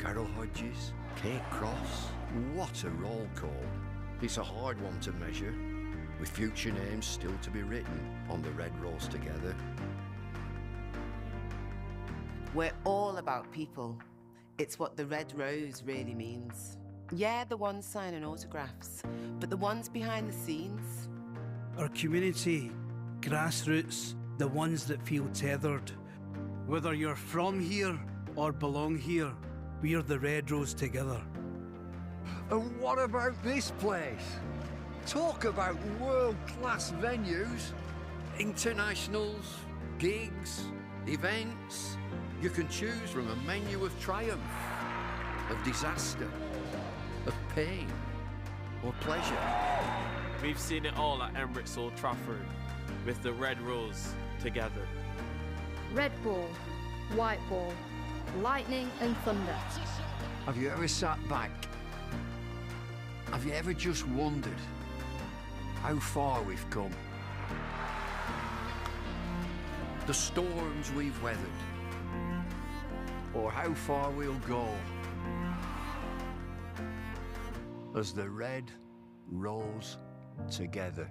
Carol Hodges, Kate Cross. What a roll call. It's a hard one to measure, with future names still to be written on the Red Rose Together. We're all about people. It's what the Red Rose really means. Yeah, the ones signing autographs, but the ones behind the scenes. Our community, grassroots, the ones that feel tethered. Whether you're from here or belong here, we're the Red Rose Together. And what about this place? Talk about world-class venues, internationals, gigs, events. You can choose from a menu of triumph, of disaster, of pain, or pleasure. We've seen it all at Emirates Old Trafford with the Red Rose Together. Red ball, white ball, lightning and thunder. Have you ever sat back? Have you ever just wondered how far we've come? The storms we've weathered, or how far we'll go as the Red Rose Together.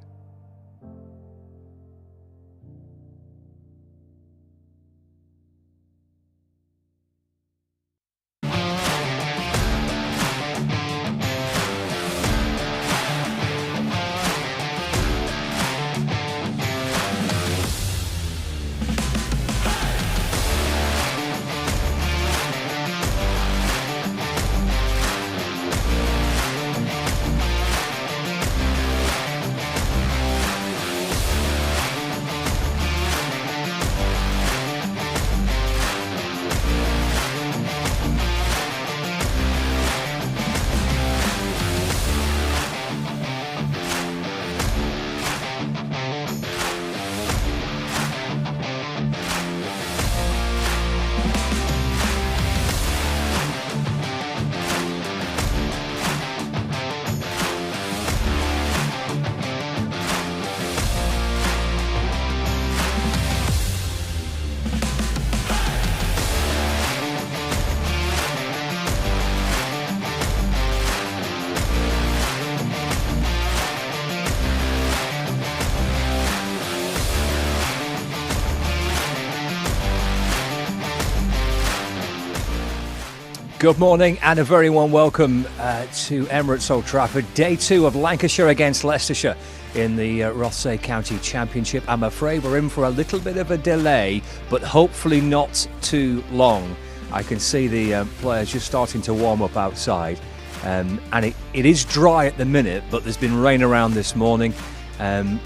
Good morning and a very warm welcome to Emirates Old Trafford. Day 2 of Lancashire against Leicestershire in the Rothesay County Championship. I'm afraid we're in for a little bit of a delay, but hopefully not too long. I can see the players just starting to warm up outside. And it is dry at the minute, but there's been rain around this morning,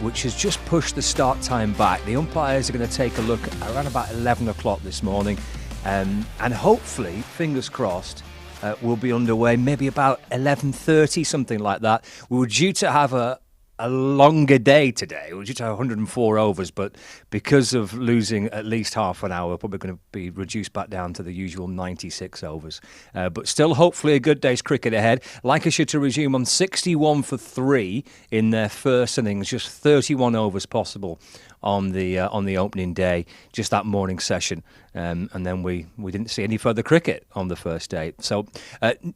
which has just pushed the start time back. The umpires are going to take a look around about 11 o'clock this morning. And hopefully, fingers crossed, we'll be underway maybe about 11:30, something like that. We were due to have a longer day today. We were due to have 104 overs, but because of losing at least half an hour, we're probably going to be reduced back down to the usual 96 overs. But still, hopefully, a good day's cricket ahead. Lancashire to resume on 61 for 3 in their first innings, just 31 overs possible on the opening day, just that morning session. And then we didn't see any further cricket on the first day. So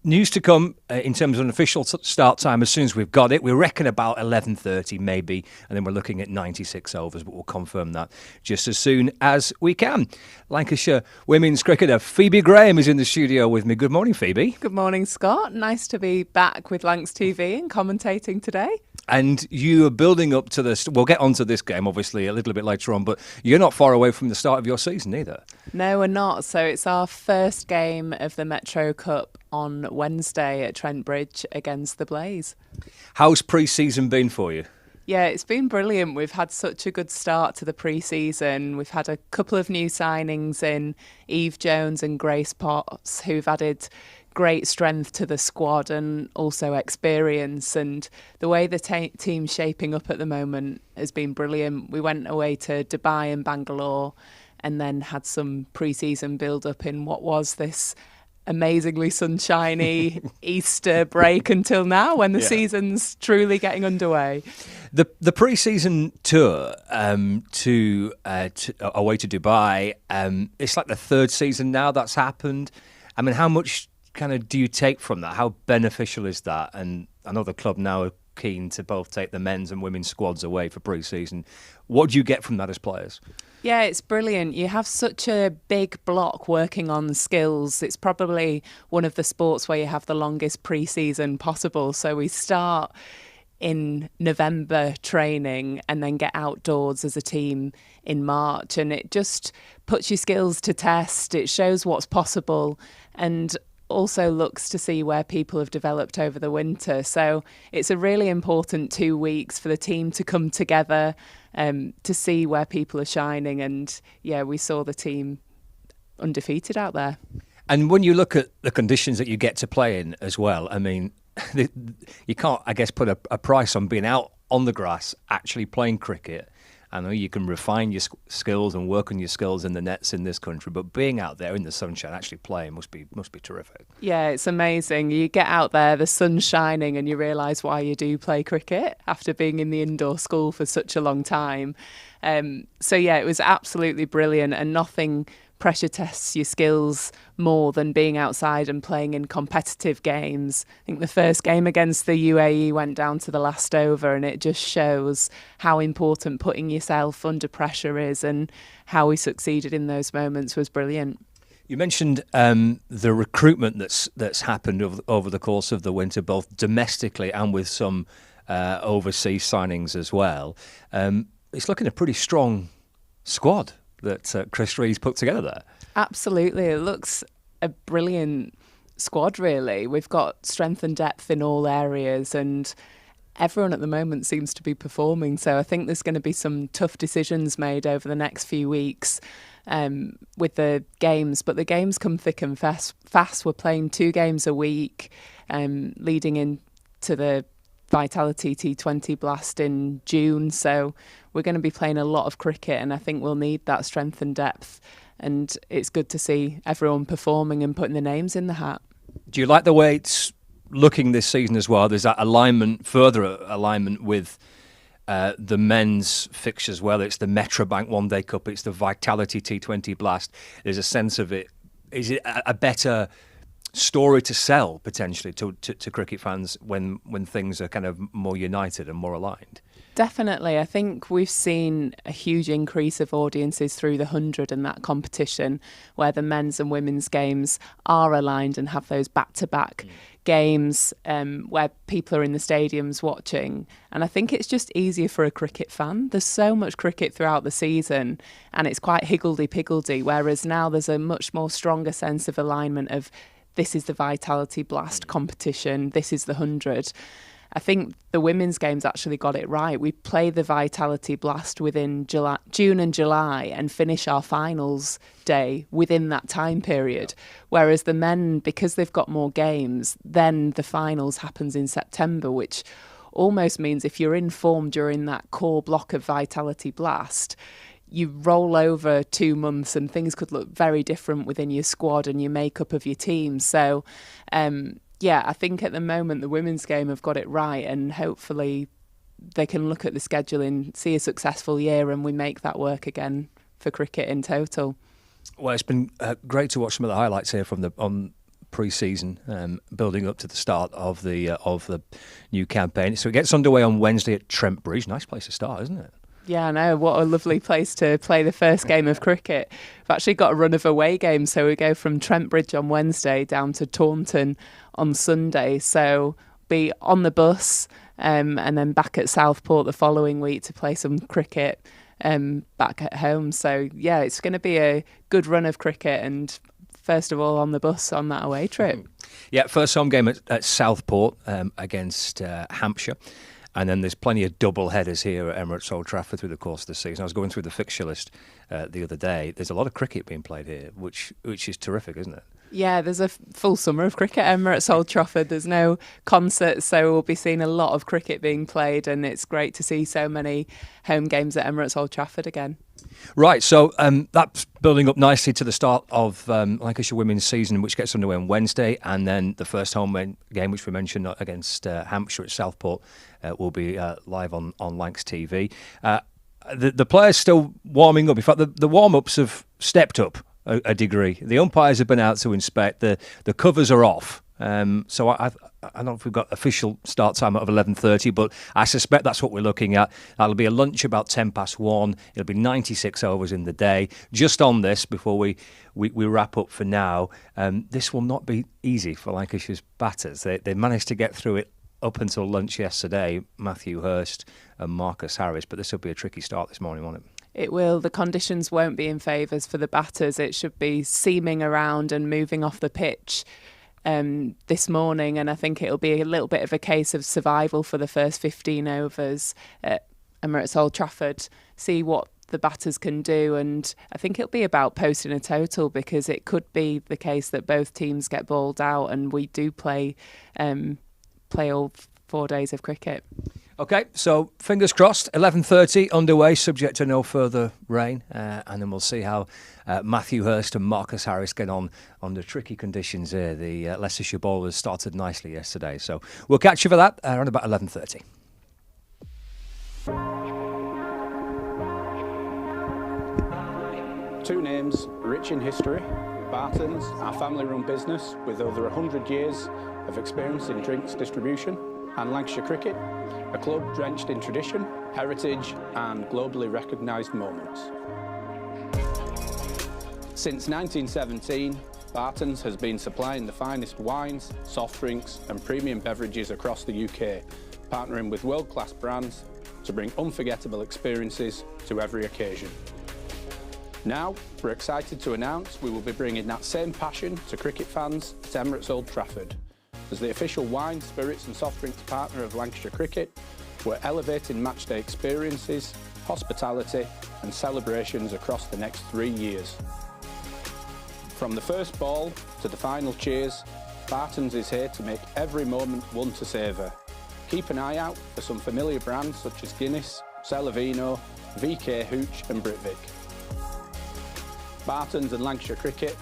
news to come in terms of an official start time as soon as we've got it. We reckon about 11:30 maybe, and then we're looking at 96 overs, but we'll confirm that just as soon as we can. Lancashire women's cricketer Phoebe Graham is in the studio with me. Good morning, Phoebe. Good morning, Scott. Nice to be back with Lancs TV and commentating today. And you are building up to this. We'll get onto this game, obviously, a little bit later on, but you're not far away from the start of your season either. No, we're not. So it's our first game of the Metro Cup on Wednesday at Trent Bridge against the Blaze. How's pre-season been for you? Yeah, it's been brilliant. We've had such a good start to the pre-season. We've had a couple of new signings in Eve Jones and Grace Potts, who've added great strength to the squad and also experience, and the way the team's shaping up at the moment has been brilliant. We went away to Dubai and Bangalore and then had some pre-season build-up in what was this amazingly sunshiny Easter break until now when the season's truly getting underway. The pre-season tour to away to Dubai, it's like the third season now that's happened. I mean, how much kind of do you take from that? How beneficial is that? And I know the club now are keen to both take the men's and women's squads away for pre-season. What do you get from that as players? Yeah, it's brilliant. You have such a big block working on skills. It's probably one of the sports where you have the longest pre-season possible. So we start in November training and then get outdoors as a team in March, and it just puts your skills to test. It shows what's possible and also looks to see where people have developed over the winter. So it's a really important 2 weeks for the team to come together, to see where people are shining. And yeah, we saw the team undefeated out there. And when you look at the conditions that you get to play in as well, I mean, you can't, I guess, put a price on being out on the grass actually playing cricket. I know you can refine your skills and work on your skills in the nets in this country, but being out there in the sunshine, actually playing, must be terrific. Yeah, it's amazing. You get out there, the sun's shining, and you realise why you do play cricket after being in the indoor school for such a long time. So yeah, it was absolutely brilliant, and nothing pressure tests your skills more than being outside and playing in competitive games. I think the first game against the UAE went down to the last over, and it just shows how important putting yourself under pressure is, and how we succeeded in those moments was brilliant. You mentioned the recruitment that's happened over the course of the winter, both domestically and with some overseas signings as well. It's looking a pretty strong squad that Chris Ree's put together there. Absolutely. It looks a brilliant squad, really. We've got strength and depth in all areas, and everyone at the moment seems to be performing. So I think there's going to be some tough decisions made over the next few weeks with the games. But the games come thick and fast. We're playing 2 games a week, leading into the Vitality T20 Blast in June. So we're going to be playing a lot of cricket, and I think we'll need that strength and depth. And it's good to see everyone performing and putting the names in the hat. Do you like the way it's looking this season as well? There's that further alignment with the men's fixtures, whether it's the Metrobank One Day Cup, it's the Vitality T20 Blast. There's a sense of it. Is it a better story to sell potentially to cricket fans when things are kind of more united and more aligned? Definitely. I think we've seen a huge increase of audiences through the 100 and that competition, where the men's and women's games are aligned and have those back-to-back games where people are in the stadiums watching. And I think it's just easier for a cricket fan. There's so much cricket throughout the season, and it's quite higgledy-piggledy, whereas now there's a much more stronger sense of alignment of this is the Vitality Blast competition, this is the 100. I think the women's games actually got it right. We play the Vitality Blast within June and July and finish our finals day within that time period. Whereas the men, because they've got more games, then the finals happens in September, which almost means if you're in form during that core block of Vitality Blast, you roll over 2 months and things could look very different within your squad and your makeup of your team. So, yeah, I think at the moment the women's game have got it right, and hopefully they can look at the scheduling, see a successful year, and we make that work again for cricket in total. Well, it's been great to watch some of the highlights here from on pre-season, building up to the start of the new campaign. So it gets underway on Wednesday at Trent Bridge. Nice place to start, isn't it? Yeah, I know. What a lovely place to play the first game of cricket. We've actually got a run of away games, so we go from Trent Bridge on Wednesday down to Taunton on Sunday. So be on the bus and then back at Southport the following week to play some cricket back at home. So yeah, it's going to be a good run of cricket, and first of all on the bus on that away trip. Yeah, first home game at Southport against Hampshire. And then there's plenty of double headers here at Emirates Old Trafford through the course of the season. I was going through the fixture list the other day. There's a lot of cricket being played here, which is terrific, isn't it? Yeah, there's a full summer of cricket at Emirates Old Trafford. There's no concerts, so we'll be seeing a lot of cricket being played, and it's great to see so many home games at Emirates Old Trafford again. Right, so that's building up nicely to the start of Lancashire Women's season, which gets underway on Wednesday, and then the first home game, which we mentioned against Hampshire at Southport, will be live on Lancs TV. The players still warming up. In fact, the warm-ups have stepped up a degree. The umpires have been out to inspect. The covers are off. So I don't know if we've got official start time of 11:30, but I suspect that's what we're looking at. That'll be a lunch about 1:10. It'll be 96 overs in the day. Just on this, before we wrap up for now, this will not be easy for Lancashire's batters. They managed to get through it up until lunch yesterday, Matthew Hurst and Marcus Harris, but this will be a tricky start this morning, won't it? It will. The conditions won't be in favours for the batters. It should be seaming around and moving off the pitch this morning, and I think it'll be a little bit of a case of survival for the first 15 overs at Emirates Old Trafford, see what the batters can do, and I think it'll be about posting a total, because it could be the case that both teams get bowled out and we do play all 4 days of cricket. OK, so fingers crossed, 11:30 underway, subject to no further rain, and then we'll see how Matthew Hurst and Marcus Harris get on under tricky conditions here. The Leicestershire bowlers started nicely yesterday, so we'll catch you for that around about 11:30. Two names rich in history. Barton's, our family-run business with over 100 years of experience in drinks distribution, and Lancashire Cricket, a club drenched in tradition, heritage and globally recognised moments. Since 1917, Barton's has been supplying the finest wines, soft drinks and premium beverages across the UK, partnering with world-class brands to bring unforgettable experiences to every occasion. Now, we're excited to announce we will be bringing that same passion to cricket fans at Emirates Old Trafford. As the official wine, spirits and soft drinks partner of Lancashire Cricket, we're elevating matchday experiences, hospitality and celebrations across the next 3 years. From the first ball to the final cheers, Barton's is here to make every moment one to savour. Keep an eye out for some familiar brands such as Guinness, Celavino, VK Hooch and Britvic. Barton's and Lancashire Cricket,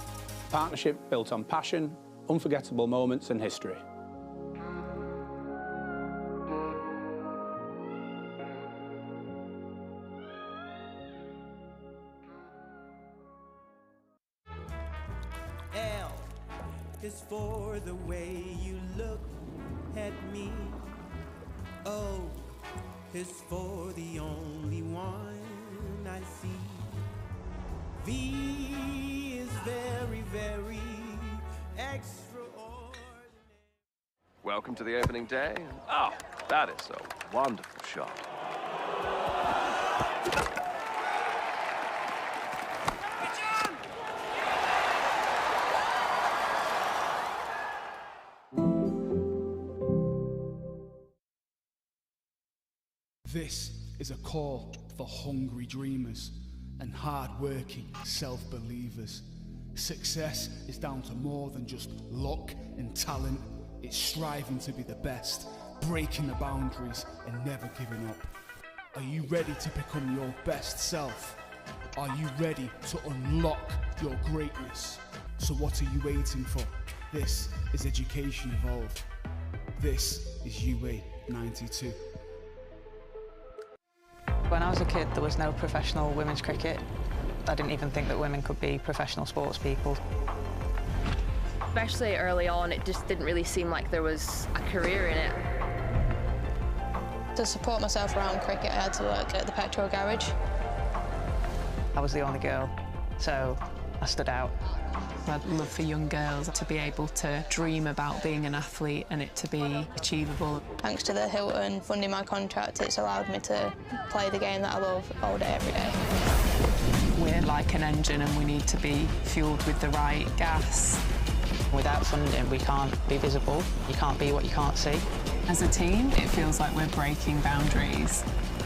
a partnership built on passion, unforgettable moments and history. L is for the way you look at me. O is for the only one I see. V is very, very extraordinary. Welcome to the opening day. Oh, that is a wonderful shot. This is a call for hungry dreamers and hard-working self-believers. Success is down to more than just luck and talent. It's striving to be the best, breaking the boundaries and never giving up. Are you ready to become your best self? Are you ready to unlock your greatness? So what are you waiting for? This is Education Evolved. This is UA 92. When I was a kid, there was no professional women's cricket. I didn't even think that women could be professional sports people. Especially early on, it just didn't really seem like there was a career in it. To support myself around cricket, I had to work at the petrol garage. I was the only girl, so I stood out. I'd love for young girls to be able to dream about being an athlete and it to be achievable. Thanks to the Hilton funding my contract, it's allowed me to play the game that I love all day, every day. We're like an engine and we need to be fueled with the right gas. Without funding, we can't be visible. You can't be what you can't see. As a team, it feels like we're breaking boundaries.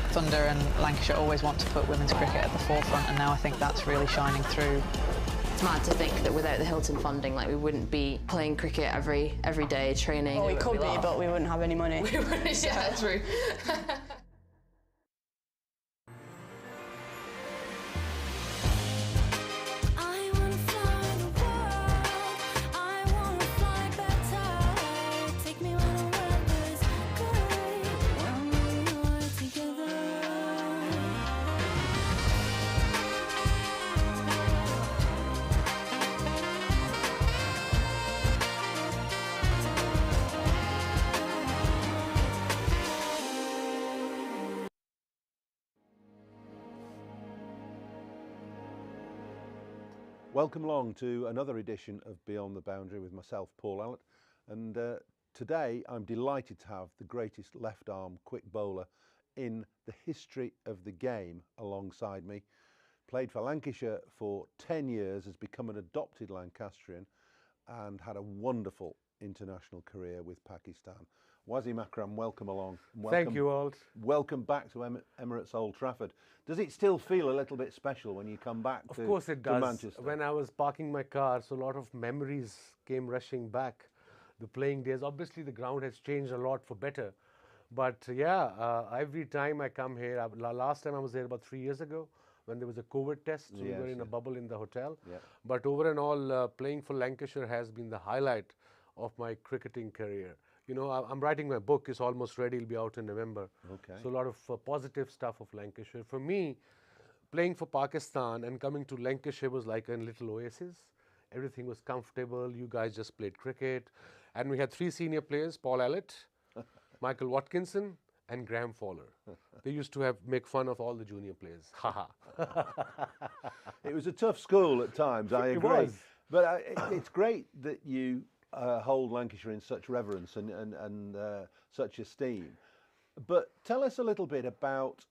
Thunder and Lancashire always want to put women's cricket at the forefront, and now I think that's really shining through. It's mad to think that without the Hilton funding, like, we wouldn't be playing cricket every day, training. Well, we could be, but we wouldn't have any money. We wouldn't, yeah, true. Welcome along to another edition of Beyond the Boundary with myself, Paul Allett, and today I'm delighted to have the greatest left-arm quick bowler in the history of the game alongside me. Played for Lancashire for 10 years, has become an adopted Lancastrian and had a wonderful international career with Pakistan. Wasim Akram, welcome along. Thank you, Alt. Welcome back to Emirates Old Trafford. Does it still feel a little bit special when you come back Of course it does. Manchester? When I was parking my car, so a lot of memories came rushing back. The playing days, obviously the ground has changed a lot for better. But yeah, every time I come here, last time I was there about 3 years ago when there was a COVID test, so we were in a bubble in the hotel. Yeah. But over and all, playing for Lancashire has been the highlight of my cricketing career. You know, I'm writing my book, it's almost ready, it'll be out in November. Okay. So a lot of positive stuff of Lancashire. For me, playing for Pakistan and coming to Lancashire was like a little oasis. Everything was comfortable, you guys just played cricket. And we had 3 senior players, Paul Allett, Michael Watkinson and Graham Fowler. They used to make fun of all the junior players. It was a tough school at times, I agree. It was. But it's great that you hold Lancashire in such reverence and such esteem. But tell us a little bit about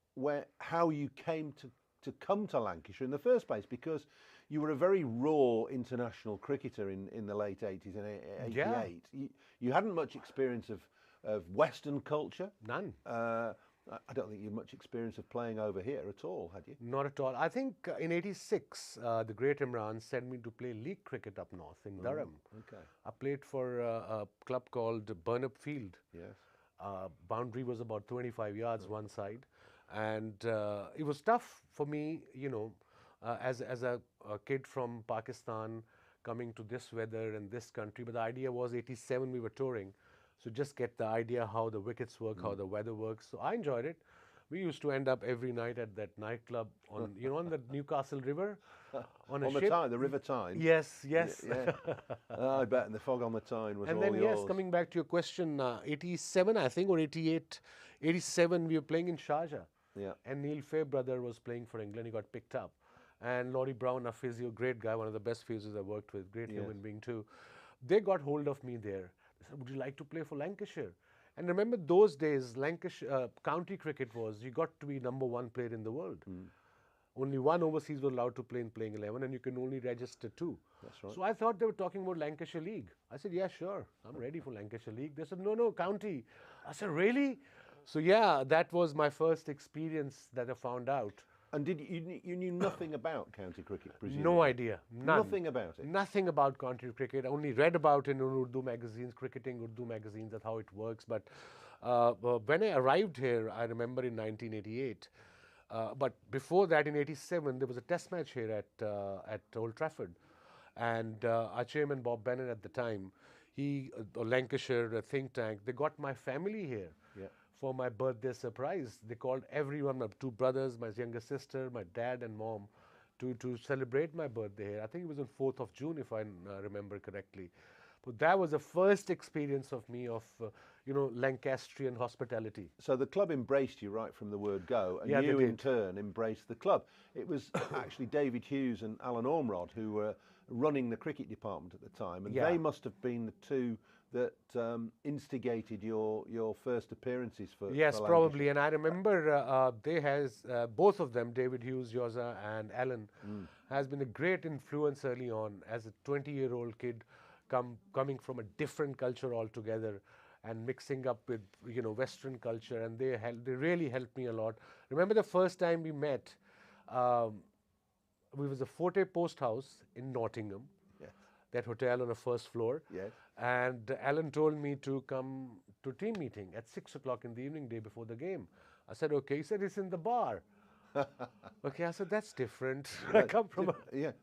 how you came to come to Lancashire in the first place, because you were a very raw international cricketer in the late 80s and 88. Yeah. You hadn't much experience of Western culture. None. I don't think you had much experience of playing over here at all, had you? Not at all. I think in '86, the great Imran sent me to play league cricket up north in Durham. Okay. I played for a club called Burnup Field. Yes. Boundary was about 25 yards one side. And it was tough for me, you know, as a kid from Pakistan coming to this weather and this country. But the idea was '87 we were touring. So just get the idea how the wickets work, how the weather works. So I enjoyed it. We used to end up every night at that nightclub on, you know, on the Newcastle River, on a ship. The Tyne, the River Tyne. Yes, yes. Yeah. I bet, and the fog on the Tyne was and all then, yours. yes, coming back to your question, 87, I think, or 88, 87, we were playing in Sharjah. Yeah. And Neil Fair brother was playing for England. He got picked up. And Laurie Brown, a physio, great guy, one of the best physios I worked with, great human being too. They got hold of me there. They said, would you like to play for Lancashire? And remember those days, Lancashire county cricket was, you got to be #1 player in the world. Only one overseas was allowed to play in playing 11 and you can only register 2. That's right. So I thought they were talking about Lancashire League. I said, yeah, sure, I'm ready for Lancashire League. They said, no, county. I said, really? So yeah, that was my first experience that I found out. And you knew nothing about county cricket, presumably? No idea, none. Nothing about it? Nothing about county cricket. I only read about it in Urdu magazines, cricketing Urdu magazines, that's how it works. But when I arrived here, I remember in 1988, but before that in '87, there was a test match here at Old Trafford. And our chairman, Bob Bennett at the time, Lancashire think tank, they got my family here. Yeah. For my birthday surprise. They called everyone, my 2 brothers, my younger sister, my dad and mom, to celebrate my birthday here. I think it was on 4th of June, if I remember correctly. But that was the first experience of me of, you know, Lancastrian hospitality. So the club embraced you right from the word go, and you in turn embraced the club. It was actually David Hughes and Alan Ormrod who were running the cricket department at the time, and they must have been the 2 that instigated your first appearances for Yes, probably. And I remember both of them, David Hughes, Yoza and Alan, has been a great influence early on as a 20-year-old kid coming from a different culture altogether and mixing up with, you know, Western culture, and they really helped me a lot. Remember the first time we met, we was a Forte Post House in Nottingham. Yes. That hotel on the 1st floor. Yes. And Alan told me to come to team meeting at 6 o'clock in the evening, day before the game. I said, okay. He said, it's in the bar. Okay, I said, that's different. I come from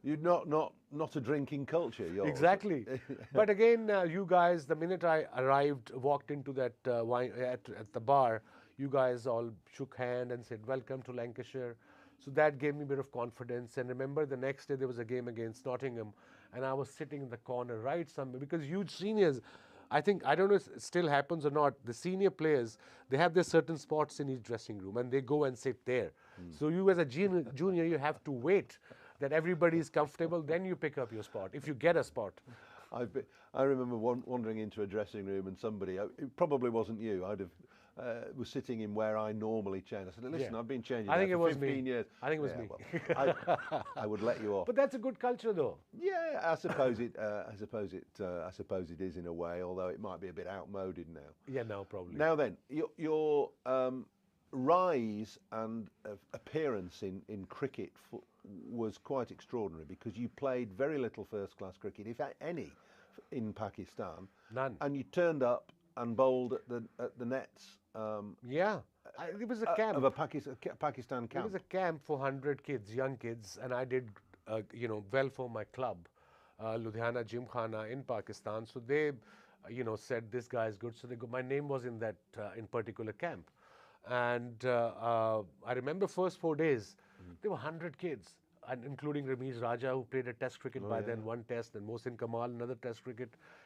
you're not a drinking culture. Yours. Exactly. But again, you guys, the minute I arrived, walked into that wine at the bar, you guys all shook hand and said, welcome to Lancashire. So that gave me a bit of confidence. And remember, the next day there was a game against Nottingham, and I was sitting in the corner right somewhere, because huge seniors, I think, I don't know if it still happens or not, the senior players, they have their certain spots in each dressing room and they go and sit there. So you as a junior, you have to wait that everybody is comfortable, then you pick up your spot, if you get a spot. I remember wandering into a dressing room and somebody, it probably wasn't you, was sitting in where I normally change. I said, listen, Yeah. I've been changing I think there it for was 15 me. years. I think it was Yeah, me. well, I would let you off. But that's a good culture, though. Yeah, I suppose it is in a way, although it might be a bit outmoded now. Yeah, no, probably. Now then, your rise and appearance in cricket was quite extraordinary because you played very little first-class cricket, if any, in Pakistan. None. And you turned up and bowled at the nets. It was a camp of a Pakistan camp. It was a camp for 100 kids, young kids, and I did, well for my club, Ludhiana Gymkhana in Pakistan. So they, said this guy is good. So my name was in that in particular camp, and I remember first 4 days there were 100 kids, and including Ramiz Raja, who played a Test cricket by then, one Test, and Mohsin Kamal, another Test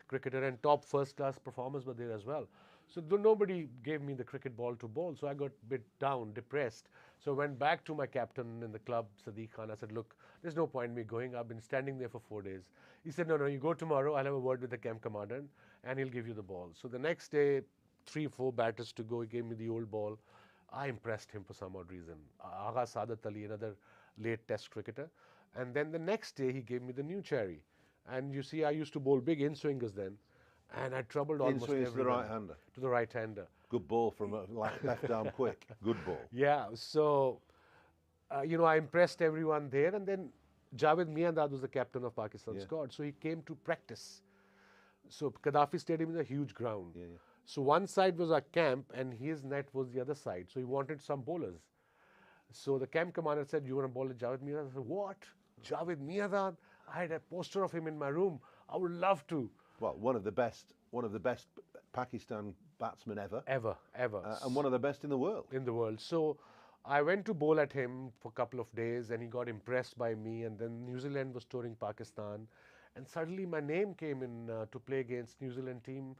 cricketer, and top first-class performers were there as well. So nobody gave me the cricket ball to bowl, so I got a bit down, depressed. So I went back to my captain in the club, Sadiq Khan. I said, look, there's no point in me going. I've been standing there for 4 days. He said, no, you go tomorrow. I'll have a word with the camp commander, and he'll give you the ball. So the next day, 3-4 batters to go. He gave me the old ball. I impressed him for some odd reason. Agha Saadat Ali, another late Test cricketer. And then the next day, he gave me the new cherry. And you see, I used to bowl big in-swingers then. And I troubled almost everyone. In-swingers to the right-hander? To the right-hander. Good ball from a left arm quick. Good ball. Yeah, so, I impressed everyone there. And then Javed Miandad was the captain of Pakistan squad. So he came to practice. So Gaddafi Stadium is a huge ground. So one side was our camp and his net was the other side. So he wanted some bowlers. So the camp commander said, you want to bowl at Javed Miandad? I said, what? Javed Miandad? I had a poster of him in my room. I would love to. Well, one of the best Pakistan batsmen ever. Ever. And one of the best in the world. So I went to bowl at him for a couple of days and he got impressed by me, and then New Zealand was touring Pakistan. And suddenly my name came in to play against New Zealand team,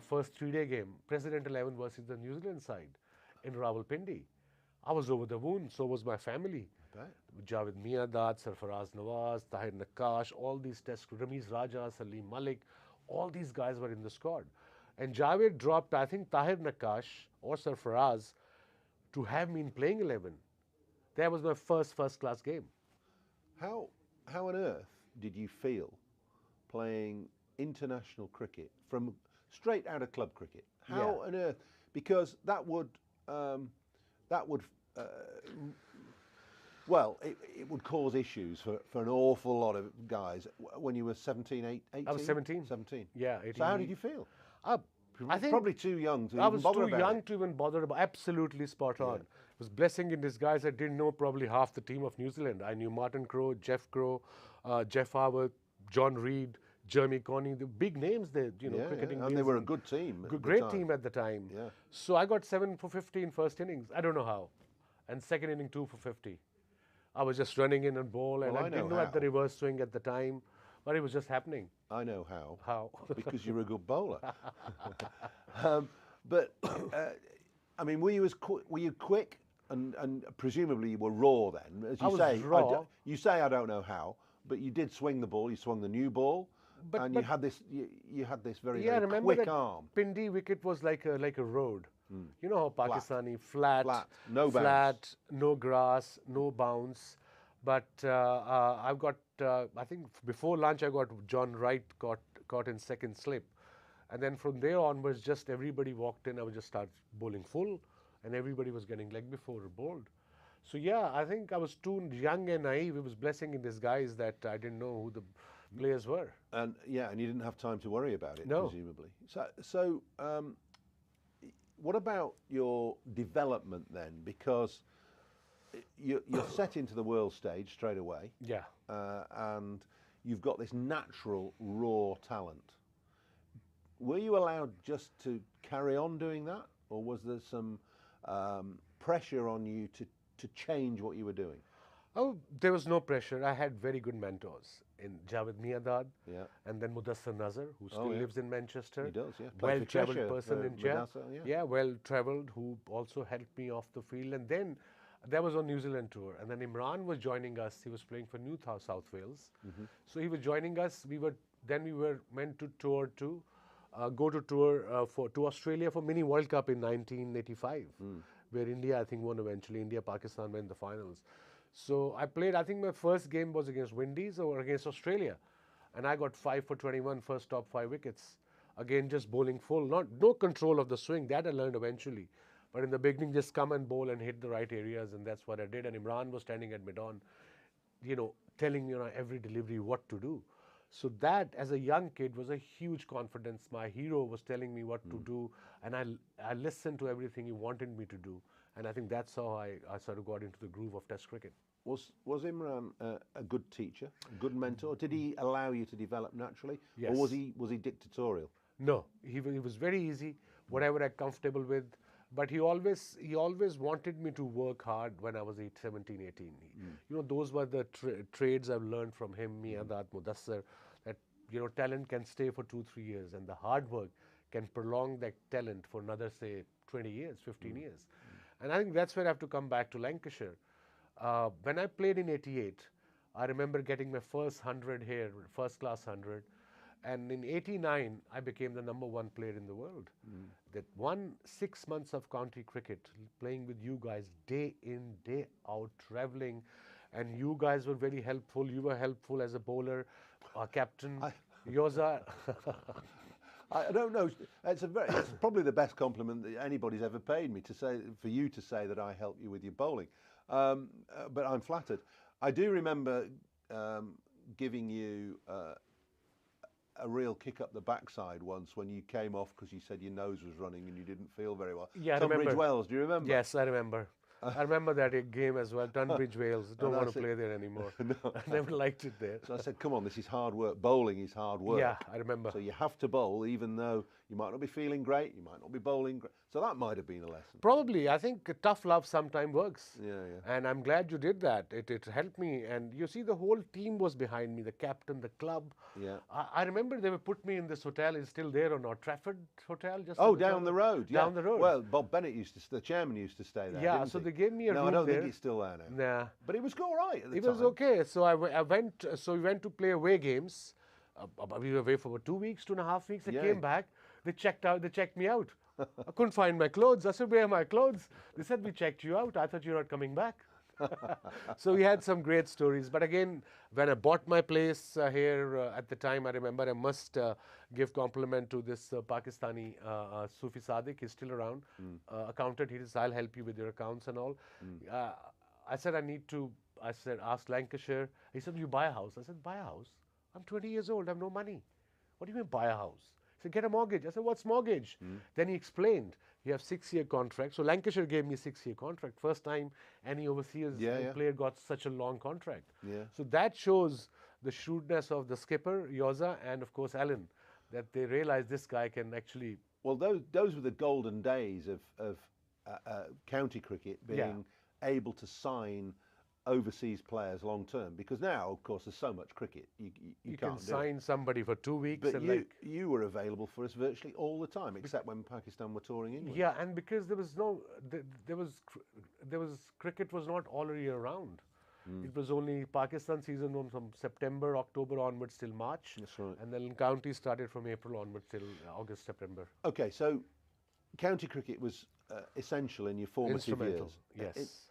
first 3-day game, President 11 versus the New Zealand side in Rawalpindi. I was over the moon, so was my family. Javed Miandad, Sarfaraz Nawaz, Tahir Nakash, all these Test, Ramiz Raja, Salim Malik, all these guys were in the squad. And Javed dropped, I think, Tahir Nakash or Sarfaraz to have me in playing 11. That was my first-class game. How on earth did you feel playing international cricket from straight out of club cricket? How on earth? Because that would it would cause issues for an awful lot of guys when you were 17, 18? I was 17. 17. Yeah. 18. So how did you feel? I think probably too young to even I was bother too about young it. to even bother about. Absolutely spot on. It was blessing in disguise. I didn't know probably half the team of New Zealand. I knew Martin Crowe, Jeff Crowe, Jeff Harwood, John Reed, Jeremy Coney, the big names there, cricketing. And they were a good team. Great team at the time. Yeah. So I got 7 for 50 in first innings. I don't know how. And second inning 2 for 50. I was just running in and ball, and I didn't know at the reverse swing at the time, but it was just happening. I know how. How? Because you're a good bowler. Were you quick? And presumably you were raw then, as you say. Raw. You say I don't know how, but you did swing the ball. You swung the new ball, and you had this. You had this very quick arm. Pindi wicket was like a road. You know how Pakistani flat, no bounce, no grass, no bounce. But I've got. I think before lunch I got John Wright caught in second slip, and then from there onwards, just everybody walked in. I would just start bowling full, and everybody was getting leg before bowled. So yeah, I think I was too young and naive. It was blessing in disguise that I didn't know who the players were. And you didn't have time to worry about it, presumably. So what about your development then? Because you're set into the world stage straight away. Yeah. And you've got this natural raw talent. Were you allowed just to carry on doing that, or was there some pressure on you to change what you were doing? Oh, there was no pressure. I had very good mentors in Javed Miandad, and then Mudassar Nazar, who still lives in Manchester. He does, yeah. Well-travelled person in India. Well-travelled, who also helped me off the field. And then That was on New Zealand tour. And then Imran was joining us. He was playing for New South Wales. So he was joining us. We were meant to tour to go to tour to Australia for Mini World Cup in 1985, where India, I think, won eventually. India, Pakistan went the finals. So I played, I think my first game was against Windies or against Australia. And I got 5 for 21, first top 5 wickets. Again, just bowling full, no control of the swing. That I learned eventually. But in the beginning, just come and bowl and hit the right areas, and that's what I did. And Imran was standing at mid-on, telling me on every delivery what to do. So that, as a young kid, was a huge confidence. My hero was telling me what to do, and I listened to everything he wanted me to do. And I think that's how I sort of got into the groove of Test cricket. Was Imran a good teacher, a good mentor? Did he allow you to develop naturally? Yes. Or was he dictatorial? No, he was very easy, whatever I'm comfortable with. But he always wanted me to work hard when I was 17, 18. Those were the trades I've learned from him, Miadat, Mudassar, that, talent can stay for 2-3 years, and the hard work can prolong that talent for another, say, 20 years, 15 years. And I think that's where I have to come back to Lancashire. When I played in 88, I remember getting my first 100 here, first class 100. And in 89, I became the #1 player in the world. That 6 months of county cricket, playing with you guys day in, day out, travelling. And you guys were very helpful. You were helpful as a bowler, our captain, Yoza. I don't know. It's probably the best compliment that anybody's ever paid me, for you to say that I helped you with your bowling. But I'm flattered. I do remember giving you a real kick up the backside once when you came off because you said your nose was running and you didn't feel very well. Yeah, Tunbridge Wells, do you remember? Yes, I remember. I remember that game as well, Tunbridge Wales. Don't want to play there anymore. No. I never liked it there. So I said, come on, this is hard work. Bowling is hard work. Yeah, I remember. So you have to bowl even though you might not be feeling great, you might not be bowling great. So that might have been a lesson. Probably. I think tough love sometimes works. Yeah. And I'm glad you did that. It helped me. And you see, the whole team was behind me, the captain, the club. Yeah. I remember they would put me in this hotel. It's still there or not? Trafford Hotel? Down the road. Yeah. Down the road. Well, Bob Bennett the chairman used to stay there. Yeah, so they gave me a room I don't there. think it's still there now. Nah. But it was all right at the time. It was okay. So we went to play away games. We were away for about 2 weeks, 2.5 weeks. I came back. They checked me out. I couldn't find my clothes. I said, where are my clothes? They said, we checked you out. I thought you were not coming back. So we had some great stories. But again, when I bought my place here at the time, I remember I must give compliment to this Pakistani Sufi Sadiq. He's still around. Accountant. He says, I'll help you with your accounts and all. I said, ask Lancashire. He said, you buy a house. I said, buy a house? I'm 20 years old. I have no money. What do you mean buy a house? He said, get a mortgage. I said, what's mortgage? Then he explained, you have 6-year contract. So Lancashire gave me a 6-year contract. First time any overseas player got such a long contract. Yeah. So that shows the shrewdness of the skipper, Yoza, and of course Alan, that they realized this guy can actually... Well, those were the golden days of county cricket being able to sign overseas players long term, because now, of course, there's so much cricket. You can sign somebody for 2 weeks. But you were available for us virtually all the time, except when Pakistan were touring England. Yeah, and because cricket was not all year round. It was only Pakistan season from September, October onwards till March. That's right. And then county started from April onwards till August, September. Okay, so county cricket was essential in your formative years. Yes.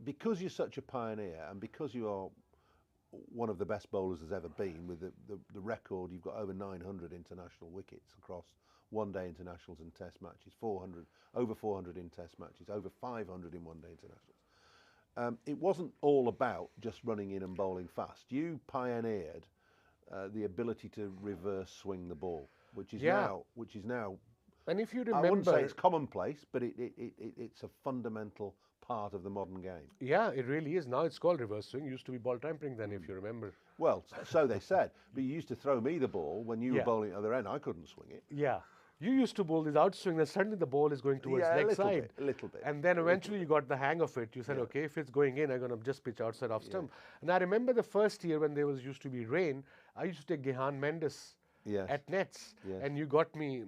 Because you're such a pioneer and because you are one of the best bowlers there's ever been, with the record, you've got over 900 international wickets across one-day internationals and test matches, over 400 in test matches, over 500 in one-day internationals. It wasn't all about just running in and bowling fast. You pioneered the ability to reverse swing the ball, which is now. And if you remember, I wouldn't say it's commonplace, but it's a fundamental part of the modern game. Yeah, it really is. Now it's called reverse swing. It used to be ball tampering then, if you remember. Well, so they said. But you used to throw me the ball when you were bowling at the other end. I couldn't swing it. Yeah. You used to bowl this outswing, and suddenly the ball is going towards leg side. A little bit. And then eventually you got the hang of it. You said, okay, if it's going in, I'm going to just pitch outside off stump. And I remember the first year when there used to be rain, I used to take Gehan Mendes Yes. at nets. Yes. And you got me,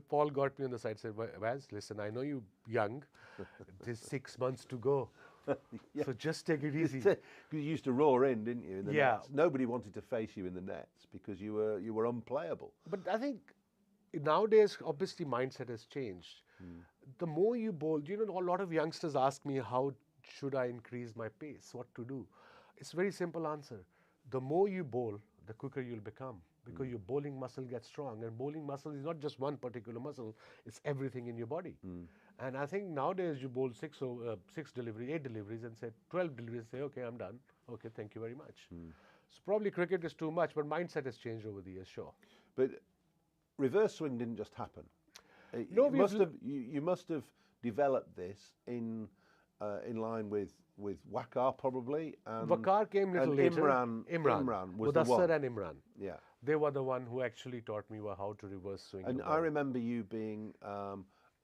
Paul got me on the side, said, Vaz, listen, I know you're young. There's 6 months to go. So just take it easy. Because you used to roar in, didn't you? In the Yeah. nets. Nobody wanted to face you in the nets because you were unplayable. But I think nowadays, obviously, mindset has changed. The more you bowl, a lot of youngsters ask me, how should I increase my pace? What to do? It's a very simple answer. The more you bowl, the quicker you'll become, because your bowling muscle gets strong. And bowling muscle is not just one particular muscle, it's everything in your body. And I think nowadays you bowl 8 deliveries and say 12 deliveries, say, okay, I'm done. Okay, thank you very much. So probably cricket is too much, but mindset has changed over the years, sure. But reverse swing didn't just happen. No, you must have developed this in line with Waqar probably. And Waqar came a little later. Imran was the one. Mudassar and Imran. Yeah. They were the one who actually taught me how to reverse swing. And I remember you being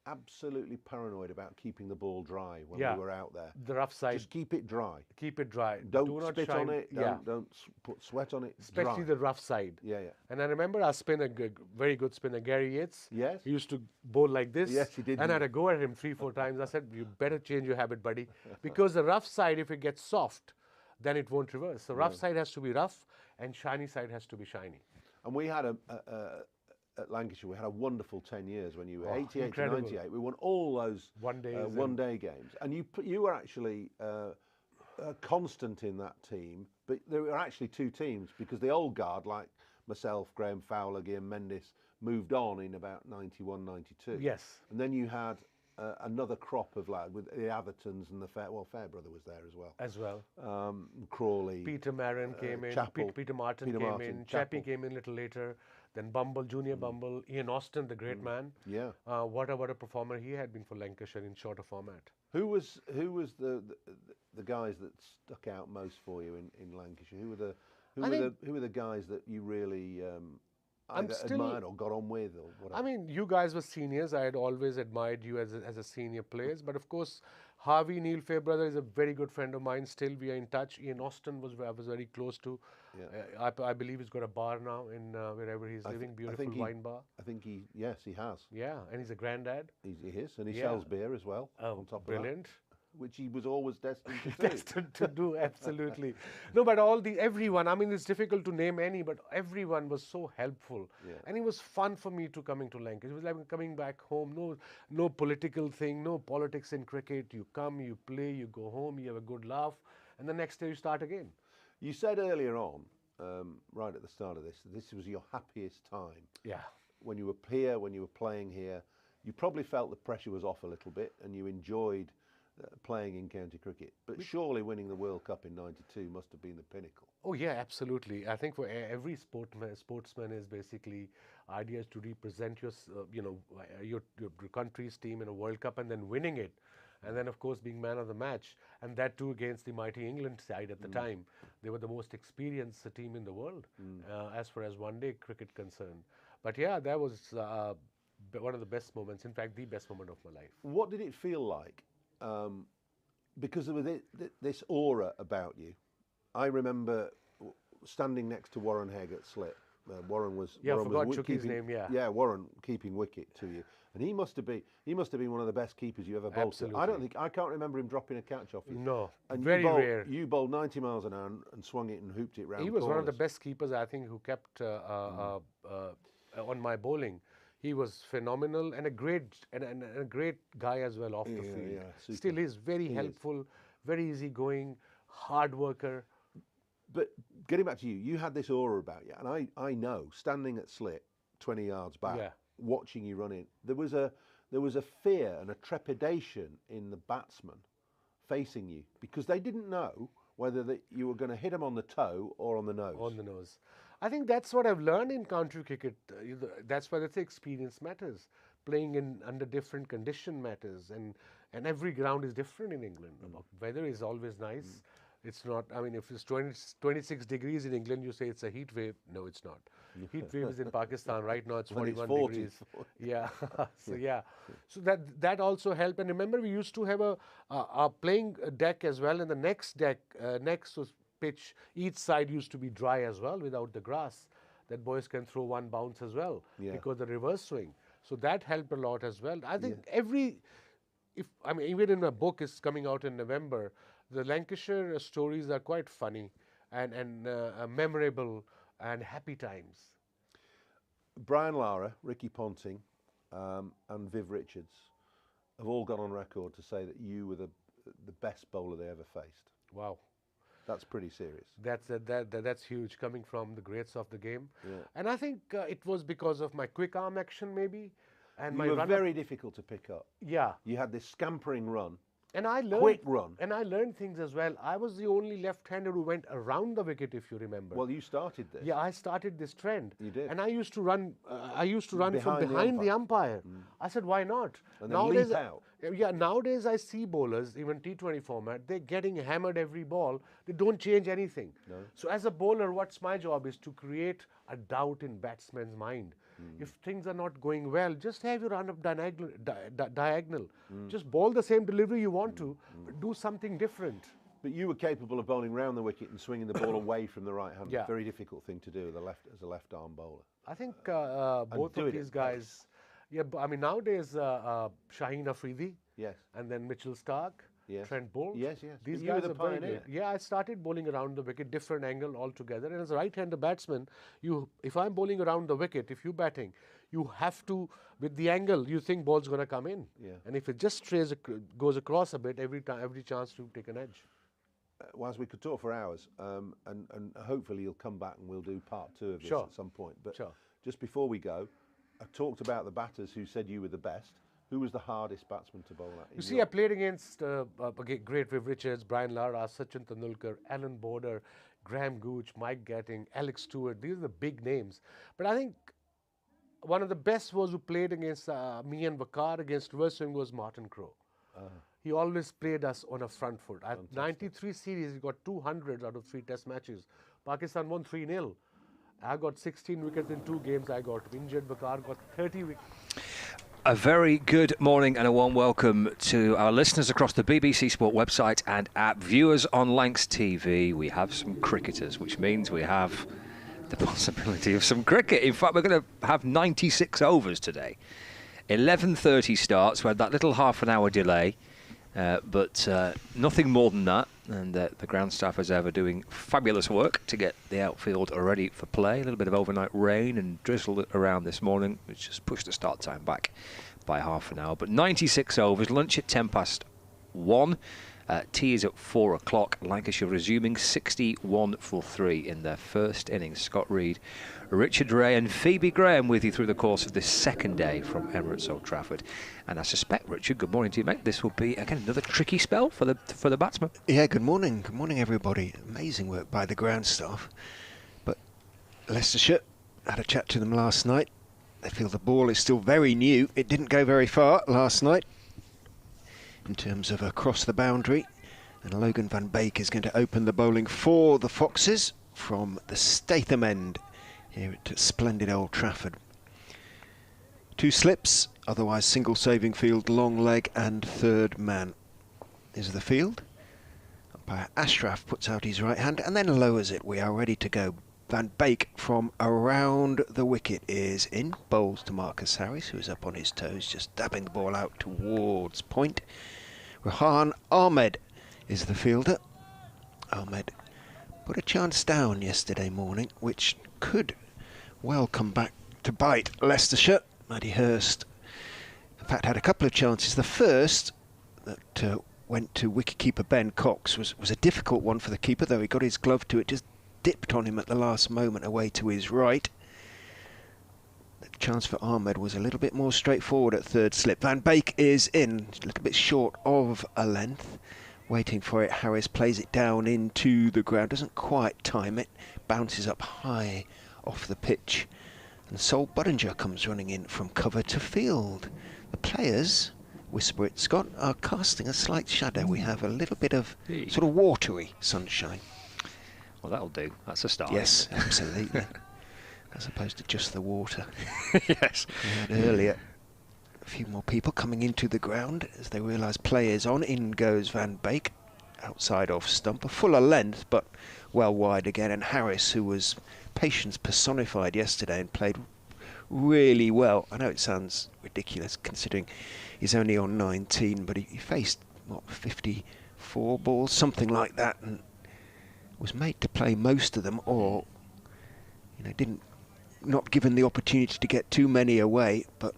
absolutely paranoid about keeping the ball dry when we were out there. The rough side. Just keep it dry. Keep it dry. Don't Do not spit shine. on it. Don't put sweat on it. Especially dry. the rough side. Yeah. And I remember our spinner, very good spinner, Gary Yates. Yes. He used to bowl like this. Yes, he did. And I had to go at him 3-4 times. I said, you better change your habit, buddy. Because the rough side, if it gets soft, then it won't reverse. The rough side has to be rough and shiny side has to be shiny. And we had at Lancashire, we had a wonderful 10 years when you were 88 incredible. to 98. We won all those one-day games. And you were actually constant in that team, but there were actually two teams because the old guard, like myself, Graham Fowler, Guillaume Mendes, moved on in about 91, 92. Yes. And then you had another crop of lads with the Athertons and the Fairbrother was there as well. Crawley. Peter Marin came in. Peter Martin came in. Chappie came in a little later. Then Bumble, Junior Bumble, Ian Austin, the great man. Yeah. What a performer he had been for Lancashire in shorter format. Who was the guys that stuck out most for you in Lancashire? Who were the guys that you really either admired or got on with or whatever? I mean, you guys were seniors. I had always admired you as a senior players. But of course, Harvey Neil Fairbrother is a very good friend of mine. Still, we are in touch. Ian Austin I was very close to. Yeah. I believe he's got a bar now in wherever he's living. Beautiful wine bar. I think he has. Yeah, and he's a granddad. He is, and he sells beer as well. Oh, on top brilliant. Of that, which he was always destined to do. Destined to do, absolutely. No, but everyone, I mean, it's difficult to name any, but everyone was so helpful. Yeah. And it was fun for me to coming to Lancashire. It was like coming back home, no political thing, no politics in cricket. You come, you play, you go home, you have a good laugh, and the next day you start again. You said earlier on, right at the start of this was your happiest time. Yeah. When you were here, when you were playing here, you probably felt the pressure was off a little bit and you enjoyed playing in county cricket. But surely winning the World Cup in '92 must have been the pinnacle. Oh yeah, absolutely. I think for every sportsman is basically idea is to represent your country's team in a World Cup and then winning it. And then, of course, being man of the match, and that too against the mighty England side at the time. They were the most experienced team in the world as far as one-day cricket concerned. But yeah, that was one of the best moments, in fact, the best moment of my life. What did it feel like? Because there was this aura about you. I remember standing next to Warren Hegg at slip. Warren was Chucky's name. Yeah, Warren keeping wicket to you, and he must have been one of the best keepers you ever bowled. Absolutely. I can't remember him dropping a catch off you. No, and very rare. You bowled 90 miles an hour and swung it and hooped it round. He was corners. one of the best keepers, I think, who kept on my bowling. He was phenomenal and a great guy as well off the field. Yeah, still, he's very helpful, very easygoing, hard worker. But getting back to you, you had this aura about you, and I know, standing at slip 20 yards back, watching you run in, there was a fear and a trepidation in the batsman facing you because they didn't know whether you were going to hit them on the toe or on the nose. On the nose. I think that's what I've learned in county cricket. That's why the experience matters. Playing under different condition matters, and every ground is different in England. Weather is always nice. It's not, I mean, if it's 26 degrees in England, you say it's a heat wave. No, it's not. Heat wave is in Pakistan. Right now it's 41 degrees. Yeah. So that also helped. And remember, we used to have a playing deck as well. And the next deck, next pitch, each side used to be dry as well without the grass. that boys can throw one bounce as well Yeah. because the reverse swing. So that helped a lot as well. I think Yeah. even in a book is coming out in November, the Lancashire stories are quite funny and memorable and happy times. Brian Lara, Ricky Ponting, and Viv Richards have all gone on record to say that you were the best bowler they ever faced. Wow. That's pretty serious. That's huge, coming from the greats of the game. Yeah. And I think it was because of my quick arm action maybe. And you were very difficult to pick up. Yeah. You had this scampering run. And I learned quick run. And I learned things as well. I was the only left-hander who went around the wicket, if you remember. Well, you started this. Yeah, I started this trend. You did. And I used to run. from behind the umpire. I said, why not? And then leap out. Yeah, nowadays I see bowlers, even T20 format, they're getting hammered every ball. They don't change anything. No. So as a bowler, what's my job is to create a doubt in batsman's mind. If things are not going well, just have your run up diagonal. Just bowl the same delivery you want to, but do something different. But you were capable of bowling round the wicket and swinging the ball away from the right hand. Yeah. Very difficult thing to do as a left-arm bowler. I think both of these guys. Yeah, I mean nowadays Shaheen Afridi. Yes. And then Mitchell Stark. Yes. Trent Bolt. Yes. These But you were guys the are very pioneer. good. Yeah, I started bowling around the wicket, different angle altogether. And as a right-hander batsman, if I'm bowling around the wicket, if you're batting, you have to, with the angle, you think ball's going to come in. Yeah. And if it just goes across a bit, every chance to take an edge. Whilst we could talk for hours, and hopefully you'll come back and we'll do part 2 of this Sure. at some point. But Sure. just before we go, I talked about the batters who said you were the best. Who was the hardest batsman to bowl at? You see, I played against great Viv Richards, Brian Lara, Sachin Tendulkar, Alan Border, Graham Gooch, Mike Gatting, Alex Stewart. These are the big names. But I think one of the best was who played against me and Vakar against reverse swing was Martin Crowe. He always played us on a front foot. At 93 series, he got 200 out of 3 test matches. Pakistan won 3-0. I got 16 wickets in 2 games. I got injured. Vakar got 30 wickets. A very good morning and a warm welcome to our listeners across the BBC Sport website and app, viewers on Lancs TV. We have some cricketers, which means we have the possibility of some cricket. In fact, we're going to have 96 overs today. 11:30 starts. We had that little half an hour delay, but nothing more than that. And the ground staff, as ever, doing fabulous work to get the outfield ready for play. A little bit of overnight rain and drizzle around this morning, which just pushed the start time back by half an hour. But 96 overs, lunch at 1:10. Tea is at 4 o'clock. Lancashire resuming 61 for 3 in their first innings. Scott Reed, Richard Ray and Phoebe Graham with you through the course of this second day from Emirates Old Trafford. And I suspect, Richard, good morning to you, mate. This will be, again, another tricky spell for the batsman. Yeah, good morning. Good morning, everybody. Amazing work by the ground staff. But Leicestershire, had a chat to them last night. They feel the ball is still very new. It didn't go very far last night in terms of across the boundary. And Logan van Beek is going to open the bowling for the Foxes from the Statham end here at splendid Old Trafford. 2 slips, otherwise single saving field, long leg and third man. Is the field. Umpire Ashraf puts out his right hand and then lowers it. We are ready to go. Van Beek from around the wicket is in. Bowls to Marcus Harris, who is up on his toes, just dabbing the ball out towards point. Rehan Ahmed is the fielder. Ahmed put a chance down yesterday morning, which could well come back to bite Leicestershire. Maddie Hurst, in fact, had a couple of chances. The first that went to wicketkeeper Ben Cox was a difficult one for the keeper, though he got his glove to it, just dipped on him at the last moment away to his right. The chance for Ahmed was a little bit more straightforward at third slip. Van Beek is in, a little bit short of a length. Waiting for it, Harris plays it down into the ground, doesn't quite time it, bounces up high off the pitch. And Sol Budinger comes running in from cover to field. The players, whisper it, Scott, are casting a slight shadow. We have a little bit of sort of watery sunshine. Well, that'll do. That's a start. Yes, absolutely. As opposed to just the water. Yes. We had earlier a few more people coming into the ground as they realise play is on. In goes Van Beek, outside off stump, a fuller length, but well wide again, and Harris, who was patience personified yesterday and played really well. I know it sounds ridiculous considering he's only on 19, but he faced, what, 54 balls, something like that, and was made to play most of them, or, you know, not given the opportunity to get too many away, but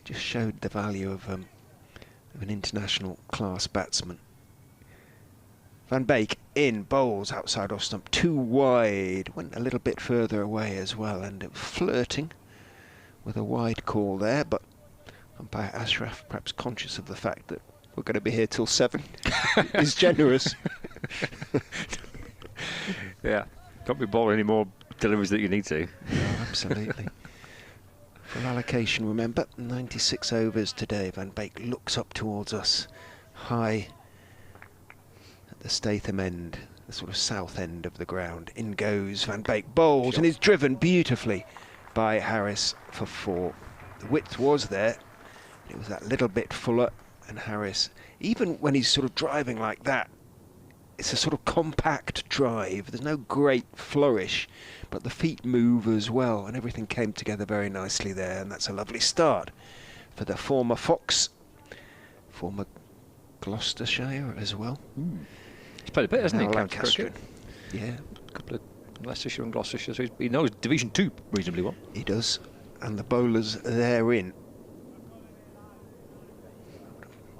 just showed the value of an international class batsman. Van Beek in, bowls outside off stump, too wide, went a little bit further away as well, and flirting with a wide call there, but umpire Ashraf, perhaps conscious of the fact that we're going to be here till 7, is generous. Yeah, don't be bowling any more deliveries that you need to. No, absolutely. Full allocation, remember, 96 overs today. Van Beek looks up towards us, high at the Statham end, the sort of south end of the ground. In goes Van Beek, bowls, and is driven beautifully by Harris for 4. The width was there, it was that little bit fuller, and Harris, even when he's sort of driving like that, it's a sort of compact drive. There's no great flourish, but the feet move as well, and everything came together very nicely there, and that's a lovely start for the former Fox, former Gloucestershire as well. He's played a bit, hasn't he? Lancaster. Yeah. A couple of Leicestershire and Gloucestershire, so he knows Division 2 reasonably well. He does, and the bowlers therein.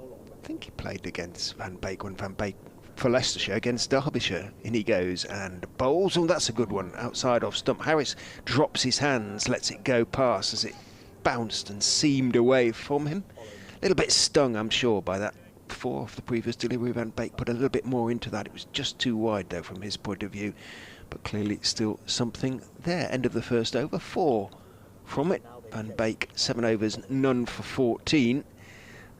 I think he played against Van Beek when Van Beek for Leicestershire against Derbyshire. In he goes and bowls. Oh, that's a good one. Outside off stump. Harris drops his hands, lets it go past as it bounced and seamed away from him. A little bit stung, I'm sure, by that 4 off the previous delivery. Van Beek put a little bit more into that. It was just too wide, though, from his point of view. But clearly still something there. End of the first over. 4 from it. Van Beek, 7 overs, none for 14.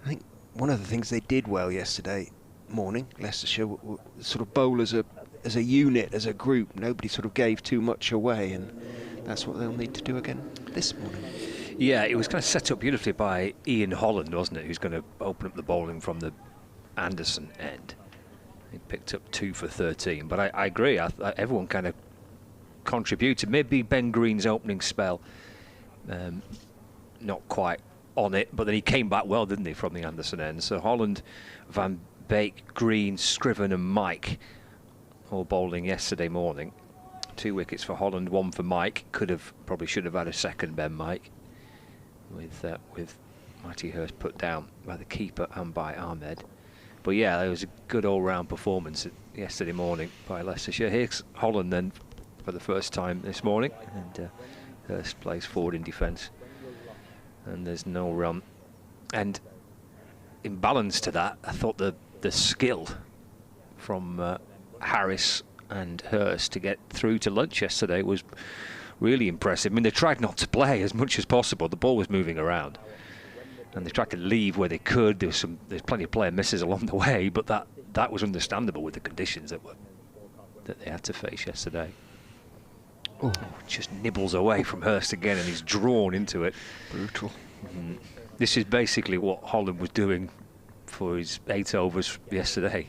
I think one of the things they did well yesterday morning, Leicestershire, were sort of bowl as a unit, as a group. Nobody sort of gave too much away, and that's what they'll need to do again this morning. Yeah, it was kind of set up beautifully by Ian Holland, wasn't it, who's going to open up the bowling from the Anderson end. He picked up 2 for 13, but I agree, everyone kind of contributed. Maybe Ben Green's opening spell, not quite on it, but then he came back well, didn't he, from the Anderson end. So Holland, Van Beek, Green, Scriven and Mike all bowling yesterday morning. 2 wickets for Holland, 1 for Mike. Probably should have had a second, Ben Mike, with Matty Hurst put down by the keeper and by Ahmed. But yeah, there was a good all-round performance yesterday morning by Leicestershire. Here's Holland then for the first time this morning, and Hurst plays forward in defence, and there's no run. And in balance to that, I thought the skill from Harris and Hurst to get through to lunch yesterday was really impressive. I mean, they tried not to play as much as possible. The ball was moving around, and they tried to leave where they could. There's plenty of player misses along the way, but that was understandable with the conditions that they had to face yesterday. Oh, just nibbles away from Hurst again, and he's drawn into it. Brutal. This is basically what Holland was doing for his 8 overs yesterday.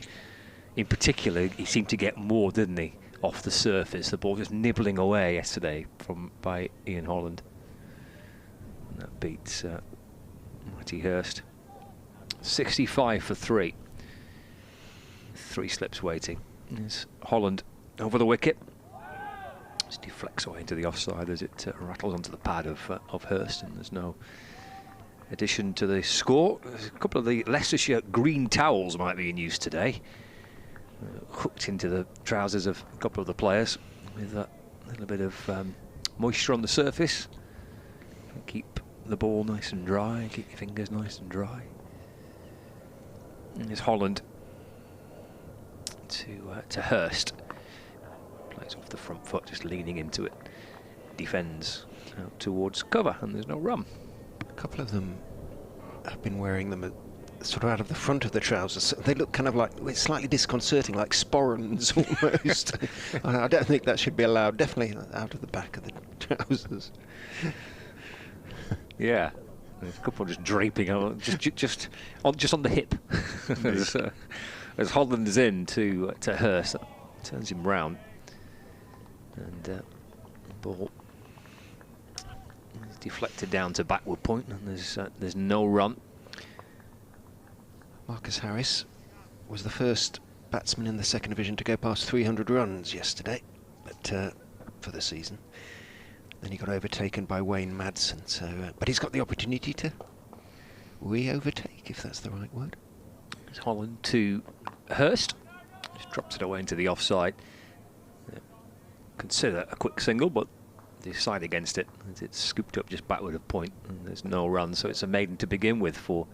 In particular, he seemed to get more, didn't he, off the surface. The ball just nibbling away yesterday by Ian Holland. And that beats Matty Hurst. 65 for 3. 3 slips waiting. There's Holland over the wicket. Just deflects away into the offside as it rattles onto the pad of Hurst, and there's no addition to the score. There's a couple of the Leicestershire green towels might be in use today. Hooked into the trousers of a couple of the players with a little bit of moisture on the surface. Keep the ball nice and dry, keep your fingers nice and dry. And there's Holland to Hurst. Plays off the front foot, just leaning into it. Defends out towards cover, and there's no run. A couple of them have been wearing them sort of out of the front of the trousers. They look kind of like, it's slightly disconcerting, like sporrans almost. I don't think that should be allowed. Definitely out of the back of the trousers. Yeah, there's a couple just draping on, just on the hip. as Holland is in to Hurst, turns him round. And ball is deflected down to backward point, and there's no run. Marcus Harris was the first batsman in the second division to go past 300 runs yesterday, but for the season. Then he got overtaken by Wayne Madsen, so but he's got the opportunity to re-overtake, if that's the right word. It's Holland to Hurst, just drops it away into the offside. Consider a quick single, but decide against it as it's scooped up just backward of point, and there's no run, so it's a maiden to begin with for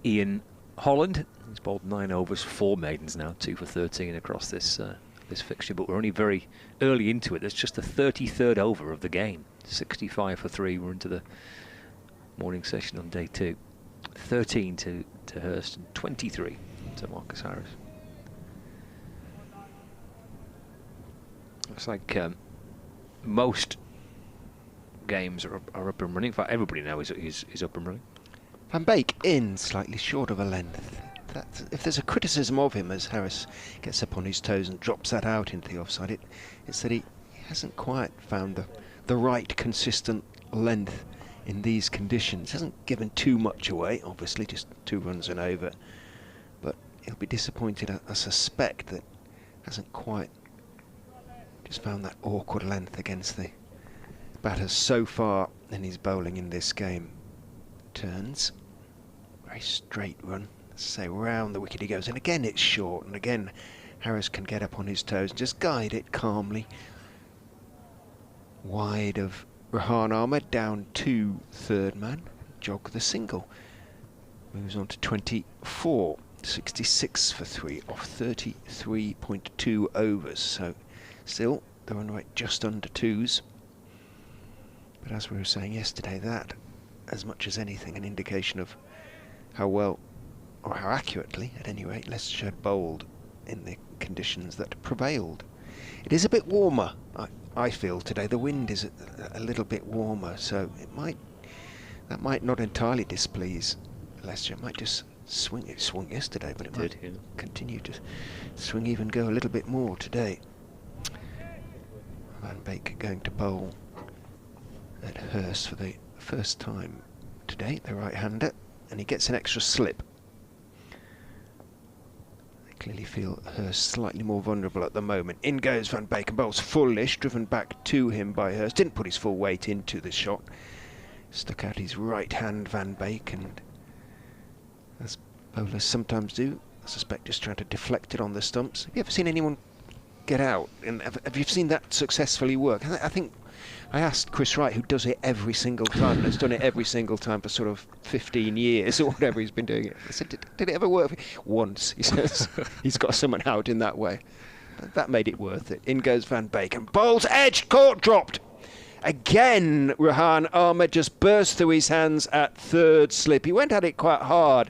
Ian Holland. He's bowled 9 overs, 4 maidens now, 2 for 13 across this fixture, but we're only very early into it. There's just the 33rd over of the game. 65 for 3. We're into the morning session on day 2. 13 to Hurst and 23 to Marcus Harris. Looks like most games are up and running. In fact, everybody now is up and running. Van Beek in slightly short of a length. If there's a criticism of him as Harris gets up on his toes and drops that out into the offside, it's that he hasn't quite found the right consistent length in these conditions. Hasn't given too much away, obviously, just 2 runs and over, but he'll be disappointed, I suspect, that hasn't quite just found that awkward length against the batters so far in his bowling in this game. Turns, very straight run, say round the wicket he goes, and again it's short, and again Harris can get up on his toes and just guide it calmly wide of Rehan Ahmed, down to third man, jog the single, moves on to 24, 66 for 3 off 33.2 overs, so still the run rate just under 2s, but as we were saying yesterday, that as much as anything an indication of how well, or how accurately at any rate, Leicestershire bowled in the conditions that prevailed. It is a bit warmer, I feel, today. The wind is a little bit warmer, so that might not entirely displease Leicestershire. It might just swing. It swung yesterday, but it might continue to swing, even go a little bit more today. Van Beek going to bowl at Hurst for the first time today, the right-hander, and he gets an extra slip. I clearly feel Hurst slightly more vulnerable at the moment. In goes Van Beek and bowls fullish, driven back to him by Hurst. Didn't put his full weight into the shot. Stuck out his right hand, Van Beek, and as bowlers sometimes do, I suspect just trying to deflect it on the stumps. Have you ever seen anyone get out? And have you seen that successfully work? I think I asked Chris Wright, who does it every single time, and has done it every single time for sort of 15 years or whatever he's been doing it. I said, did it ever work? Once, he says. He's got someone out in that way. That made it worth it. In goes Van Beek and bowls edge, caught, dropped. Again, Rehan Ahmed just burst through his hands at third slip. He went at it quite hard,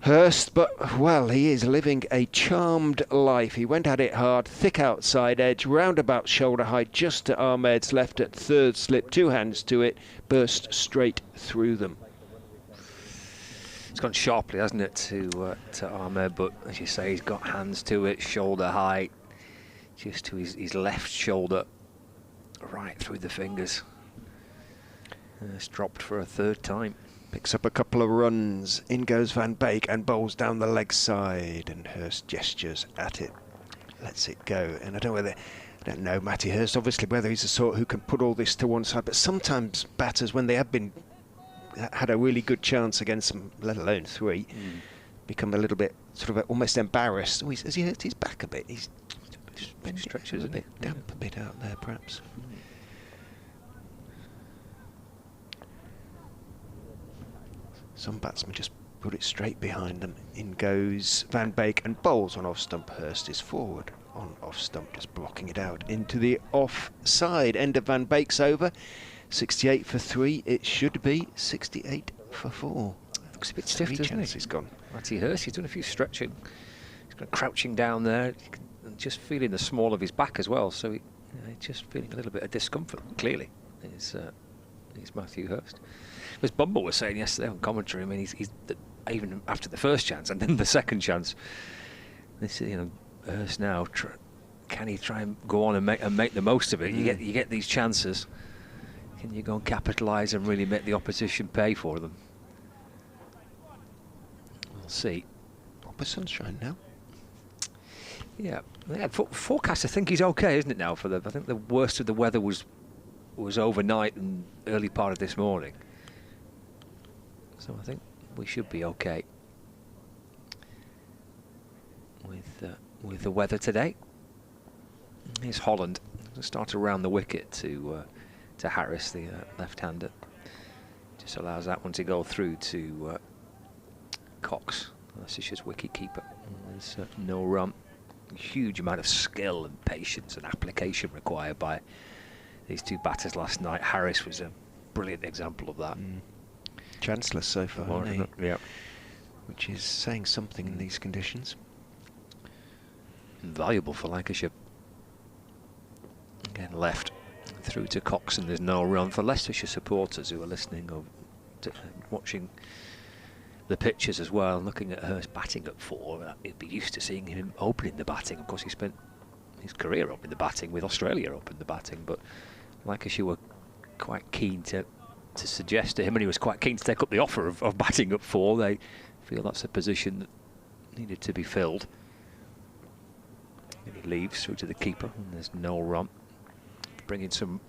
Hurst, but, well, he is living a charmed life. He went at it hard, thick outside edge, roundabout shoulder height, just to Ahmed's left at third slip, 2 hands to it, burst straight through them. It's gone sharply, hasn't it, to Ahmed, but as you say, he's got hands to it, shoulder height, just to his left shoulder, right through the fingers. It's dropped for a third time. Picks up a couple of runs. In goes Van Beek and bowls down the leg side, and Hurst gestures at it, lets it go. And I don't know Matty Hurst, obviously, whether he's the sort who can put all this to one side, but sometimes batters, when they have had a really good chance against them, let alone 3, become a little bit sort of almost embarrassed. Oh, has he hurt his back a bit? He's stretches a bit damp a bit out there, perhaps. Some batsmen just put it straight behind them. In goes Van Beek and bowls on off stump. Hurst is forward on off stump, just blocking it out into the offside. End of Van Beek's over. 68 for 3. It should be 68 for 4. Looks a bit stiff, doesn't he? He's gone. Matty Hurst, he's done a few stretching. He's kind of crouching down there, and just feeling the small of his back as well. So he's just feeling a little bit of discomfort. Clearly, is Matthew Hurst. As Bumble was saying yesterday on commentary, I mean, he's even after the first chance and then the second chance, this Hurst now can he try and go on and make the most of it? You get these chances. Can you go and capitalise and really make the opposition pay for them? We'll see. Proper sunshine now. Yeah, forecast. I think he's okay, isn't it now? I think the worst of the weather was overnight and early part of this morning. So I think we should be okay with the weather today. Here's Holland. Start around the wicket to Harris, the left-hander. Just allows that one to go through to Cox, Leicestershire's wicket-keeper. There's no run. Huge amount of skill and patience and application required by these two batters last night. Harris was a brilliant example of that. Chanceless so far, isn't he? Yeah. Which is saying something in these conditions. Valuable for Lancashire. Again, left through to Cox, and there's no run for Leicestershire supporters who are listening or watching the pictures as well, looking at Hurst batting at 4. You'd be used to seeing him opening the batting. Of course, he spent his career opening the batting with Australia opening the batting, but Lancashire were quite keen to suggest to him, and he was quite keen to take up the offer of batting at 4. They feel that's a position that needed to be filled. And he leaves through to the keeper, and there's no run. Bringing some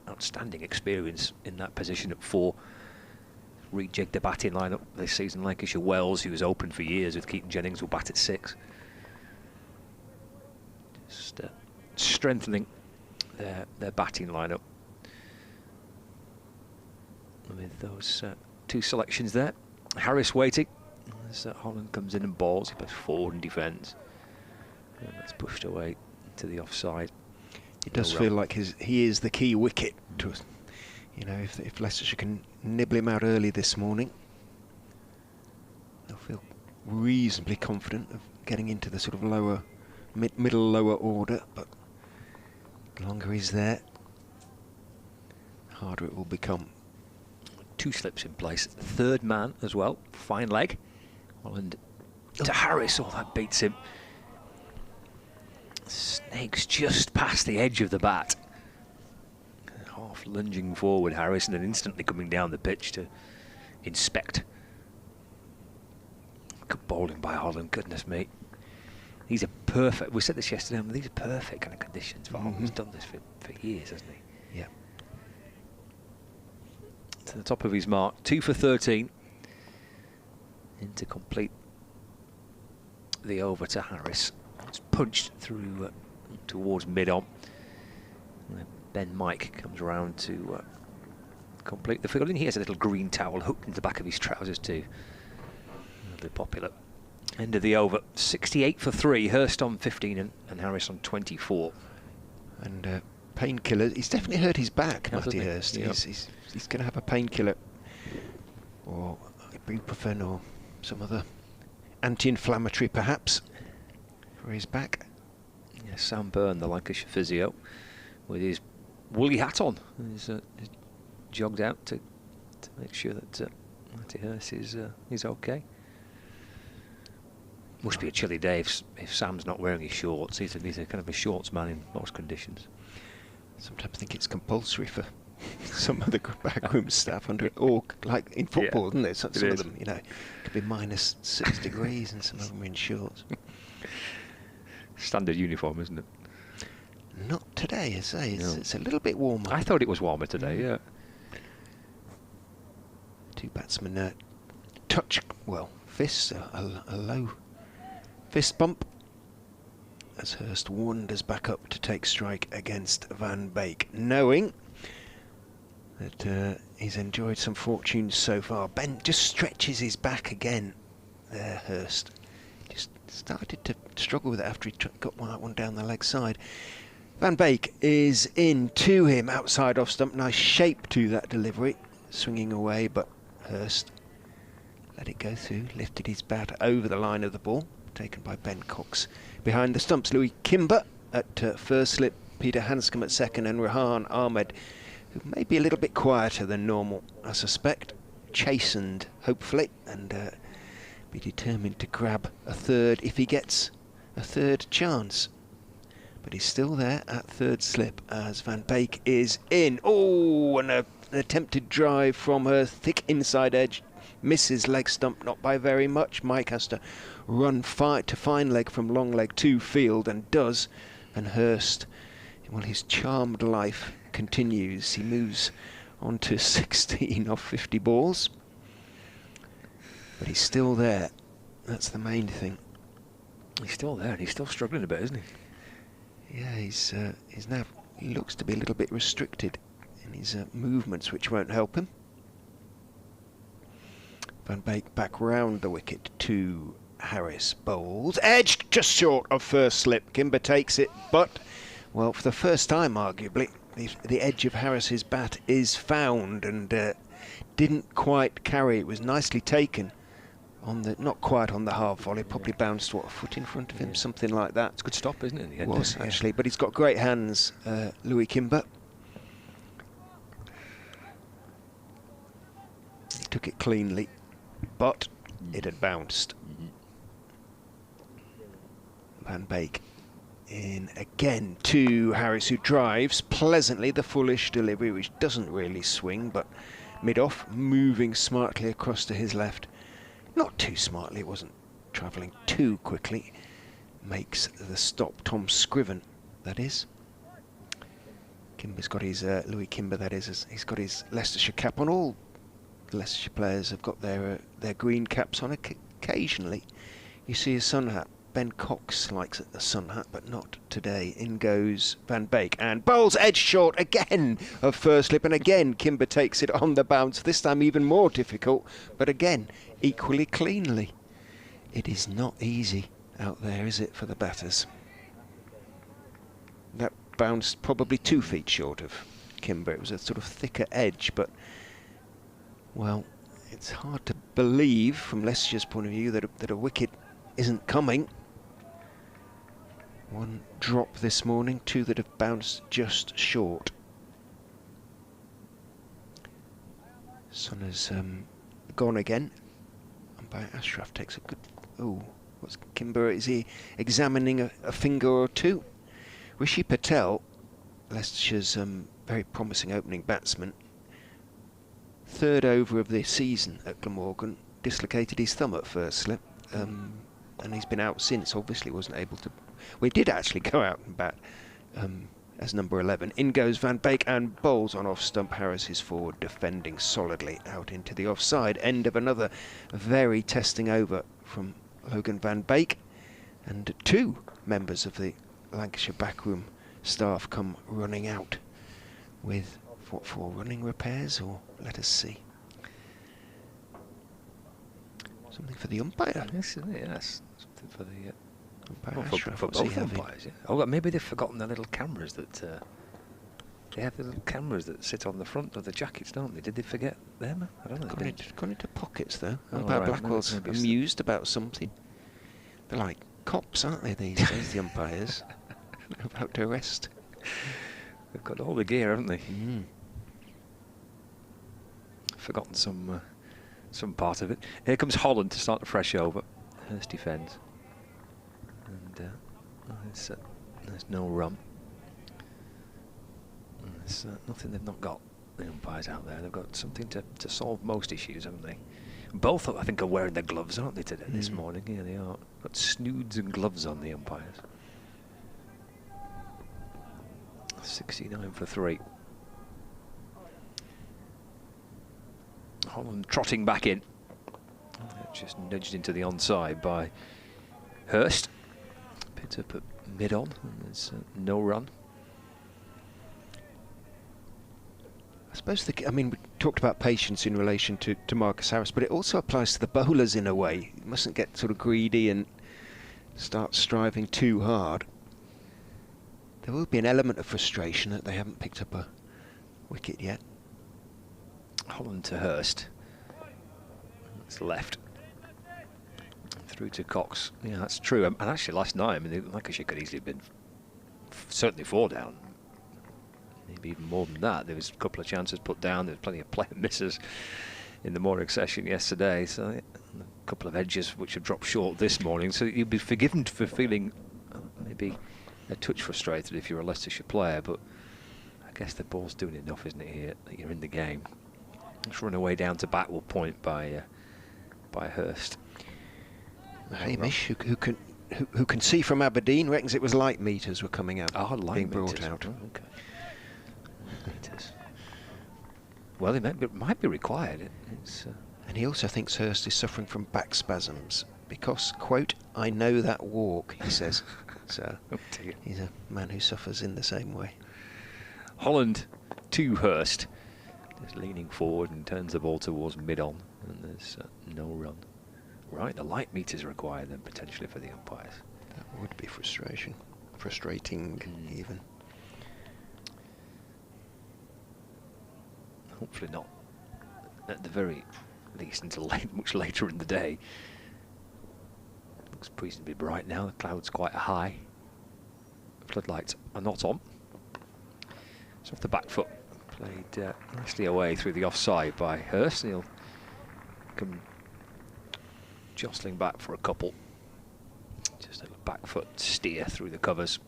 outstanding experience in that position at 4. Rejigged the batting lineup this season. Lancashire Wells, who was open for years with Keaton Jennings, will bat at 6. Just strengthening their batting lineup with those 2 selections there. Harris waiting as Holland comes in and bowls. He plays forward and defends. And that's pushed away to the offside. It does feel like he is the key wicket to us. You know, if Leicestershire can nibble him out early this morning, they'll feel reasonably confident of getting into the sort of lower, middle lower order. But the longer he's there, the harder it will become. 2 slips in place. 3rd man as well. Fine leg. Holland to Harris. Oh, that beats him. Snakes just past the edge of the bat. Half lunging forward, Harris, and then instantly coming down the pitch to inspect. Good bowling by Holland, goodness me. These are perfect. We said this yesterday, but these are perfect kind of conditions for Holland. He's done this for years, hasn't he? Yeah. To the top of his mark, 2 for 13. And to complete the over to Harris. It's punched through towards mid-on. Ben Mike comes around to complete the fielding. He has a little green towel hooked into the back of his trousers too. Really popular. End of the over. 68 for 3. Hurst on 15 and Harris on 24. And painkiller. He's definitely hurt his back, Matty Hurst. Yep. He's going to have a painkiller or ibuprofen or some other anti-inflammatory perhaps for his back. Yeah, Sam Byrne, the Lancashire physio, with his woolly hat on, he's jogged out to make sure that Matty Hurst is okay. Must be a chilly day if Sam's not wearing his shorts. He's a kind of a shorts man in most conditions. Sometimes I think it's compulsory for some of the backroom staff or like in football, isn't it? Some of them, you know, could be minus 6 degrees and some of them are in shorts. Standard uniform, isn't it? Not today, I say. It's a little bit warmer. I thought it was warmer today, yeah. 2 batsmen touch, well, fists, a low fist bump as Hurst wanders back up to take strike against Van Beek, knowing that he's enjoyed some fortune so far. Ben just stretches his back again there, Hurst. Just started to struggle with it after he got one down the leg side. Van Beek is in to him outside off stump. Nice shape to that delivery, swinging away, but Hurst let it go through, lifted his bat over the line of the ball, taken by Ben Cox. Behind the stumps, Louis Kimber at first slip, Peter Hanscom at second, and Rehan Ahmed, who may be a little bit quieter than normal, I suspect, chastened, hopefully, and be determined to grab a third if he gets a third chance. but he's still there at third slip as Van Beek is in. Oh, and an attempted drive from her thick inside edge. Misses leg stump, not by very much. Mike has to run to fine leg from long leg to field, and does. And Hurst, well, his charmed life continues. He moves on to 16 off 50 balls. But he's still there. That's the main thing. He's still there, and he's still struggling a bit, isn't he? Yeah, he's now, he looks to be a little bit restricted in his movements, which won't help him. Van Beek back round the wicket to Harris. Bowls. Edged just short of first slip. Kimber takes it, but, well, for the first time, arguably, the edge of Harris's bat is found and didn't quite carry. It was nicely taken. Not quite on the half volley, probably bounced, what, a foot in front of him, something like that. It's a good stop, isn't it? In the end, it was, actually, but he's got great hands, Louis Kimber. He took it cleanly, but it had bounced. Van Beek in again to Harris, who drives pleasantly, the fullish delivery, which doesn't really swing, but mid-off, moving smartly across to his left. Not too smartly, it wasn't travelling too quickly. Makes the stop. Tom Scriven, that is. Kimber's got his, Louis Kimber, that is, he's got his Leicestershire cap on. All the Leicestershire players have got their green caps on. Occasionally you see a sun hat. Ben Cox likes a sun hat, but not today. In goes Van Beek, and bowls edge short again of first slip, and again Kimber takes it on the bounce, this time even more difficult, but again equally cleanly. It is not easy out there, is it, for the batters? That bounced probably 2 feet short of Kimber. It was a sort of thicker edge, but, well, it's hard to believe from Leicestershire's point of view that a wicket isn't coming. 1 drop this morning, 2 that have bounced just short. Sun has gone again. Umpire Ashraf takes a good... Oh, what's Kimber? Is he examining a finger or two? Rishi Patel, Leicestershire's very promising opening batsman, 3rd over of the season at Glamorgan, dislocated his thumb at first slip. And he's been out since, obviously wasn't able to... We did actually go out and bat as number 11. In goes Van Beek and bowls on off stump. Harris is forward, defending solidly out into the offside. End of another very testing over from Logan Van Beek. And 2 members of the Lancashire backroom staff come running out with, what for, running repairs, or let us see. Something for the umpire. Yes, yes. Something for the umpire. For both umpires, yeah. Oh, maybe they've forgotten the little cameras that... they have the little cameras that sit on the front of the jackets, don't they? Did they forget them? I don't know. Gone into pockets, though. Oh, Umpire right. Blackwell's amused about something. They're like cops, aren't they, these days, the umpires? They're about to arrest. They've got all the gear, haven't they? Forgotten some part of it. Here comes Holland to start the fresh over. Hurst defends. And there's no run. There's nothing they've not got, the umpires out there. They've got something to solve most issues, haven't they? Both, I think, are wearing their gloves, aren't they, today, this morning? Yeah, they are. Got snoods and gloves on, the umpires. 69 for 3. Holland trotting back in. Just nudged into the onside by Hurst. Picked up at mid-on, and there's no run. I suppose, I mean, we talked about patience in relation to Marcus Harris, but it also applies to the bowlers in a way. You mustn't get sort of greedy and start striving too hard. There will be an element of frustration that they haven't picked up a wicket yet. Holland to Hurst. It's left. Through to Cox. Yeah, that's true. And actually, last night, I mean, Lancashire could easily have been certainly 4 down. Maybe even more than that. There was a couple of chances put down. There was plenty of play misses in the morning session yesterday. So a couple of edges which have dropped short this morning. So you'll be forgiven for feeling maybe a touch frustrated if you're a Leicestershire player, but I guess the ball's doing enough, isn't it, here, that you're in the game. It's run away down to backward point by Hurst. Hamish, who can see from Aberdeen, reckons it was light meters were coming out, being brought out. Oh, okay. Meters. Well, it might be required. And he also thinks Hurst is suffering from back spasms because, quote, "I know that walk," he says. So he's a man who suffers in the same way. Holland to Hurst. Just leaning forward and turns the ball towards mid-on, and there's no run. Right, the light meters required then potentially for the umpires. That would be frustrating even. Hopefully not, at the very least, until much later in the day. Looks reasonably bright now. The cloud's quite high. Floodlights are not on. It's off the back foot. Played nicely away through the offside by Hurst. He'll come jostling back for a couple. Just a back foot steer through the covers.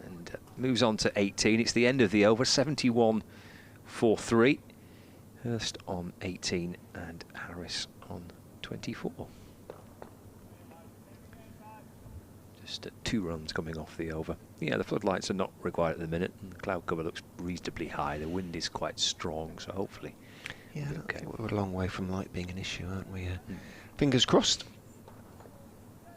And moves on to 18. It's the end of the over. 71-43. Hurst on 18 and Harris on 24. Just 2 runs coming off the over. Yeah, the floodlights are not required at the minute, and the cloud cover looks reasonably high. The wind is quite strong, so hopefully. Yeah, okay. We're a long way from light being an issue, aren't we? Fingers crossed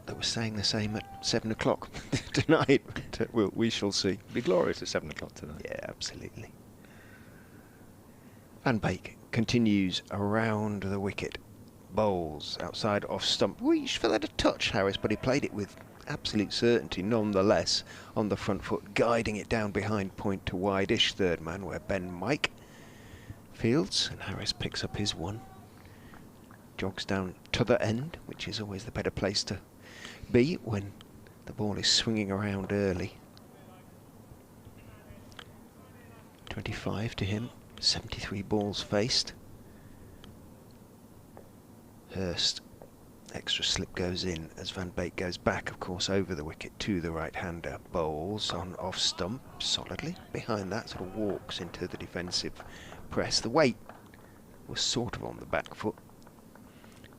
that we're saying the same at 7 o'clock tonight. But we shall see. It'll be glorious at 7 o'clock tonight. Yeah, absolutely. Van Beek continues around the wicket. Bowls outside off stump. Reached for that a touch, Harris, but he played it with absolute certainty nonetheless on the front foot, guiding it down behind point to wide-ish third man where Ben Mike fields, and Harris picks up his one. Jogs down to the end, which is always the better place to be when the ball is swinging around early. 25 to him. 73 balls faced. Hurst, extra slip goes in as Van Beek goes back, of course, over the wicket to the right-hander. Bowls on off stump solidly. Behind that, sort of walks into the defensive press. The weight was sort of on the back foot,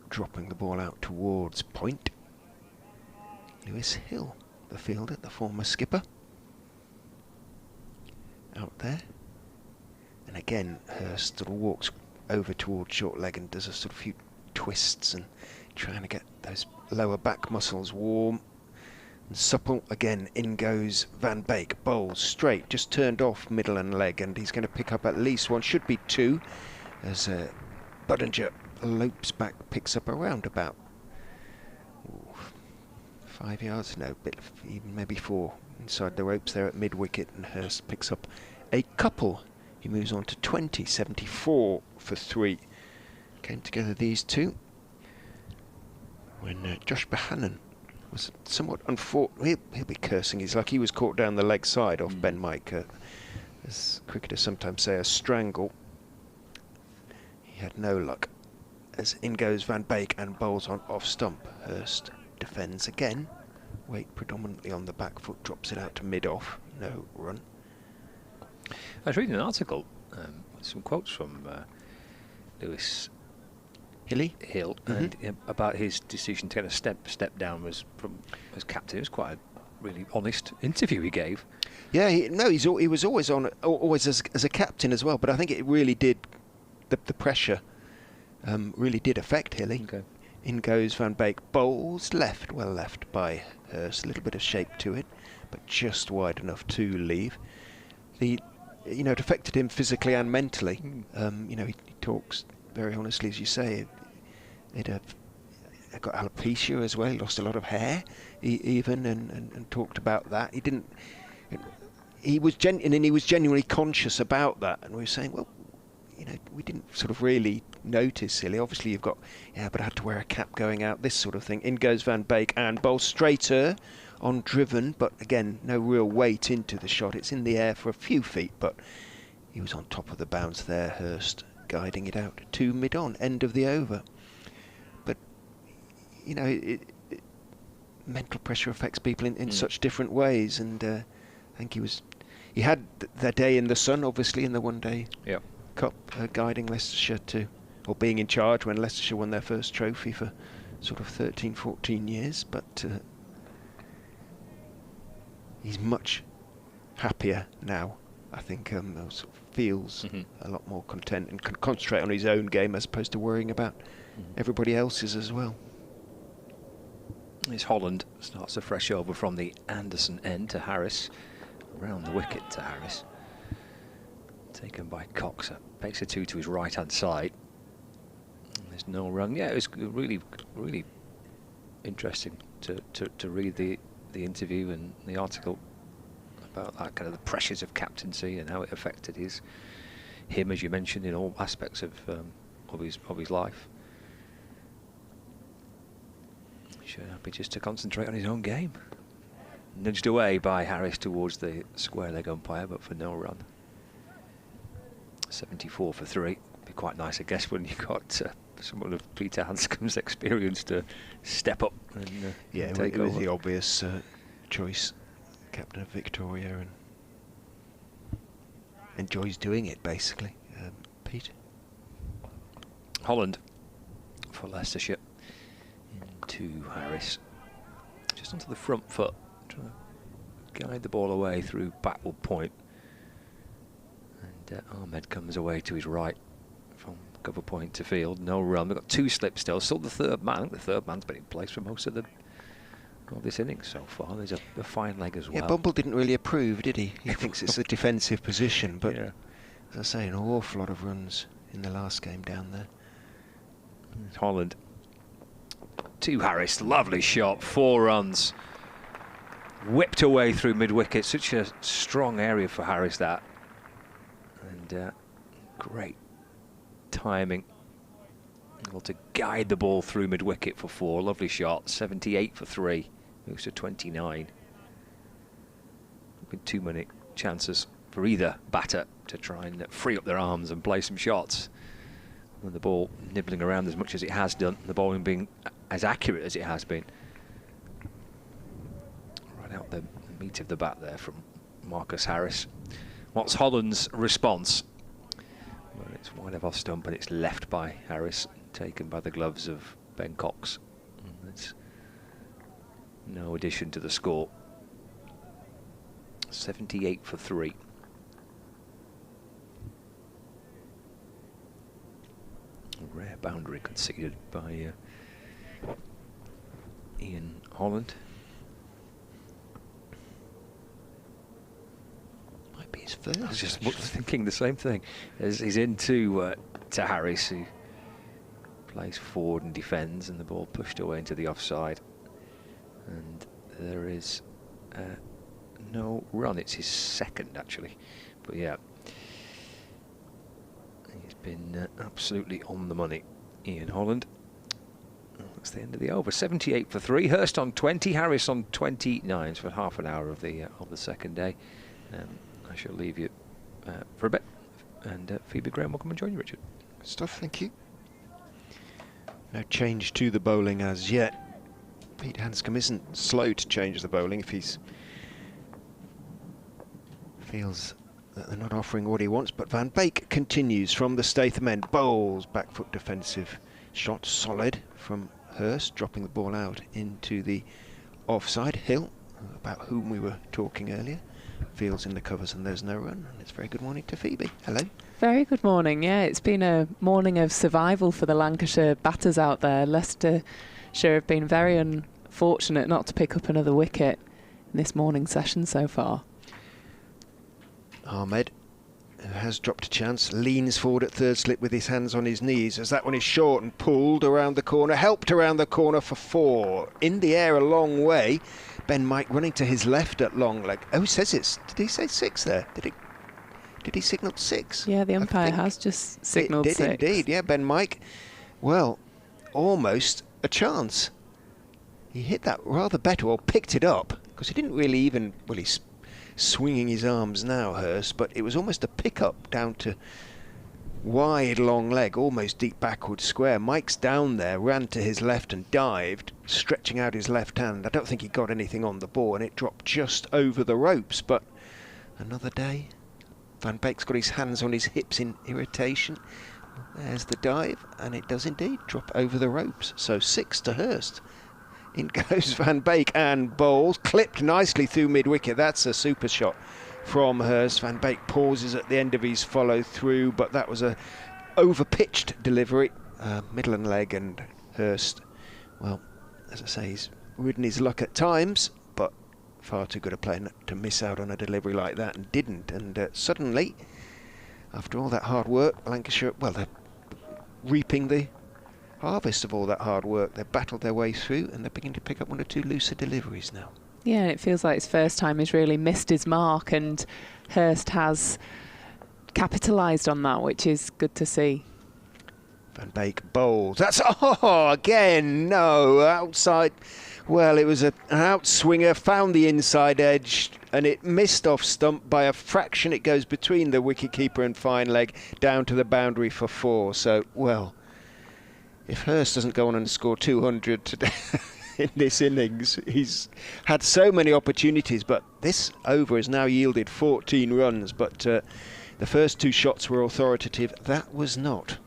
dropping the ball out towards point. Lewis Hill, the fielder, the former skipper, out there. And again, Hurst sort of walks over towards short leg and does a sort of few twists and trying to get those lower back muscles warm and supple. Again, in goes Van Beek. Bowls straight, just turned off middle and leg, and he's going to pick up at least one, should be 2, as Budinger lopes back, picks up around about 5 yards, no, bit even maybe 4 inside the ropes there at mid wicket, and Hurst picks up a couple. He moves on to 20, 74 for 3. Came together these two when Josh Bohannon was somewhat unfortunate. He'll be cursing his luck. He was caught down the leg side off Ben Mike, as cricketers sometimes say, a strangle. He had no luck. As in goes Van Beek and bowls on off stump. Hurst defends again. Weight predominantly on the back foot, drops it out to mid-off. No run. I was reading an article, some quotes from Lewis Hill, and about his decision to get a step down was from as captain. It was quite a really honest interview he gave. Yeah, he was always on, always as a captain as well. But I think it really did, the pressure really did affect Hilly. Okay. In goes Van Beek, bowls left, well left by Hurst, a little bit of shape to it, but just wide enough to leave. It affected him physically and mentally. He talks very honestly, as you say. He'd got alopecia as well. He lost a lot of hair, even, and talked about that. He was genuinely conscious about that. And we were saying, well, we didn't sort of really notice, silly. Obviously, you've got, but I had to wear a cap going out, this sort of thing. In goes Van Beek and bowls straighter. On driven, but again, no real weight into the shot. It's in the air for a few feet, but he was on top of the bounce there, Hurst, guiding it out to mid-on, end of the over. But, mental pressure affects people in such different ways, and I think he had their day in the sun, obviously, in the one-day cup, guiding Leicestershire or being in charge when Leicestershire won their first trophy for sort of 13, 14 years. But he's much happier now. I think sort of feels a lot more content and can concentrate on his own game as opposed to worrying about everybody else's as well. It's Holland starts a fresh over from the Anderson end to Harris, around the wicket to Harris. Taken by Cox, takes a 2 to his right-hand side. There's no run. Yeah, it was really, really interesting to read the interview and the article about that, kind of the pressures of captaincy and how it affected him, as you mentioned, in all aspects of his life. Sure, happy just to concentrate on his own game. Nudged away by Harris towards the square leg umpire, but for no run. 74 for 3. Be quite nice, I guess, when you got someone of Peter Hanscom's experience to step up and take over. It was the obvious choice. Captain of Victoria, and enjoys doing it, basically. Pete? Holland for Leicestershire. Into Harris. Just onto the front foot. Trying to guide the ball away through backward point. And Ahmed comes away to his right from cover point to field. No run. We've got 2 slips still. Still the third man. The third man's been in place for most of this innings so far. There's a fine leg as well. Yeah, Bumble didn't really approve, did he? He thinks it's a defensive position, but as I say, an awful lot of runs in the last game down there. Holland to Harris, lovely shot, 4 runs. Whipped away through mid-wicket, such a strong area for Harris that. And great timing. Able to guide the ball through mid-wicket for 4, lovely shot, 78 for 3. Moves to 29. Been too many chances for either batter to try and free up their arms and play some shots. With the ball nibbling around as much as it has done, the bowling being as accurate as it has been. Right out the meat of the bat there from Marcus Harris. What's Holland's response? Well, it's wide of off stump and it's left by Harris, taken by the gloves of Ben Cox. It's no addition to the score. 78 for 3. A rare boundary conceded by Ian Holland. Might be his first. I was just thinking the same thing. As he's into to Harris, who plays forward and defends, and the ball pushed away into the offside. And there is no run. It's his second, actually. But yeah, he's been absolutely on the money, Ian Holland. That's the end of the over. 78 for 3. Hurst on 20, Harris on 29 for half an hour of the second day. I shall leave you for a bit. And Phoebe Graham will come and join you, Richard. Good stuff, thank you. No change to the bowling as yet. Pete Hanscom isn't slow to change the bowling if he's feels that they're not offering what he wants, but Van Beek continues from the Statham end, bowls back foot defensive shot, solid from Hurst, dropping the ball out into the offside. Hill, about whom we were talking earlier, fields in the covers and there's no run, and it's very good morning to Phoebe. Hello. Very good morning. Yeah, it's been a morning of survival for the Lancashire batters out there. Leicestershire have been very unfortunate not to pick up another wicket in this morning session so far. Ahmed, who has dropped a chance, leans forward at third slip with his hands on his knees as that one is short and pulled around the corner, helped around the corner for 4. In the air a long way. Ben Mike running to his left at long leg. Oh, he says it's... Did he say 6 there? Did he signal 6? Yeah, the umpire has just signalled 6. It did indeed, yeah, Ben Mike. Well, almost a chance. He hit that rather better, or picked it up, because he didn't really even... Well, he's swinging his arms now, Hurst, but it was almost a pick-up down to wide long leg, almost deep backward square. Mike's down there, ran to his left and dived, stretching out his left hand. I don't think he got anything on the ball, and it dropped just over the ropes, but Another day. Van Beek's got his hands on his hips in irritation. There's the dive, and it does indeed drop over the ropes. So 6 to Hurst. In goes Van Beek and bowls, clipped nicely through mid-wicket. That's a super shot from Hurst. Van Beek pauses at the end of his follow-through, but that was a over-pitched delivery. Middle and leg, and Hurst, well, as I say, he's ridden his luck at times, but far too good a player to miss out on a delivery like that, and didn't. And suddenly, after all that hard work, Lancashire, well, they're reaping the harvest of all that hard work. They've battled their way through, and they're beginning to pick up one or two looser deliveries now. Yeah, it feels like it's first time he's really missed his mark, and Hurst has capitalised on that, which is good to see. Van Beek bowls. That's, again, no, outside. Well, it was an outswinger, found the inside edge, and it missed off stump by a fraction. It goes between the wicketkeeper and fine leg down to the boundary for 4. So, well, if Hurst doesn't go on and score 200 today in this innings, he's had so many opportunities, but this over has now yielded 14 runs. But the first 2 shots were authoritative. That was not.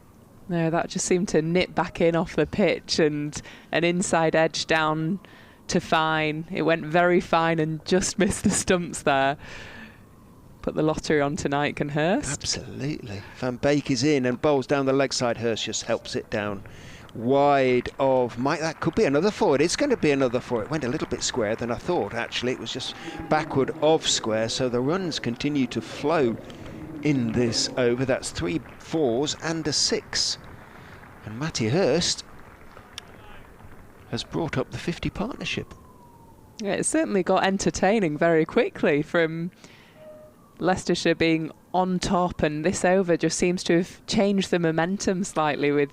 No, that just seemed to nip back in off the pitch, and an inside edge down to fine. It went very fine and just missed the stumps there. Put the lottery on tonight, can Hurst? Absolutely. Van Beek is in and bowls down the leg side. Hurst just helps it down wide of Mike. That could be another 4. It's going to be another 4. It went a little bit square than I thought, actually. It was just backward of square, so the runs continue to flow in this over. That's 3 4s and a 6. And Matty Hurst has brought up the 50 partnership. Yeah, it certainly got entertaining very quickly, from Leicestershire being on top, and this over just seems to have changed the momentum slightly, with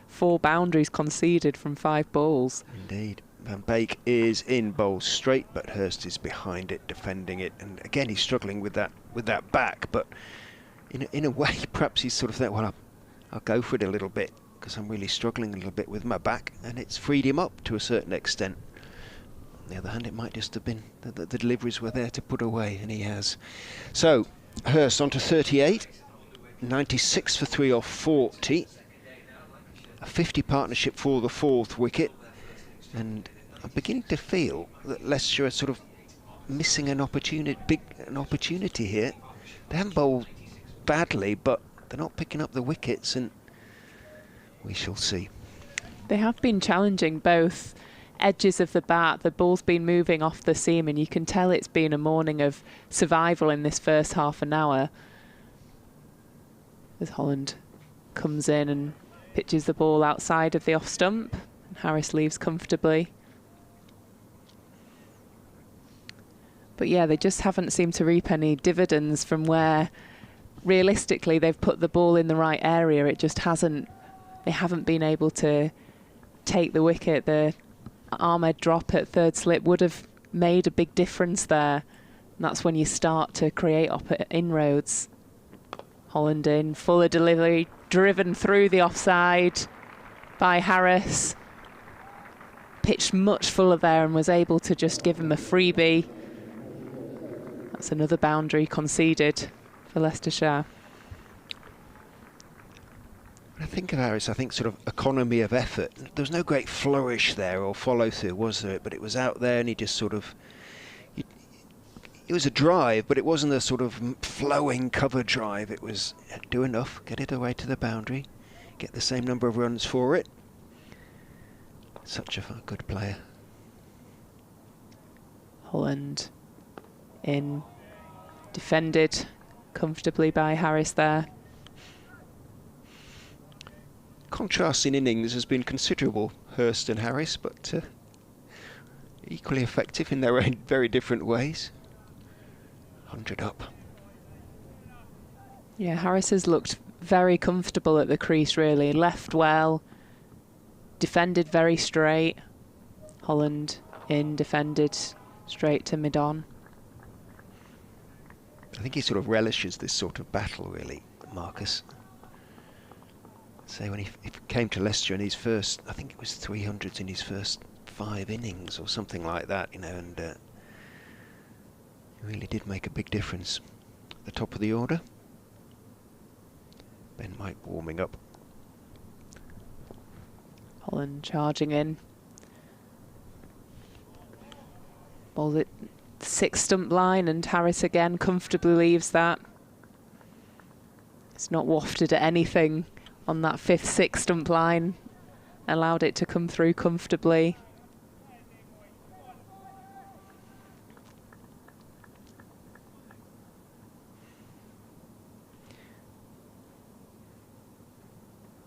4 boundaries conceded from 5 balls. Indeed. Van Beek is in, bowls straight, but Hurst is behind it, defending it, and again he's struggling with that back, but in a way perhaps he's sort of thought, well, I'll go for it a little bit because I'm really struggling a little bit with my back, and it's freed him up to a certain extent. On the other hand, it might just have been that the deliveries were there to put away, and he has. So Hurst on to 38, 96 for 3 off 40, a 50 partnership for the 4th wicket, and I'm beginning to feel that Leicestershire are sort of missing an opportunity here. They haven't bowled badly, but they're not picking up the wickets, and we shall see. They have been challenging both edges of the bat. The ball's been moving off the seam, and you can tell it's been a morning of survival in this first half an hour. As Holland comes in and pitches the ball outside of the off stump, and Harris leaves comfortably. But yeah, they just haven't seemed to reap any dividends from where realistically they've put the ball in the right area. It just hasn't, they haven't been able to take the wicket. The Ahmed drop at 3rd slip would have made a big difference there, and that's when you start to create inroads. Holland in, fuller delivery, driven through the offside by Harris. Pitched much fuller there and was able to just give him a freebie. That's another boundary conceded for Leicestershire. When I think of Harris, I think sort of economy of effort. There was no great flourish there or follow through, was there? But it was out there, and he just sort of, it was a drive, but it wasn't a sort of flowing cover drive. It was do enough, get it away to the boundary, get the same number of runs for it. Such a good player. Holland in, defended comfortably by Harris there. Contrast in innings has been considerable, Hurst and Harris, but equally effective in their own very different ways. 100 up. Yeah, Harris has looked very comfortable at the crease, really. Left well, defended very straight. Holland in, defended straight to mid-on. I think he sort of relishes this sort of battle, really, Marcus. So when he came to Leicester in his first, I think it was 300s in his first 5 innings or something like that, you know, and he really did make a big difference. the top of the order. Ben Mike warming up. Holland charging in. Ball's at 6 stump line, and Harris again comfortably leaves that. It's not wafted at anything on that 5th, 6th stump line. Allowed it to come through comfortably.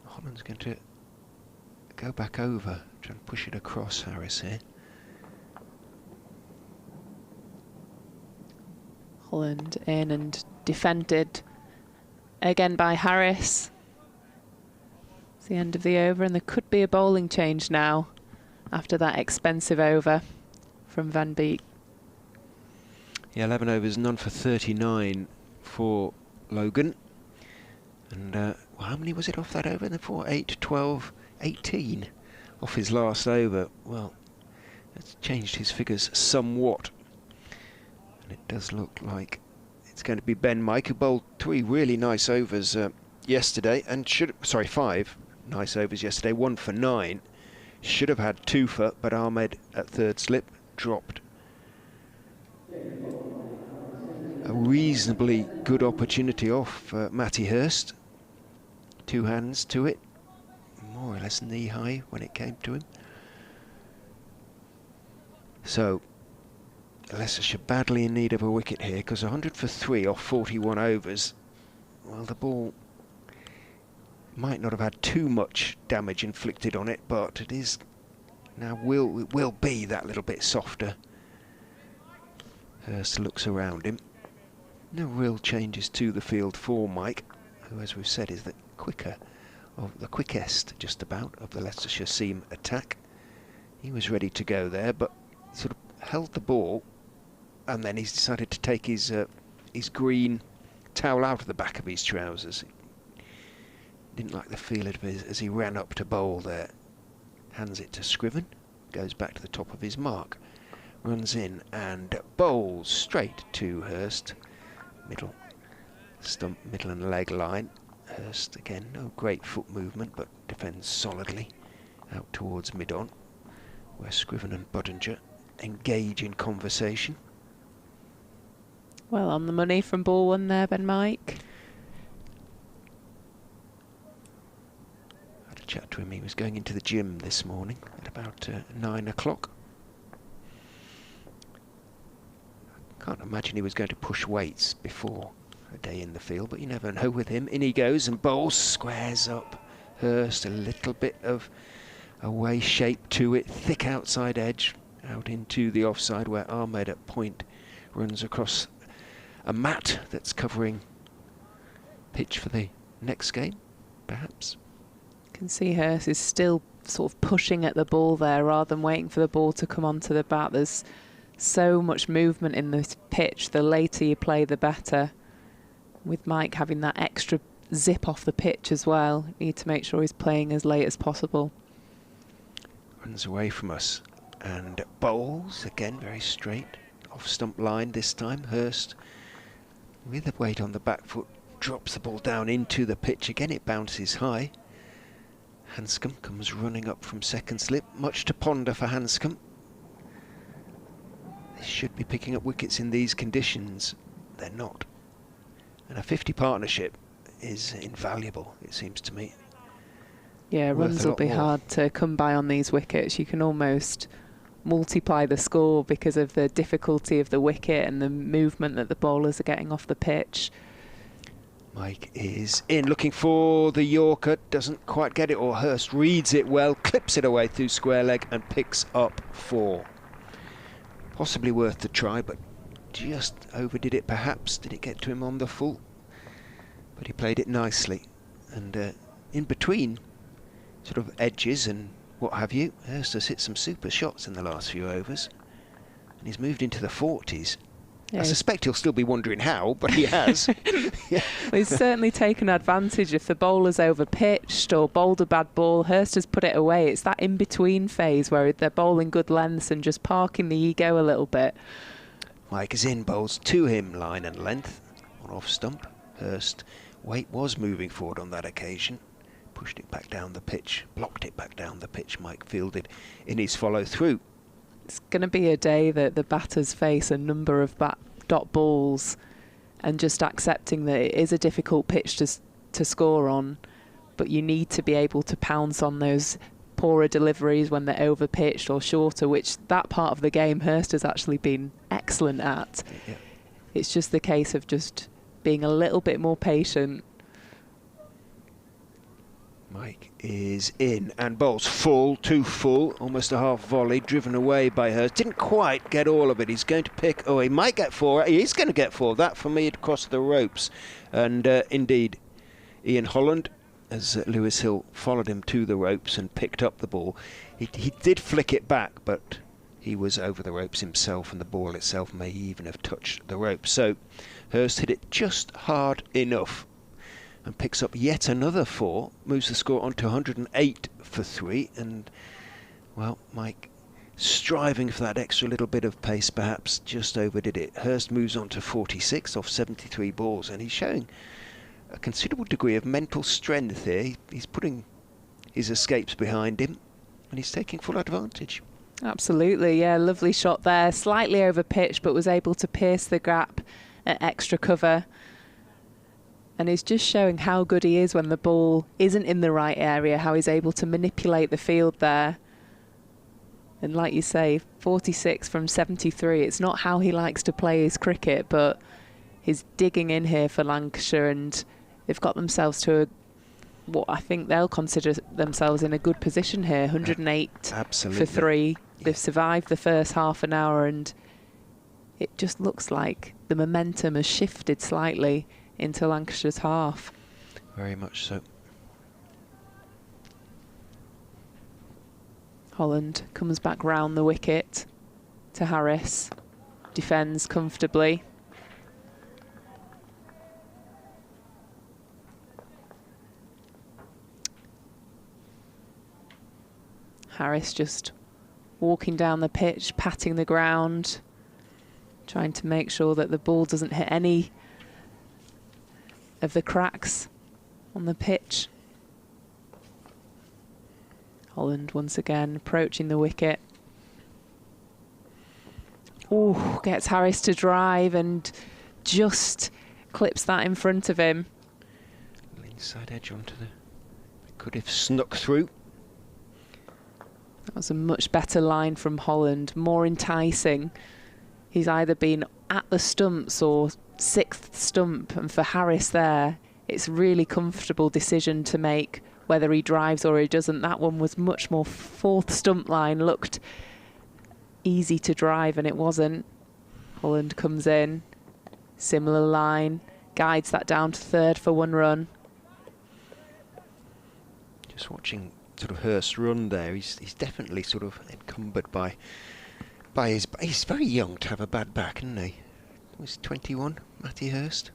Holland's going to go back over, try and push it across Harris here. Holland in and defended again by Harris. It's the end of the over, and there could be a bowling change now after that expensive over from Van Beek. Yeah, 11 overs, none for 39 for Logan. And well, how many was it off that over? 4, 8, 12, 18 off his last over. Well, it's changed his figures somewhat. And it does look like it's going to be Ben Mike, who bowled 3 really nice overs yesterday, and 5 nice overs yesterday, 1 for 9. Should have had 2 for, but Ahmed at 3rd slip dropped. A reasonably good opportunity off Matty Hurst. 2 hands to it, more or less knee high when it came to him. So Leicestershire badly in need of a wicket here, because 100 for 3 off 41 overs. Well, the ball might not have had too much damage inflicted on it, but it is now will be that little bit softer. Hurst looks around him. No real changes to the field for Mike, who, as we've said, is the quickest just about of the Leicestershire seam attack. He was ready to go there, but sort of held the ball, and then he's decided to take his green towel out of the back of his trousers. Didn't like the feel of it as he ran up to bowl there. Hands it to Scriven, goes back to the top of his mark, runs in and bowls straight to Hurst. Middle and leg line. Hurst again, no great foot movement, but defends solidly out towards mid-on, where Scriven and Budinger engage in conversation. Well, on the money from ball 1 there, Ben Mike. Had a chat to him. He was going into the gym this morning at about 9 o'clock. Can't imagine he was going to push weights before a day in the field, but you never know with him. In he goes and bowls, squares up Hurst, a little bit of away shape to it, thick outside edge, out into the offside, where Ahmed at point runs across a mat that's covering pitch for the next game, perhaps. You can see Hurst is still sort of pushing at the ball there rather than waiting for the ball to come onto the bat. There's so much movement in this pitch. The later you play, the better. With Mike having that extra zip off the pitch as well, you need to make sure he's playing as late as possible. Runs away from us and bowls again, very straight off stump line this time. Hurst, with the weight on the back foot, drops the ball down into the pitch again. It bounces high. Hanscom comes running up from 2nd slip, much to ponder for Hanscom. They should be picking up wickets in these conditions. They're not. And a 50 partnership is invaluable, it seems to me. Yeah, runs will be hard to come by on these wickets. You can almost multiply the score because of the difficulty of the wicket and the movement that the bowlers are getting off the pitch. Mike is in, looking for the Yorker, doesn't quite get it, or Hurst reads it well, clips it away through square leg and picks up 4. Possibly worth the try, but just overdid it perhaps. Did it get to him on the full? But he played it nicely. And in between sort of edges and what have you, Hurst has hit some super shots in the last few overs. And he's moved into the 40s. Yeah. I suspect he'll still be wondering how, but he has. Yeah. Well, he's certainly taken advantage. If the bowler's over-pitched or bowled a bad ball, Hurst has put it away. It's that in-between phase where they're bowling good lengths and just parking the ego a little bit. Mike is in, bowls to him, line and length, on off stump. Hurst weight was moving forward on that occasion. Pushed it back down the pitch, blocked it back down the pitch. Mike fielded in his follow through. It's going to be a day that the batters face a number of dot balls, and just accepting that it is a difficult pitch to score on, but you need to be able to pounce on those poorer deliveries when they're over pitched or shorter, which that part of the game Hurst has actually been excellent at. Yeah. It's just the case of just being a little bit more patient. Mike is in and bowls full, too full, almost a half volley, driven away by Hurst. Didn't quite get all of it. He's going to pick, oh, he might get 4. He is going to get 4. That for me had crossed the ropes. And indeed, Ian Holland, as Lewis Hill followed him to the ropes and picked up the ball. He did flick it back, but he was over the ropes himself, and the ball itself may even have touched the ropes. So Hurst hit it just hard enough and picks up yet another 4, moves the score on to 108 for 3, and, well, Mike striving for that extra little bit of pace, perhaps just overdid it. Hurst moves on to 46 off 73 balls, and he's showing a considerable degree of mental strength here. He's putting his escapes behind him, and he's taking full advantage. Absolutely, yeah, lovely shot there. Slightly over pitch, but was able to pierce the gap at extra cover. And he's just showing how good he is when the ball isn't in the right area, how he's able to manipulate the field there. And like you say, 46 from 73, it's not how he likes to play his cricket, but he's digging in here for Lancashire, and they've got themselves to what I think they'll consider themselves in a good position here. 108 Absolutely. for 3. They've survived the first half an hour, and it just looks like the momentum has shifted slightly into Lancashire's half. Very much so. Holland comes back round the wicket to Harris, defends comfortably. Harris just walking down the pitch, patting the ground, trying to make sure that the ball doesn't hit any of the cracks on the pitch. Holland once again approaching the wicket. Oh, gets Harris to drive and just clips that in front of him. Inside edge onto the... Could have snuck through. That was a much better line from Holland, more enticing. He's either been at the stumps or 6th stump, and for Harris there, it's a really comfortable decision to make whether he drives or he doesn't. That one was much more 4th stump line, looked easy to drive, and it wasn't. Holland comes in, similar line, guides that down to 3rd for 1 run. Just watching sort of Hurst run there, he's definitely sort of encumbered by his... He's very young to have a bad back, isn't he? Was 21, Matty Hurst.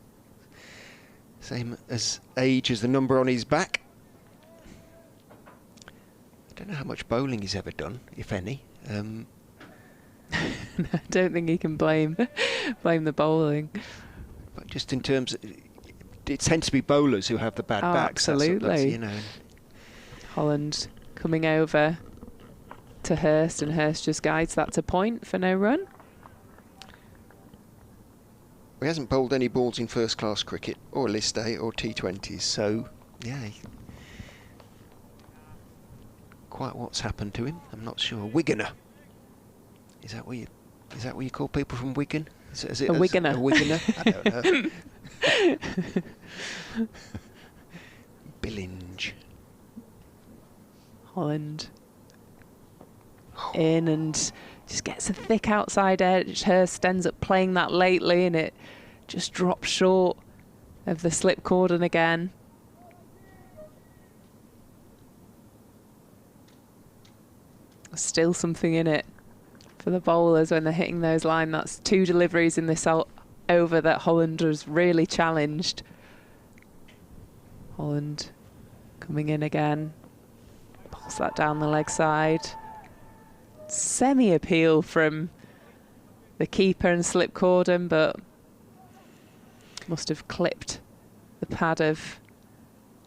Same as age as the number on his back. I don't know how much bowling he's ever done, if any. I don't think he can blame the bowling. But just in terms of, it tends to be bowlers who have the bad backs. Absolutely. That's, you know. Holland coming over to Hurst, and Hurst just guides that to point for no run. He hasn't bowled any balls in first-class cricket, or List A, or T20s, so, yeah. Quite what's happened to him, I'm not sure. Wiganer. Is that what you call people from Wigan? Is it a Wiganer? A Wiganer? I don't know. Billinge. Holland in and just gets a thick outside edge. Hurst ends up playing that lately, and it just drops short of the slip cordon again. Still something in it for the bowlers when they're hitting those lines. That's 2 deliveries in this over that Holland was really challenged. Holland coming in again. Pulls that down the leg side. Semi-appeal from the keeper and slip cordon, but must have clipped the pad of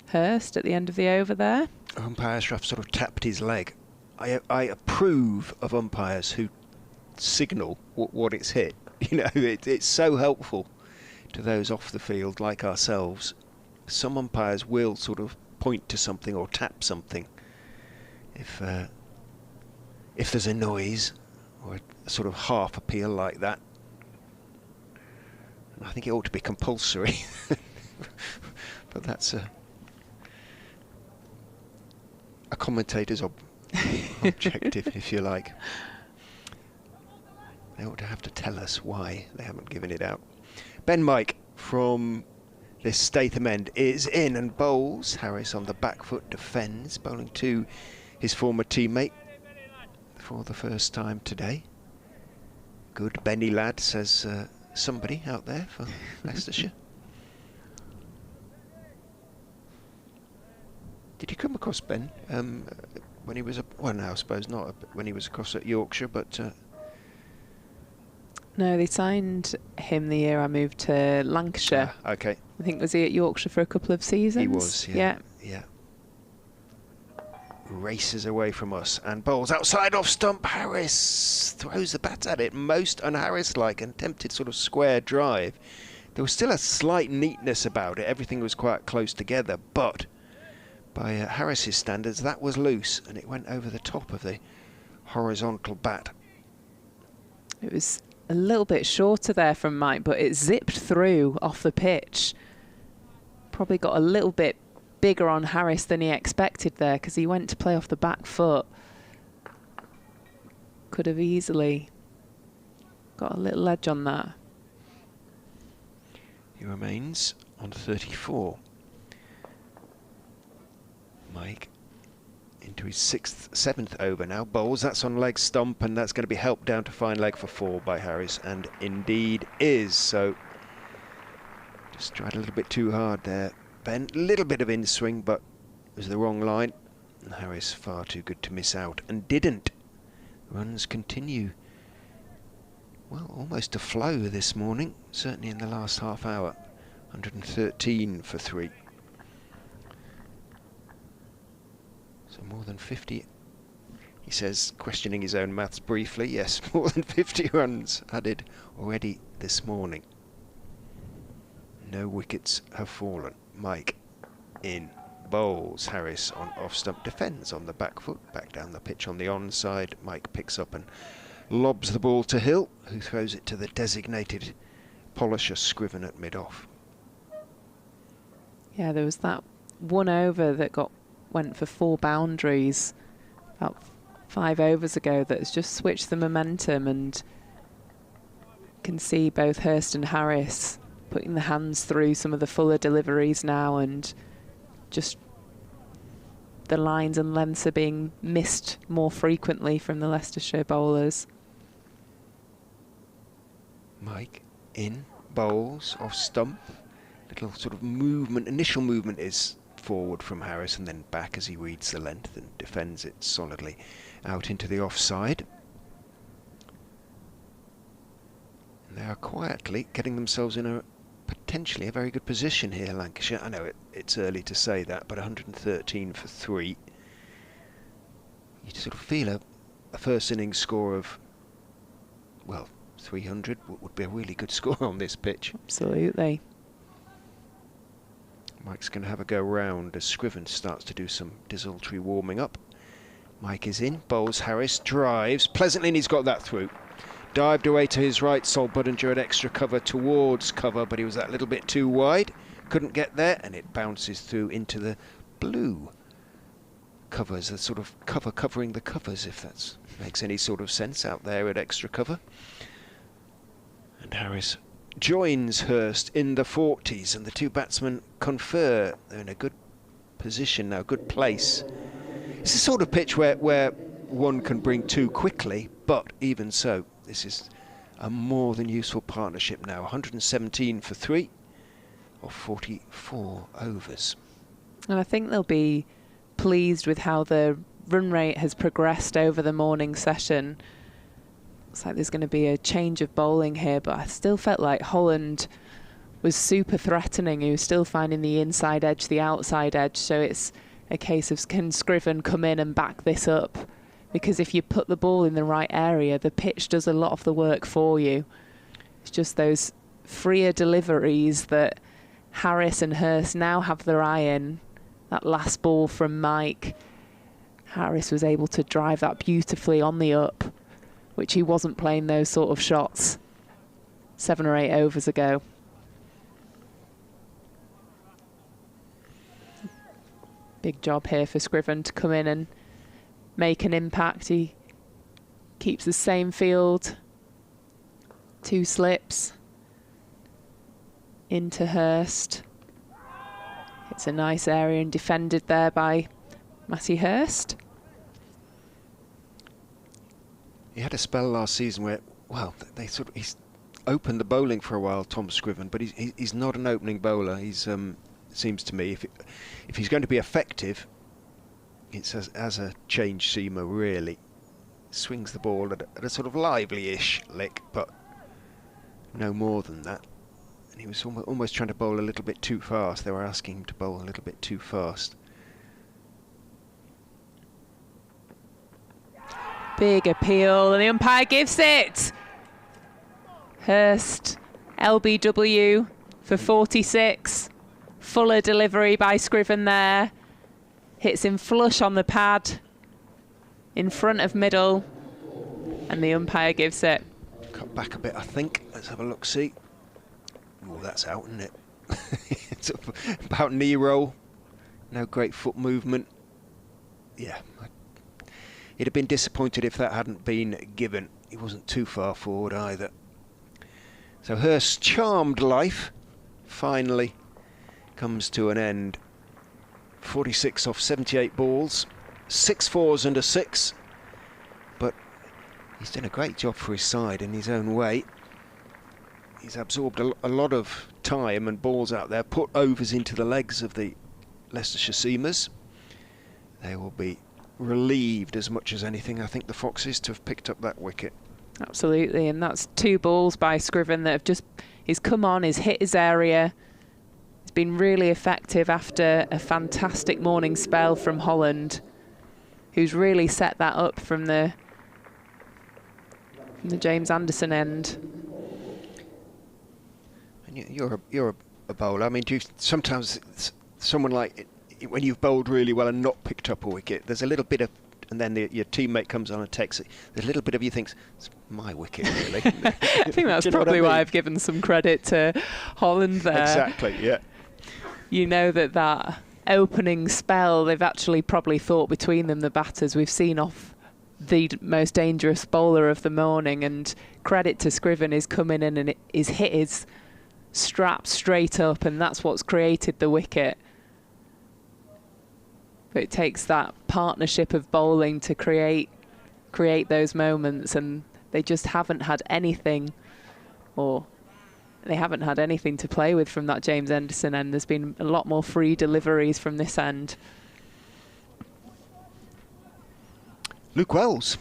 Hurst at the end of the over there. Umpire Ashraf sort of tapped his leg. I approve of umpires who signal what it's hit. You know, it's so helpful to those off the field like ourselves. Some umpires will sort of point to something or tap something if there's a noise or a sort of half appeal like that. And I think it ought to be compulsory, but that's a commentator's objective, if you like. They ought to have to tell us why they haven't given it out. Ben Mike from this Statham end is in and bowls. Harris on the back foot defends, bowling to his former teammate for the first time today. Good Benny lad, says somebody out there for Leicestershire. Did you come across Ben when he was well, no, I suppose not when he was across at Yorkshire, but no, they signed him the year I moved to Lancashire. Okay. I think, was he at Yorkshire for a couple of seasons? He was, yeah. Races away from us and bowls outside off stump. Harris throws the bat at it, most un-Harris-like, and attempted sort of square drive. There was still a slight neatness about it. Everything was quite close together, but by Harris's standards, that was loose, and it went over the top of the horizontal bat. It was a little bit shorter there from Mike, but it zipped through off the pitch. Probably got a little bit bigger on Harris than he expected there, because he went to play off the back foot. Could have easily got a little edge on that. He remains on 34. Mike into his seventh over now. Bowls, that's on leg stump, and that's going to be helped down to fine leg for 4 by Harris, and indeed is. So just tried a little bit too hard there. Ben, a little bit of in swing, but it was the wrong line. And Harris far too good to miss out, and didn't. Runs continue, well, almost to flow this morning, certainly in the last half hour. 113 for 3. So more than 50, he says, questioning his own maths briefly. Yes, more than 50 runs added already this morning. No wickets have fallen. Mike in, bowls. Harris on off stump, defends on the back foot, back down the pitch on the onside. Mike picks up and lobs the ball to Hill, who throws it to the designated polisher, Scriven at mid-off. Yeah, there was that one over that went for 4 boundaries about 5 overs ago that has just switched the momentum, and can see both Hurst and Harris putting the hands through some of the fuller deliveries now, and just the lines and lengths are being missed more frequently from the Leicestershire bowlers. Mike in, bowls, off stump. Little sort of movement, initial movement is forward from Harris and then back as he reads the length and defends it solidly out into the offside. And they are quietly getting themselves in a potentially a very good position here, Lancashire. I know it's early to say that, but 113 for 3. You sort of feel a first innings score of, well, 300 would be a really good score on this pitch. Absolutely. Mike's going to have a go round as Scriven starts to do some desultory warming up. Mike is in, bowls Harris, drives pleasantly, and he's got that through. Dived away to his right, Sol Budinger had extra cover towards cover, but he was that little bit too wide. Couldn't get there, and it bounces through into the blue covers, a sort of cover covering the covers, if that makes any sort of sense out there at extra cover. And Harris joins Hurst in the 40s, and the two batsmen confer. They're in a good position now, good place. It's the sort of pitch where one can bring 2 quickly, but even so, this is a more than useful partnership now. 117 for 3 of 44 overs. And I think they'll be pleased with how the run rate has progressed over the morning session. Looks like there's going to be a change of bowling here, but I still felt like Holland was super threatening. He was still finding the inside edge, the outside edge. So it's a case of, can Scriven come in and back this up? Because if you put the ball in the right area, the pitch does a lot of the work for you. It's just those freer deliveries that Harris and Hurst now have their eye in. That last ball from Mike, Harris was able to drive that beautifully on the up, which he wasn't playing those sort of shots 7 or 8 overs ago. Big job here for Scriven to come in and make an impact. He keeps the same field. 2 slips into Hurst. It's a nice area and defended there by Matty Hurst. He had a spell last season where, well, he's opened the bowling for a while, Tom Scriven, but he's not an opening bowler. He's seems to me, if he's going to be effective, it's as a change seamer, really. Swings the ball at a sort of lively-ish lick, but no more than that. And he was almost trying to bowl a little bit too fast. They were asking him to bowl a little bit too fast. Big appeal, and the umpire gives it. Hurst, LBW for 46. Fuller delivery by Scriven there. Hits him flush on the pad, in front of middle, and the umpire gives it. Cut back a bit, I think. Let's have a look-see. Oh, that's out, isn't it? It's about knee roll. No great foot movement. Yeah. He'd have been disappointed if that hadn't been given. He wasn't too far forward either. So Hurst's charmed life finally comes to an end. 46 off 78 balls. 6 fours and a 6. But he's done a great job for his side in his own way. He's absorbed a lot of time and balls out there, put overs into the legs of the Leicestershire seamers. They will be relieved as much as anything, I think, the Foxes, to have picked up that wicket. Absolutely, and that's 2 balls by Scriven that have just, he's come on, he's hit his area. He's been really effective after a fantastic morning spell from Holland, who's really set that up from the James Anderson end. You're a bowler. I mean, do you sometimes someone like when you've bowled really well and not picked up a wicket, there's a little bit of, and then your teammate comes on and takes it. There's a little bit of you thinks it's my wicket, really. I think that's probably why I've given some credit to Holland there. Exactly. Yeah. You know that opening spell, they've actually probably thought between them, the batters, we've seen off the most dangerous bowler of the morning, and credit to Scriven, is coming in and is hit his strap straight up, and that's what's created the wicket. But it takes that partnership of bowling to create those moments, and they just haven't had anything, or they haven't had anything to play with from that James Anderson end. There's been a lot more free deliveries from this end. Luke Wells.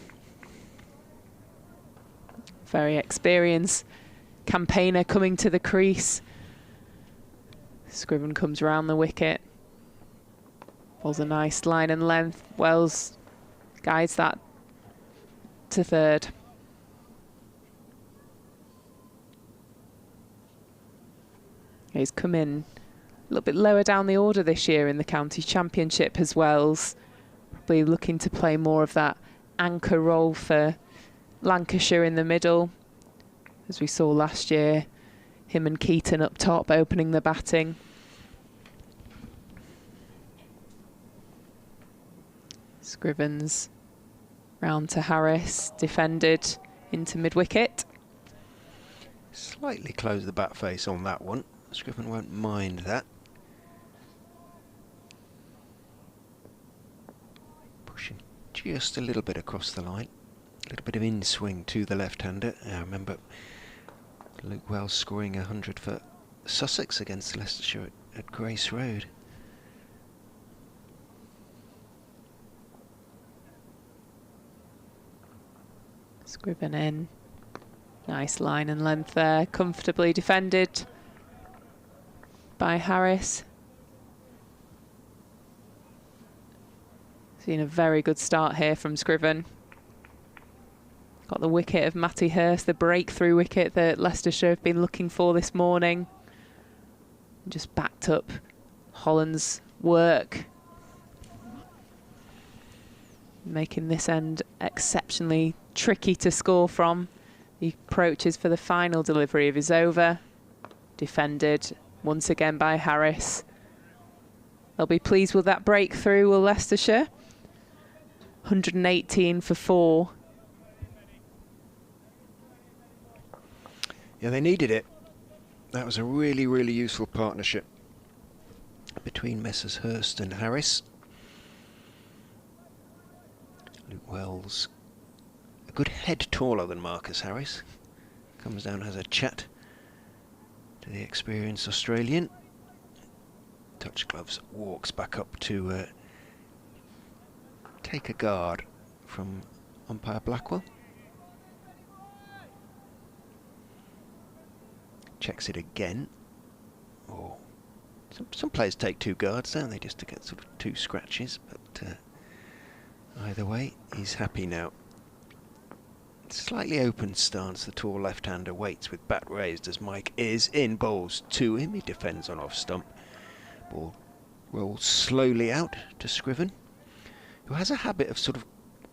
Very experienced campaigner coming to the crease. Scriven comes around the wicket. Ball's a nice line and length. Wells guides that to third. He's come in a little bit lower down the order this year in the county championship as Wells. Probably looking to play more of that anchor role for Lancashire in the middle. As we saw last year, him and Keaton up top opening the batting. Scrivens round to Harris, defended into mid-wicket. Slightly close the bat face on that one. Scriven won't mind that. Pushing just a little bit across the line. A little bit of in-swing to the left-hander. I remember Luke Wells scoring 100 for Sussex against Leicestershire at Grace Road. Scriven in. Nice line and length there, comfortably defended. by Harris. Seen a very good start here from Scriven. Got the wicket of Matty Hurst, the breakthrough wicket that Leicestershire have been looking for this morning. Just backed up Holland's work, making this end exceptionally tricky to score from. He approaches for the final delivery of his over. Defended once again by Harris. They'll be pleased with that breakthrough, will Leicestershire? 118 for 4. Yeah, they needed it. That was a really, really useful partnership between Messrs Hurst and Harris. Luke Wells, a good head taller than Marcus Harris, comes down and has a chat to the experienced Australian. Touch gloves, walks back up to take a guard from umpire Blackwell. Checks it again. Oh, some players take 2 guards, don't they, just to get sort of 2 scratches, but either way, he's happy now. Slightly open stance, the tall left-hander waits with bat raised as Mike is in, bowls to him, he defends on off stump. Ball rolls slowly out to Scriven, who has a habit of sort of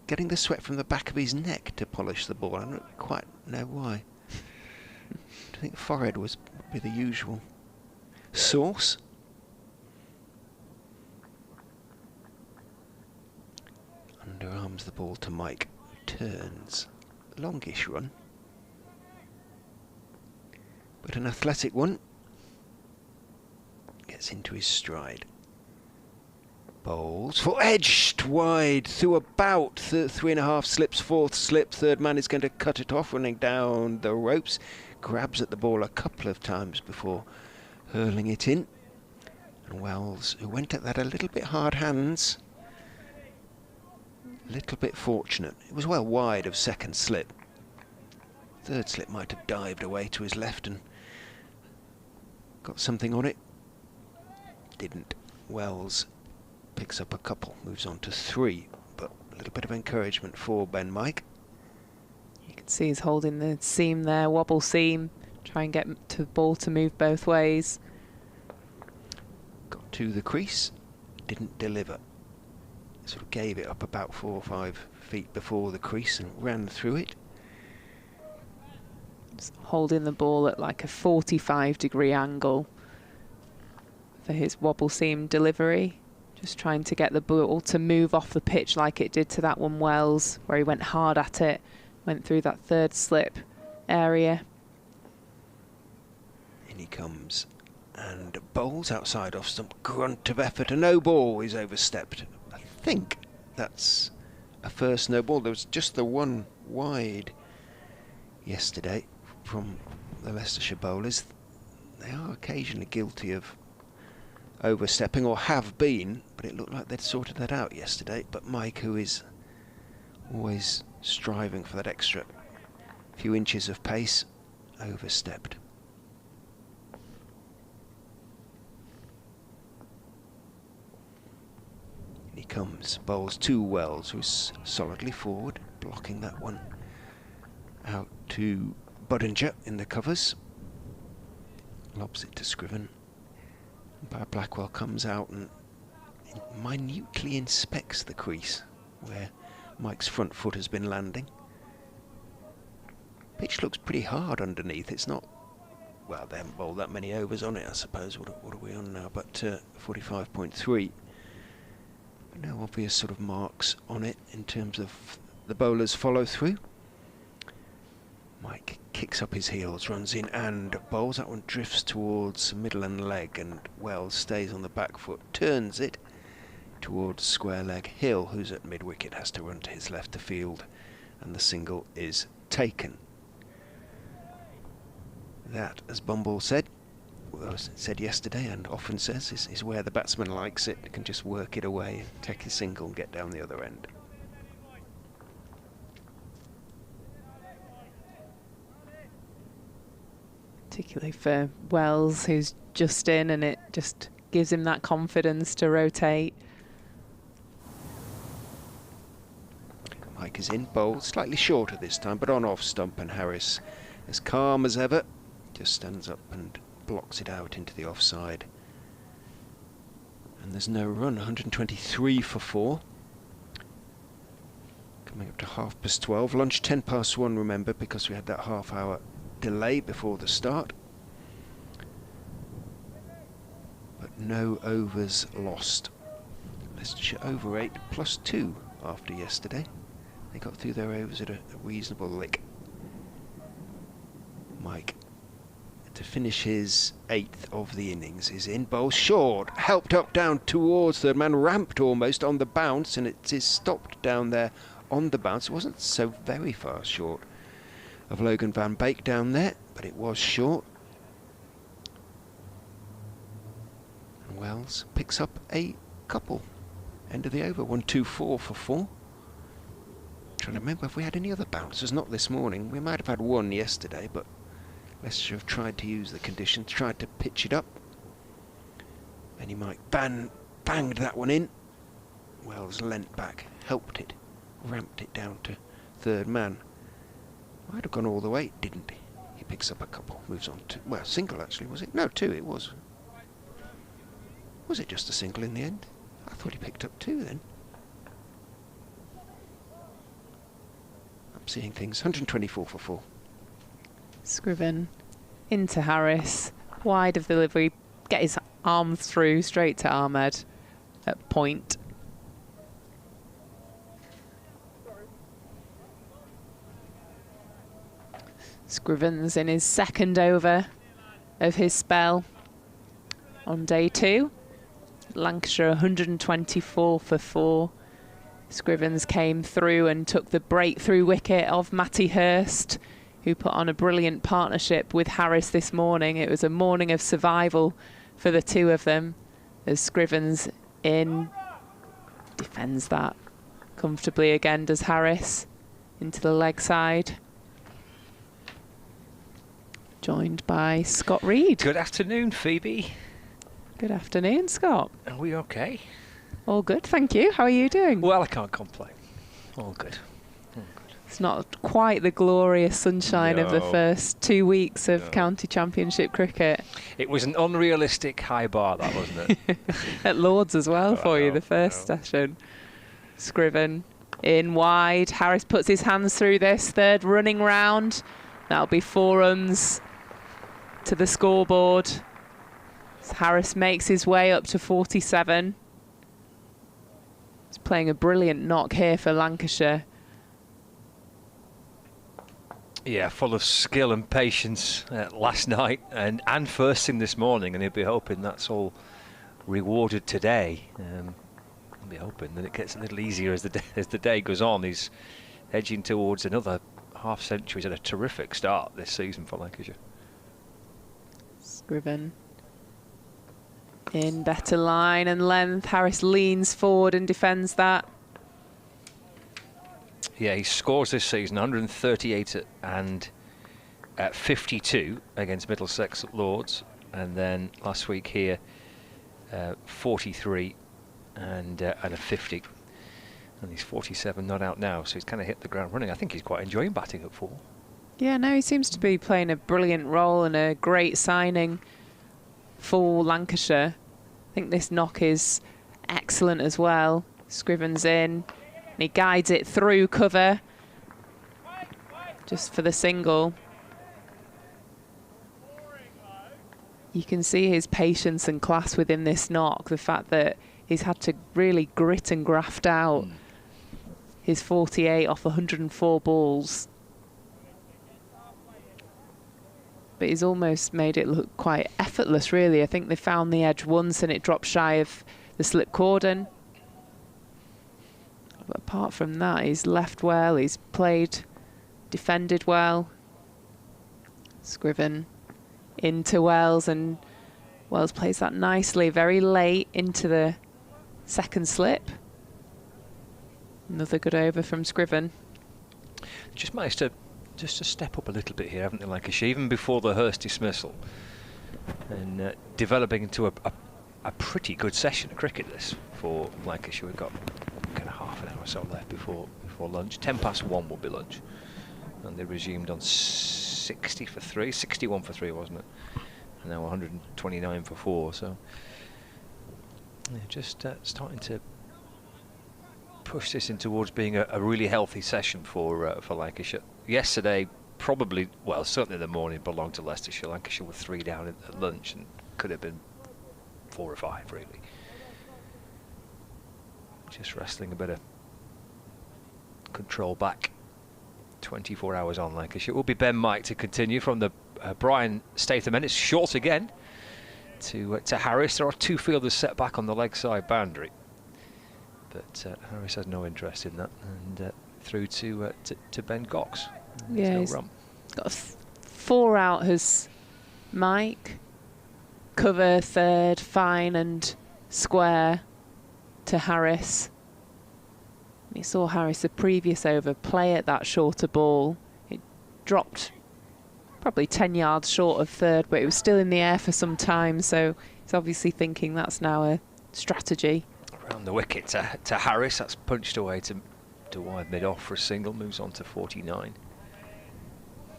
getting the sweat from the back of his neck to polish the ball. I don't quite know why. I think forehead would be the usual source. Underarms the ball to Mike, turns. Longish run, but an athletic one. Gets into his stride. Bowls for edged wide through about 3.5 slips, 4th slip. Third man is going to cut it off, running down the ropes. Grabs at the ball a couple of times before hurling it in. And Wells, who went at that a little bit hard hands, a little bit fortunate. It was well wide of 2nd slip. 3rd slip might have dived away to his left and got something on it. Didn't. Wells picks up a couple, moves on to 3, but a little bit of encouragement for Ben Mike. You can see he's holding the seam there, wobble seam, try and get to the ball to move both ways. Got to the crease, didn't deliver. Sort of gave it up about 4 or 5 feet before the crease and ran through it. Just holding the ball at like a 45-degree angle for his wobble seam delivery. Just trying to get the ball to move off the pitch like it did to that one Wells, where he went hard at it, went through that 3rd slip area. In he comes and bowls outside off stump, grunt of effort, a no ball is overstepped. I think that's a first no ball. There was just the one wide yesterday from the Leicestershire bowlers. They are occasionally guilty of overstepping, or have been, but it looked like they'd sorted that out yesterday. But Mike, who is always striving for that extra few inches of pace, overstepped. In he comes, bowls to Wells, who's solidly forward, blocking that one out to Budinger in the covers. Lobs it to Scriven. Umpire Blackwell comes out and minutely inspects the crease where Mike's front foot has been landing. Pitch looks pretty hard underneath. It's not, well, they haven't bowled that many overs on it, I suppose. What are we on now? But 45.3. No obvious sort of marks on it in terms of the bowler's follow through. Mike kicks up his heels, runs in and bowls. That one drifts towards middle and leg, and Wells stays on the back foot, turns it towards square leg. Hill, who's at mid wicket, has to run to his left to field, and the single is taken. That, as Bumble said yesterday and often says, is where the batsman likes it. He can just work it away, take his single and get down the other end. particularly for Wells, who's just in, and it just gives him that confidence to rotate. Mike is in, bowled slightly shorter this time, but on off stump, and Harris, as calm as ever, just stands up and blocks it out into the offside. And there's no run, 123 for 4. Coming up to 12:30. Lunch 1:10 remember, because we had that half-hour delay before the start. But no overs lost. Leicestershire over 8 +2 after yesterday. They got through their overs at a reasonable lick. Mike, to finish his 8th of the innings, is in bowl short, helped up down towards third man, ramped almost on the bounce, and it is stopped down there on the bounce. It wasn't so very far short of Logan Van Beek down there, but it was short. And Wells picks up a couple. End of the over, 124 for 4. Trying to remember if we had any other bouncers. Not this morning. We might have had one yesterday, but Leicestershire have tried to use the conditions, tried to pitch it up. And he might banged that one in. Wells leant back, helped it, ramped it down to third man. Might have gone all the way, didn't he? He picks up a couple, moves on to, well, single actually, was it? No, 2 it was. Was it just a single in the end? I thought he picked up 2 then. I'm seeing things. 124 for 4. Scriven into Harris, wide of the delivery, get his arm through straight to Ahmed at point. Scriven's in his 2nd over of his spell on day 2. Lancashire 124 for 4. Scrivens came through and took the breakthrough wicket of Matty Hurst, who put on a brilliant partnership with Harris this morning. It was a morning of survival for the two of them, as Scrivens in, defends that comfortably again, does Harris, into the leg side. Joined by Scott Reed. Good afternoon, Phoebe. Good afternoon, Scott. Are we okay? All good, thank you. How are you doing? Well, I can't complain. All good. It's not quite the glorious sunshine of the first 2 weeks of county championship cricket. It was an unrealistic high bar, that, wasn't it? At Lords as well for you, the first session. Scriven in wide. Harris puts his hands through this, 3rd running round. That'll be 4 runs to the scoreboard. So Harris makes his way up to 47. He's playing a brilliant knock here for Lancashire. Yeah, full of skill and patience last night and first thing this morning, and he'll be hoping that's all rewarded today. I'll be hoping that it gets a little easier as the day goes on. He's edging towards another half century. He's had a terrific start this season for Lancashire. Scriven in better line and length. Harris leans forward and defends that. Yeah, he scores this season 138 and 52 against Middlesex at Lords, and then last week here 43 and a 50, and he's 47, not out now, so he's kind of hit the ground running. I think he's quite enjoying batting at 4. Yeah, no, he seems to be playing a brilliant role and a great signing for Lancashire. I think this knock is excellent as well. Scriven's in. He guides it through cover just for the single. You can see his patience and class within this knock, the fact that he's had to really grit and graft out his 48 off 104 balls. But he's almost made it look quite effortless, really. I think they found the edge once and it dropped shy of the slip cordon. But apart from that, he's left well, he's played, defended well. Scriven into Wells, and Wells plays that nicely, very late into the 2nd slip. Another good over from Scriven. Just managed to just to step up a little bit here, haven't they, Lancashire? Even before the Hurst dismissal, and developing into a pretty good session of cricket this for Lancashire. We've got kind of half an hour or so left before lunch. 1:10 will be lunch, and they resumed on 60 for 3, 61 for 3, wasn't it? And now 129 for 4. So yeah, just starting to push this in towards being a really healthy session for Lancashire. Yesterday, probably, well, certainly the morning belonged to Leicestershire. Lancashire were 3 down at lunch and could have been 4 or 5, really. Just wrestling a bit of control back. 24 hours on Lancashire. It will be Ben Mike to continue from the Brian Statham end. It's short again to Harris. There are 2 fielders set back on the leg side boundary, but Harris has no interest in that, and through to Ben Cox. Yeah, he's got a 4 out has Mike, cover third, fine and square to Harris. And he saw Harris the previous over play at that shorter ball. It dropped probably 10 yards short of third, but it was still in the air for some time, so he's obviously thinking that's now a strategy. Around the wicket to Harris. That's punched away to wide mid-off for a single. Moves on to 49.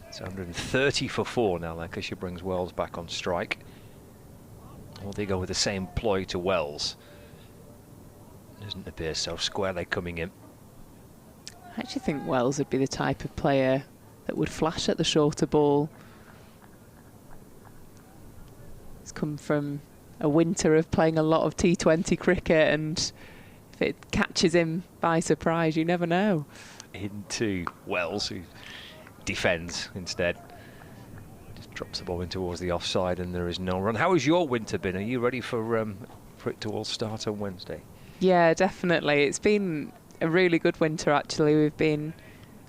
It's 130 for 4 now. Lancashire brings Wells back on strike. Or they go with the same ploy to Wells. Doesn't appear so. Square leg coming in. I actually think Wells would be the type of player that would flash at the shorter ball. He's come from a winter of playing a lot of T20 cricket, and if it catches him by surprise, you never know. Into Wells, who defends instead. Just drops the ball in towards the offside, and there is no run. How has your winter been? Are you ready for it to all start on Wednesday? Yeah, definitely. It's been a really good winter, actually.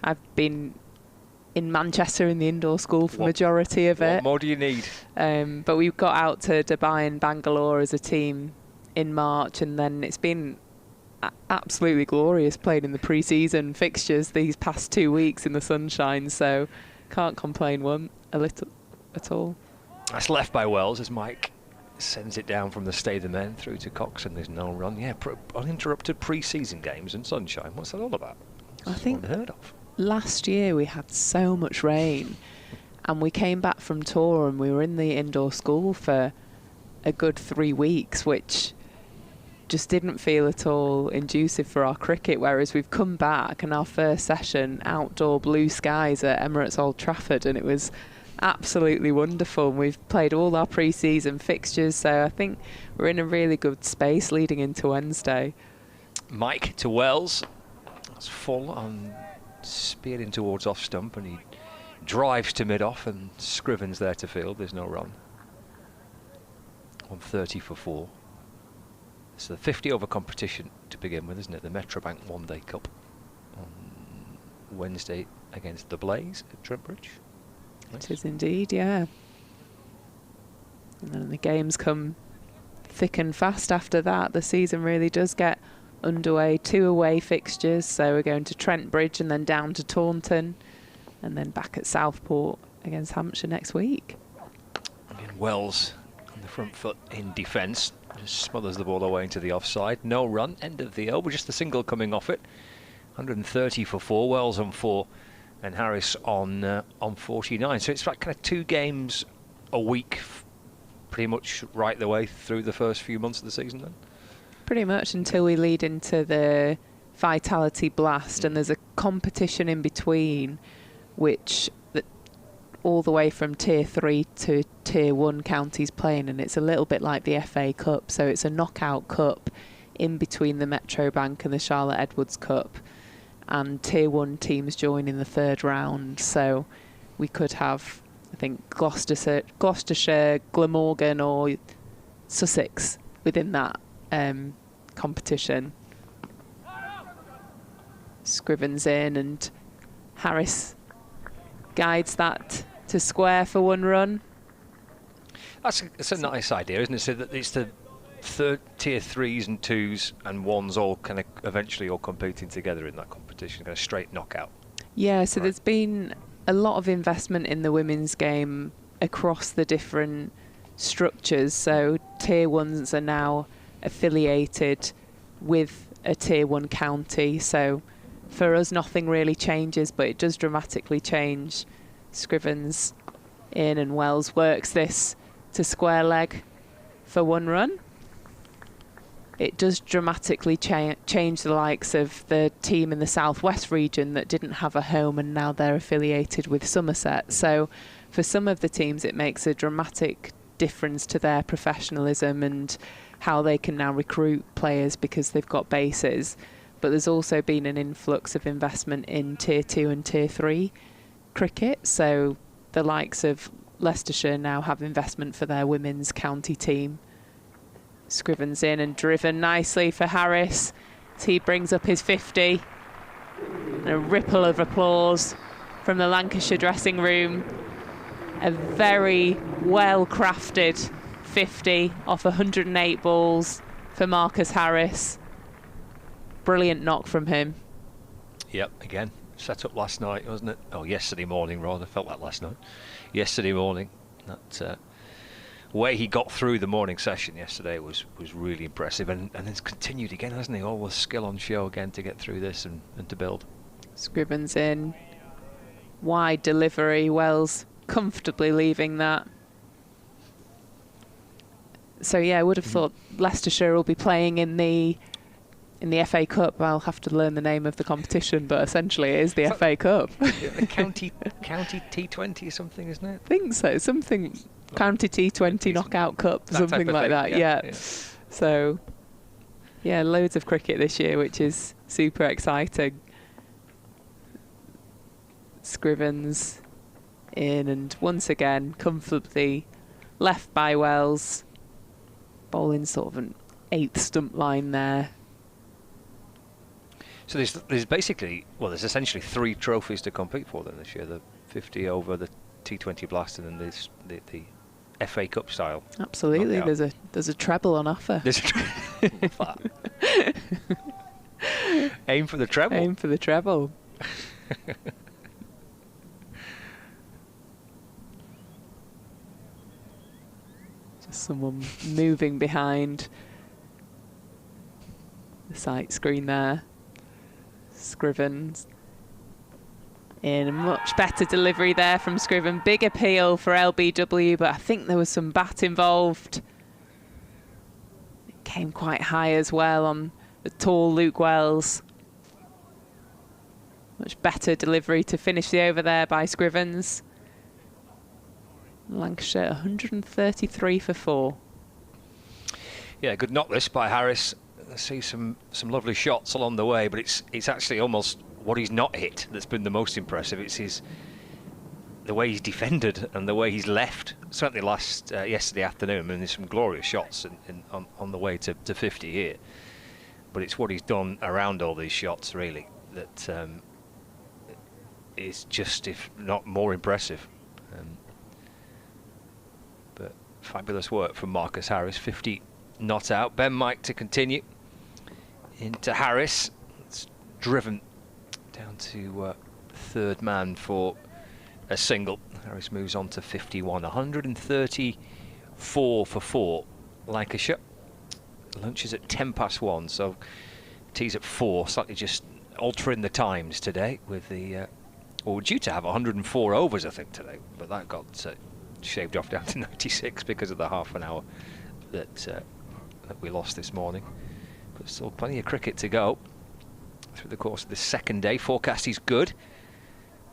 I've been in Manchester in the indoor school for majority of it. What more do you need? But we got out to Dubai and Bangalore as a team in March, and then it's been absolutely glorious playing in the pre-season fixtures these past 2 weeks in the sunshine, so can't complain a little at all. That's left by Wells as Mike sends it down from the Statham end through to Cox, and there's no run. Yeah, uninterrupted pre-season games and sunshine. What's that all about? I think unheard of. Last year we had so much rain, and we came back from tour and we were in the indoor school for a good 3 weeks, which just didn't feel at all conducive for our cricket, whereas we've come back and our first session outdoor blue skies at Emirates Old Trafford, and it was absolutely wonderful. We've played all our pre-season fixtures, so I think we're in a really good space leading into Wednesday. Mike to Wells. That's full on, speared in towards off stump, and he drives to mid-off, and Scriven's there to field. There's no run. 130 for 4. It's the 50 over competition to begin with, isn't it? The Metrobank One Day Cup on Wednesday against the Blaze at Trentbridge. It is indeed, yeah. And then the games come thick and fast after that. The season really does get underway. 2 away fixtures, so we're going to Trentbridge and then down to Taunton, and then back at Southport against Hampshire next week. Again, Wells on the front foot in defence. Just smothers the ball away into the offside. No run, end of the over, just a single coming off it. 130 for 4, Wells on 4. And Harris on 49. So it's like kind of 2 games a week, pretty much right the way through the first few months of the season then? Pretty much until we lead into the Vitality Blast, and there's a competition in between, which all the way from Tier 3 to Tier 1 counties playing, and it's a little bit like the FA Cup, so it's a knockout cup in between the Metrobank and the Charlotte Edwards Cup. And Tier 1 teams join in the 3rd round, so we could have, I think, Gloucestershire, Glamorgan or Sussex within that competition. Scriven's in, and Harris guides that to square for 1 run. It's a nice idea, isn't it? So that it's the Tier 3s and 2s and 1s all kind of eventually all competing together in that competition, kind of straight knockout. Yeah, so there's been a lot of investment in the women's game across the different structures. So Tier 1s are now affiliated with a Tier 1 county. So for us, nothing really changes, but it does dramatically change. Scrivens in, and Wells works this to square leg for one run. It does dramatically change the likes of the team in the southwest region that didn't have a home, and now they're affiliated with Somerset. So for some of the teams, it makes a dramatic difference to their professionalism and how they can now recruit players because they've got bases. But there's also been an influx of investment in Tier 2 and Tier 3 cricket. So the likes of Leicestershire now have investment for their women's county team. Scrivens in and driven nicely for Harris as he brings up his 50. And a ripple of applause from the Lancashire dressing room. A very well-crafted 50 off 108 balls for Marcus Harris. Brilliant knock from him. Yep, again, set up last night, wasn't it? Oh, yesterday morning, rather. Felt like last night. Yesterday morning. That way he got through the morning session yesterday was really impressive, and it's continued again, hasn't he? All the skill on show again to get through this and to build. Scrivens in. Wide delivery. Wells comfortably leaving that. So yeah, I would have thought Leicestershire will be playing in the FA Cup. I'll have to learn the name of the competition, but essentially it is the FA Cup. The county T20 or something, isn't it? I think so. Something county T20 knockout cup, something like that. Yeah. So yeah, loads of cricket this year, which is super exciting. Scrivens in, and once again comfortably left by Wells. Bowling sort of an 8th stump line there. So there's basically, well, there's essentially 3 trophies to compete for then this year: the 50 over, the T20 Blast, and then the FA Cup style. Absolutely, there's a treble on offer. There's aim for the treble. Aim for the treble. Just someone moving behind the sight screen there. Scrivens in, a much better delivery there from Scriven. Big appeal for LBW, but I think there was some bat involved. It came quite high as well on the tall Luke Wells. Much better delivery to finish the over there by Scrivens. Lancashire 133 for 4. Yeah, good knock this by Harris. I see some lovely shots along the way, but it's actually almost what he's not hit that's been the most impressive. It's the way he's defended and the way he's left. Certainly yesterday afternoon, I mean, there's some glorious shots on the way to 50 here, but it's what he's done around all these shots really that is just, if not more impressive. But fabulous work from Marcus Harris. 50 not out. Ben Mike to continue. Into Harris. It's driven down to third man for a single. Harris moves on to 51. 134 for 4. Lancashire. Lunch is at 1:10, so tea's at 4. Slightly just altering the times today with the... well, we're due to have 104 overs, I think, today, but that got shaved off down to 96 because of the half an hour that we lost this morning. But still plenty of cricket to go through the course of this second day. Forecast is good.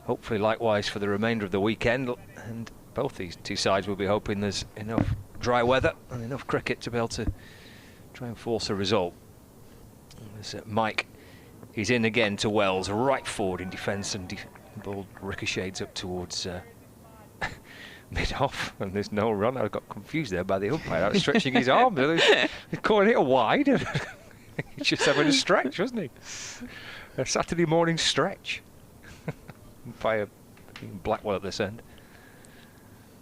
Hopefully likewise for the remainder of the weekend, and both these two sides will be hoping there's enough dry weather and enough cricket to be able to try and force a result. There's Mike. He's in again to Wells, right forward in defence, and ball ricochets up towards mid-off, and there's no run. I got confused there by the umpire. I was stretching his arm. He's calling it a wide. He's just having a stretch, wasn't he? A Saturday morning stretch. Umpire Blackwell at this end,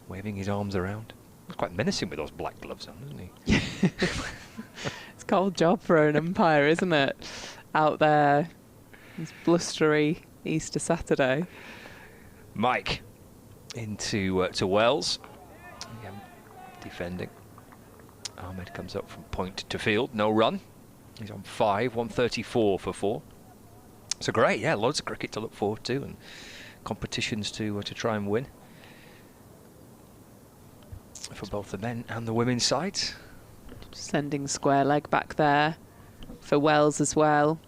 waving his arms around. He's quite menacing with those black gloves on, isn't he? It's a cold job for an umpire, isn't it? Out there, it's blustery Easter Saturday. Mike into to Wells. Again, defending. Ahmed comes up from point to field. No run. He's on 5, 134 for 4. So great, yeah, loads of cricket to look forward to and competitions to try and win for both the men and the women's sides. Sending square leg back there for Wells as well.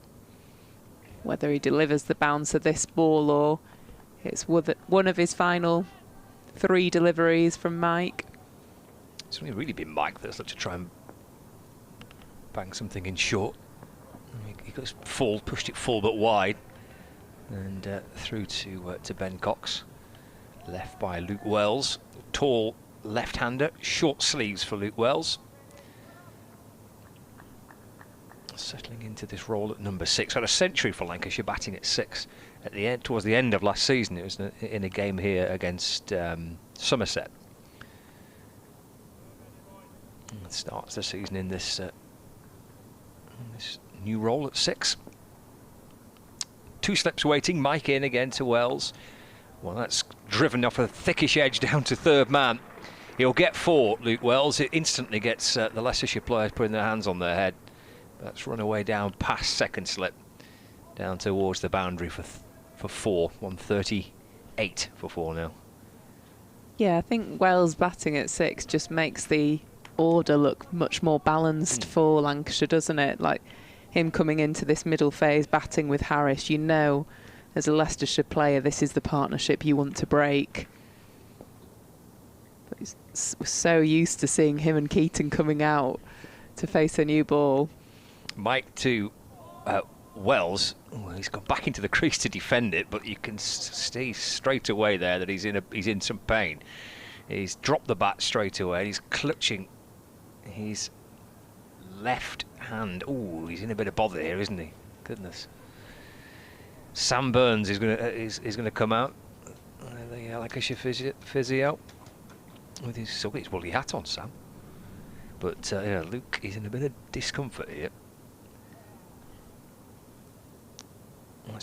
Whether he delivers the bounce of this ball or it's one of his final 3 deliveries from Mike. It's only really been Mike that's looked to try and bang something in short. He got his full, pushed it full but wide, and through to Ben Cox, left by Luke Wells. Tall left-hander, short sleeves for Luke Wells. Settling into this role at number 6. Had a century for Lancashire, batting at 6 at the end, towards the end of last season. It was in a game here against Somerset. And starts the season in this new role at 6. 2 slips waiting. Mike in again to Wells. Well, that's driven off a thickish edge down to third man. He'll get 4, Luke Wells. It instantly gets the Leicestershire players putting their hands on their head. That's run away down past second slip, down towards the boundary for 4. 138 for 4 now. Yeah, I think Wells batting at 6 just makes the order look much more balanced for Lancashire, doesn't it? Like him coming into this middle phase batting with Harris, you know, as a Leicestershire player, this is the partnership you want to break. But he's so used to seeing him and Keaton coming out to face a new ball. Mike to Wells. Oh, he's gone back into the crease to defend it, but you can see straight away there that he's in some pain. He's dropped the bat straight away. He's clutching his left hand. Oh, he's in a bit of bother here, isn't he? Goodness. Sam Burns is gonna come out. The Lancashire physio with his woolly hat on, Sam. But yeah, Luke is in a bit of discomfort here. Oh,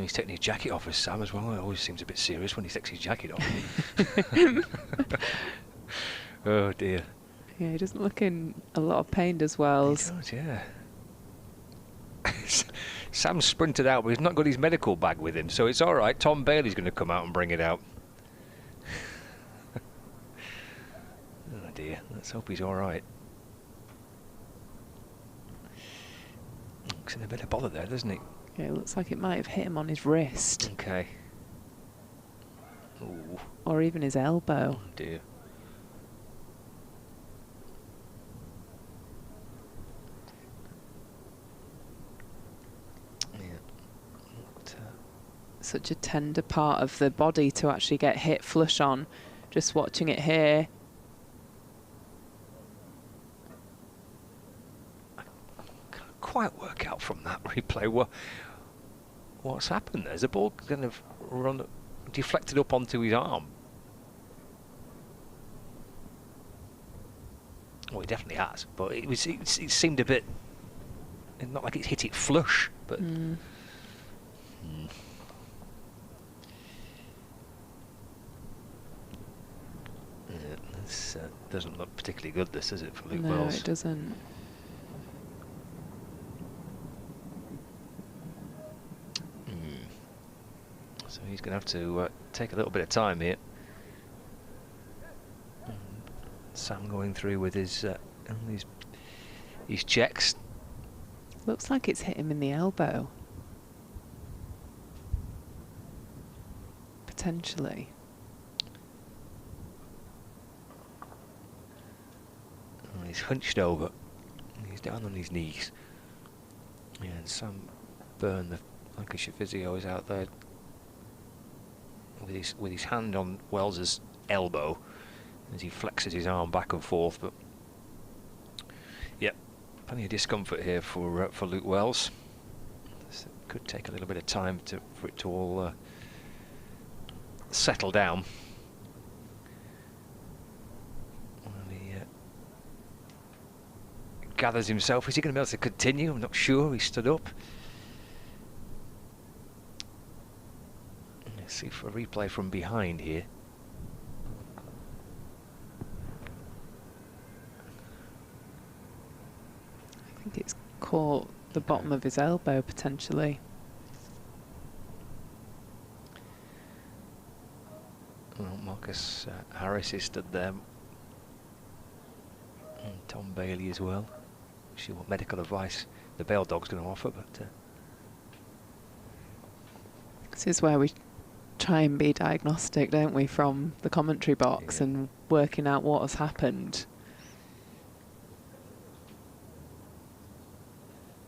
he's taking his jacket off as Sam as well. It always seems a bit serious when he takes his jacket off. Oh dear. Yeah, he doesn't look in a lot of pain as Wells. He does, yeah. Sam sprinted out, but he's not got his medical bag with him, so it's all right. Tom Bailey's going to come out and bring it out. Oh dear, let's hope he's all right. Looks in a bit of bother there, doesn't he? Yeah, it looks like it might have hit him on his wrist. Okay. Ooh. Or even his elbow. Oh dear. Such a tender part of the body to actually get hit flush on. Just watching it here. I can't quite work out from that replay what's happened. There's a ball kind of deflected up onto his arm. Well, it definitely has, but it seemed a bit, not like it's hit it flush, but. This doesn't look particularly good, this, does it, for Luke Wells? No, it doesn't. So he's going to have to take a little bit of time here. Sam going through with his checks. Looks like it's hit him in the elbow. Potentially. He's hunched over. He's down on his knees. Yeah, and Sam Byrne, the Lancashire physio, is out there with his hand on Wells's elbow as he flexes his arm back and forth. But yeah, plenty of discomfort here for Luke Wells. This could take a little bit of time for it to all settle down. Gathers himself. Is he going to be able to continue? I'm not sure. He stood up. Let's see for a replay from behind here. I think it's caught the bottom of his elbow potentially. Well, Marcus Harris is stood there. And Tom Bailey as well. See what medical advice the Bale Dog's going to offer, but this is where we try and be diagnostic, don't we, from the commentary box and working out what has happened.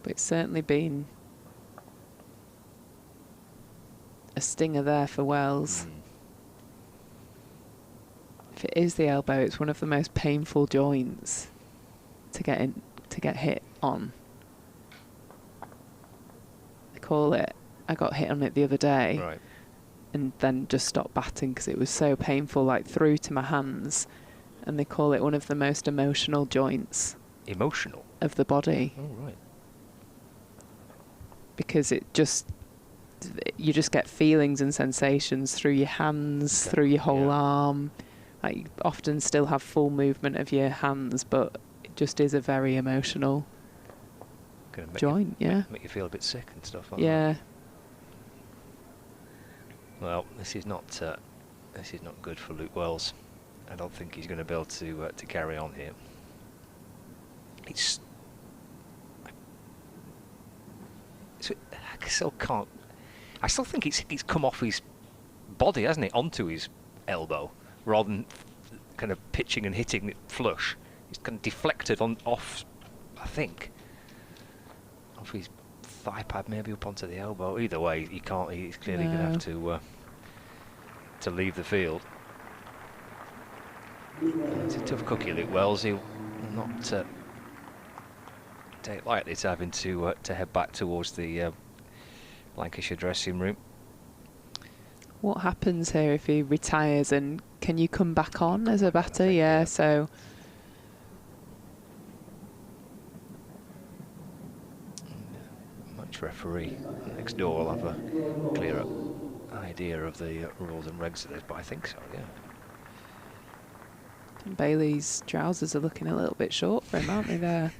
But it's certainly been a stinger there for Wells. If it is the elbow, it's one of the most painful joints to get hit on. They call it, I got hit on it the other day. Right. And then just stopped batting because it was so painful, like through to my hands. And they call it one of the most emotional joints. Emotional? Of the body. Oh, right. Because it just, you just get feelings and sensations through your hands, through your whole arm. Like, you often still have full movement of your hands, but it just is a very emotional joint, Make you feel a bit sick and stuff like that. Yeah. Well, this is not good for Luke Wells. I don't think he's going to be able to carry on here. I still think it's come off his body, hasn't it, onto his elbow, rather than kind of pitching and hitting it flush. It's kind of deflected off, I think, off his thigh pad, maybe up onto the elbow. Either way, he can't. He's clearly going to have to leave the field. It's a tough cookie, Luke Wells. He'll not take it lightly to having to head back towards the Lancashire dressing room. What happens here if he retires, and can you come back on as a batter? Yeah, so Match referee next door will have a clearer idea of the rules and regs of this, but I think so, yeah. Bailey's trousers are looking a little bit short for him, aren't they, there?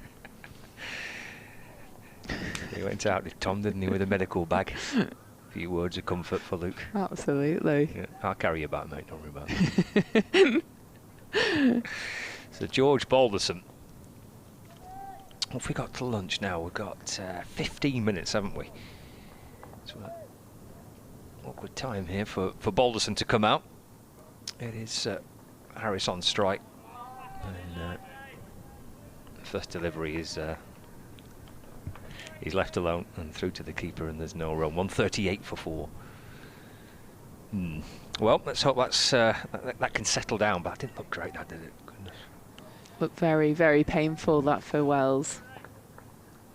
He went out with Tom, didn't he, with a medical bag. A few words of comfort for Luke. Absolutely. Yeah, I'll carry you back, mate, don't worry about it. So George Balderson. What have we got to lunch now? We've got 15 minutes, haven't we? So awkward time here for Balderson to come out. It is Harris on strike. And first delivery is he's left alone and through to the keeper, and there's no run. 138 for 4. Well, let's hope that can settle down, but that didn't look great, that did it? Goodness. Looked very, very painful, that, for Wells.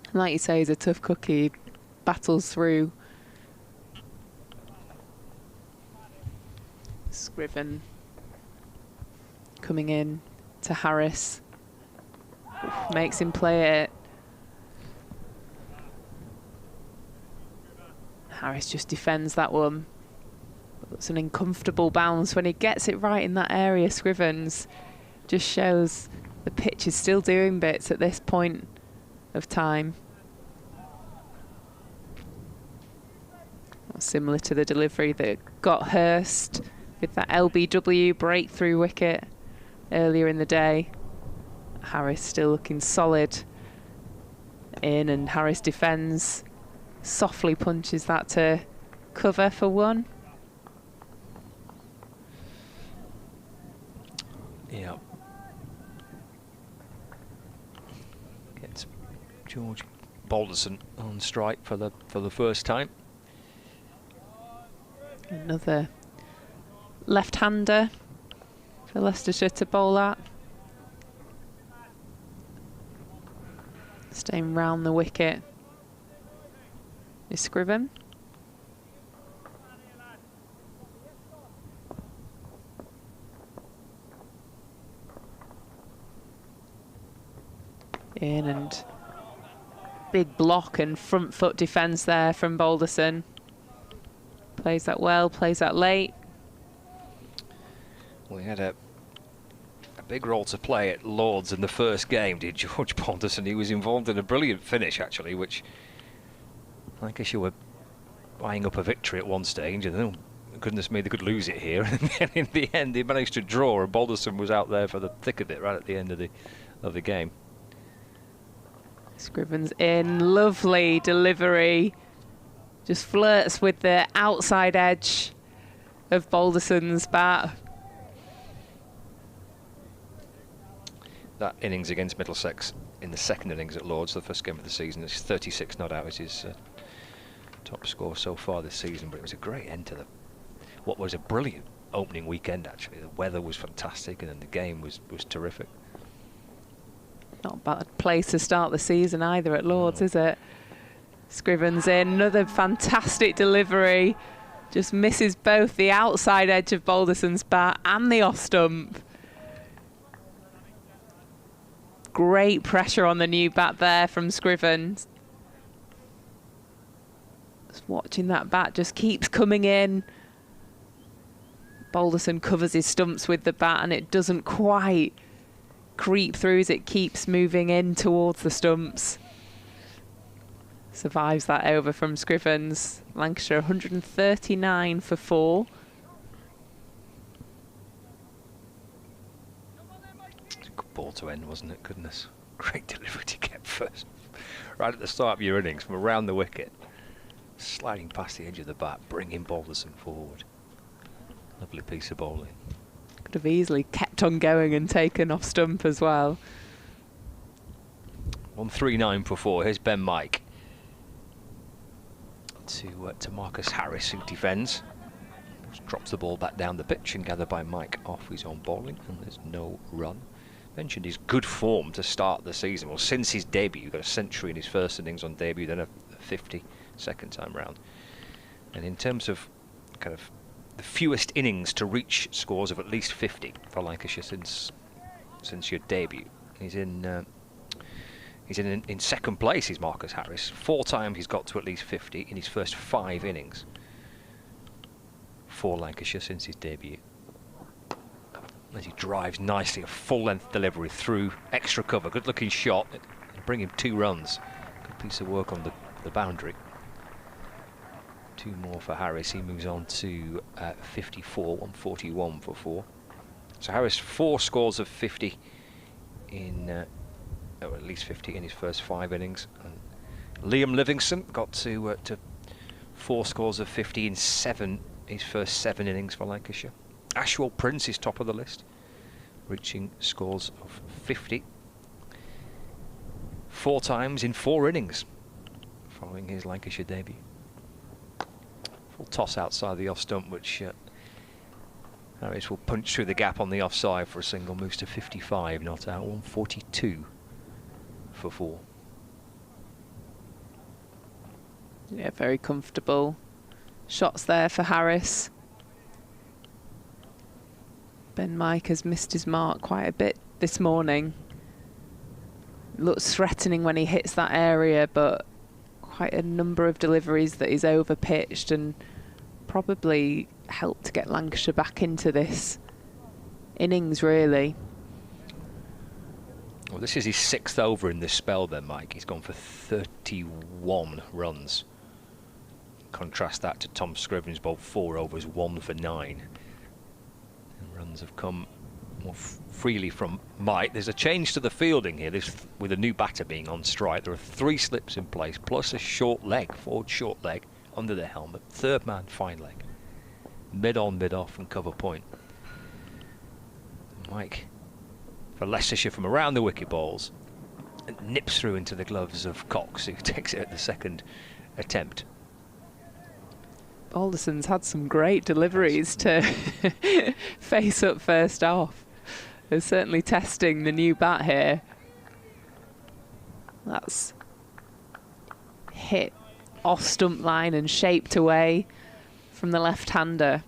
And like you say, he's a tough cookie. He battles through. Scriven coming in to Harris. Makes him play it. Harris just defends that one. It's an uncomfortable bounce. When he gets it right in that area, Scrivens just shows the pitch is still doing bits at this point of time. Similar to the delivery that got Hurst with that LBW breakthrough wicket earlier in the day. Harris still looking solid in, and Harris defends. Softly punches that to cover for 1. Yeah. Gets George Balderson on strike for the first time. Another left-hander for Leicestershire to bowl at. Staying round the wicket is Scriven. In, and big block and front foot defence there from Balderson. Plays that well, plays that late. We had a big role to play at Lords in the first game, did George Balderson. He was involved in a brilliant finish, actually, which Lancashire were buying up a victory at one stage, and then, oh, goodness me, they could lose it here. And then in the end, they managed to draw, and Balderson was out there for the thick of it right at the end of the game. Scrivens in, lovely delivery. Just flirts with the outside edge of Balderson's bat. That innings against Middlesex in the second innings at Lords, the first game of the season, is 36 not out, is his top score so far this season. But it was a great end to what was a brilliant opening weekend, actually. The weather was fantastic, and then the game was terrific. Not a bad place to start the season either at Lords, is it? Scrivens in, another fantastic delivery. Just misses both the outside edge of Balderson's bat and the off stump. Great pressure on the new bat there from Scrivens. Just watching that bat, just keeps coming in. Balderson covers his stumps with the bat, and it doesn't quite creep through as it keeps moving in towards the stumps. Survives that over from Scrivens. Lancashire 139 for 4. Good ball to end, wasn't it? Goodness. Great delivery to get first. Right at the start of your innings, from around the wicket. Sliding past the edge of the bat, bringing Balderson forward. Lovely piece of bowling. Could have easily kept on going and taken off stump as well. 139 for 4. Here's Ben Mike. To Marcus Harris, who defends. Just drops the ball back down the pitch and gathered by Mike off his own bowling, and there's no run. Mentioned his good form to start the season. Well, since his debut, got a century in his first innings on debut, then a 50 second time round. And in terms of kind of the fewest innings to reach scores of at least 50 for Lancashire since your debut, he's in second place, is Marcus Harris. 4 times he's got to at least 50 in his first 5 innings for Lancashire since his debut. As he drives nicely, a full-length delivery through extra cover. Good-looking shot. It'll bring him 2 runs. Good piece of work on the boundary. 2 more for Harris. He moves on to 54, 141 for 4. So Harris, 4 scores of 50 in... or at least 50 in his first 5 innings. And Liam Livingston got to 4 scores of 50 in his first 7 innings for Lancashire. Ashwell Prince is top of the list, reaching scores of 50 4 times in 4 innings following his Lancashire debut. Full toss outside the off stump, which Harris will punch through the gap on the offside for a single. Moves to 55, not out. 142 for 4. Yeah, very comfortable shots there for Harris. Ben Mike has missed his mark quite a bit this morning. Looks threatening when he hits that area, but quite a number of deliveries that he's over-pitched, and probably helped to get Lancashire back into this innings, really. Well, this is his 6th over in this spell then, Mike. He's gone for 31 runs. Contrast that to Tom Scrivens, bowled 4 overs, 1 for 9. And runs have come more freely from Mike. There's a change to the fielding here. With a new batter being on strike, there are 3 slips in place, plus a short leg, forward short leg, under the helmet. 3rd man fine leg. Mid on, mid off, and cover point. Mike, for Leicestershire, from around the wicket balls, and nips through into the gloves of Cox, who takes it at the 2nd attempt. Balderson's had some great deliveries to face up first off. They're certainly testing the new bat here. That's hit off stump line and shaped away from the left-hander.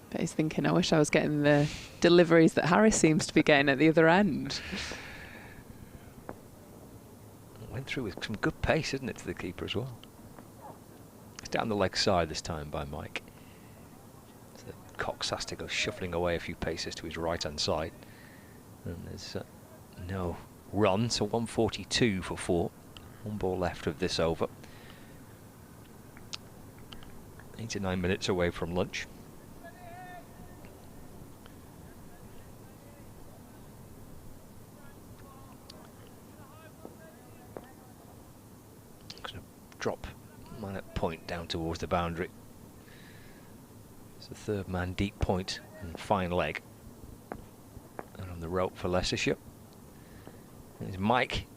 But he's thinking, I wish I was getting the deliveries that Harris seems to be getting at the other end. Went through with some good pace, isn't it, to the keeper as well. It's Down the leg side this time by Mike. So Cox has to go shuffling away a few paces to his right-hand side. And there's no run, so 142 for 4. 1 ball left of this over. 8 to 9 minutes away from lunch. Going to drop man at point down towards the boundary. It's the third man deep point and fine leg. And on the rope for Leicestershire. There's Mike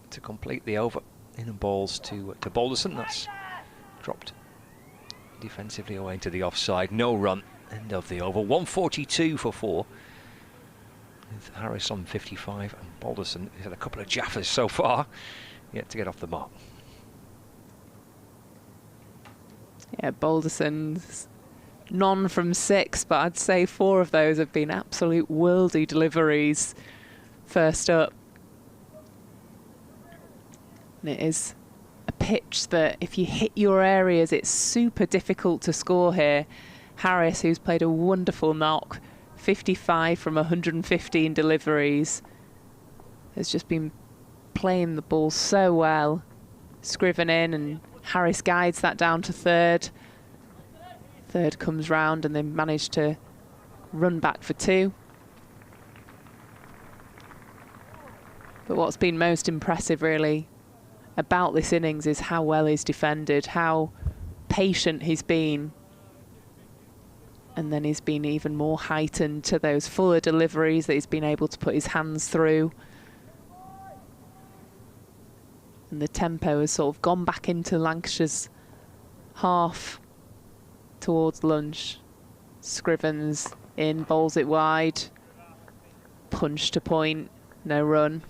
to complete the over. In and balls to Balderson. That's dropped defensively away to the offside. No run. End of the over. 142 for 4. With Harris on 55 and Balderson. He's had a couple of jaffers so far. Yet to get off the mark. Yeah, Balderson's none from 6, but I'd say 4 of those have been absolute worldy deliveries. First up. And it is a pitch that if you hit your areas, it's super difficult to score here. Harris, who's played a wonderful knock, 55 from 115 deliveries, has just been playing the ball so well. Scriven in, and Harris guides that down to third. Third comes round and they manage to run back for 2. But what's been most impressive really about this innings is how well he's defended, how patient he's been. And then he's been even more heightened to those fuller deliveries that he's been able to put his hands through. And the tempo has sort of gone back into Lancashire's half towards lunch. Scrivens in, bowls it wide. Punch to point, no run.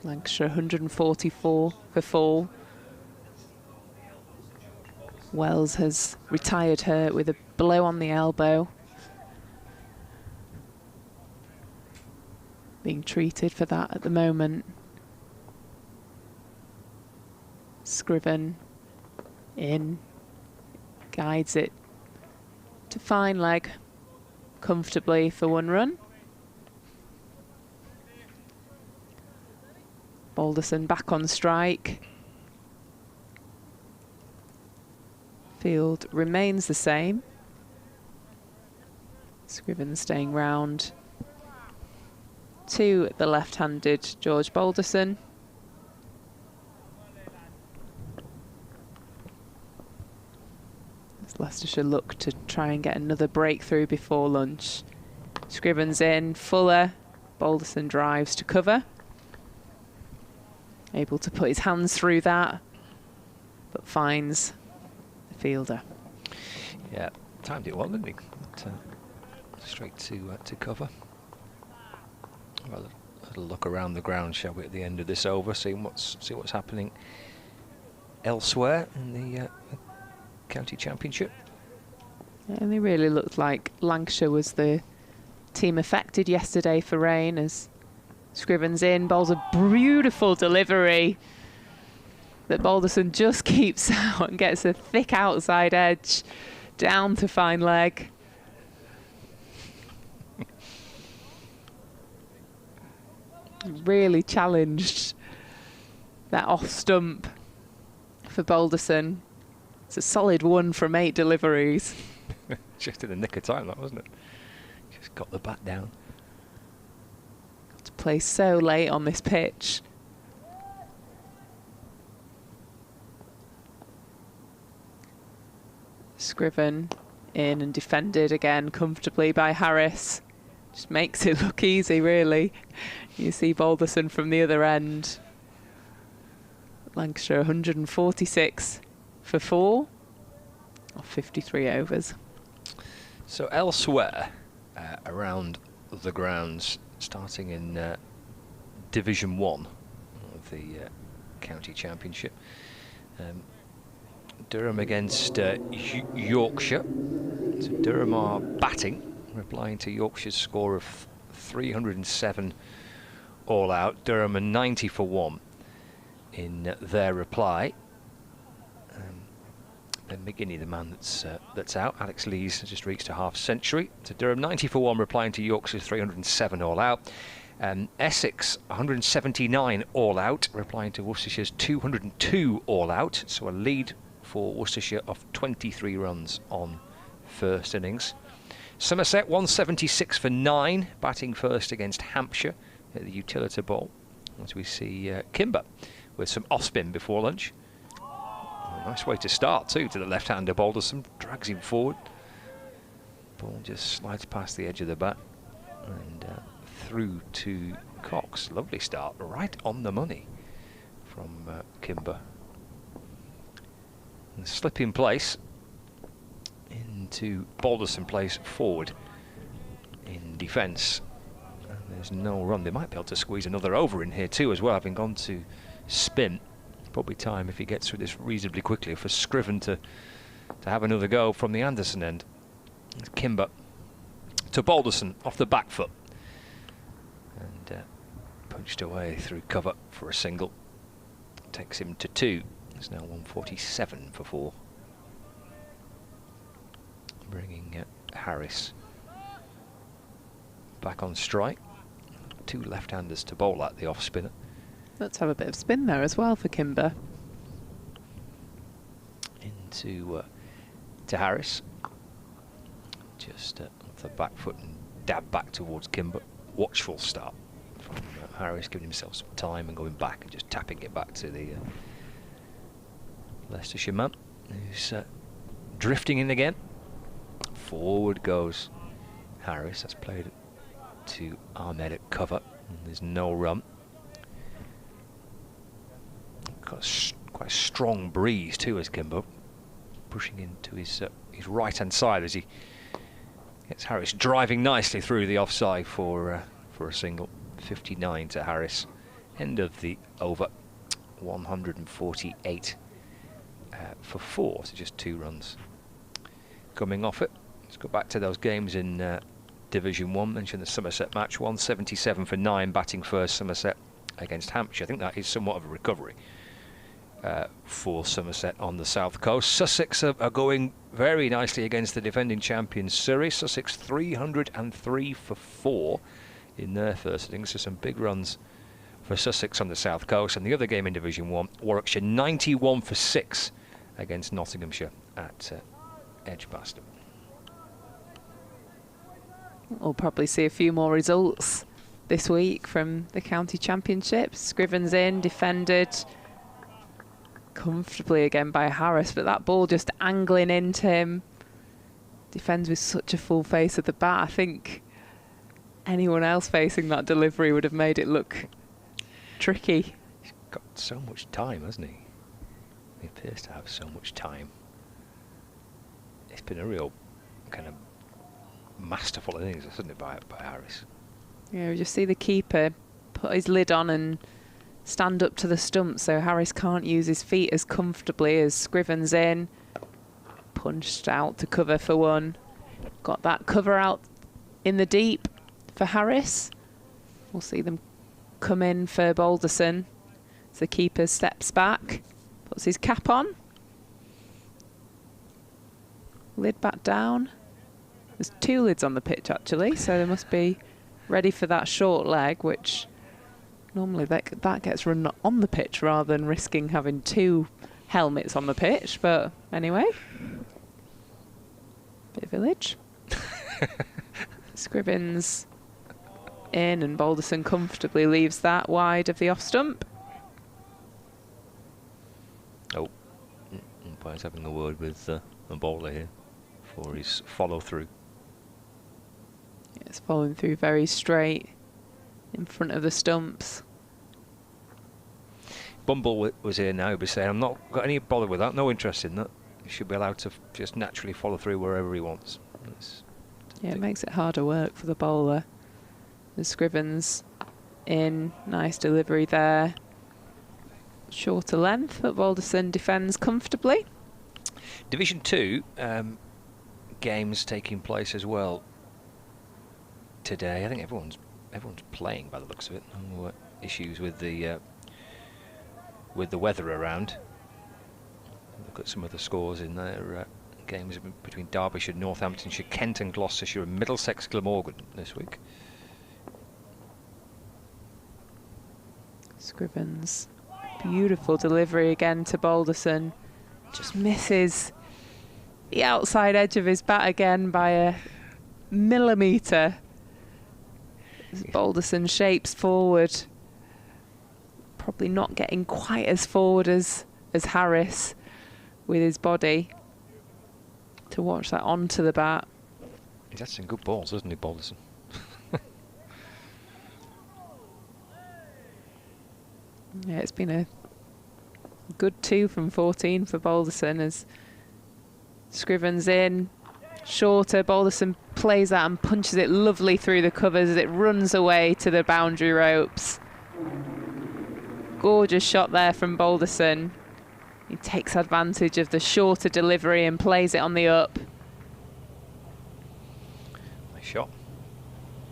Lancashire 144 for 4. Wells has retired her with a blow on the elbow. Being treated for that at the moment. Scriven in, guides it to fine leg comfortably for 1 run. Balderson back on strike. Field remains the same. Scriven staying round to the left-handed George Balderson. As Leicestershire look to try and get another breakthrough before lunch. Scriven's in, Fuller, Balderson drives to cover. Able to put his hands through that, but finds the fielder. Yeah, timed it well, didn't he? But, straight to cover. Well, a little look around the ground, shall we, at the end of this over, see what's happening elsewhere in the county championship. Yeah, and they really looked like Lancashire was the team affected yesterday for rain, as Scrivens in, bowls a beautiful delivery that Balderson just keeps out and gets a thick outside edge down to fine leg. Really challenged that off stump for Balderson. It's a solid 1 from 8 deliveries. Just in the nick of time, that, wasn't it? Just got the bat down. Play so late on this pitch. Scriven in and defended again comfortably by Harris. Just makes it look easy, really. You see Balderson from the other end. Lancashire 146 for 4 of 53 overs. So elsewhere around the grounds, starting in Division 1 of the County Championship. Durham against Yorkshire. So Durham are batting, replying to Yorkshire's score of 307 all out. Durham are 90 for 1 in their reply. Ben McGinney, the man that's out. Alex Lees has just reached a half century. So Durham 90 for 1, replying to Yorkshire's 307 all out. Essex 179 all out, replying to Worcestershire's 202 all out. So a lead for Worcestershire of 23 runs on first innings. Somerset 176 for 9, batting first against Hampshire at the Utility Bowl. As we see Kimber with some off-spin before lunch. A nice way to start too, to the left-hander. Balderson drags him forward. Ball just slides past the edge of the bat and through to Cox. Lovely start, right on the money from Kimber. And slip in place into Balderson place forward in defence. And there's no run. They might be able to squeeze another over in here too as well, having gone to spin. Probably time, if he gets through this reasonably quickly, for Scriven to have another go from the Anderson end. It's Kimber to Balderson off the back foot. And punched away through cover for a single. Takes him to 2. It's now 147 for 4. Bringing Harris back on strike. 2 left-handers to bowl at the off-spinner. Let's have a bit of spin there as well for Kimber. Into to Harris. Just off the back foot and dab back towards Kimber. Watchful start from Harris, giving himself some time and going back and just tapping it back to the Leicestershire man, who's drifting in again. Forward goes Harris. That's played to Ahmed at cover. And there's no run. Got quite a strong breeze too as Kimber, pushing into his right-hand side as he gets Harris driving nicely through the offside for a single. 59 to Harris. End of the over. 148 for 4, so just 2 runs coming off it. Let's go back to those games in Division 1. Mentioned the Somerset match. 177 for 9, batting first Somerset against Hampshire. I think that is somewhat of a recovery for Somerset on the south coast. Sussex are going very nicely against the defending champions Surrey. Sussex 303 for 4 in their first innings, so some big runs for Sussex on the south coast. And the other game in Division 1, Warwickshire 91 for 6 against Nottinghamshire at Edgbaston. We'll probably see a few more results this week from the county championship. Scriven's in, defended comfortably again by Harris, but that ball just angling into him. Defends with such a full face of the bat. I think anyone else facing that delivery would have made it look tricky. He's got so much time, hasn't he? He appears to have so much time. It's been a real kind of masterful innings, hasn't it, by Harris? Yeah, we just see the keeper put his lid on and stand up to the stump, so Harris can't use his feet as comfortably as Scriven's in. Punched out to cover for 1. Got that cover out in the deep for Harris. We'll see them come in for Balderson. As the keeper steps back, puts his cap on. Lid back down. There's 2 lids on the pitch actually, so they must be ready for that short leg, which normally that gets run on the pitch rather than risking having 2 helmets on the pitch. But anyway, bit of village. Scriven's in and Balderson comfortably leaves that wide of the off stump. Oh, umpire's having a word with the bowler here for his follow through. It's following through very straight in front of the stumps. Bumble was here now, but saying, I'm not got any bother with that, no interest in that. He should be allowed to just naturally follow through wherever he wants. Yeah, it makes it harder work for the bowler. The Scriven's in, nice delivery there. Shorter length, but Balderson defends comfortably. Division 2 games taking place as well today. I think everyone's everyone's playing by the looks of it. No issues with the weather around. Look at some of the scores in their games between Derbyshire, Northamptonshire, Kent and Gloucestershire, and Middlesex, Glamorgan this week. Scrivens, beautiful delivery again to Balderson. Just misses the outside edge of his bat again by a millimetre. As Balderson shapes forward, probably not getting quite as forward as Harris with his body to watch that onto the bat. He's had some good balls, hasn't he, Balderson? Yeah, it's been a good 2 from 14 for Balderson as Scrivens in, shorter, Balderson plays that and punches it lovely through the covers as it runs away to the boundary ropes. Gorgeous shot there from Balderson. He takes advantage of the shorter delivery and plays it on the up. Nice shot.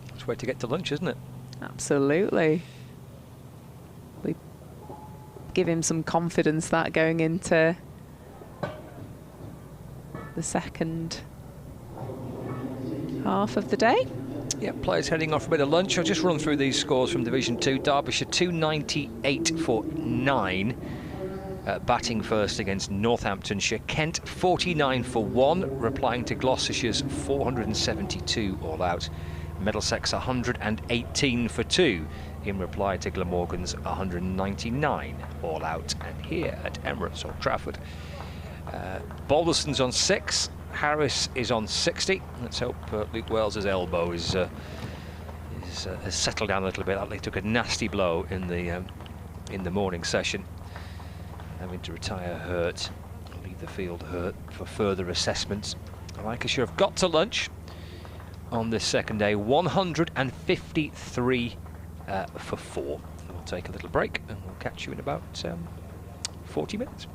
That's way to get to lunch, isn't it? Absolutely. We give him some confidence that going into the second half of the day. Yeah, players heading off a bit of lunch. I'll just run through these scores from Division 2. Derbyshire 298 for 9. Batting first against Northamptonshire. Kent 49 for 1, replying to Gloucestershire's 472 all out. Middlesex 118 for 2, in reply to Glamorgan's 199 all out. And here at Emirates Old Trafford, Balderson's on 6, Harris is on 60. Let's hope Luke Wells's elbow has settled down a little bit. He took a nasty blow in the morning session, having to retire hurt, leave the field hurt for further assessments. Lancashire have got to lunch on this second day, 153 for 4. We'll take a little break and we'll catch you in about 40 minutes.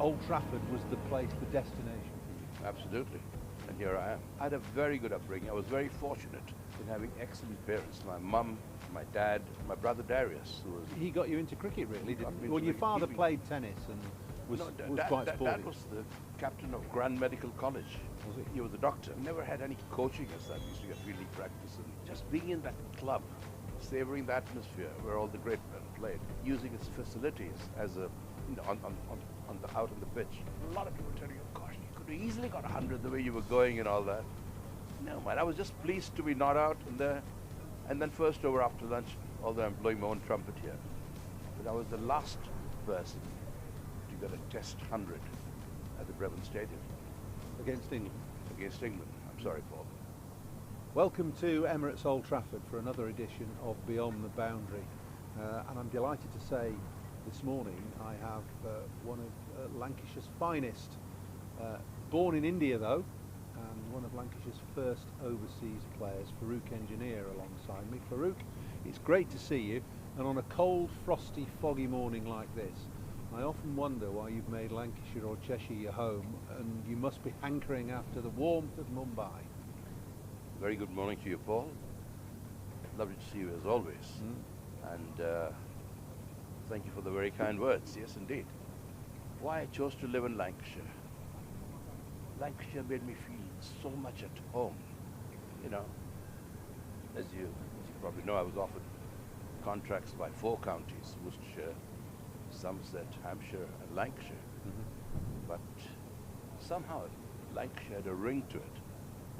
Old Trafford was the place, the destination for you. Absolutely. And here I am. I had a very good upbringing. I was very fortunate in having excellent parents. My mum, my dad, my brother Darius. Who was he got you into cricket, really, didn't he? Well, your father played tennis and was quite sporty. Dad was the captain of Grand Medical College. Was he? He was a doctor. Never had any coaching as such. He used to get really practice. And just being in that club, savouring the atmosphere where all the great men played, using its facilities as a, out on the pitch. A lot of people tell you, gosh, you could have easily got 100 the way you were going and all that. No, man, I was just pleased to be not out there. And then first over after lunch, although I'm blowing my own trumpet here, but I was the last person to get a test 100 at the Brevin Stadium. Against England? Against England. I'm sorry, Paul. Welcome to Emirates Old Trafford for another edition of Beyond the Boundary. And I'm delighted to say this morning I have one of Lancashire's finest, born in India though, and one of Lancashire's first overseas players, Farouk Engineer, alongside me. Farouk, it's great to see you, and on a cold, frosty, foggy morning like this, I often wonder why you've made Lancashire or Cheshire your home, and you must be hankering after the warmth of Mumbai. Very good morning to you, Paul. Lovely to see you as always. And thank you for the very kind words. Yes, indeed. Why I chose to live in Lancashire. Lancashire made me feel so much at home. You know, as you probably know, I was offered contracts by 4 counties, Worcestershire, Somerset, Hampshire and Lancashire. But somehow Lancashire had a ring to it.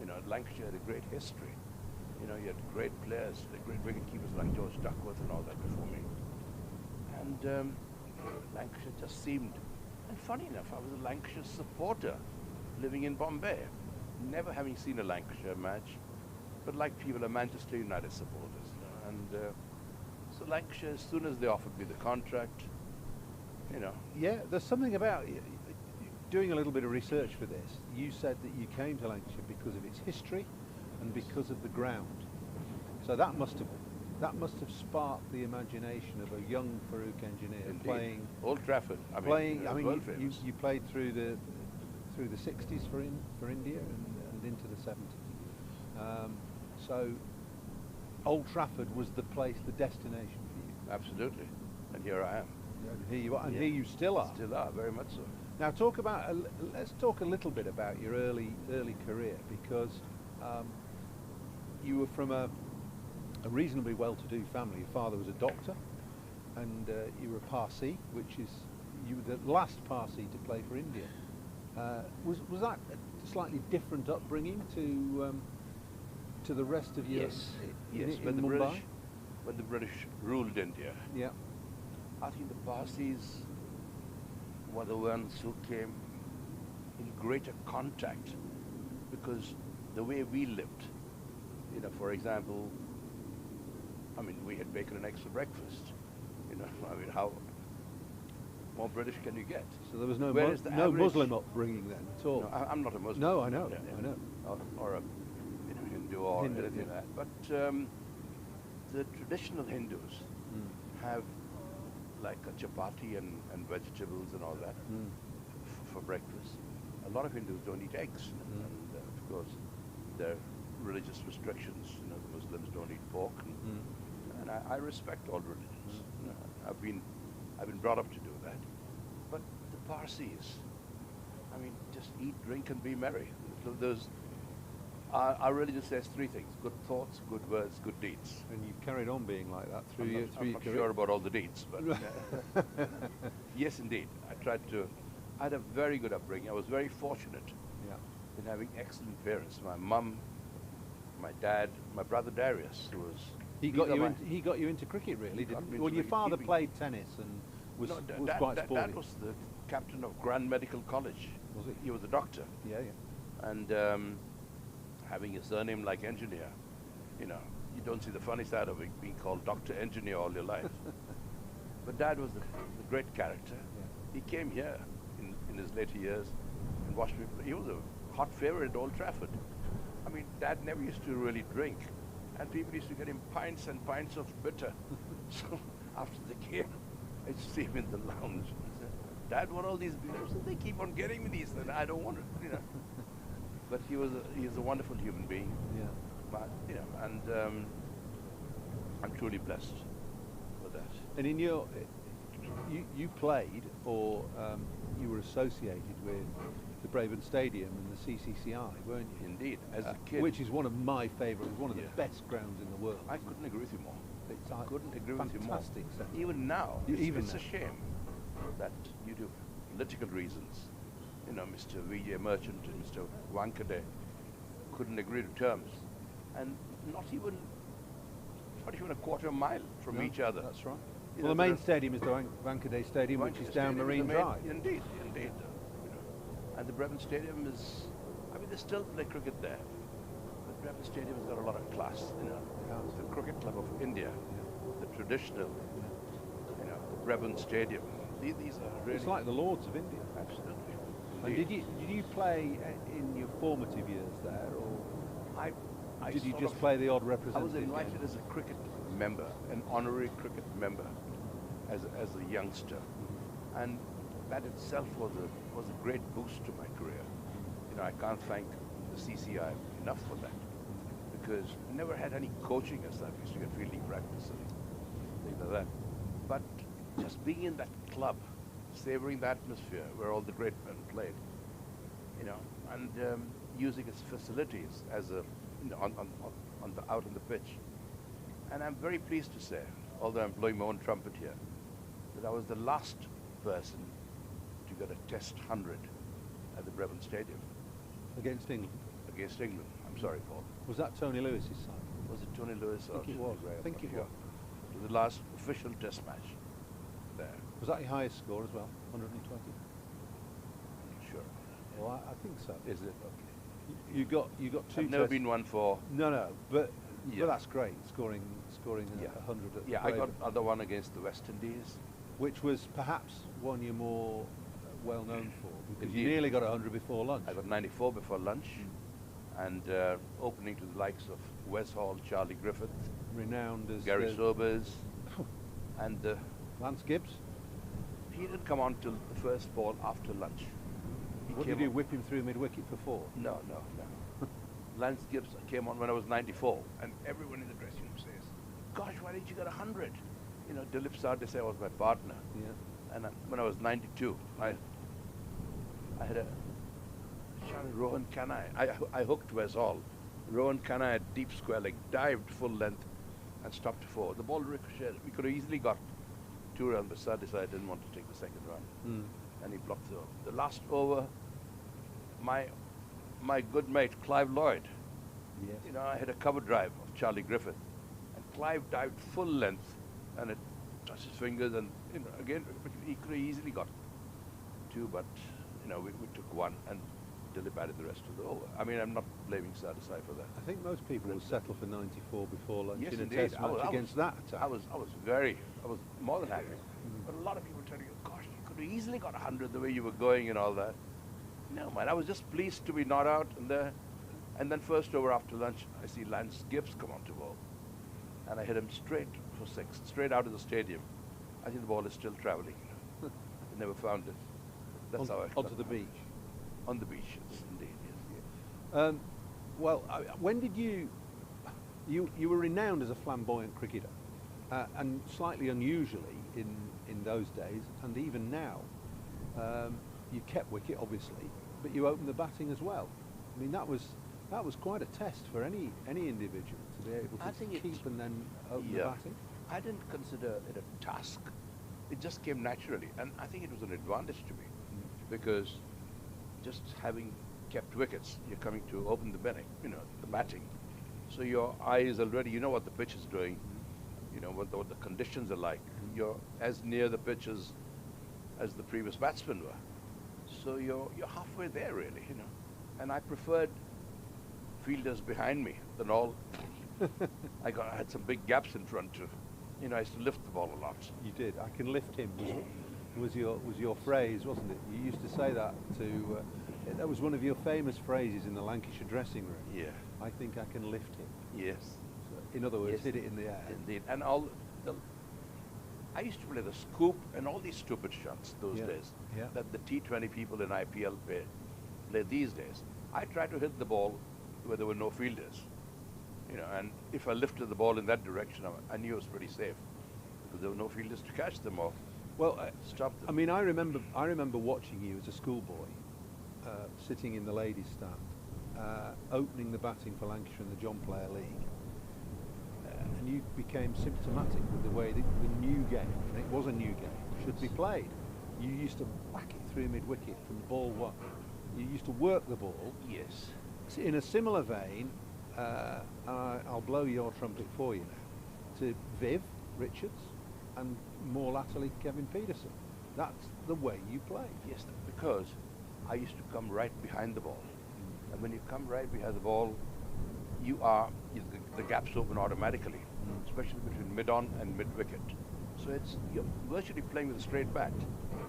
You know, Lancashire had a great history. You know, you had great players, the great wicketkeepers like George Duckworth and all that before me. And Lancashire just seemed, and funny enough, I was a Lancashire supporter living in Bombay, never having seen a Lancashire match, but like people are Manchester United supporters. You know, and so Lancashire, as soon as they offered me the contract, you know. Yeah, there's something about doing a little bit of research for this. You said that you came to Lancashire because of its history and because of the ground. So that must have sparked the imagination of a young Farouk Engineer. Indeed. Playing Old Trafford. I mean, you played through the 60s for India, and and into the 70s. So Old Trafford was the place, the destination for you. Absolutely. And here I am. And here you are, and here you still are. Still are, very much so. Now let's talk a little bit about your early career, because you were from a reasonably well-to-do family. Your father was a doctor, and you were a Parsi, which is, you were the last Parsi to play for India. Was that a slightly different upbringing to the rest of your Yes. in Mumbai? When the British ruled India, yeah, I think the Parsis were the ones who came in greater contact, because the way we lived, you know, for example, I mean, we had bacon and eggs for breakfast. You know, I mean, how more British can you get? So there was no no Muslim upbringing then at all. No, I'm not a Muslim. No, I know, I know. Or a Hindu or anything like that. But the traditional Hindus have like a chapati and vegetables and all that for breakfast. A lot of Hindus don't eat eggs, and of course there are religious restrictions. You know, the Muslims don't eat pork, and I respect all religions. You know, I've been brought up to do that. But the Parsis, I mean, just eat, drink, and be merry. Our religion says three things: good thoughts, good words, good deeds. And you've carried on being like that through I'm your not career. sure about all the deeds, but yes, indeed. I had a very good upbringing. I was very fortunate in having excellent parents. My mum, my dad, my brother Darius, who was... He got you into cricket, really, didn't he? Well, your father played tennis and was quite sporty. Dad was the captain of Grand Medical College. Was he? He was a doctor. Yeah, yeah. And having a surname like Engineer, you know, you don't see the funny side of it, being called Dr. Engineer all your life. But Dad was the great character. Yeah. He came here in his later years and watched me play. He was a hot favorite at Old Trafford. I mean, Dad never used to really drink, and people used to get him pints and pints of bitter. So after the game, I'd see him in the lounge. I said, Dad, what are all these beers? They keep on getting me these, and I don't want it, you know. But he is a wonderful human being. Yeah. But, you know, and I'm truly blessed with that. And in you played, or you were associated with the Brabourne Stadium and the CCCI, weren't you? Indeed, as a kid. Which is one of my favourite, one of the best grounds in the world. I couldn't agree with you more. I couldn't agree with you more. Fantastic centre. Even now, it's now. a shame that due to political reasons, you know, Mr. Vijay Merchant and Mr. Wankade couldn't agree to terms, and not even a quarter mile from each other. That's right. Well, the main stadium is the Wankade Stadium, which is down Marine Drive. Indeed, indeed. You know. And the Brabourne Stadium is, I mean, they still play cricket there. But Brabourne Stadium has got a lot of class, you know. It's the Cricket Club of India, the traditional, you know, the Brabourne Stadium. These are really... It's like the Lords of India. Absolutely. And did you play in your formative years there, or did you just play the odd representative? I was invited as a cricket member, an honorary cricket member, as a youngster, and that itself was a great boost to my career. You know, I can't thank the CCI enough for that, because I never had any coaching as such. I used to get fielding practice and things like that. But just being in that club, savoring the atmosphere where all the great men played, you know, and using its facilities as a, you know, out on the pitch. And I'm very pleased to say, although I'm blowing my own trumpet here, that I was the last person to get a Test 100 at the Brabourne Stadium. Against England? Against England. I'm sorry, Paul. Was that Tony Lewis's side? Was it Tony Lewis? I think it was. I think it was. It was the last official Test match there. Was that your highest score as well? 120? I'm not sure. Well, I think so. Is it? Okay. You got two. I've never been one for. No, but that's great. Scoring 100. Yeah, I got other one against the West Indies, which was perhaps one you're more well known for, because you nearly got 100 before lunch. I got 94 before lunch, and opening to the likes of Wes Hall, Charlie Griffith, renowned as Gary Sobers, and Lance Gibbs. He didn't come on till the first ball after lunch. What did you whip him through mid-wicket for 4? No. Lance Gibbs came on when I was 94, and everyone in the dressing room says, "Gosh, why didn't you get 100?" You know, Dilip Sardesai was my partner. Yeah. And when I was 92, I had a shot at Rohan Kanai. I hooked Wes Hall. Rohan Kanai at deep square leg, dived full length and stopped to 4. The ball ricocheted. We could have easily got 2 runs, but Sardesai didn't want to take the second run. And he blocked the last over. My good mate, Clive Lloyd. Yes. You know, I had a cover drive of Charlie Griffith. And Clive dived full length and it touched his fingers, and you know, again he could have easily got 2, but you know, we took 1 and Dilip added the rest of the over. I mean, I'm not blaming Sardesai for that. I think most people would settle for 94 before lunch Yes, in a indeed. test match against that attack. I was more than happy. But a lot of people tell you, "Gosh, you could have easily got 100 the way you were going and all that." No, man, I was just pleased to be not out. And then first over after lunch, I see Lance Gibbs come onto ball. And I hit him straight for 6, straight out of the stadium. I think the ball is still traveling. I never found it. That's how I onto the beach. On the beach, yes, indeed, yes. Well, when did you were renowned as a flamboyant cricketer, and slightly unusually in those days, and even now, you kept wicket obviously, but you opened the batting as well. I mean, that was quite a test for any individual to be able to keep and then open the batting. I didn't consider it a task. It just came naturally, and I think it was an advantage to me because just having kept wickets, you're coming to open the batting, you know, the batting. So your eyes already, you know what the pitch is doing, you know what the conditions are like. You're as near the pitch as the previous batsmen were. So you're halfway there really, you know. And I preferred fielders behind me than all. I had some big gaps in front too. You know, I used to lift the ball a lot. You did. I can lift him. Was your phrase, wasn't it? You used to say that to. That was one of your famous phrases in the Lancashire dressing room. Yeah. I think I can lift him. Yes. So, in other words, hit it in the air. Indeed. And I used to play the scoop and all these stupid shots those days that the T20 people in IPL play these days. I tried to hit the ball where there were no fielders, you know, and if I lifted the ball in that direction, I knew it was pretty safe because there were no fielders to catch them or stop them. I mean, I remember watching you as a schoolboy, sitting in the ladies' stand, opening the batting for Lancashire in the John Player League. And you became symptomatic with the way that the new game, and it was a new game, should be played. You used to whack it through mid-wicket from ball 1. You used to work the ball. Yes. In a similar vein, I'll blow your trumpet for you now, to Viv Richards and more latterly Kevin Peterson. That's the way you play. Yes, because I used to come right behind the ball. And when you come right behind the ball, the gaps open automatically, especially between mid-on and mid-wicket. So you're virtually playing with a straight bat,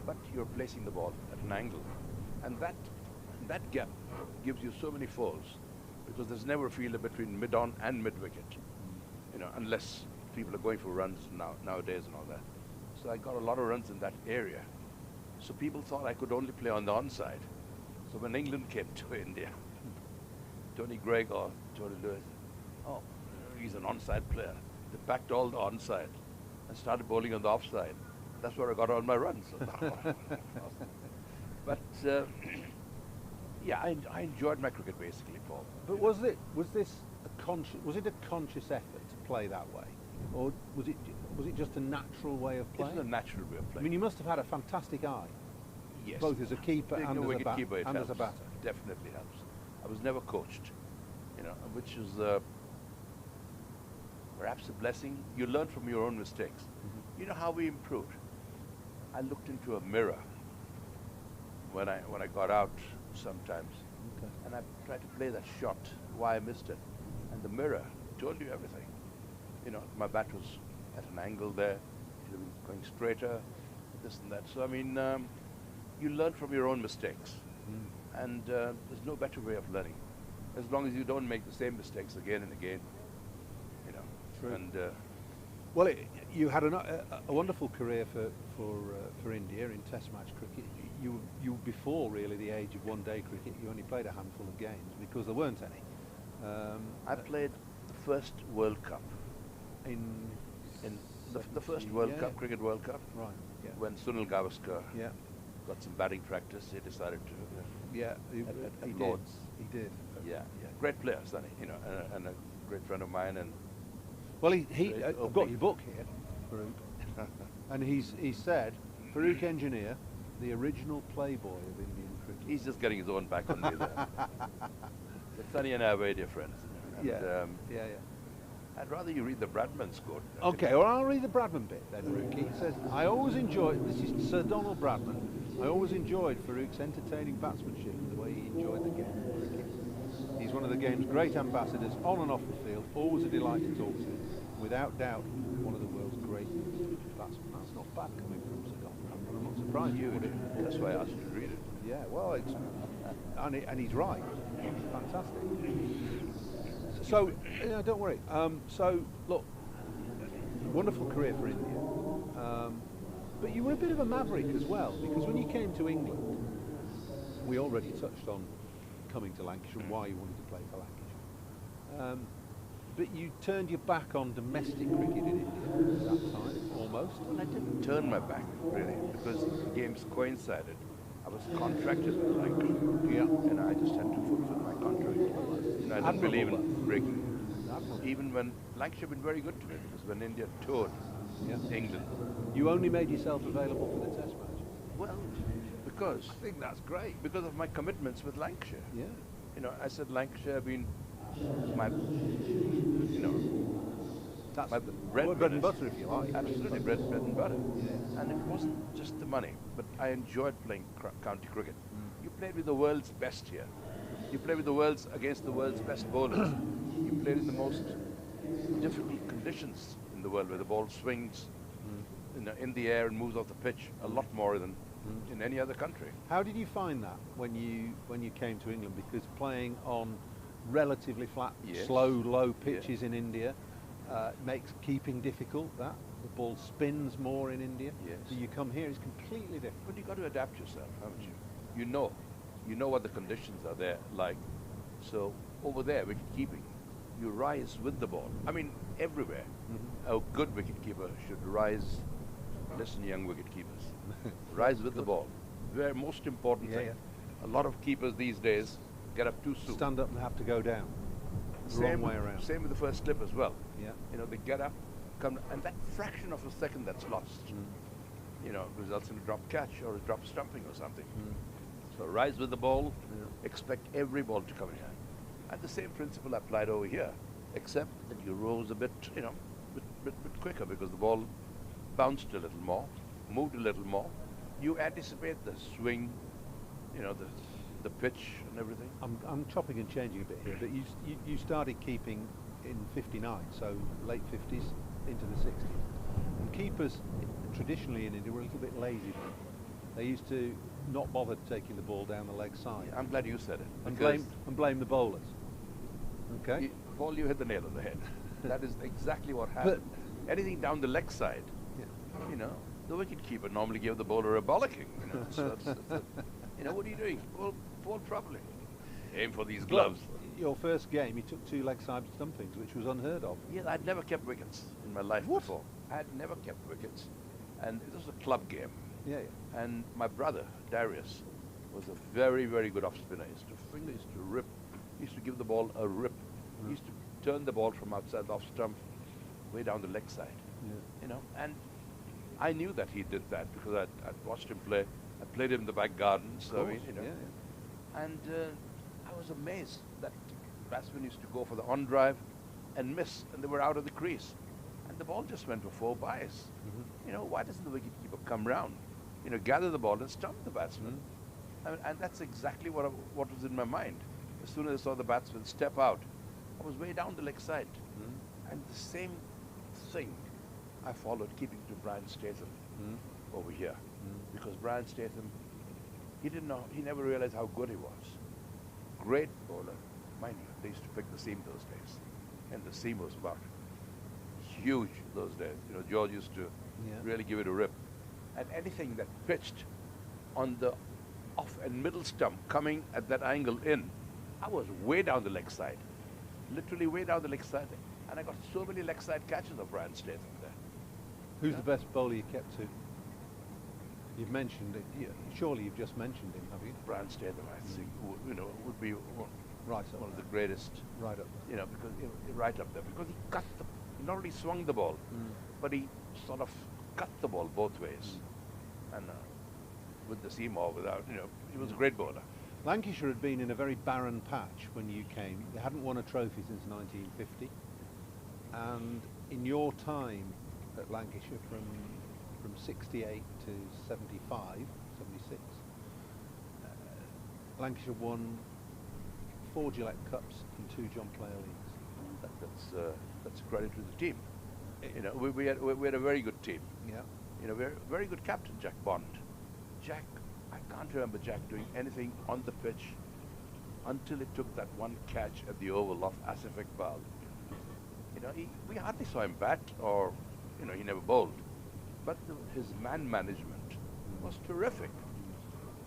but you're placing the ball at an angle. And that gap gives you so many falls because there's never a fielder between mid-on and mid-wicket, you know, unless people are going for runs nowadays and all that. So I got a lot of runs in that area. So people thought I could only play on the onside. So when England came to India, Tony Greig or Tony Lewis, he's an onside player. They packed all the onside and started bowling on the offside. That's where I got all my runs. But yeah, I enjoyed my cricket basically, Paul. But was it a conscious effort to play that way, or was it just a natural way of playing? It's a natural way of playing. I mean, you must have had a fantastic eye. Yes. Both as a keeper and as a batter. Definitely helps. I was never coached, you know, which is perhaps a blessing. You learn from your own mistakes. You know how we improved? I looked into a mirror when I got out sometimes, and I tried to play that shot, why I missed it, and the mirror told you everything. You know, my bat was at an angle there, should have been going straighter, this and that. So I mean, you learn from your own mistakes, and there's no better way of learning, as long as you don't make the same mistakes again and again. You know. True. And well, you had a wonderful career for India in Test match cricket. You before really the age of one-day cricket. You only played a handful of games because there weren't any. I played the first World Cup. In the first World Cup, Cricket World Cup. Right. Yeah. When Sunil Gavaskar Yeah. got some batting practice, he decided to. Yeah. At He did. Lords. He did. Yeah. Great player, Sonny. And a great friend of mine. And well, I've got your book here, Farouk, and he said, Farouk Engineer, the original playboy of Indian cricket. He's just getting his own back on me there. But Sonny and I are very dear friends. And, yeah. I'd rather you read the Bradman score. Okay, well, I'll read the Bradman bit then, Farouk. He says, I always enjoyed, this is Sir Donald Bradman, I always enjoyed Farouk's entertaining batsmanship and the way he enjoyed the game of cricket. He's one of the game's great ambassadors on and off the field, always a delight to talk to. Without doubt, one of the world's great batsmen. That's not bad coming from Sir Donald. I'm not surprised you would. That's why I asked you to read it. Yeah, well, and he's right. It's fantastic. So, don't worry. So, look, wonderful career for India. But you were a bit of a maverick as well, because when you came to England, we already touched on coming to Lancashire and why you wanted to play for Lancashire. But you turned your back on domestic cricket in India at that time, almost. Well, I didn't turn my back, really, because the games coincided. I was contracted with Lancashire, and I just had to fulfill my contract. I didn't believe in breaking. Even when Lancashire had been very good to me, because when India toured England. You only made yourself available for the Test match? Well, because... I think that's great. Because of my commitments with Lancashire. Yeah. I said Lancashire have been my, that's my bread and butter, if you like. Absolutely, bread and butter. Yeah. And it wasn't just the money, but I enjoyed playing county cricket. You played with the world's best here. You play with against the world's best bowlers. You played in the most difficult conditions in the world, where the ball swings in the air and moves off the pitch a lot more than in any other country. How did you find that when you came to England? Because playing on relatively flat, slow, low pitches in India makes keeping difficult. The ball spins more in India. Yes. So you come here, it's completely different. But you've got to adapt yourself, haven't you? You know what the conditions are there like. So over there, wicket keeping, you rise with the ball. I mean, everywhere. A good wicket keeper should rise. Listen, young wicket keepers, rise with the ball. Very most important thing. A lot of keepers these days get up too soon. Stand up and have to go down. Wrong way around. Same with the first slip as well. Yeah. They get up, come, and that fraction of a second that's lost, results in a drop catch or a drop stumping or something. So rise with the ball, expect every ball to come in. And the same principle applied over here, except that you rose a bit, bit quicker, because the ball bounced a little more, moved a little more. You anticipate the swing, the pitch and everything. I'm chopping and changing a bit here, but you started keeping in '59, so late '50s into the '60s. And keepers traditionally in India were a little bit lazy. They used to not bother taking the ball down the leg side. I'm glad you said it. And blame the bowlers. Okay. Paul, you hit the nail on the head. That is exactly what happened. Anything down the leg side, the wicket-keeper normally gave the bowler a bollocking. What are you doing? Ball properly. Aim for these gloves. Your first game, you took 2 leg side stumpings, which was unheard of. Yeah, I'd never kept wickets in my life before. I had never kept wickets. And it was a club game. Yeah. And my brother, Darius, was a very, very good off-spinner. He used to rip. He used to give the ball a rip. He used to turn the ball from outside the off stump way down the leg side. And I knew that he did that because I'd watched him play. I played him in the back garden, so and I was amazed that batsmen used to go for the on drive and miss, and they were out of the crease, and the ball just went for 4 byes. Why doesn't the wicketkeeper come round, gather the ball and stump the batsman? And that's exactly what was in my mind. As soon as I saw the batsman step out, I was way down the leg side, and the same thing I followed, keeping to Brian Statham over here, because Brian Statham, he never realized how good he was. Great bowler, mind you. They used to pick the seam those days, and the seam was about huge those days. George used to really give it a rip, and anything that pitched on the off and middle stump coming at that angle in, I was way down the leg side. literally way down the leg side. And I got so many leg side catches of Brian Statham there. Who's the best bowler you kept to? You've mentioned it. Surely you've just mentioned him, have you? Brian Statham, I think, would be one of the greatest. Right up there. Because right up there, because he not only swung the ball, but he sort of cut the ball both ways, and with the seam or without, he was a great bowler. Lancashire had been in a very barren patch when you came. They hadn't won a trophy since 1950, and in your time at Lancashire, from 68 to 75, 76, Lancashire won 4 Gillette Cups and 2 John Player Leagues. That's a credit to the team. We had a very good team. Yeah. Very good captain, Jack Bond. Jack, I can't remember Jack doing anything on the pitch until he took that one catch at the Oval off Asif Iqbal. We hardly saw him bat, or he never bowled. But his man management was terrific.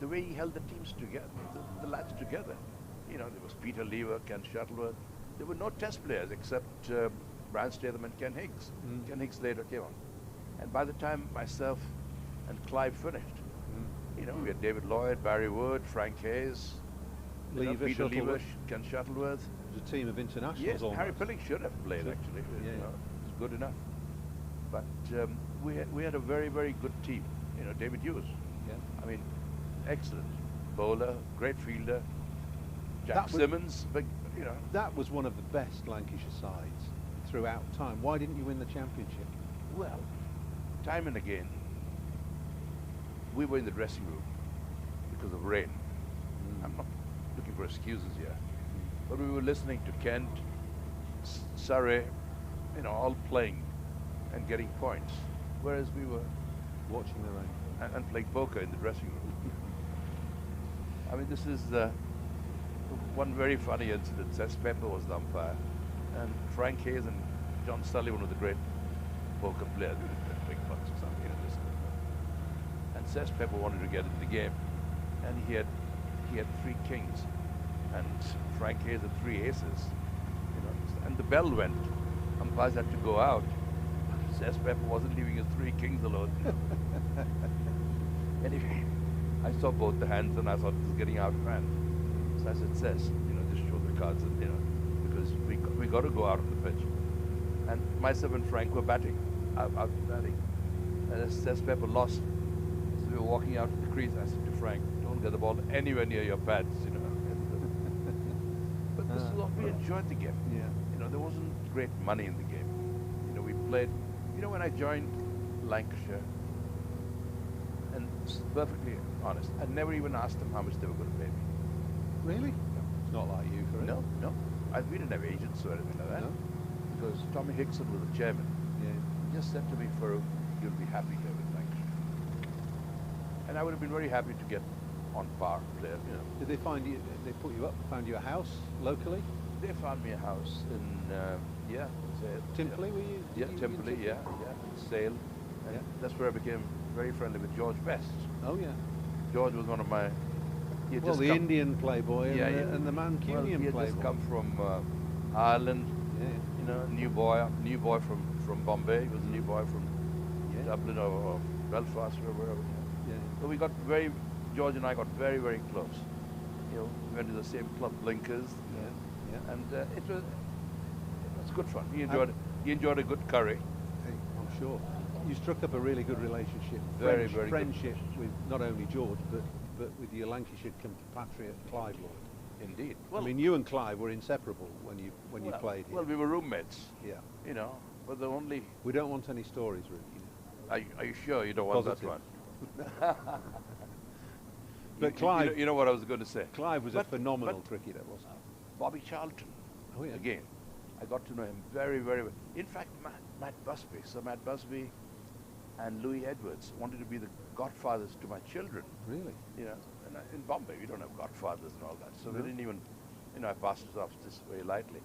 The way he held the teams together, the lads together. There was Peter Lever, Ken Shuttleworth. There were no test players except Brian Statham and Ken Higgs. Ken Higgs later came on. And by the time myself and Clive finished, we had David Lloyd, Barry Wood, Frank Hayes, Peter Lever, Ken Shuttleworth. It was a team of internationals. Yes, almost. Harry Pilling should have played actually. It was good enough. But we had a very, very good team. David Hughes. Yeah. I mean, excellent bowler, great fielder. Jack Simmons, That was one of the best Lancashire sides throughout time. Why didn't you win the championship? Well, time and again, we were in the dressing room because of rain. I'm not looking for excuses here. But we were listening to Kent, Surrey, all playing and getting points, whereas we were watching the rain and playing poker in the dressing room. I mean, this is one very funny incident. Cess Pepper was the umpire, and Frank Hayes and John Sullivan were the great poker players. We did big bucks or something. And Cess Pepper wanted to get into the game, and he had 3 kings, and Frank Hayes had 3 aces. And the bell went. Umpires had to go out. Cess Pepper wasn't leaving his 3 kings alone. Anyway, I saw both the hands, and I thought it was getting out of hand. So I said, Cess, just show the cards, because we got to go out on the pitch. And myself and Frank were batting, out batting. And as Cess Pepper lost, so we were walking out to the crease. I said to Frank, don't get the ball anywhere near your pads, But this is what we enjoyed the game. Yeah. There wasn't great money in the game. We played. When I joined Lancashire, and perfectly honest, I never even asked them how much they were going to pay me. Really? It's not like you, for it. No. We didn't have agents or anything like that. No? Because Tommy Hickson was the chairman. Yeah. He just said to me, Farouk, you'll be happy here with Lancashire. And I would have been very happy to get on par there. Did they find you? They put you up? Found you a house locally? They found me a house in Timperley, were you? Yeah, Timperley, yeah, Sale. And that's where I became very friendly with George Best. Oh yeah. George was one of my. The Indian playboy and the Mancunian he had playboy. just come from Ireland. New boy from Bombay. He was a new boy from Dublin or Belfast or wherever. So we got George and I got very, very close. We went to the same club, Blinkers. And it was good fun. He enjoyed a good curry. Hey, I'm sure. You struck up a really good relationship. Very, very friendship with not only George, but with your Lancashire compatriot Clive Lloyd. Indeed. Well, I mean, you and Clive were inseparable when you played here. Well, we were roommates. Yeah. But the only. We don't want any stories, really. Are you sure you don't want Positive. that one? But Clive. You know what I was going to say. Clive was a phenomenal cricketer, wasn't he? Bobby Charlton. Oh yeah. Again, I got to know him very, very well. In fact, Sir Matt Busby and Louis Edwards wanted to be the godfathers to my children. Really? And in Bombay we don't have godfathers and all that, so we didn't even, I passed it off this very lightly.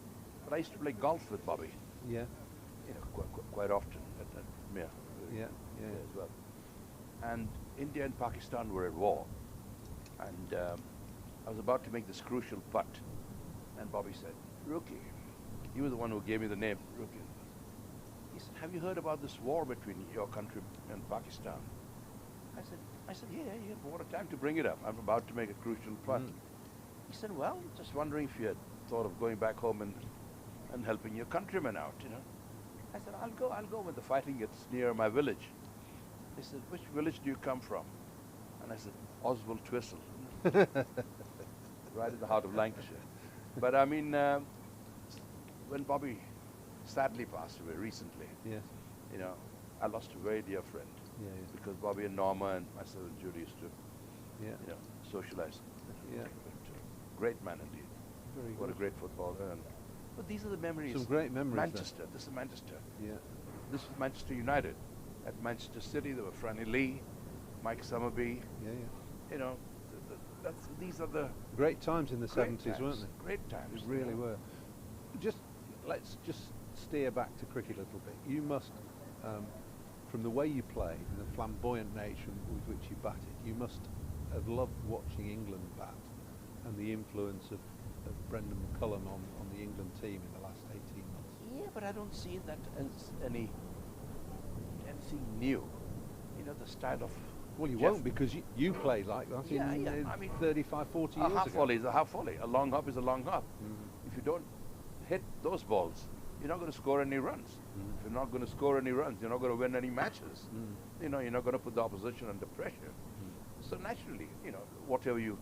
But I used to play golf with Bobby. Yeah. Quite often at Mir. Yeah. As well. And India and Pakistan were at war, and I was about to make this crucial putt, and Bobby said, "Rookie, He was the one who gave me the name. He said, "Have you heard about this war between your country and Pakistan?" I said, yeah, what a time to bring it up. I'm about to make a crucial point. He said, well, just wondering if you had thought of going back home and helping your countrymen out, you know. I said, I'll go when the fighting gets near my village. He said, which village do you come from? And I said, Oswald Twistle. Right in the heart of Lancashire. But I mean, when Bobby sadly passed away recently, yes, you know, I lost a very dear friend. Yeah, because Bobby and Norma and myself and Judy used to, yeah, you know, socialize. Yeah. But, great man indeed. Very what good. a great footballer. And but these are the memories. Some great memories. Manchester. There. This is Manchester. Yeah. This is Manchester United. At Manchester City, there were Franny Lee, Mike Summerby. Yeah, yeah. You know, these are the great times in the 70s, times, weren't they? Great times. They really were. Let's just steer back to cricket a little bit. You must. From the way you played and the flamboyant nature with which you batted, you must have loved watching England bat and the influence of Brendan McCullum on the England team in the last 18 months. Yeah, but I don't see that as anything new. You know, the style of... Well, you Jeff won't, because you played like that in I mean, 35, 40 years ago. A half volley is a half volley. A long hop is a long hop. If you don't hit those balls, you're not going to score any runs. If you're not going to score any runs, you're not going to win any matches. You know, you're not going to put the opposition under pressure. So naturally, you know, whatever you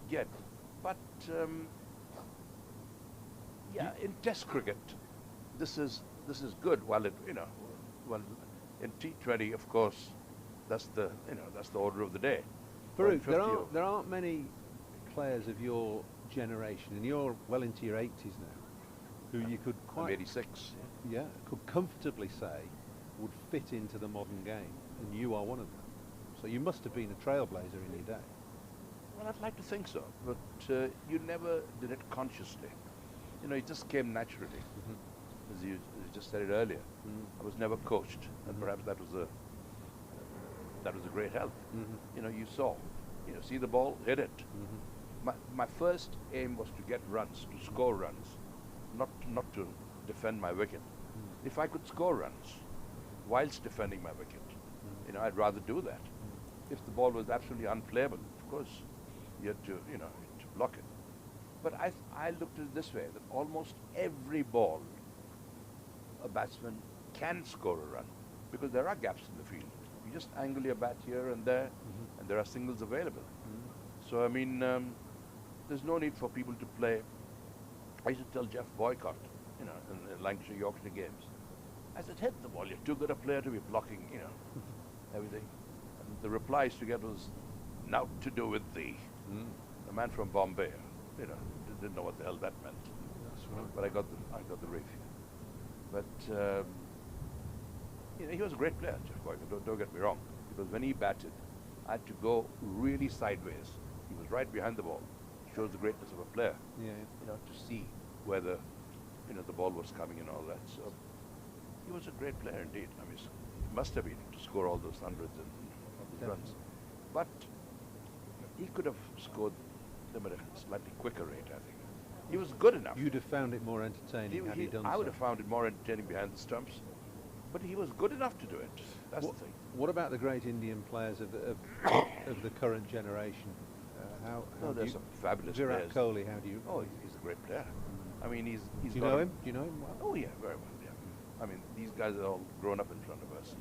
get. But yeah, in Test cricket, this is good. While it, you know, well, in T20, of course, that's the order of the day. Farouk, there aren't many players of your generation, and you're well into your 80s now, who you could I'm 86. Yeah, could comfortably say would fit into the modern game, and you are one of them. So you must have been a trailblazer in your day. Well, I'd like to think so, but you never did it consciously. You know, it just came naturally. As you just said it earlier, I was never coached, and perhaps that was a great help. You know, you see the ball, hit it. My first aim was to get runs, to score runs, not to defend my wicket. If I could score runs whilst defending my wicket, you know, I'd rather do that. If the ball was absolutely unplayable, of course, you had to, you know, to block it. But I looked at it this way, that almost every ball a batsman can score a run, because there are gaps in the field. You just angle your bat here and there, and there are singles available. So, I mean, there's no need for people to play. I used to tell Jeff Boycott, you know, in Lancashire, Yorkshire games, I said, hit the ball, you're too good a player to be blocking, you know, everything. And the reply I used to get was, "Naught to do with thee." A man from Bombay, you know, didn't know what the hell that meant. That's right. But I got the riff. But you know, he was a great player, Jeff Boycott, don't get me wrong, because when he batted, I had to go really sideways. He was right behind the ball. Shows the greatness of a player. Yeah. You know, to see whether, you know, the ball was coming and all that. So he was a great player indeed. I mean, he must have been to score all those hundreds and all those runs. But he could have scored them at a slightly quicker rate, I think. He was good enough. You'd have found it more entertaining had he done so. I would have found it more entertaining behind the stumps. But he was good enough to do it. That's the thing. What about the great Indian players of the current generation? How there's some fabulous Virat players. Kohli, how do you? Oh, he's a great player. I mean, he's. Do you know him? Do you know him well? Oh yeah, very well. Yeah. I mean, these guys are all grown up in front of us.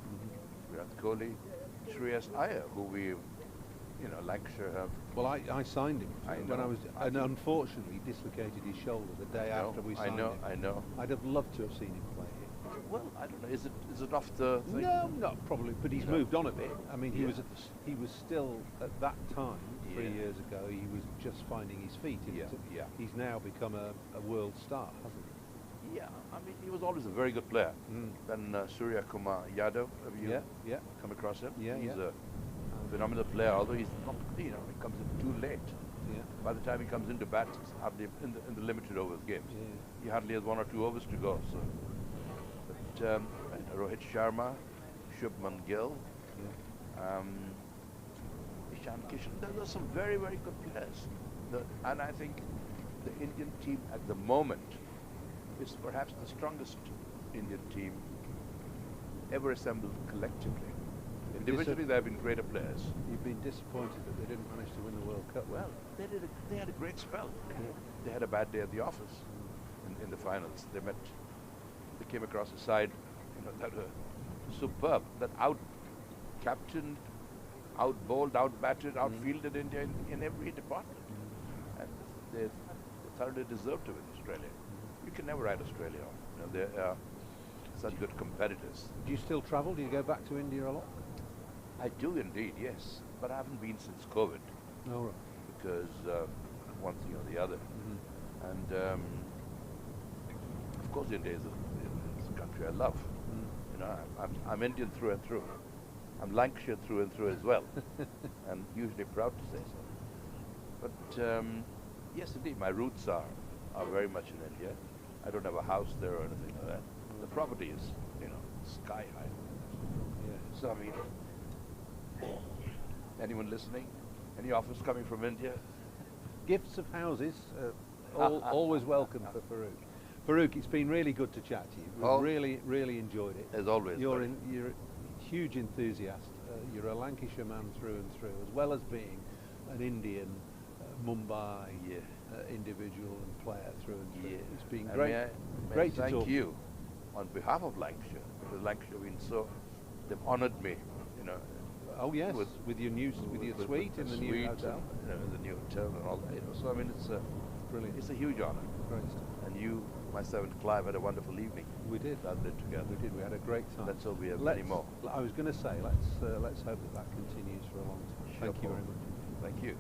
Virat Kohli, Shreyas Iyer, who we, you know, Lancashire have. Well, I signed him when I was, and know. Unfortunately dislocated his shoulder the day after we signed him. I know. I'd have loved to have seen him play here. Well, I don't know. Is it off the thing? No, not probably. But he's moved on a bit. I mean, he was still at that time 3 years ago. He was just finding his feet. He's now become a world star, hasn't he? Yeah. I mean, he was always a very good player. Then Surya Kumar Yadav. Have you come across him? Yeah, he's a phenomenal player. Although he's not, you know, he comes in too late. Yeah. By the time he comes into bat, he's hardly in the limited overs games. He hardly has 1 or 2 overs to go. So. Rohit Sharma, Shubman Gill, Ishan Kishan. There are some very, very good players. And I think the Indian team at the moment is perhaps the strongest Indian team ever assembled collectively. Individually, there have been greater players. You've been disappointed that they didn't manage to win the World Cup. Well, they had a great spell. They had a bad day at the office in the finals. They came across a side, that were superb, that out-captained, out-bowled, out-batted, out-fielded India in every department. And they thoroughly deserved to win Australia. You can never write Australia off. They are such good competitors. Do you still travel? Do you go back to India a lot? I do indeed, yes. But I haven't been since COVID. Oh, right. Because one thing or the other. And of course India is a country I love. I'm Indian through and through. I'm Lancashire through and through as well. And usually proud to say so. But yes, indeed, my roots are very much in India. I don't have a house there or anything like that. The property is, sky high. Yeah. So I mean, anyone listening? Any offers coming from India? Gifts of houses, always welcome for Farouk. Farouk, it's been really good to chat to you. We've really enjoyed it. As always. You're a huge enthusiast. You're a Lancashire man through and through, as well as being an Indian, Mumbai individual and player through and through. It's been great to talk. Thank you on behalf of Lancashire, because Lancashire they've honoured me, Oh yes, with your suite in the new hotel, the new hotel and all that. So I mean, it's brilliant. It's a huge honour. Great. And you, myself, and Clive had a wonderful evening. We did. Together. We did. We had a great time. Let's hope we have many more. I was going to say, let's hope that continues for a long time. Sure, Thank you very much. Thank you.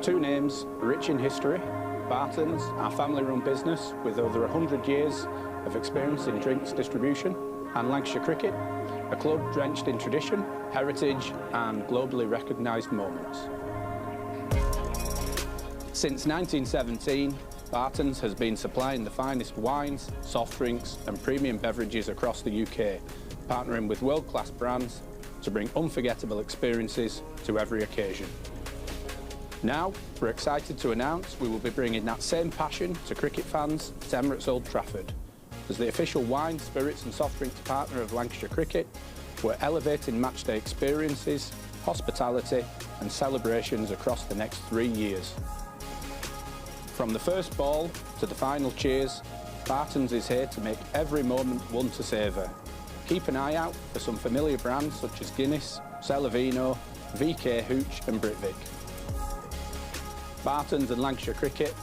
Two names rich in history. Barton's, our family-run business with over 100 years of experience in drinks distribution, and Lancashire Cricket, a club drenched in tradition, heritage and globally recognised moments. Since 1917, Barton's has been supplying the finest wines, soft drinks and premium beverages across the UK, partnering with world-class brands to bring unforgettable experiences to every occasion. Now, we're excited to announce we will be bringing that same passion to cricket fans at Emirates Old Trafford. As the official wine, spirits and soft drinks partner of Lancashire Cricket, we're elevating matchday experiences, hospitality and celebrations across the next 3 years. From the first ball to the final cheers, Barton's is here to make every moment one to savour. Keep an eye out for some familiar brands such as Guinness, Celavino, VK Hooch and Britvic. Barton's and Lancashire Cricket,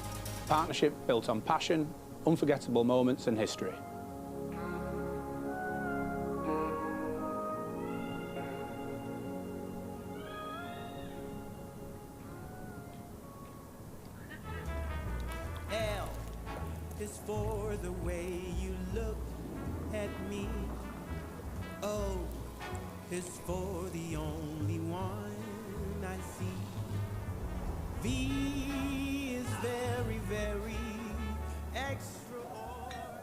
a partnership built on passion, unforgettable moments and history. L is for the way you look at me. O is for the only one I see. V is very, very extraordinary.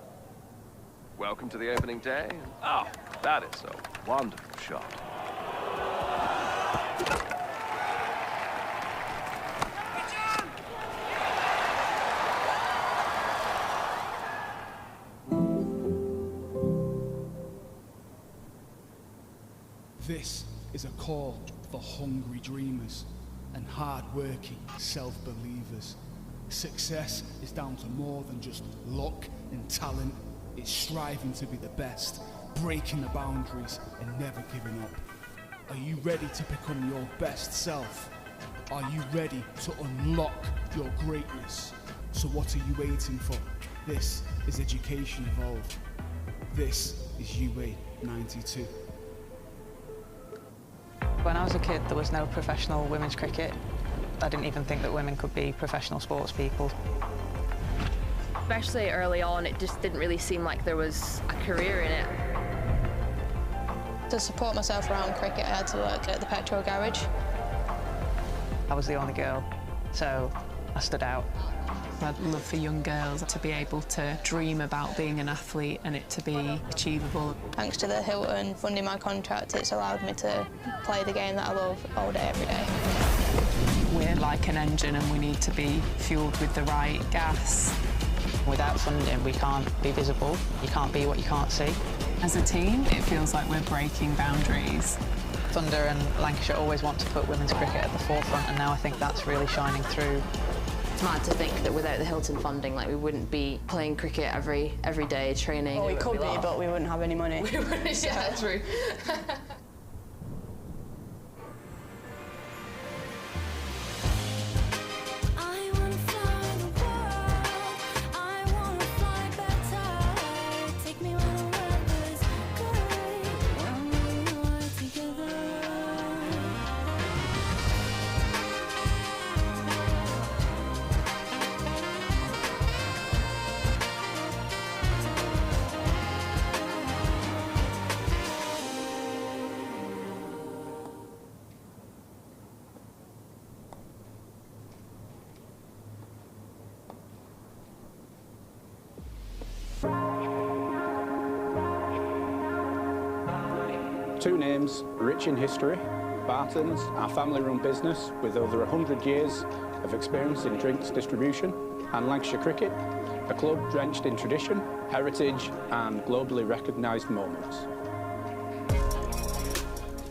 Welcome to the opening day. Oh, that is a wonderful shot. This is a call for hungry dreamers and hard-working self-believers. Success is down to more than just luck and talent. It's striving to be the best, breaking the boundaries and never giving up. Are you ready to become your best self? Are you ready to unlock your greatness? So what are you waiting for? This is Education Evolved. This is UA 92. When I was a kid, there was no professional women's cricket. I didn't even think that women could be professional sports people. Especially early on, it just didn't really seem like there was a career in it. To support myself around cricket, I had to work at the petrol garage. I was the only girl, so I stood out. I'd love for young girls to be able to dream about being an athlete and it to be achievable. Thanks to the Hilton funding my contract, it's allowed me to play the game that I love all day, every day. We're like an engine and we need to be fuelled with the right gas. Without funding, we can't be visible. You can't be what you can't see. As a team, it feels like we're breaking boundaries. Thunder and Lancashire always want to put women's cricket at the forefront, and now I think that's really shining through. It's mad to think that without the Hilton funding, like, we wouldn't be playing cricket every day, training. Well, we could be, but we wouldn't have any money. We wouldn't, yeah, true. Two names rich in history, Barton's, our family-run business with over 100 years of experience in drinks distribution, and Lancashire Cricket, a club drenched in tradition, heritage and globally recognised moments.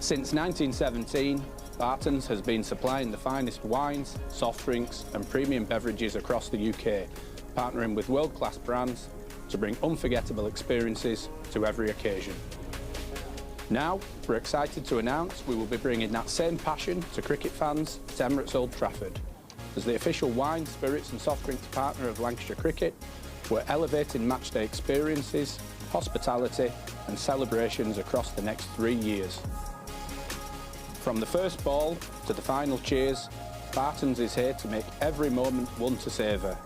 Since 1917, Barton's has been supplying the finest wines, soft drinks and premium beverages across the UK, partnering with world-class brands to bring unforgettable experiences to every occasion. Now, we're excited to announce we will be bringing that same passion to cricket fans at Emirates Old Trafford. As the official wine, spirits and soft drinks partner of Lancashire Cricket, we're elevating matchday experiences, hospitality and celebrations across the next 3 years. From the first ball to the final cheers, Barton's is here to make every moment one to savour.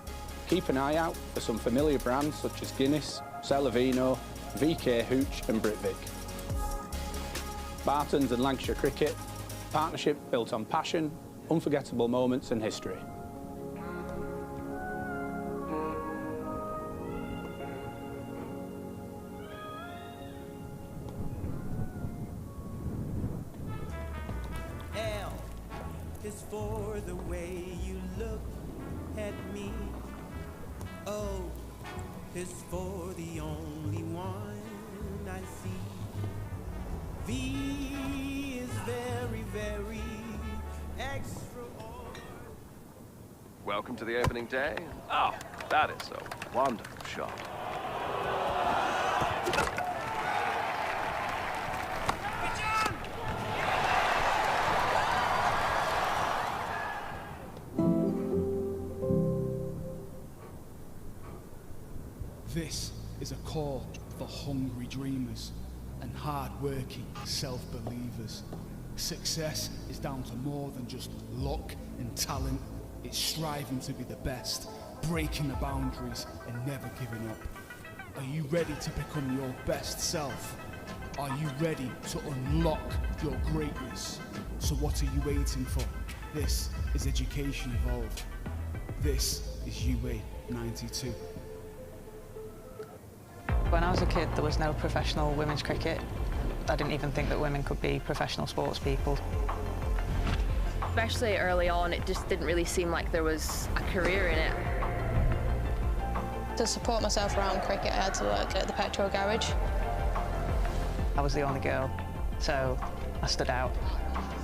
Keep an eye out for some familiar brands such as Guinness, Celavino, VK Hooch and Britvic. Barton's and Lancashire Cricket, partnership built on passion, unforgettable moments and history. L is for the way you look at me. O is for the only one I see. V is very, very extraordinary. Welcome to the opening day. Oh, that is a wonderful shot. This is a call for hungry dreamers and hard-working self-believers. Success is down to more than just luck and talent. It's striving to be the best, breaking the boundaries and never giving up. Are you ready to become your best self? Are you ready to unlock your greatness? So what are you waiting for? This is Education Evolved. This is UA 92. When I was a kid, there was no professional women's cricket. I didn't even think that women could be professional sports people. Especially early on, it just didn't really seem like there was a career in it. To support myself around cricket, I had to work at the petrol garage. I was the only girl, so I stood out.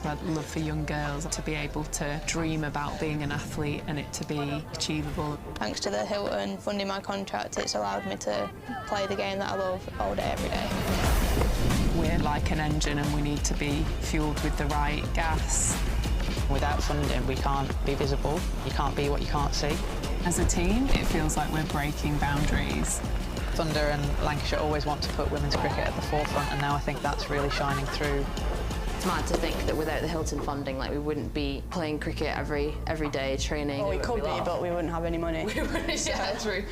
I'd love for young girls to be able to dream about being an athlete and it to be achievable. Thanks to the Hilton funding my contract, it's allowed me to play the game that I love all day, every day. We're like an engine and we need to be fuelled with the right gas. Without funding, we can't be visible. You can't be what you can't see. As a team, it feels like we're breaking boundaries. Thunder and Lancashire always want to put women's cricket at the forefront, and now I think that's really shining through. It's mad to think that without the Hilton funding, like, we wouldn't be playing cricket every day, training. Well, we could be, but we wouldn't have any money. We wouldn't, yeah, true.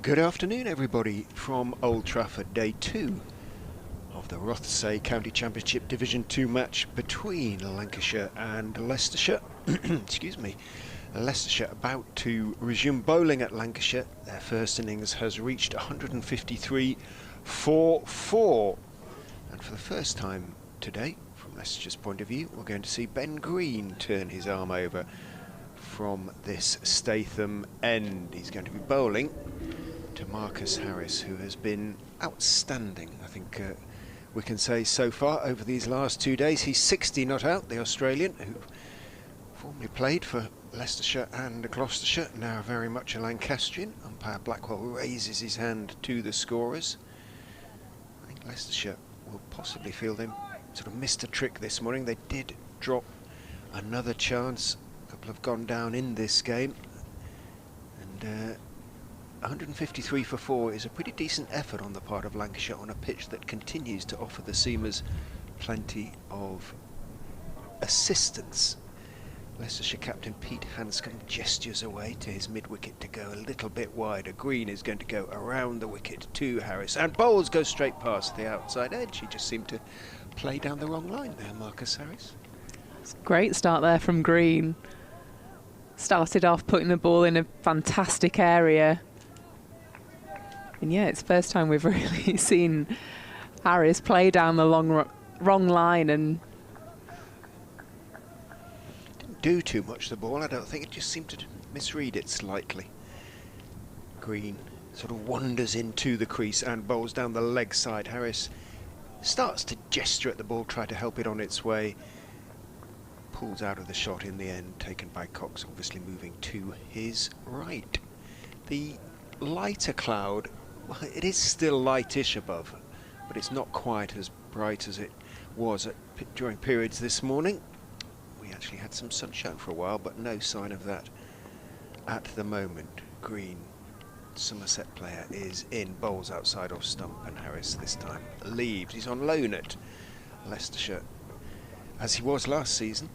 Good afternoon, everybody, from Old Trafford, day 2 of the Rothesay County Championship Division 2 match between Lancashire and Leicestershire. Excuse me. Leicestershire about to resume bowling at Lancashire. Their first innings has reached 153 for 4. And for the first time today, from Leicestershire's point of view, we're going to see Ben Green turn his arm over from this Statham end. He's going to be bowling to Marcus Harris, who has been outstanding, I think we can say so far over these last 2 days. He's 60 not out, the Australian, who formerly played for Leicestershire and Gloucestershire, now very much a Lancastrian. Umpire Blackwell raises his hand to the scorers. I think Leicestershire will possibly feel they sort of missed a trick this morning. They did drop another chance. A couple have gone down in this game. And 153 for 4 is a pretty decent effort on the part of Lancashire on a pitch that continues to offer the seamers plenty of assistance. Leicestershire captain Pete Hanscom gestures away to his mid-wicket to go a little bit wider. Green is going to go around the wicket to Harris, and bowls go straight past the outside edge. He just seemed to play down the wrong line there, Marcus Harris. It's a great start there from Green. Started off putting the ball in a fantastic area. And yeah, it's the first time we've really seen Harris play down the wrong line and didn't do too much the ball. I don't think, it just seemed to misread it slightly. Green sort of wanders into the crease and bowls down the leg side. Harris starts to gesture at the ball, try to help it on its way. Pulls out of the shot in the end, taken by Cox, obviously moving to his right. The lighter cloud, well, it is still lightish above, but it's not quite as bright as it was during periods this morning. We actually had some sunshine for a while, but no sign of that at the moment. Green, Somerset player, is in, bowls outside off stump, and Harris this time leaves. He's on loan at Leicestershire, as he was last season.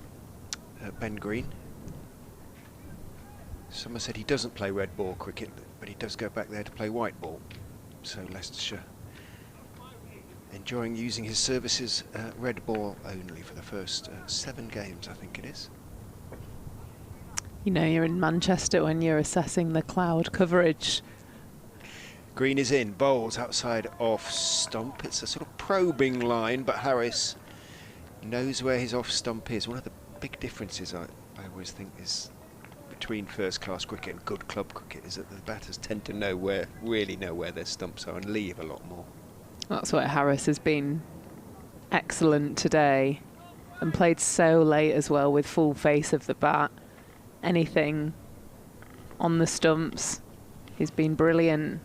Ben Green. Somerset, he doesn't play red ball cricket, but he does go back there to play white ball. So Leicestershire enjoying using his services red ball only for the first 7 games, I think it is. you know you're in Manchester when you're assessing the cloud coverage. Green is in, bowls outside off stump. It's a sort of probing line, but Harris knows where his off stump is. One of the big differences I always think is between first class cricket and good club cricket is that the batters tend to really know where their stumps are and leave a lot more. That's where Harris has been excellent today and played so late as well with full face of the bat. Anything on the stumps, he's been brilliant.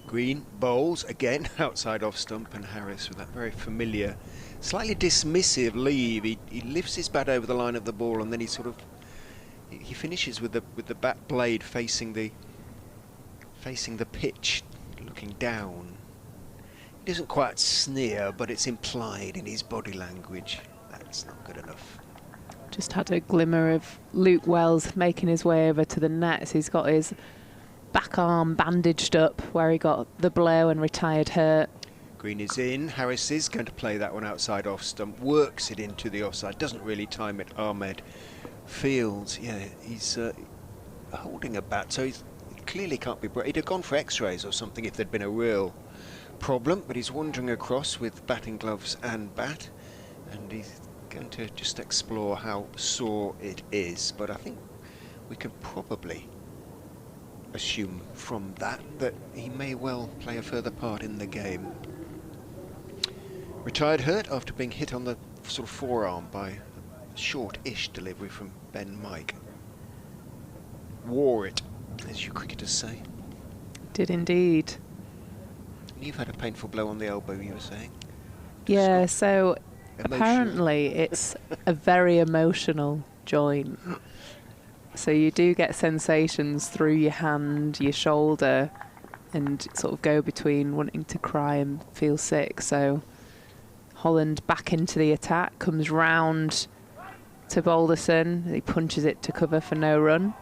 Green bowls again outside off stump, and Harris with that very familiar, slightly dismissive leave. He lifts his bat over the line of the ball, and then he finishes with the bat blade facing the pitch, looking down. He doesn't quite sneer, but it's implied in his body language. That's not good enough. Just had a glimmer of Luke Wells making his way over to the nets. He's got his back arm bandaged up where he got the blow and retired hurt. Green is in. Harris is going to play that one outside off stump, works it into the offside, doesn't really time it. Ahmed Fields, yeah, he's holding a bat, so he clearly can't be. He'd have gone for x-rays or something if there'd been a real problem, but he's wandering across with batting gloves and bat, and he's going to just explore how sore it is. But I think we can probably assume from that he may well play a further part in the game. Retired hurt after being hit on the sort of forearm by a short-ish delivery from Ben Mike. Wore it, as you cricketers say. Did indeed. You've had a painful blow on the elbow, you were saying? Yeah, so apparently it's a very emotional joint. So you do get sensations through your hand, your shoulder, and sort of go between wanting to cry and feel sick. So Holland back into the attack, comes round to Balderson. He punches it to cover for no run.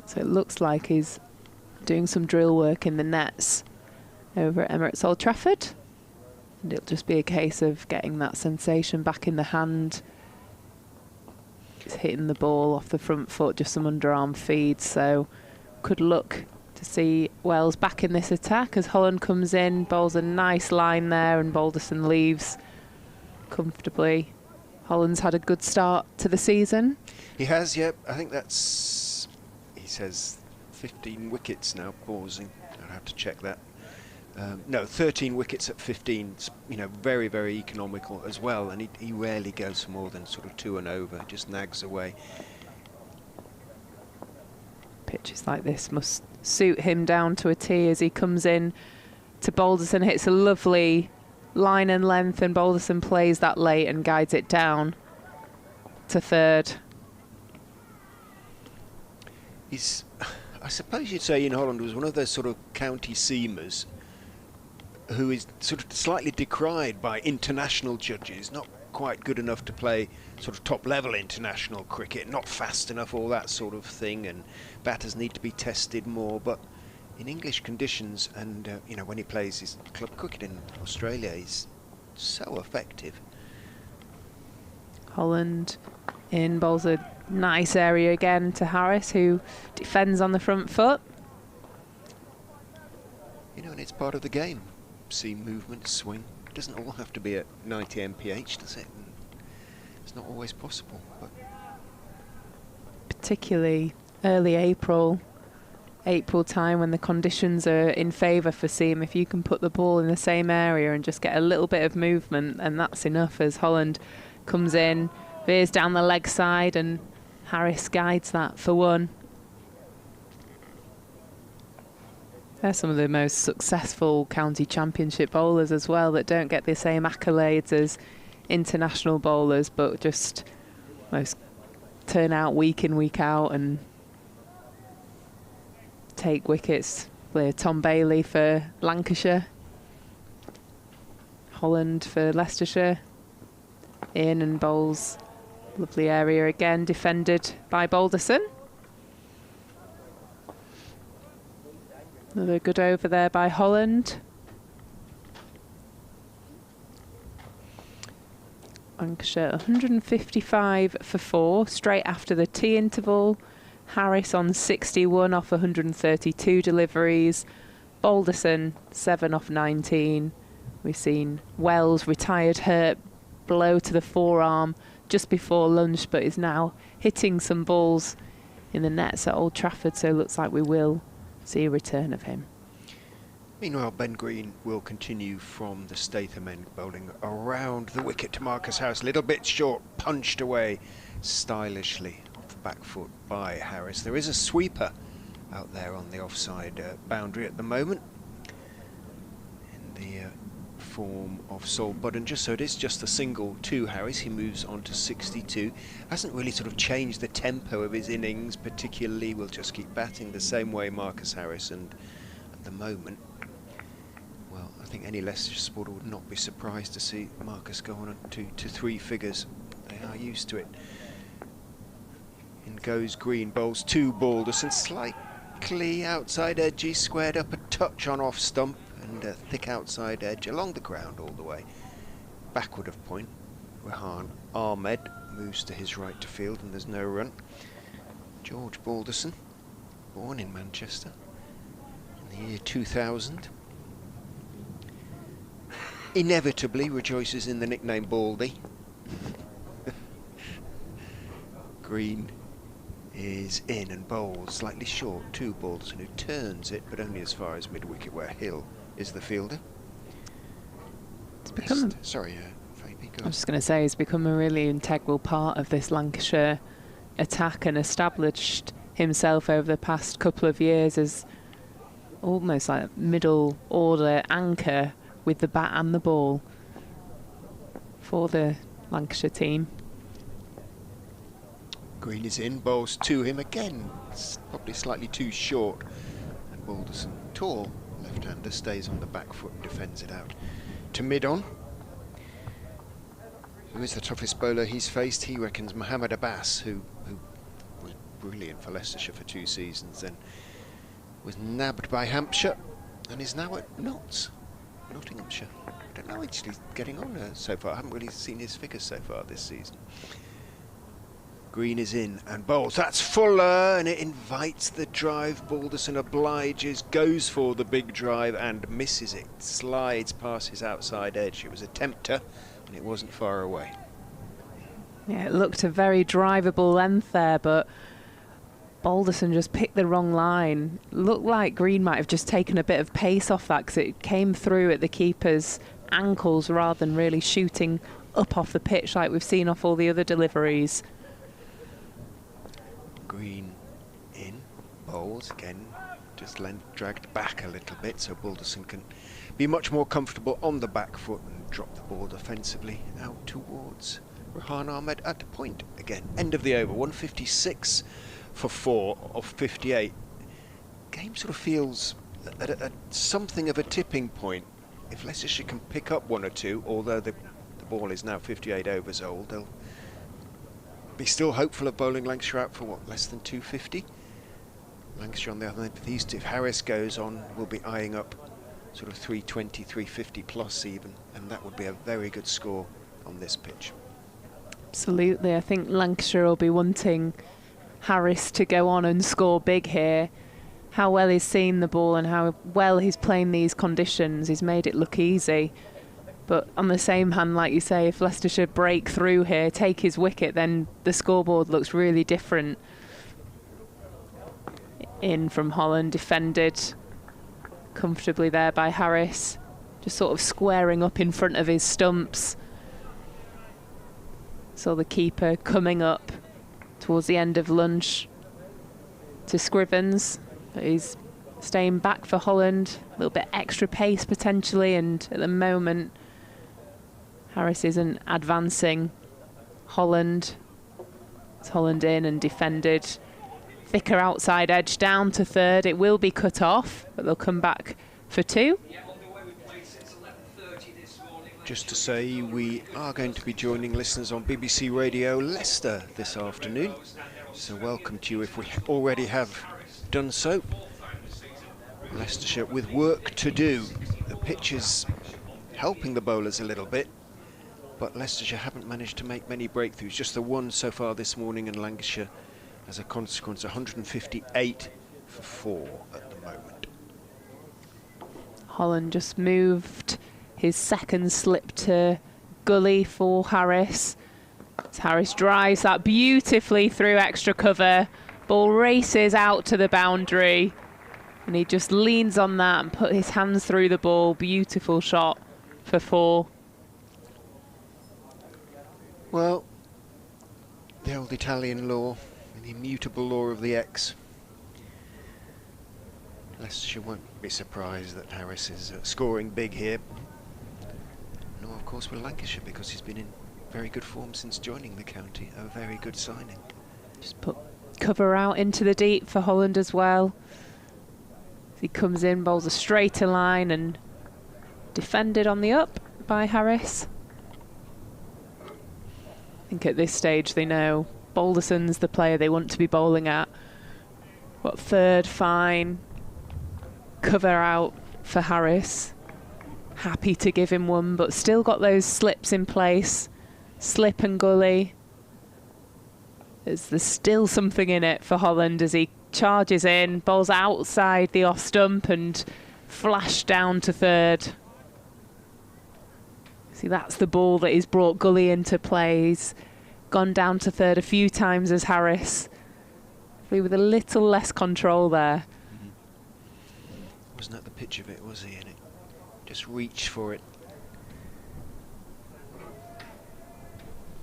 So it looks like he's doing some drill work in the nets over at Emirates Old Trafford. And it'll just be a case of getting that sensation back in the hand. He's hitting the ball off the front foot, just some underarm feeds, so could look to see Wells back in this attack as Holland comes in, bowls a nice line there, and Balderson leaves comfortably. Holland's had a good start to the season. He has, yep. I think that's, he says 15 wickets now, pausing. I'll have to check that. No, 13 wickets at 15, you know, very, very economical as well, and he rarely goes for more than sort of 2 and over, just nags away. Pitches like this must suit him down to a T as he comes in to Balderson, hits a lovely line and length, and Balderson plays that late and guides it down to third. He's, I suppose you'd say in Holland, was one of those sort of county seamers who is sort of slightly decried by international judges, not quite good enough to play sort of top-level international cricket, not fast enough, all that sort of thing, and batters need to be tested more. But in English conditions, and you know, when he plays his club cricket in Australia, he's so effective. Holland in, bowls a nice area again to Harris, who defends on the front foot. You know, and it's part of the game. Seam movement, swing. It doesn't all have to be at 90 mph, does it? And it's not always possible. But particularly early April time, when the conditions are in favour for seam, if you can put the ball in the same area and just get a little bit of movement, and that's enough. As Holland comes in, veers down the leg side, and Harris guides that for one. They're some of the most successful county championship bowlers as well, that don't get the same accolades as international bowlers, but just most turn out week in, week out and take wickets. Tom Bailey for Lancashire, Holland for Leicestershire, in and bowls lovely area again, defended by Balderson. Another good over there by Holland. Lancashire 155 for 4, straight after the tea interval. Harris on 61 off 132 deliveries. Balderson 7 off 19. We've seen Wells retired hurt, blow to the forearm just before lunch, but is now hitting some balls in the nets at Old Trafford, so it looks like we will see a return of him. meanwhile, Ben Green will continue from the Statham end, bowling around the wicket to Marcus Harris. A little bit short, punched away stylishly off the back foot by Harris. There is a sweeper out there on the offside boundary at the moment, in the form of Saul Budden. Just so it is just a single to Harris. He moves on to 62. Hasn't really sort of changed the tempo of his innings particularly. Will just keep batting the same way, Marcus Harris, and at the moment, well, I think any Leicestershire supporter would not be surprised to see Marcus go on to 3 figures. They are used to it. In goes Green, bowls 2 Balderson, slightly outside edgy, squared up a touch on off stump, and a thick outside edge along the ground all the way. Backward of point, Rehan Ahmed moves to his right to field, and there's no run. George Balderson, born in Manchester in the year 2000, inevitably rejoices in the nickname Baldy. Green is in and bowls slightly short to Balderson, who turns it, but only as far as mid-wicket, where Hill is the fielder. It's become, sorry, Fabi, go I was just going to say, he's become a really integral part of this Lancashire attack and established himself over the past couple of years as almost like a middle order anchor with the bat and the ball for the Lancashire team. Green is in, bowls to him again. It's probably slightly too short, and Balderson, tall left-hander, stays on the back foot and defends it out to mid-on. Who is the toughest bowler he's faced? He reckons Mohammed Abbas, who brilliant for Leicestershire for 2 seasons, then was nabbed by Hampshire and is now at Nottinghamshire. I don't know actually getting on so far. I haven't really seen his figures so far this season. Green is in and bowls. That's Fuller, and it invites the drive. Balderson obliges, goes for the big drive and misses it. Slides past his outside edge. It was a tempter and it wasn't far away. Yeah, it looked a very drivable length there, but Balderson just picked the wrong line. Looked like Green might have just taken a bit of pace off that because it came through at the keeper's ankles rather than really shooting up off the pitch like we've seen off all the other deliveries. Green in, bowls again, just dragged back a little bit so Balderson can be much more comfortable on the back foot and drop the ball defensively out towards Rehan Ahmed at the point again. End of the over, 156 for 4 of 58. Game sort of feels at something of a tipping point. If Leicestershire can pick up 1 or 2, although the ball is now 58 overs old, they'll be still hopeful of bowling Lancashire out for what, less than 250? Lancashire on the other end, if Harris goes on, will be eyeing up sort of 320, 350 plus even, and that would be a very good score on this pitch. Absolutely, I think Lancashire will be wanting Harris to go on and score big here. How well he's seen the ball and how well he's playing these conditions, he's made it look easy. But on the same hand, like you say, if Leicestershire break through here, take his wicket, then the scoreboard looks really different. In from Holland, defended comfortably there by Harris, just sort of squaring up in front of his stumps. Saw the keeper coming up towards the end of lunch to Scrivens, but he's staying back for Holland. A little bit extra pace potentially, and at the moment Harris isn't advancing. Holland, it's Holland in and defended. Thicker outside edge down to third. It will be cut off, but they'll come back for 2. Just to say, we are going to be joining listeners on BBC Radio Leicester this afternoon. So welcome to you if we already have done so. Leicestershire with work to do. The pitch is helping the bowlers a little bit, but Leicestershire haven't managed to make many breakthroughs. Just the one so far this morning, and Lancashire, as a consequence, 158 for 4 at the moment. Holland just moved his second slip to gully for Harris. As Harris drives that beautifully through extra cover. Ball races out to the boundary, and he just leans on that and put his hands through the ball. Beautiful shot for 4. Well, the old Italian law, the immutable law of the X. Leicestershire won't be surprised that Harris is scoring big here. Nor, of course, will Lancashire, because he's been in very good form since joining the county. A very good signing. Just put cover out into the deep for Holland as well. As he comes in, bowls a straighter line and defended on the up by Harris. I think at this stage they know Balderson's the player they want to be bowling at. What, third, fine. Cover out for Harris. Happy to give him one, but still got those slips in place. Slip and gully. There's still something in it for Holland as he charges in, bowls outside the off stump and flash down to third. See, that's the ball that he's brought gully into play. He's gone down to third a few times as Harris. With a little less control there. Wasn't at the pitch of it, was he? And it just reached for it.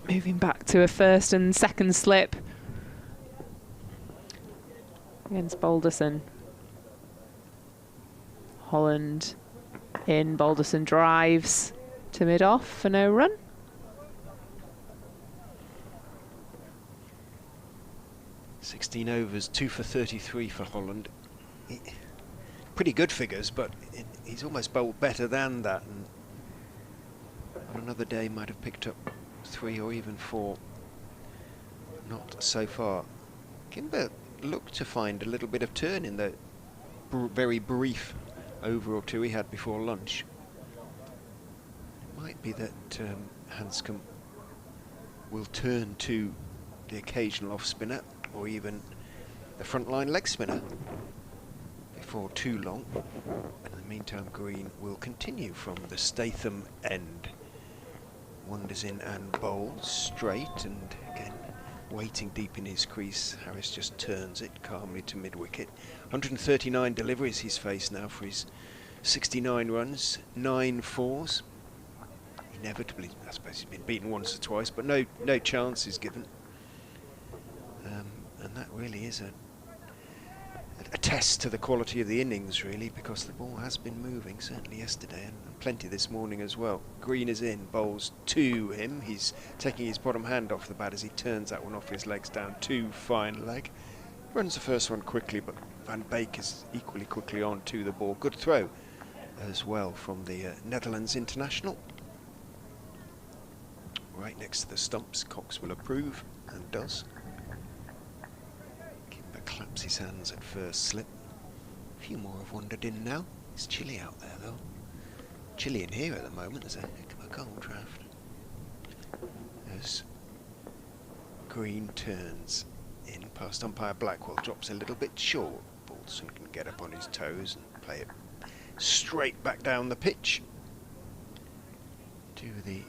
Moving back to a first and second slip against Balderson. Holland in, Balderson drives to mid-off for no run. "16 overs, 2 for 33 for Holland." Pretty good figures, but he's almost bowled better than that, and on another day might have picked up 3 or even 4. Not so far. Kimber looked to find a little bit of turn in the very brief over or two he had before lunch. It might be that Hanscom will turn to the occasional off spinner or even the frontline leg spinner before too long. In the meantime, Green will continue from the Statham end. Wanders in and bowls straight, and again waiting deep in his crease. Harris just turns it calmly to mid-wicket. 139 deliveries he's faced now for his 69 runs, 9 fours. Inevitably, I suppose he's been beaten once or twice, but no chances given. And that really is a test to the quality of the innings, really, because the ball has been moving, certainly yesterday, and plenty this morning as well. Green is in, bowls to him. He's taking his bottom hand off the bat as he turns that one off his legs down to fine leg. Runs the first one quickly, but Van Beek is equally quickly on to the ball. Good throw as well from the Netherlands international. Right next to the stumps. Cox will approve, and does. Kimber claps his hands at first slip. A few more have wandered in now. It's chilly out there though. Chilly in here at the moment. There's a heck of a cold draft. As Green turns in past umpire Blackwell, drops a little bit short. Balderson can get up on his toes and play it straight back down the pitch to the...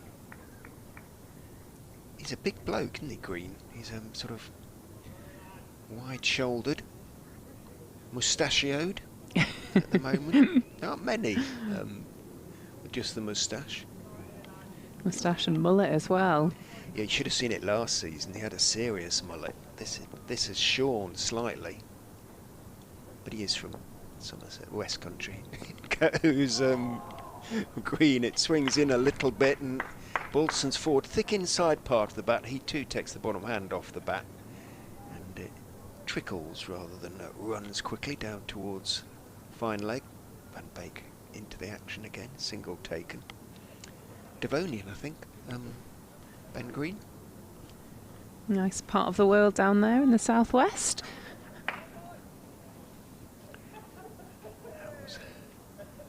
He's a big bloke, isn't he, Green? He's sort of wide-shouldered, mustachioed at the moment. There aren't many with just the moustache. Moustache and mullet as well. Yeah, you should have seen it last season. He had a serious mullet. This is shorn slightly, but he is from Somerset, West Country. Goes Green. It swings in a little bit, and Balderson's forward, thick inside part of the bat. He too takes the bottom hand off the bat, and it trickles rather than runs quickly down towards fine leg. Van Beek into the action again, single taken. Devonian, I think. Ben Green. Nice part of the world down there in the southwest.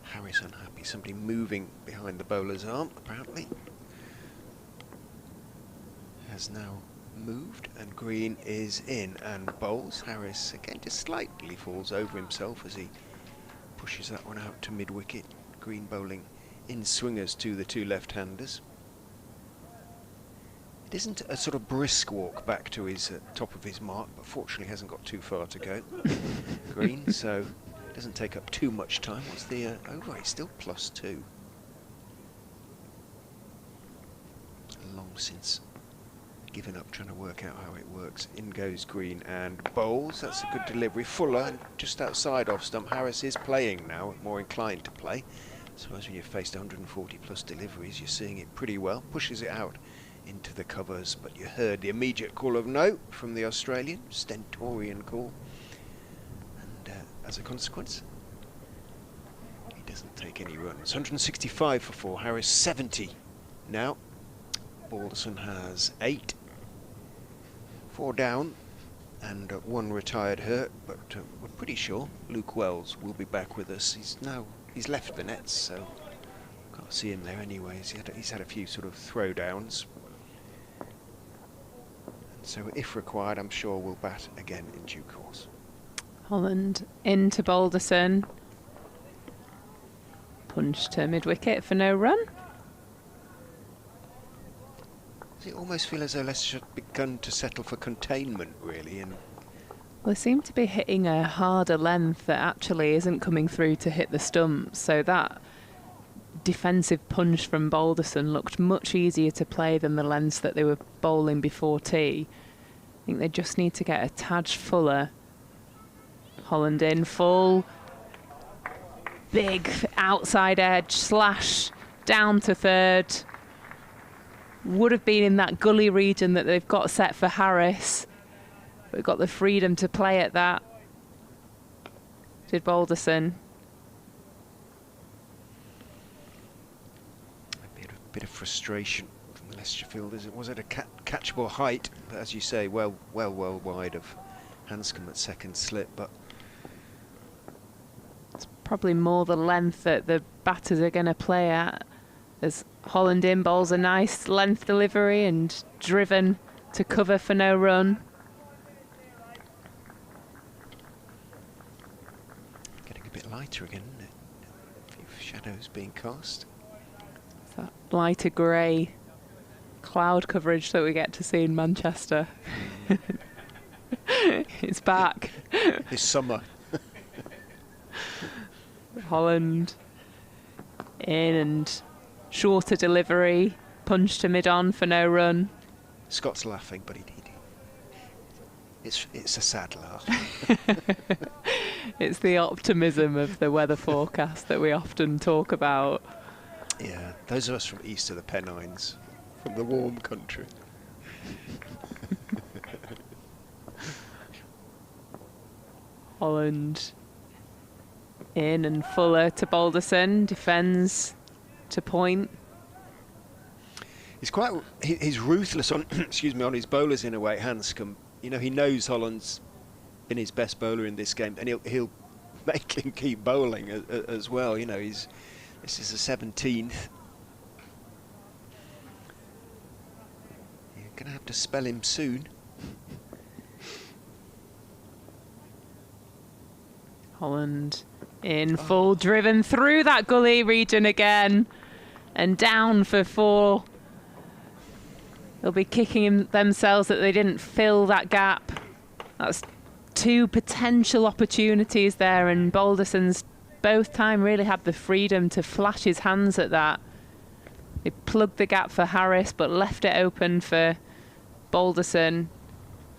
Harris unhappy, somebody moving behind the bowler's arm, apparently. Has now moved, and Green is in and bowls. Harris again just slightly falls over himself as he pushes that one out to mid-wicket. Green bowling in swingers to the two left-handers. It isn't a sort of brisk walk back to his top of his mark, but fortunately hasn't got too far to go. Green, so doesn't take up too much time. What's the over? He's still +2. Long since given up trying to work out how it works. In goes Green and bowls. That's a good delivery. Fuller just outside off stump. Harris is playing now, more inclined to play. I suppose when you've faced 140 plus deliveries, you're seeing it pretty well. Pushes it out into the covers, but you heard the immediate call of no from the Australian, stentorian call, and as a consequence he doesn't take any runs. 165 for 4. Harris 70 now. Balderson has 8, 4 down, and 1 retired hurt, but we're pretty sure Luke Wells will be back with us. He's left the nets, so can't see him there anyways. He's had a few sort of throwdowns. So if required, I'm sure we'll bat again in due course. Holland into Balderson. Punch to mid-wicket for no run. Does it almost feel as though Leicestershire have begun to settle for containment, really? And Well, they seem to be hitting a harder length that actually isn't coming through to hit the stumps. So that defensive punch from Balderson looked much easier to play than the lengths that they were bowling before tea. I think they just need to get a tad fuller. Holland in full. Big outside edge slash down to third. Would have been in that gully region that they've got set for Harris. But got the freedom to play at that. Did Balderson. a bit of frustration from the Leicestershire fielders. It was at a catchable height, but as you say, well wide of Hanscom at second slip, but it's probably more the length that the batters are going to play at, as Holland in bowls a nice length delivery and driven to cover for no run. Getting a bit lighter again, isn't it? A few shadows being cast. It's that lighter grey cloud coverage that we get to see in Manchester. It's back. This summer. Holland in and shorter delivery, punch to mid-on for no run. Scott's laughing, but it's a sad laugh. It's the optimism of the weather forecast that we often talk about. Yeah, those of us from east of the Pennines, from the warm country. Holland in and Fuller to Balderson, defends to point. He's ruthless on excuse me, on his bowlers in a way, Hanscom. You know, he knows Holland's been his best bowler in this game, and he'll make him keep bowling as well. You know, this is the 17th. You're gonna have to spell him soon. Holland in full, driven through that gully region again and down for 4. They'll be kicking themselves that they didn't fill that gap. That's 2 potential opportunities there, and Balderson's both time really had the freedom to flash his hands at that. He plugged the gap for Harris but left it open for Balderson.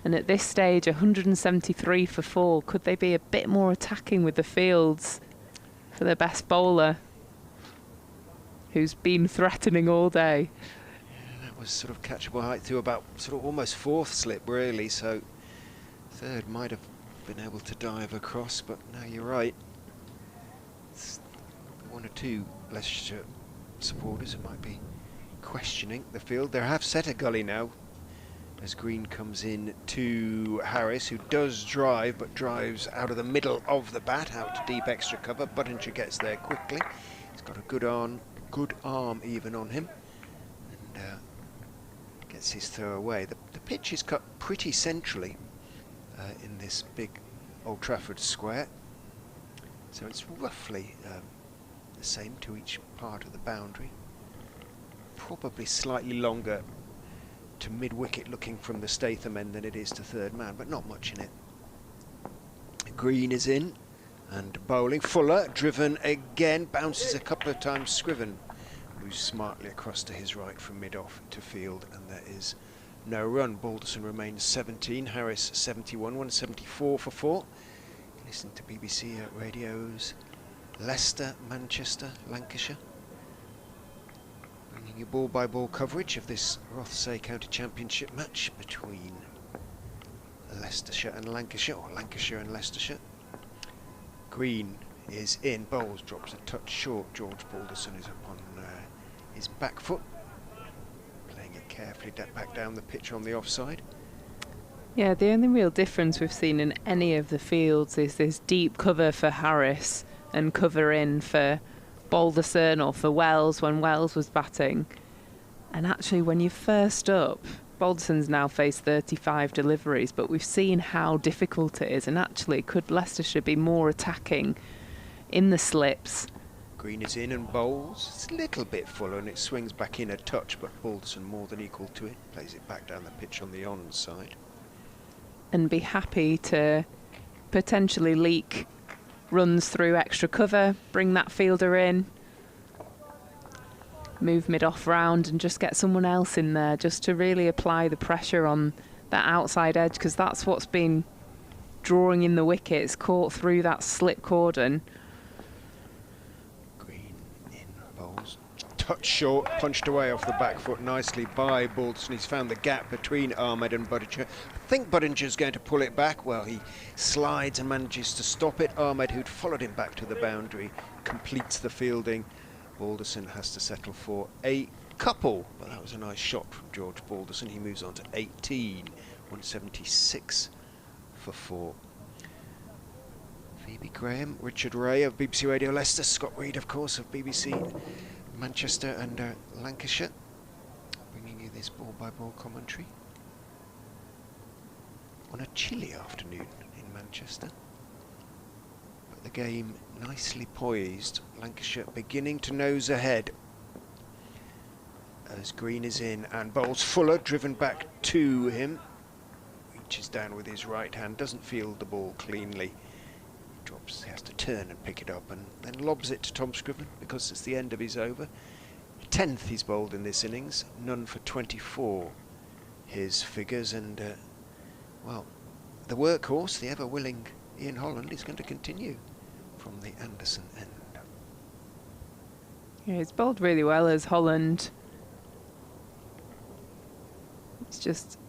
And at this stage, 173 for 4. Could they be a bit more attacking with the fields for their best bowler, who's been threatening all day? Yeah, that was sort of catchable height through about sort of almost 4th slip, really. So 3rd might have been able to dive across, but no, you're right. It's 1 or 2 Leicestershire supporters who might be questioning the field. They have set a gully now, as Green comes in to Harris, who does drive, but drives out of the middle of the bat, out to deep extra cover. Buttinger gets there quickly. He's got a good arm even on him, and gets his throw away. The pitch is cut pretty centrally in this big Old Trafford square, so it's roughly the same to each part of the boundary. Probably slightly longer to mid-wicket looking from the Statham end than it is to 3rd man, but not much in it. Green is in and bowling. Fuller driven again, bounces a couple of times. Scriven moves smartly across to his right from mid-off to field, and there is no run. Balderson remains 17, Harris 71, 174 for 4. Listen to BBC radios. Leicester, Manchester, Lancashire. Bringing you ball-by-ball coverage of this Rothesay County Championship match between Leicestershire and Lancashire, or Lancashire and Leicestershire. Green is in, bowls, drops a touch short. George Balderson is up on his back foot, playing it carefully back down the pitch on the offside. Yeah, the only real difference we've seen in any of the fields is this deep cover for Harris and cover in for Balderson or for Wells when Wells was batting. And actually, when you're first up, Balderson's now faced 35 deliveries, but we've seen how difficult it is, and actually could Leicestershire be more attacking in the slips? Green is in and bowls. It's a little bit fuller and it swings back in a touch, but Balderson more than equal to it. Plays it back down the pitch on the on side. And be happy to potentially leak runs through extra cover, bring that fielder in, move mid-off round and just get someone else in there just to really apply the pressure on that outside edge, because that's what's been drawing in the wickets, caught through that slip cordon. Green in, bowls. Touch short, punched away off the back foot nicely by Balderson. He's found the gap between Ahmed and Buttinger. I think Buttinger's going to pull it back. Well, he slides and manages to stop it. Ahmed, who'd followed him back to the boundary, completes the fielding. Balderson has to settle for a couple, but that was a nice shot from George Balderson. He moves on to 18, 176 for 4. Phoebe Graham, Richard Ray of BBC Radio Leicester, Scott Reed, of course, of BBC Manchester and Lancashire, bringing you this ball-by-ball commentary on a chilly afternoon in Manchester. But the game nicely poised, Lancashire beginning to nose ahead as Green is in and bowls Fuller, driven back to him, reaches down with his right hand, doesn't field the ball cleanly, drops, he has to turn and pick it up and then lobs it to Tom Scriven because it's the end of his over. 10th he's bowled in this innings, none for 24 his figures, and well, the workhorse, the ever willing Ian Holland, is going to continue from the Anderson end. Yeah, he's bowled really well as Holland. It's just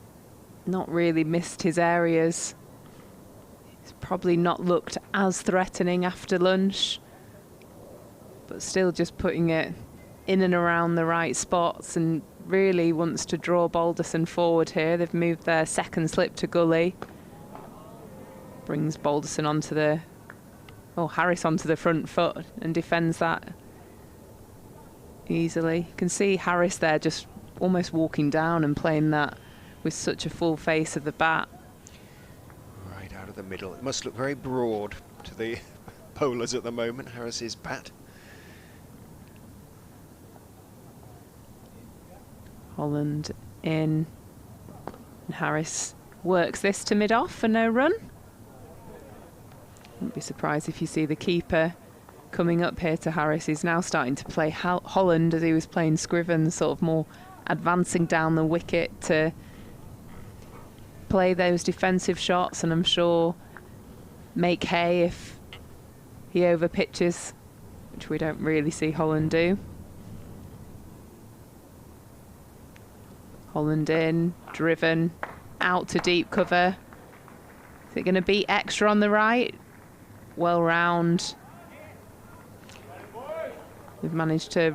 not really missed his areas. He's probably not looked as threatening after lunch, but still just putting it in and around the right spots and really wants to draw Balderson forward here. They've moved their second slip to gully. Brings Balderson onto the, Harris onto the front foot and defends that easily. You can see Harris there just almost walking down and playing that with such a full face of the bat. Right out of the middle. It must look very broad to the bowlers at the moment, Harris's bat. Holland in. And Harris works this to mid-off for no run. Wouldn't be surprised if you see the keeper coming up here to Harris. He's now starting to play Holland as he was playing Scriven, sort of more advancing down the wicket to play those defensive shots, and I'm sure make hay if he over pitches, which we don't really see Holland do. Holland in, driven, out to deep cover. Is it going to be extra on the right? Well round. They've managed to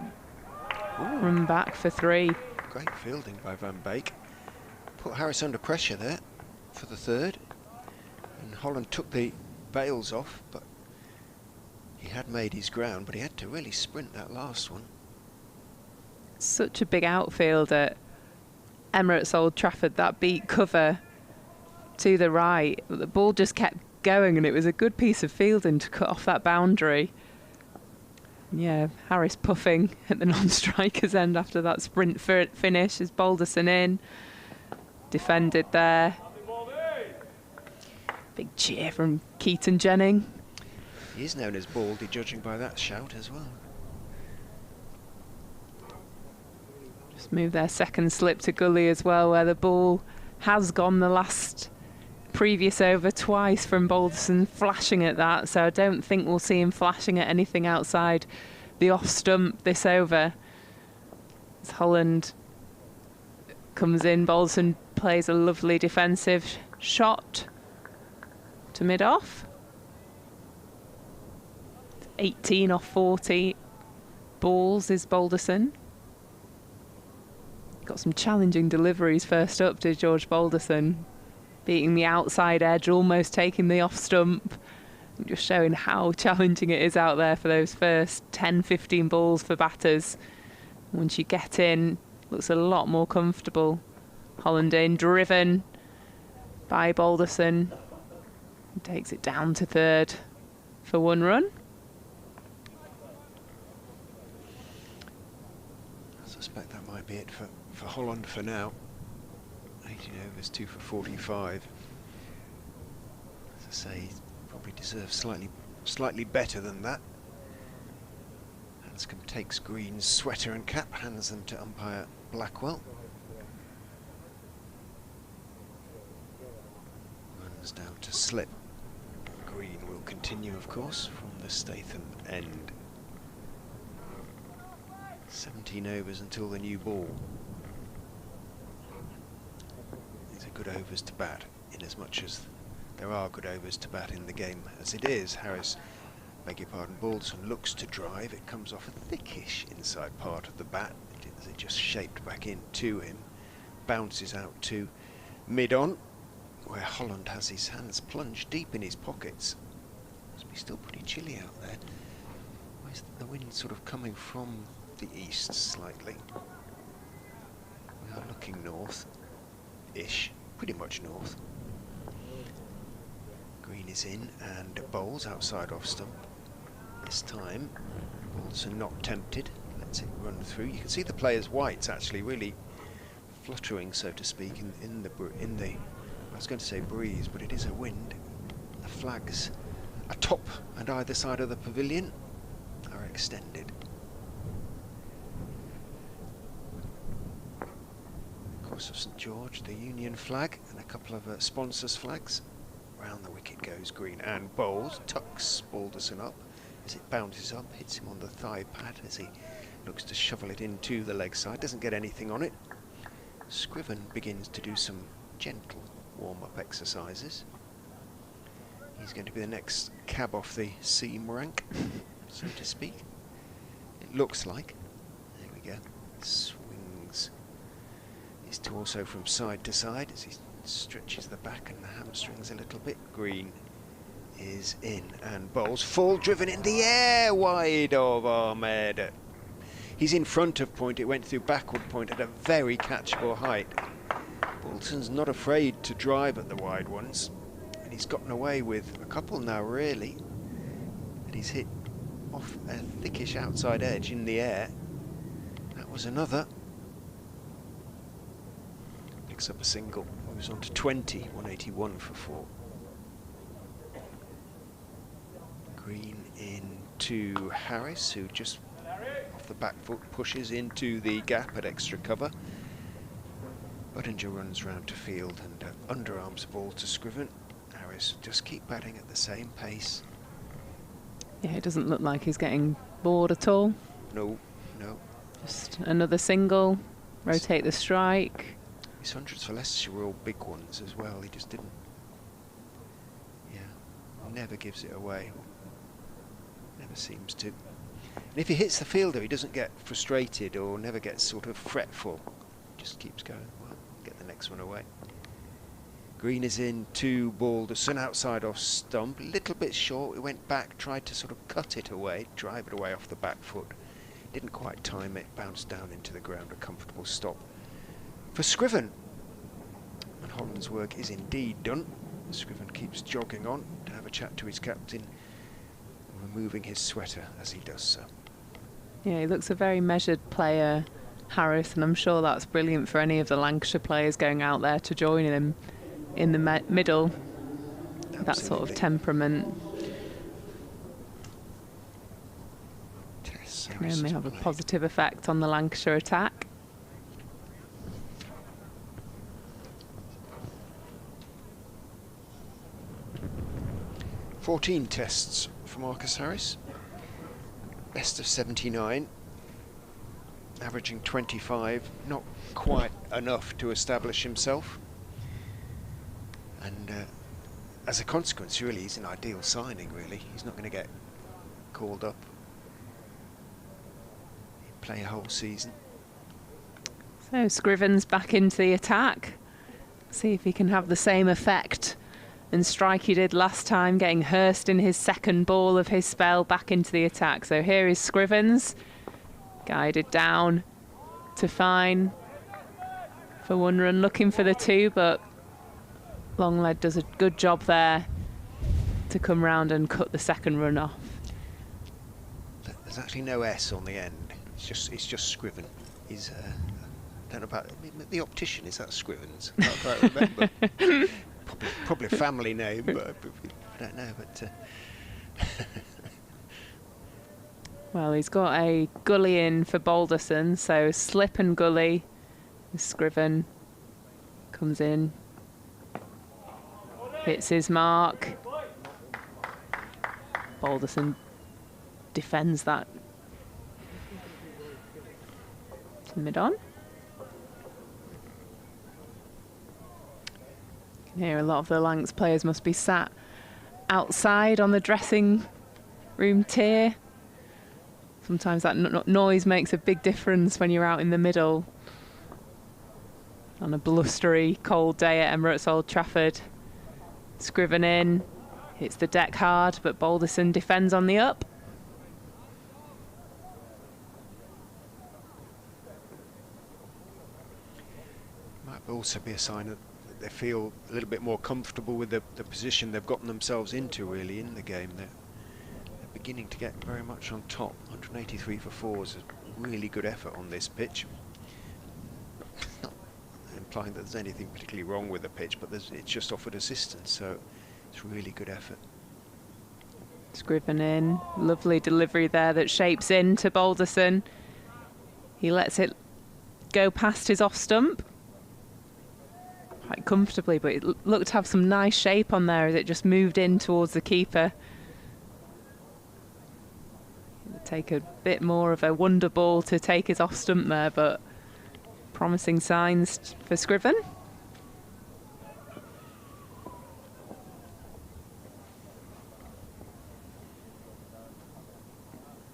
run back for 3. Great fielding by Van Beek. Put Harris under pressure there for the 3rd. And Holland took the bails off, but he had made his ground, but he had to really sprint that last one. Such a big outfield at Emirates Old Trafford, that beat cover to the right. The ball just kept going and it was a good piece of fielding to cut off that boundary. Yeah, Harris puffing at the non-striker's end after that sprint finish as Balderson in. Defended there. Big cheer from Keaton Jennings. He is known as Baldy, judging by that shout as well. Just move their second slip to gully as well, where the ball has gone the previous over twice from Balderson flashing at that, so I don't think we'll see him flashing at anything outside the off stump this over. As Holland comes in, Balderson plays a lovely defensive shot to mid-off. 18 off 40 balls is Balderson. Got some challenging deliveries first up to George Balderson, beating the outside edge, almost taking the off stump, just showing how challenging it is out there for those first 10-15 balls for batters. Once you get in, looks a lot more comfortable. Holland in, driven by Balderson, takes it down to 3rd for 1 run. I suspect that might be it for Holland for now. 18 overs, 2 for 45. As I say, he probably deserves slightly better than that. Hanscom takes Green's sweater and cap, hands them to umpire Blackwell. Runs down to slip. Green will continue, of course, from the Statham end. 17 overs until the new ball. These are good overs to bat, in as much as there are good overs to bat in the game as it is. Harris, beg your pardon, Balderson looks to drive. It comes off a thickish inside part of the bat as it just shaped back in to him. Bounces out to mid-on, where Holland has his hands plunged deep in his pockets. Must be still pretty chilly out there. Where's the wind sort of coming from the east slightly? We are looking north-ish, pretty much north. Green is in and bowls outside off stump. This time, Balderson not tempted, lets it run through. You can see the players' whites actually really fluttering, so to speak, in the I was going to say breeze, but it is a wind. The flags atop and either side of the pavilion are extended. Cross of St George, the Union flag, and a couple of sponsors' flags. Round the wicket goes Green and bowls, tucks Balderson up as it bounces up, hits him on the thigh pad as he looks to shovel it into the leg side, doesn't get anything on it. Scriven begins to do some gentle warm-up exercises. He's going to be the next cab off the seam rank, so to speak. It looks like. There we go. Swings his torso from side to side as he stretches the back and the hamstrings a little bit. Green is in and bowls full, driven in the air, wide of Ahmed. He's in front of point. It went through backward point at a very catchable height. Balderson's not afraid to drive at the wide ones, and he's gotten away with a couple now really. And he's hit off a thickish outside edge in the air. That was another. Picks up a single. Moves on to 20, 181 for 4. Green into Harris, who just off the back foot pushes into the gap at extra cover. Budinger runs round to field and underarms the ball to Scriven. Harris just keep batting at the same pace. Yeah, it doesn't look like he's getting bored at all. No, no. Just another single, rotate the strike. His hundreds for Leicestershire were all big ones as well. He just didn't. Yeah, never gives it away. Never seems to. And if he hits the fielder, he doesn't get frustrated or never gets sort of fretful. Just keeps going. Well, get the next one away. Green is in to Balderson outside off stump. A little bit short. He went back, tried to sort of cut it away, drive it away off the back foot. Didn't quite time it. Bounced down into the ground. A comfortable stop for Scriven. And Holland's work is indeed done. Scriven keeps jogging on to have a chat to his captain, removing his sweater as he does so. Yeah, he looks a very measured player, Harris, and I'm sure that's brilliant for any of the Lancashire players going out there to join him in the middle. Absolutely. That sort of temperament. Can only have a positive effect on the Lancashire attack. "14 tests for Marcus Harris, best of 79, averaging 25, not quite enough to establish himself, and as a consequence really he's an ideal signing really. He's not going to get called up, he'd play a whole season. So Scriven's back into the attack, see if he can have the same effect and strike he did last time, getting Hurst in his second ball of his spell back into the attack. So here is Scrivens, guided down to Fine for one run, looking for the two, but Longlead does a good job there to come round and cut the second run off. There's actually no S on the end, it's just Scriven. He's I don't know about the optician, is that Scrivens? I can't quite remember. Probably a family name, but I don't know. But well, he's got a gully in for Balderson, so slip and gully. Scriven comes in, hits his mark. Balderson defends that to mid-on. Here, a lot of the Lancs players must be sat outside on the dressing room tier. Sometimes that noise makes a big difference when you're out in the middle on a blustery, cold day at Emirates Old Trafford. Scriven in, hits the deck hard, but Balderson defends on the up. Might also be a sign that they feel a little bit more comfortable with the position they've gotten themselves into really in the game. They're beginning to get very much on top. 183 for 4 is a really good effort on this pitch. Not implying that there's anything particularly wrong with the pitch, but it's just offered assistance, so it's really good effort. Scriven in, lovely delivery there that shapes into Balderson. He lets it go past his off stump quite comfortably, but it looked to have some nice shape on there as it just moved in towards the keeper. Take a bit more of a wonder ball to take his off stump there, but promising signs for Scriven.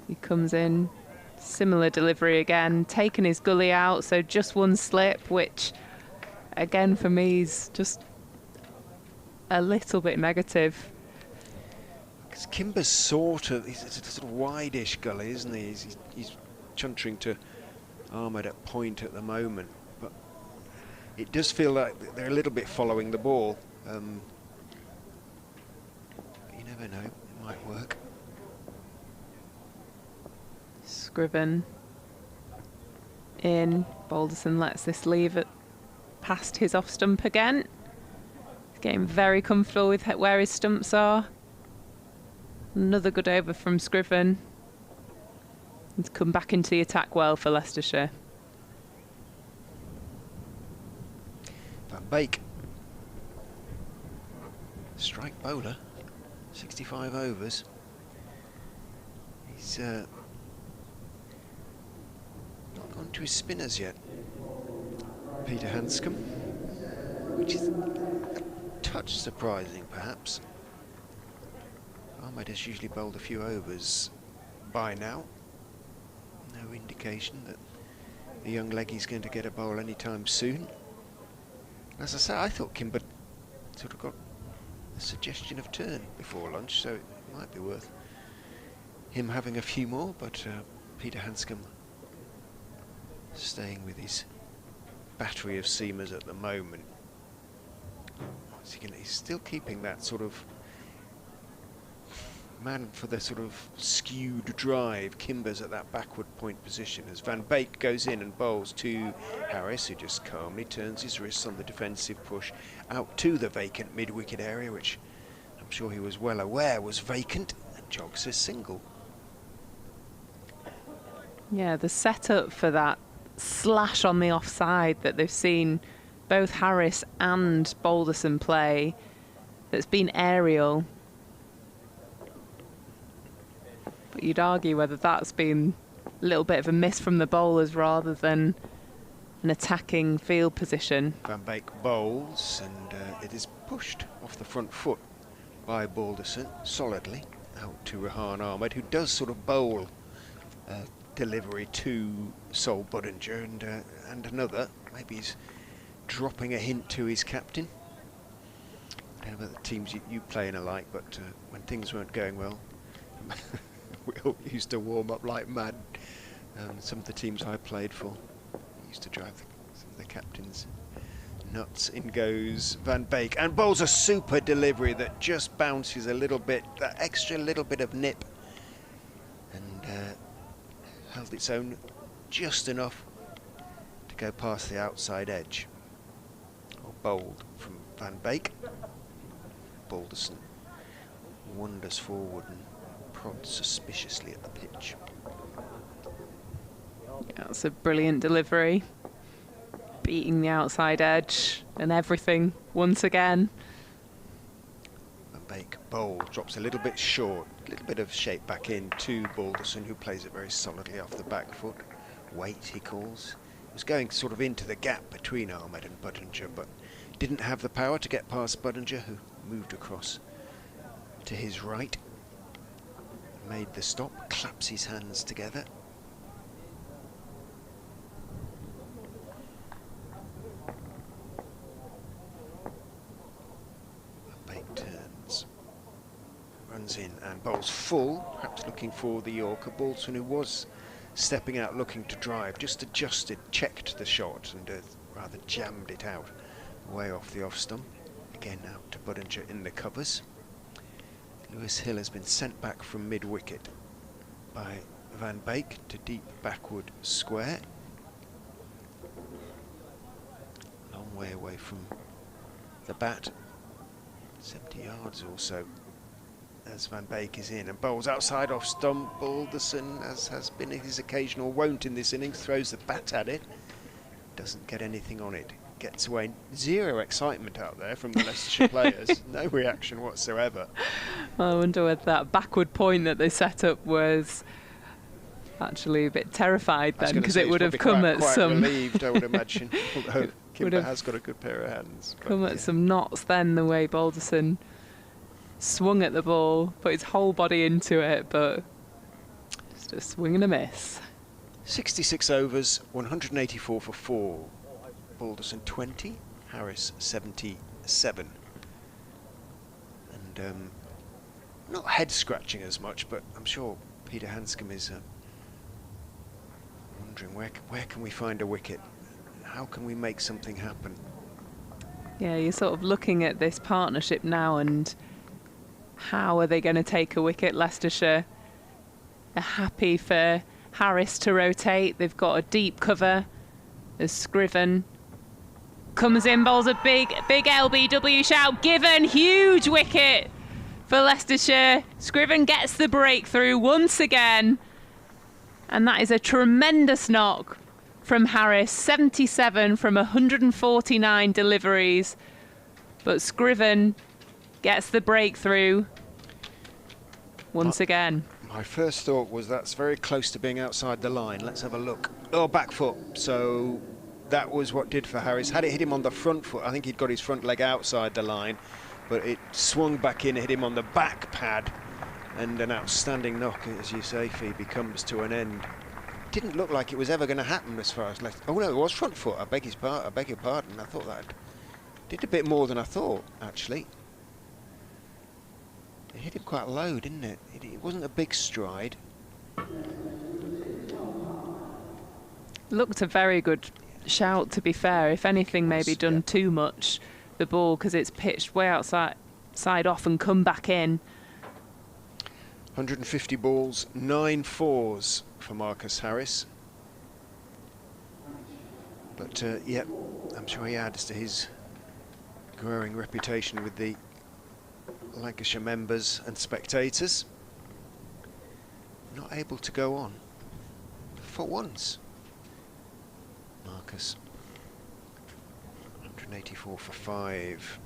He comes in, similar delivery again, taking his gully out, so just one slip, which again for me is just a little bit negative. Because Kimber's sort of, he's a sort of wide-ish gully, isn't he? He's chuntering to Ahmed at point at the moment, but it does feel like they're a little bit following the ball. You never know, it might work. Scriven in, Balderson lets this leave it past his off stump again. He's getting very comfortable with where his stumps are. Another good over from Scriven. He's come back into the attack well for Leicestershire. Van Beek, strike bowler, 65 overs. He's not gone to his spinners yet. Peter Hanscom, which is a touch surprising perhaps. Ahmed has usually bowled a few overs by now. No indication that the young leggie's going to get a bowl anytime soon. As I say, I thought Kimber sort of got a suggestion of turn before lunch, so it might be worth him having a few more, but Peter Hanscom staying with his battery of seamers at the moment. He's still keeping that sort of man for the sort of skewed drive. Kimber's at that backward point position as Van Beek goes in and bowls to Harris, who just calmly turns his wrists on the defensive push out to the vacant mid-wicket area, which I'm sure he was well aware was vacant, and jogs a single. Yeah, the setup for that slash on the offside that they've seen both Harris and Balderson play, that's been aerial. But you'd argue whether that's been a little bit of a miss from the bowlers rather than an attacking field position. Van Beek bowls, and it is pushed off the front foot by Balderson solidly out to Rehan Ahmed, who does sort of bowl delivery to Sol Budinger and another. Maybe he's dropping a hint to his captain. I don't know about the teams you play in alike, but when things weren't going well, we all used to warm up like mad. Some of the teams I played for used to drive some of the captains nuts. In goes Van Beek and bowls a super delivery that just bounces a little bit, that extra little bit of nip, and held its own just enough to go past the outside edge. Or bowled from Van Beek. Balderson wanders forward and prods suspiciously at the pitch. That's a brilliant delivery. Beating the outside edge and everything once again. Van Beek bowl drops a little bit short, a little bit of shape back in to Balderson, who plays it very solidly off the back foot. Weight, he calls. Was going sort of into the gap between Ahmed and Budinger, but didn't have the power to get past Budinger, who moved across to his right. Made the stop, claps his hands together. Baked bowls full, perhaps looking for the Yorker. Balderson, who was stepping out looking to drive, just adjusted, checked the shot and rather jammed it out way off the off stump. Again out to Budinger in the covers. Lewis Hill has been sent back from mid-wicket by Van Beek to deep backward square. Long way away from the bat, 70 yards or so, as Van Beek is in and bowls outside off stump. Balderson, as has been his occasional wont in this innings, throws the bat at it, doesn't get anything on it, gets away. Zero excitement out there from the Leicestershire players, no reaction whatsoever. I wonder whether that backward point that they set up was actually a bit terrified then, because it would have come at quite some relieved, I would imagine, although Kimber has got a good pair of hands. Come at some knots then, the way Balderson swung at the ball, put his whole body into it, but just a swing and a miss. 66 overs, 184 for 4. Balderson 20, Harris 77. And not head scratching as much, but I'm sure Peter Hanscom is wondering where can we find a wicket? How can we make something happen? Yeah, you're sort of looking at this partnership now and how are they going to take a wicket? Leicestershire are happy for Harris to rotate. They've got a deep cover as Scriven comes in, bowls a big LBW shout. Given, huge wicket for Leicestershire. Scriven gets the breakthrough once again. And that is a tremendous knock from Harris. 77 from 149 deliveries. But Scriven gets the breakthrough once again. My first thought was that's very close to being outside the line. Let's have a look. Oh, back foot. So that was what did for Harris. Had it hit him on the front foot, I think he'd got his front leg outside the line, but it swung back in, hit him on the back pad, and an outstanding knock, as you say, Phoebe, comes to an end. Didn't look like it was ever going to happen as far as left. Oh no, it was front foot. I beg your pardon. I thought that did a bit more than I thought, actually. It hit him quite low, didn't it? It wasn't a big stride. Looked a very good shout, to be fair. If anything, maybe done too much, the ball, because it's pitched way outside off and come back in. 150 balls, 9 fours for Marcus Harris. But yeah, I'm sure he adds to his growing reputation with the Lancashire members and spectators. Not able to go on for once. Marcus, 184 for 5.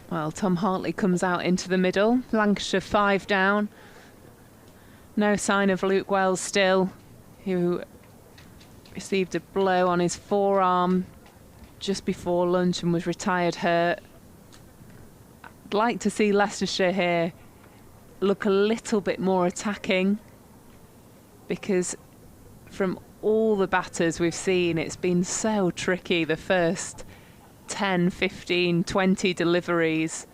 Well, Tom Hartley comes out into the middle. Lancashire 5 down. No sign of Luke Wells still, who received a blow on his forearm just before lunch and was retired hurt. I'd like to see Leicestershire here look a little bit more attacking, because from all the batters we've seen, it's been so tricky the first 10, 15, 20 deliveries.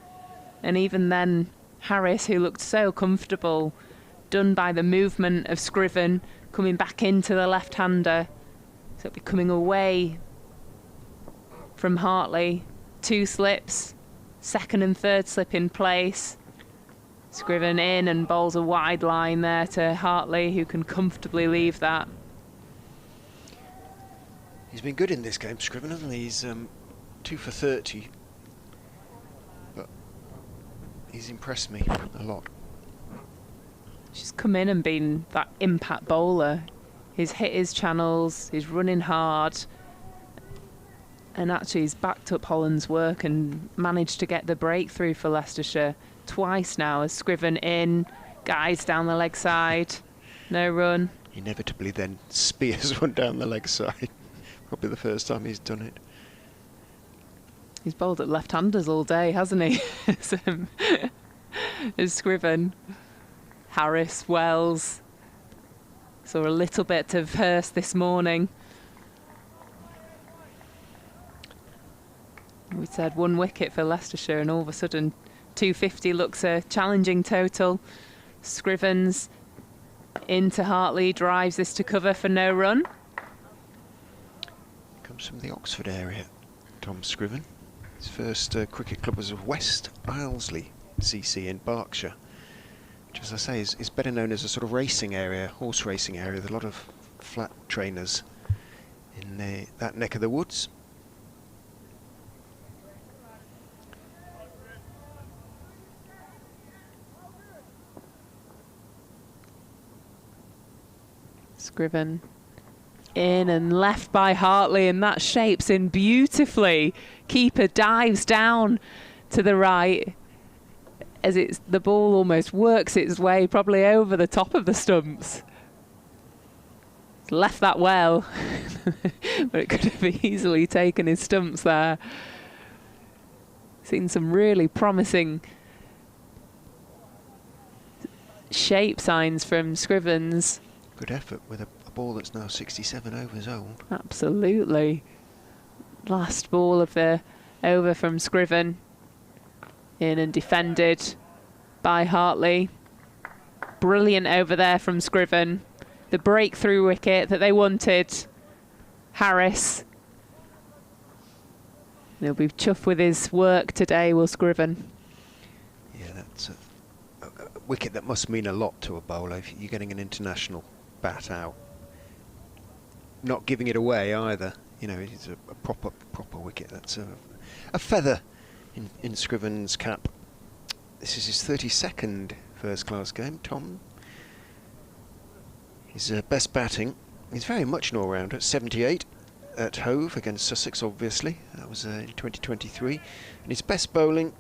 And even then, Harris, who looked so comfortable, done by the movement of Scriven, coming back into the left-hander. So it'll be coming away from Hartley. 2 slips, second and third slip in place. Scriven in and bowls a wide line there to Hartley, who can comfortably leave that. He's been good in this game, Scriven, hasn't he? He's 2 for 30. But he's impressed me a lot. She's come in and been that impact bowler. He's hit his channels, he's running hard, and actually he's backed up Holland's work and managed to get the breakthrough for Leicestershire twice now, as Scriven in, guides down the leg side, no run. Inevitably then spears one down the leg side. Probably the first time he's done it. He's bowled at left-handers all day, hasn't he? It's Scriven. Harris, Wells. Saw a little bit of Hurst this morning. We said 1 wicket for Leicestershire, and all of a sudden 250 looks a challenging total Scrivens into Hartley, drives this to cover for no run. Comes from the Oxford area, Tom Scriven. His first cricket club was West Islesleigh CC in Berkshire, which, as I say, is better known as a sort of racing area, horse racing area, with a lot of flat trainers in that neck of the woods. Scriven in and left by Hartley, and that shapes in beautifully. Keeper dives down to the right as the ball almost works its way probably over the top of the stumps. It's left that well, but it could have easily taken his stumps there. Seen some really promising shape signs from Scrivens. Good effort with a ball that's now 67 overs old. Absolutely. Last ball of the over from Scriven. In and defended by Hartley. Brilliant over there from Scriven. The breakthrough wicket that they wanted. Harris. He'll be chuffed with his work today, will Scriven. Yeah, that's a wicket that must mean a lot to a bowler if you're getting an international bat out. Not giving it away either. You know, it's a proper wicket. That's a feather in Scriven's cap. This is his 32nd first-class game. Tom, his best batting. He's very much an all-rounder. 78 at Hove against Sussex, obviously. That was in 2023. And his best bowling,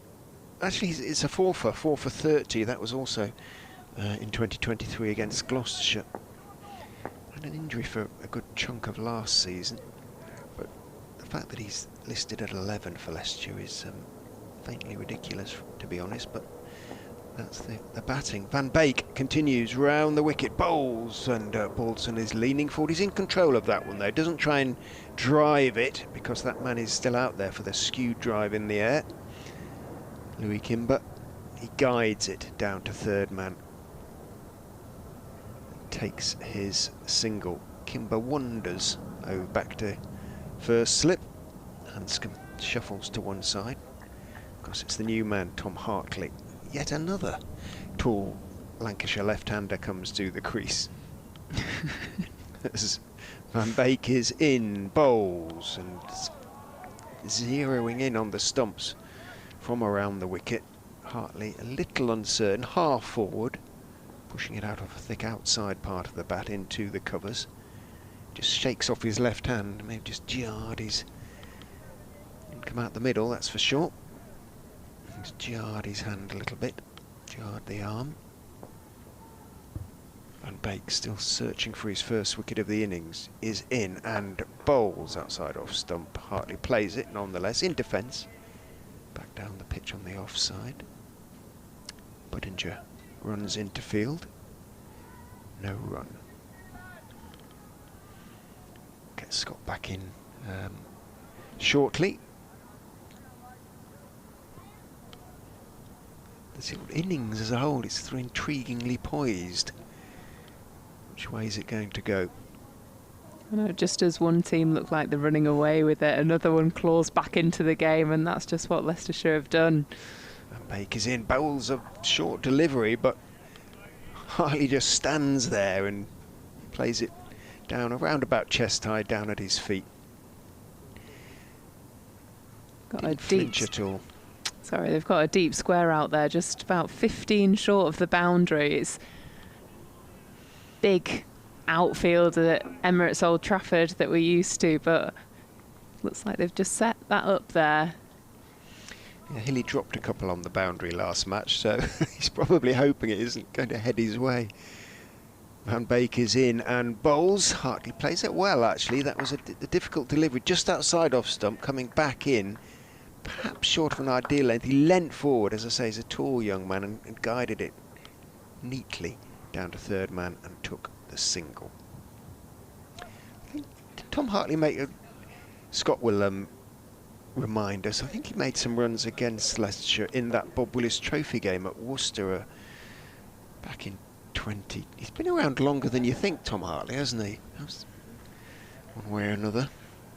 actually, it's a 4 for 30. That was also in 2023 against Gloucestershire. Had an injury for a good chunk of last season, but the fact that he's listed at 11 for Leicestershire is faintly ridiculous, to be honest, but that's the batting. Van Beek continues round the wicket, bowls, and Balderson is leaning forward. He's in control of that one, though. Doesn't try and drive it, because that man is still out there for the skewed drive in the air. Louis Kimber, he guides it down to third man. Takes his single. Kimber wanders over back to first slip. Hanscom shuffles to one side. Of course, it's the new man, Tom Hartley. Yet another tall Lancashire left-hander comes to the crease. As Van Beek is in, bowls, and zeroing in on the stumps from around the wicket. Hartley a little uncertain, half forward, pushing it out of a thick outside part of the bat into the covers. Just shakes off his left hand, maybe just jarred his... Didn't come out the middle, that's for sure. Just jarred his hand a little bit, jarred the arm. Van Beek, still searching for his first wicket of the innings, is in and bowls outside off stump. Hartley plays it nonetheless in defence. Back down the pitch on the offside. Budinger runs into field. No run. Gets Scott back in shortly. The innings as a whole, it's intriguingly poised. Which way is it going to go? I know, just as one team looked like they're running away with it, another one claws back into the game, and that's just what Leicestershire have done. Van Beek is in, bowls a short delivery, but Hartley just stands there and plays it down around about chest high, down at his feet. Got Didn't flinch at all. Sorry, they've got a deep square out there, just about 15 short of the boundary. It's big outfield at Emirates Old Trafford that we're used to, but looks like they've just set that up there. Yeah, Hilly dropped a couple on the boundary last match, so he's probably hoping it isn't going to head his way. Van Beek is in and bowls. Hartley plays it well, actually. That was a difficult delivery just outside off stump, coming back in. Perhaps short of an ideal length. He leant forward, as I say, he's a tall young man, and guided it neatly down to third man and took the single. I think Tom Hartley Scott will remind us, I think he made some runs against Leicestershire in that Bob Willis Trophy game at Worcester back in 20. He's been around longer than you think, Tom Hartley, hasn't he? One way or another.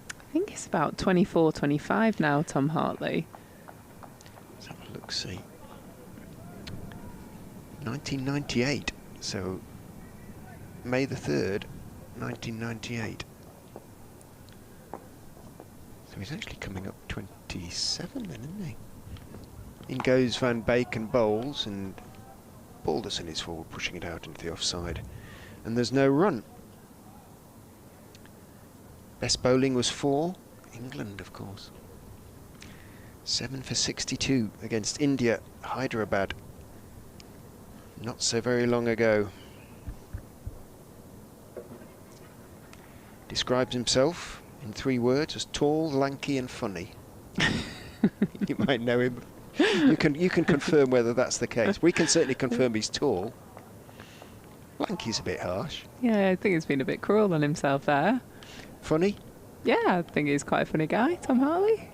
I think it's about 24, 25 now, Tom Hartley. Let's have a look, see. 1998, so May the 3rd, 1998. So he's actually coming up 27 then, isn't he? In goes Van Beek and bowls, and Balderson is forward, pushing it out into the offside. And there's no run. Best bowling was 4. England, of course. 7 for 62 against India, Hyderabad. Not so very long ago. Describes himself in 3 words as tall, lanky and funny. You might know him. You can confirm whether that's the case. We can certainly confirm he's tall. Lanky's a bit harsh. Yeah, I think he's been a bit cruel on himself there. Funny? Yeah, I think he's quite a funny guy, Tom Hartley.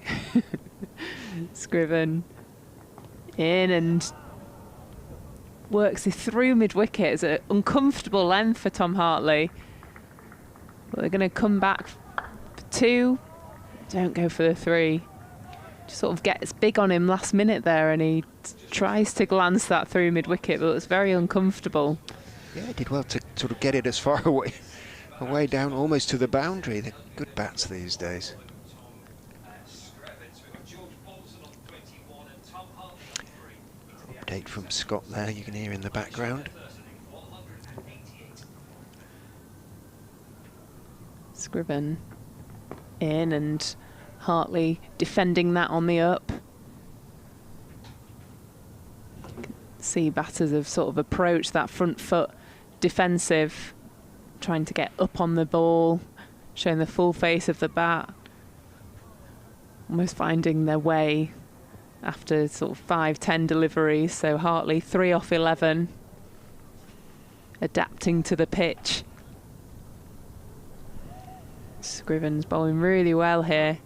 Scriven in and works it through mid-wicket. It's an uncomfortable length for Tom Hartley. But they're going to come back for 2. Don't go for the 3. Just sort of gets big on him last minute there, and he tries to glance that through mid-wicket, but it's very uncomfortable. Yeah, he did well to sort of get it as far away down almost to the boundary. They're good bats these days. Update from Scott there, you can hear in the background. Scriven in and Hartley defending that on the up. See batters have sort of approached that front foot defensive, trying to get up on the ball, showing the full face of the bat, almost finding their way after sort of 5-10 deliveries. So Hartley 3 off 11, adapting to the pitch. Scriven's bowling really well here.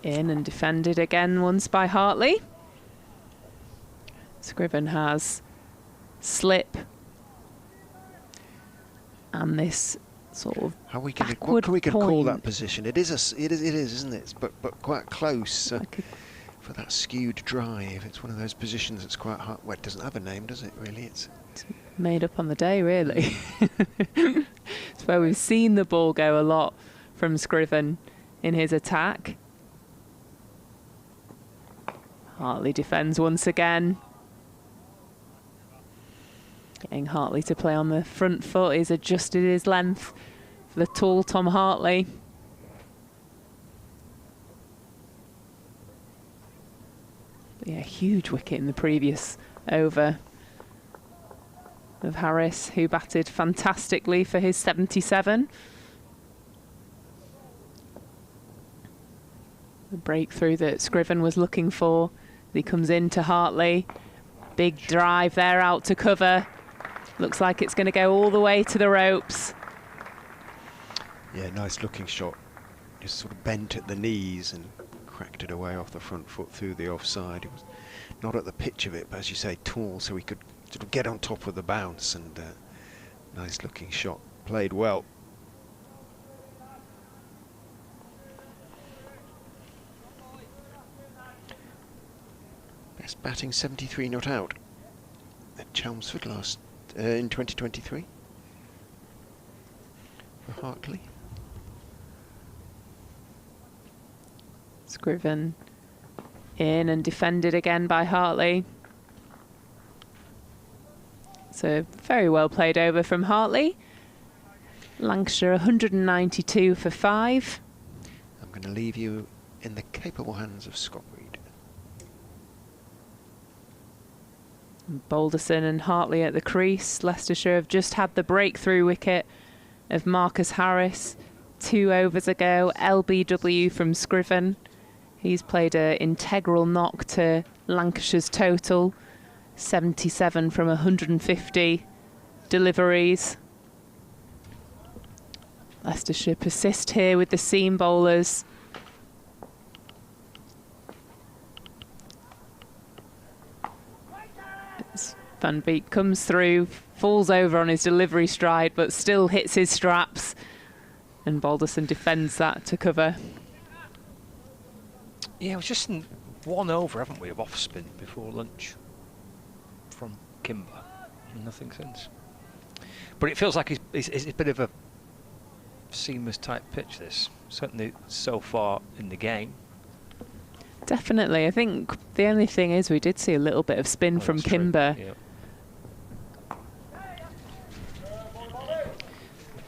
In and defended again once by Hartley. Scriven has slip and this sort of what can we call that position? It is, isn't it? But quite close for that skewed drive. It's one of those positions that's quite hard. Well, it doesn't have a name, does it? Really, it's made up on the day. Really, it's where we've seen the ball go a lot from Scriven in his attack. Hartley defends once again. Getting Hartley to play on the front foot. He's adjusted his length for the tall Tom Hartley. But yeah, huge wicket in the previous over of Harris, who batted fantastically for his 77. The breakthrough that Scriven was looking for. He comes into Hartley. Big drive there out to cover. Looks like it's going to go all the way to the ropes. Yeah, nice looking shot. Just sort of bent at the knees and cracked it away off the front foot through the offside. It was not at the pitch of it, but as you say, tall, so he could sort of get on top of the bounce, and nice looking shot. Played well. Best batting 73 not out at Chelmsford last in 2023 for Hartley. Scriven in and defended again by Hartley. So very well played over from Hartley. Lancashire 192 for 5. I'm going to leave you in the capable hands of Scott Reed. Balderson and Hartley at the crease. Leicestershire have just had the breakthrough wicket of Marcus Harris 2 overs ago. LBW from Scriven. He's played an integral knock to Lancashire's total. 77 from 150 deliveries. Leicestershire persist here with the seam bowlers. Van Beek comes through, falls over on his delivery stride, but still hits his straps. And Balderson defends that to cover. Yeah, it was just one over, haven't we, of off spin before lunch from Kimber. Nothing since. But it feels like it's a bit of a seamless type pitch, this. Certainly so far in the game. Definitely. I think the only thing is we did see a little bit of spin from Kimber. Yeah.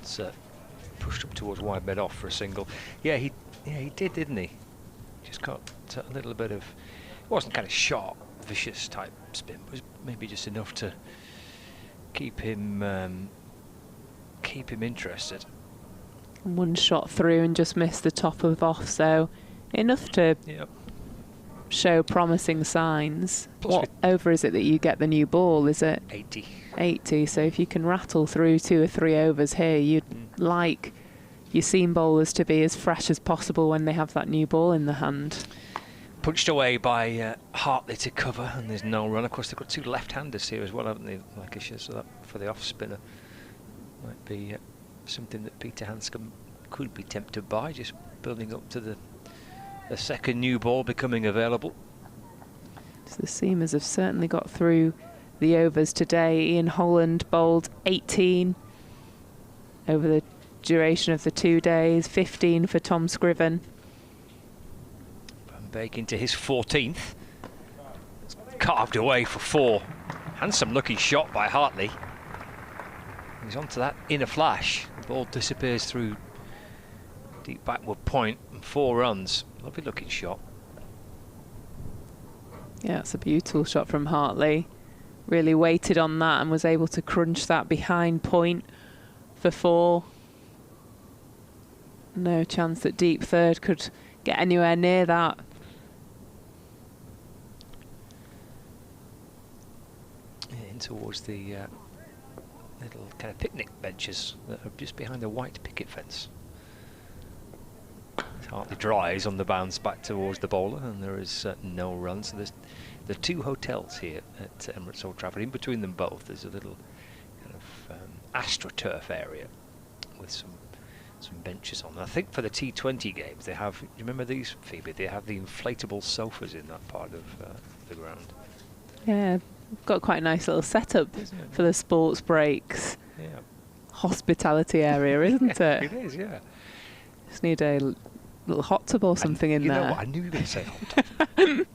It's pushed up towards wide mid off for a single. Yeah, he did, didn't he? Just got a little bit of, it wasn't kind of sharp, vicious type spin, but it was maybe just enough to keep him interested. One shot through and just missed the top of off, so enough to show promising signs. Plus what over is it that you get the new ball? Is it 80? 80. So if you can rattle through 2 or 3 overs here, you'd like your seam bowlers to be as fresh as possible when they have that new ball in the hand. Punched away by Hartley to cover, and there's no run. Of course, they've got 2 left-handers here as well, haven't they, Lancashire? So that for the off-spinner might be something that Peter Hanscom could be tempted by, just building up to the second new ball becoming available. So the seamers have certainly got through the overs today. Ian Holland bowled 18 over the duration of the 2 days, 15 for Tom Scriven. Van Beek into his 14th. It's carved away for 4. Handsome looking shot by Hartley. He's onto that inner flash. The ball disappears through deep backward point and 4 runs. Lovely looking shot. Yeah, it's a beautiful shot from Hartley. Really waited on that and was able to crunch that behind point for 4. No chance that deep third could get anywhere near that. In towards the little kind of picnic benches that are just behind the white picket fence. Hartley dries on the bounce back towards the bowler, and there is no run. So there's 2 hotels here at Emirates Old Trafford. In between them both, there's a little kind of astroturf area with some benches on. I think for the T20 games they have. You remember these, Phoebe? They have the inflatable sofas in that part of the ground. Yeah, got quite a nice little setup for the sports breaks. Yeah, hospitality area, isn't it? It is, yeah. Just need a little hot tub or something in there. You know what? I knew you were going to say hot tub.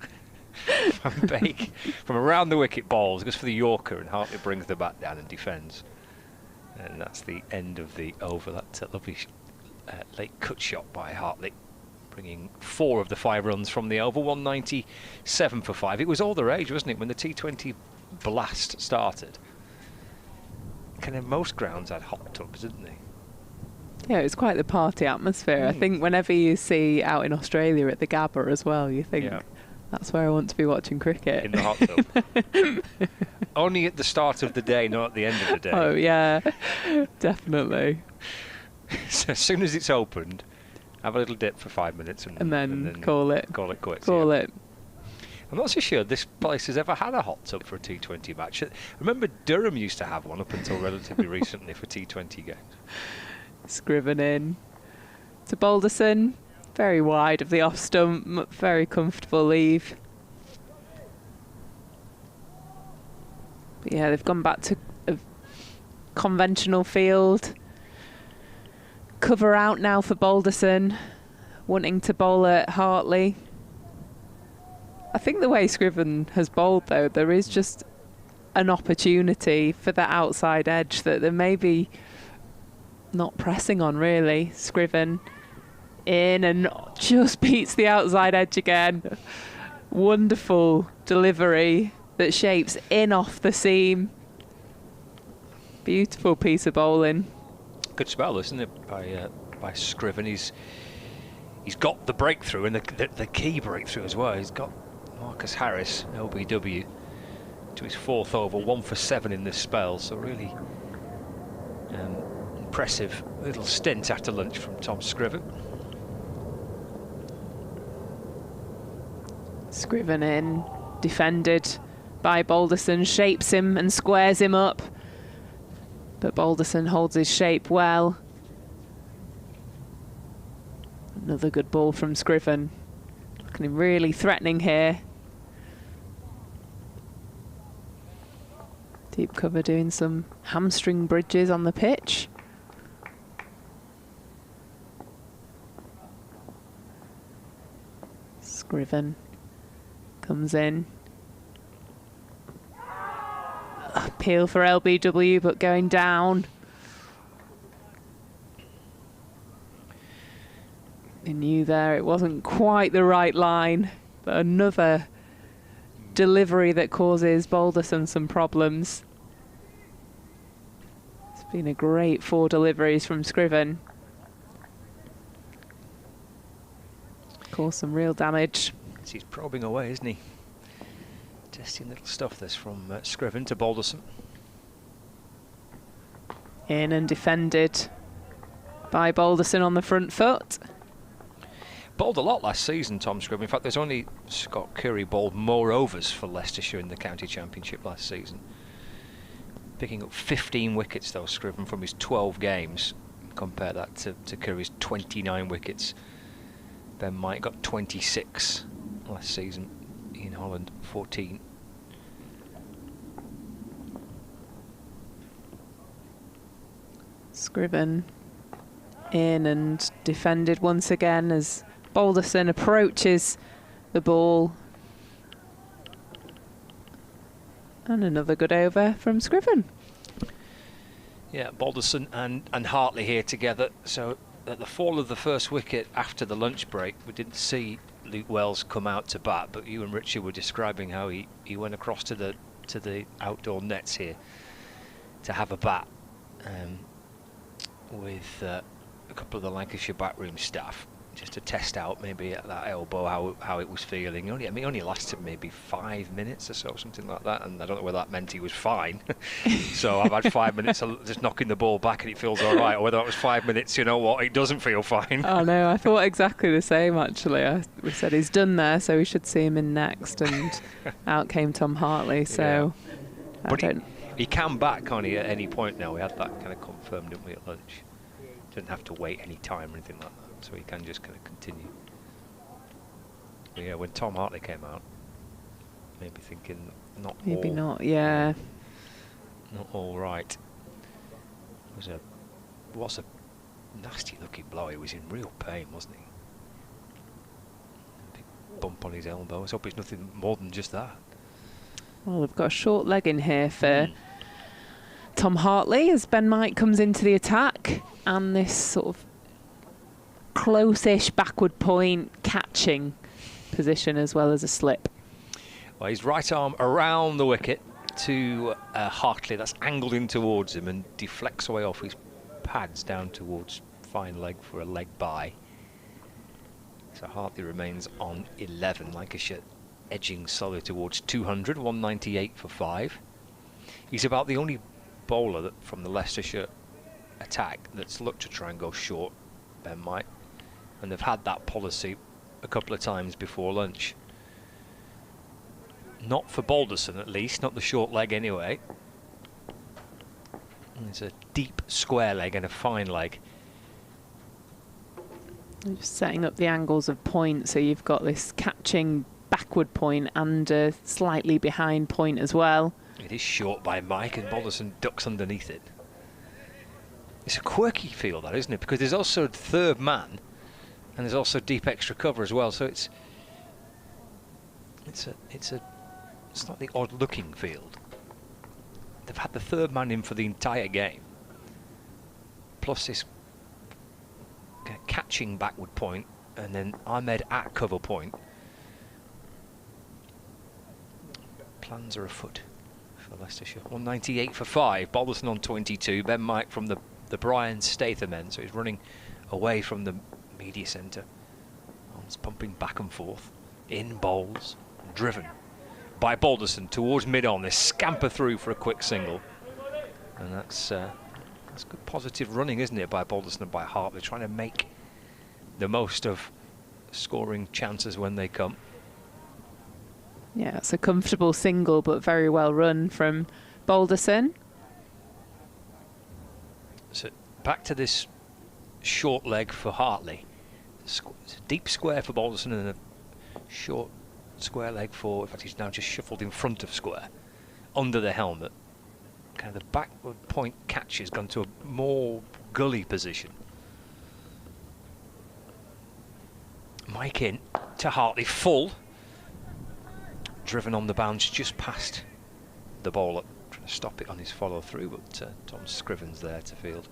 Van Beek from around the wicket bowls, goes for the Yorker, and Hartley brings the bat down and defends. And that's the end of the over. That's a lovely late cut shot by Hartley, bringing 4 of the 5 runs from the over. 197 for 5. It was all the rage, wasn't it, when the T20 blast started? Kind of most grounds had hot tubs, didn't they? Yeah, it was quite the party atmosphere. I think whenever you see out in Australia at the Gabba as well, you think that's where I want to be watching cricket. In the hot tub. Only at the start of the day, not at the end of the day. Oh, yeah, definitely. So as soon as it's opened, have a little dip for 5 minutes and then call it. Call it quits. Call it. I'm not so sure this place has ever had a hot tub for a T20 match. I remember Durham used to have one up until relatively recently for T20 games. Scriven in to Balderson, very wide of the off stump, very comfortable leave. But yeah, they've gone back to a conventional field. Cover out now for Balderson, wanting to bowl at Hartley. I think the way Scriven has bowled, though, there is just an opportunity for that outside edge that they're maybe not pressing on, really. Scriven in and just beats the outside edge again. Wonderful delivery that shapes in off the seam. Beautiful piece of bowling. Good spell, isn't it, by Scriven? He's got the breakthrough, and the key breakthrough as well. He's got Marcus Harris, LBW, to his 4th over, 1 for 7 in this spell. So really impressive little stint after lunch from Tom Scriven. Scriven in, defended by Balderson, shapes him and squares him up. But Balderson holds his shape well. Another good ball from Scriven. Looking really threatening here. Deep cover doing some hamstring bridges on the pitch. Scriven comes in. Appeal for LBW, but going down. He knew there it wasn't quite the right line, but another delivery that causes Balderson some problems. It's been a great 4 deliveries from Scriven. Caused some real damage. He's probing away, isn't he? Testing little stuff this from Scriven to Balderson. In and defended by Balderson on the front foot. Bowled a lot last season, Tom Scriven. In fact, there's only Scott Curry bowled more overs for Leicestershire in the County Championship last season. Picking up 15 wickets, though, Scriven, from his 12 games. Compare that to Curry's 29 wickets. Ben Mike got 26 last season. In Holland, 14. Scriven in and defended once again as Balderson approaches the ball. And another good over from Scriven. Yeah, Balderson and Hartley here together. So at the fall of the first wicket after the lunch break, we didn't see Luke Wells come out to bat, but you and Richard were describing how he went across to the outdoor nets here to have a bat with a couple of the Lancashire backroom staff, just to test out maybe at that elbow how it was feeling. I mean, it only lasted maybe 5 minutes or so, something like that, and I don't know whether that meant he was fine. So I've had 5 minutes of just knocking the ball back and it feels all right, or whether that was 5 minutes, you know what, it doesn't feel fine. Oh no, I thought exactly the same actually. We said he's done there, so we should see him in next, and out came Tom Hartley, so yeah. But he can bat, can't he, at any point now? We had that kind of confirmed, didn't we, at lunch? Didn't have to wait any time or anything like that, so he can just kind of continue. But yeah, when Tom Hartley came out, maybe thinking not all right. It was a nasty looking blow. He was in real pain, wasn't he? A big bump on his elbow. Let's hope it's nothing more than just that. Well, they've got a short leg in here for Tom Hartley as Ben Mike comes into the attack, and this sort of close-ish backward point catching position as well as a slip. Well, his right arm around the wicket to Hartley, that's angled in towards him and deflects away off his pads down towards fine leg for a leg bye. So Hartley remains on 11. Lancashire edging slowly towards 200, 198 for 5. He's about the only bowler from the Leicestershire attack that's looked to try and go short, Ben Mike, and they've had that policy a couple of times before lunch. Not for Balderson, at least, not the short leg anyway. And it's a deep square leg and a fine leg. Just setting up the angles of point, so you've got this catching backward point and a slightly behind point as well. It is short by Mike, and Balderson ducks underneath it. It's a quirky feel, that, isn't it? Because there's also third man, and there's also deep extra cover as well. So it's a slightly odd-looking field. They've had the third man in for the entire game, plus this catching backward point, and then Ahmed at cover point. Plans are afoot for Leicestershire. 198 for 5. Balderson on 22. Ben Mike from the Brian Statham end, so he's running away from the media centre. Arms pumping back and forth. In bowls, driven by Balderson towards mid-on. They scamper through for a quick single, and that's good positive running, isn't it, by Balderson and by Hartley, trying to make the most of scoring chances when they come. Yeah, it's a comfortable single, but very well run from Balderson. So back to this short leg for Hartley. It's a deep square for Balderson and a short square leg for, in fact he's now just shuffled in front of square, under the helmet. Kind of the backward point catch has gone to a more gully position. Mike in to Hartley, full. Driven on the bounce just past the bowler. Trying to stop it on his follow through, but Tom Scriven's there to field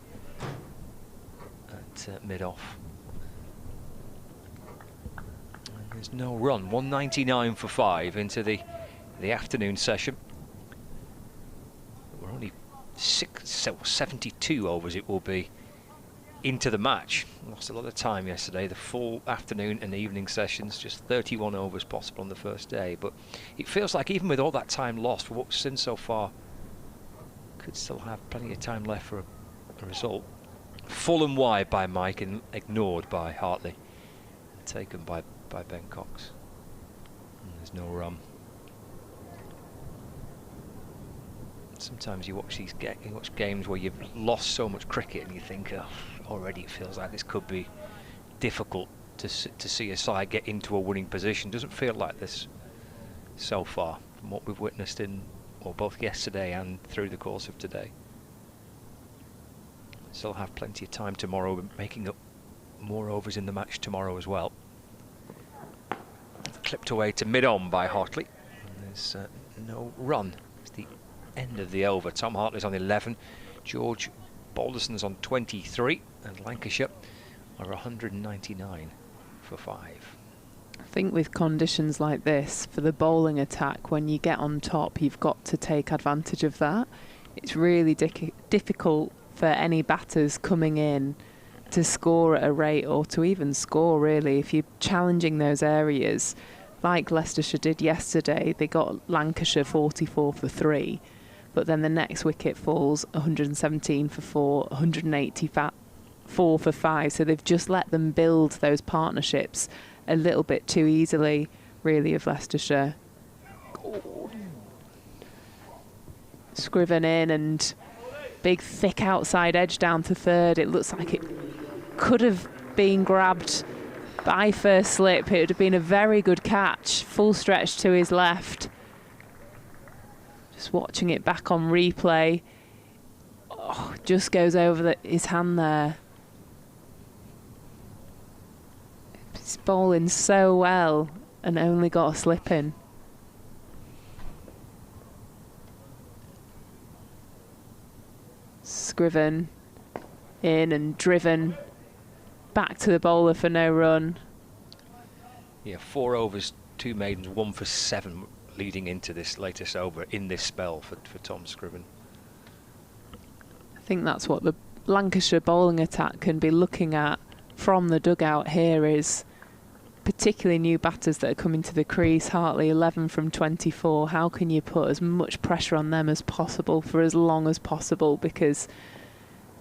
at mid-off. And there's no run. 199 for 5 into the afternoon session. We're only 72 overs it will be into the match. Lost a lot of time yesterday. The full afternoon and evening sessions, just 31 overs possible on the first day. But it feels like even with all that time lost for what we've seen so far, could still have plenty of time left for a result. Full and wide by Mike and ignored by Hartley. Taken by Ben Cox. And there's no run. Sometimes you watch these games where you've lost so much cricket and you think, oh, already it feels like this could be difficult to see a side get into a winning position. Doesn't feel like this so far from what we've witnessed in, well, both yesterday and through the course of today. Still have plenty of time tomorrow, making up more overs in the match tomorrow as well. Clipped away to mid-on by Hartley. And there's no run. It's the end of the over. Tom Hartley's on 11, George Balderson's on 23, and Lancashire are 199 for 5. I think with conditions like this, for the bowling attack, when you get on top, you've got to take advantage of that. It's really difficult for any batters coming in to score at a rate, or to even score really, if you're challenging those areas like Leicestershire did yesterday. They got Lancashire 44 for 3. But then the next wicket falls 117 for 4, 184 for 5. So they've just let them build those partnerships a little bit too easily, really, of Leicestershire. Scriven in, and big thick outside edge down to third. It looks like it could have been grabbed by first slip. It would have been a very good catch. Full stretch to his left. Just watching it back on replay, just goes over his hand there. He's bowling so well and only got a slip in. Scriven in and driven back to the bowler for no run. Yeah, 4 overs, 2 maidens, 1 for 7 leading into this latest over in this spell for Tom Scriven. I think that's what the Lancashire bowling attack can be looking at from the dugout here, is particularly new batters that are coming to the crease. Hartley 11 from 24. How can you put as much pressure on them as possible for as long as possible, because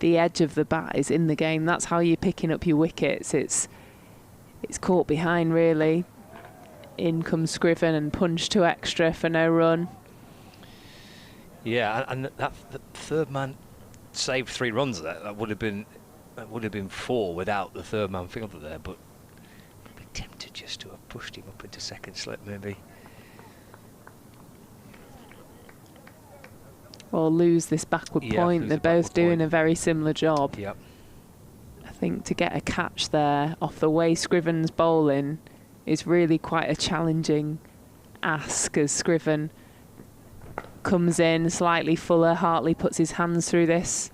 the edge of the bat is in the game. That's how you're picking up your wickets. It's caught behind really. In comes Scriven and punch to extra for no run. Yeah, and that the third man saved 3 runs there. That would have been 4 without the third man fielder there, but I'd be tempted just to have pushed him up into second slip maybe. Or lose this backward point. They're both doing a very similar job. Yep. I think to get a catch there off the way Scriven's bowling is really quite a challenging ask, as Scriven comes in slightly fuller. Hartley puts his hands through this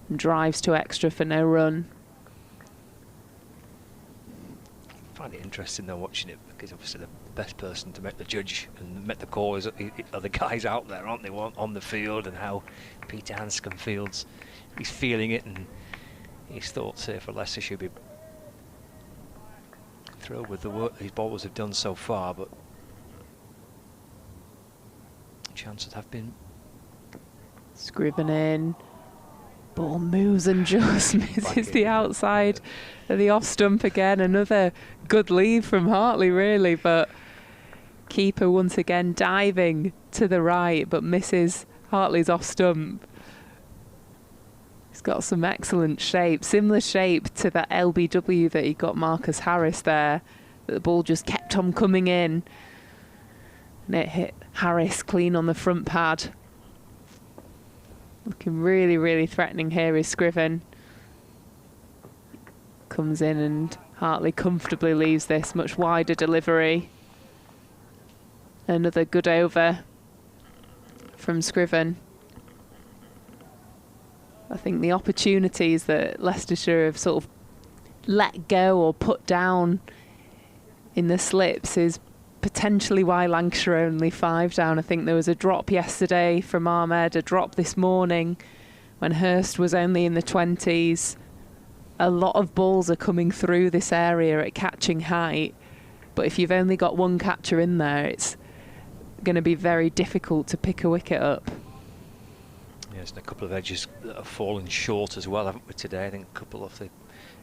and drives to extra for no run. I find it interesting though watching it, because obviously the best person to make the judge and make the call are the guys out there, aren't they, on the field, and how Peter Hanscom feels. He's feeling it, and his thoughts here for Leicestershire be thrilled with the work these bowlers have done so far, but chances have been. Scriven in, ball moves and just misses the outside of the off stump again. Another good lead from Hartley really, but Keeper once again diving to the right, but misses Hartley's off stump. He's got some excellent shape, similar shape to that LBW that he got Marcus Harris there. The ball just kept on coming in, and it hit Harris clean on the front pad. Looking really, really threatening here is Scriven. Comes in and Hartley comfortably leaves this much wider delivery. Another good over from Scriven. I think the opportunities that Leicestershire have sort of let go or put down in the slips is potentially why Lancashire are only 5 down. I think there was a drop yesterday from Ahmed, a drop this morning when Hurst was only in the 20s. A lot of balls are coming through this area at catching height, but if you've only got one catcher in there, it's going to be very difficult to pick a wicket up. Yes, and a couple of edges that have fallen short as well, haven't we, today? I think a couple off the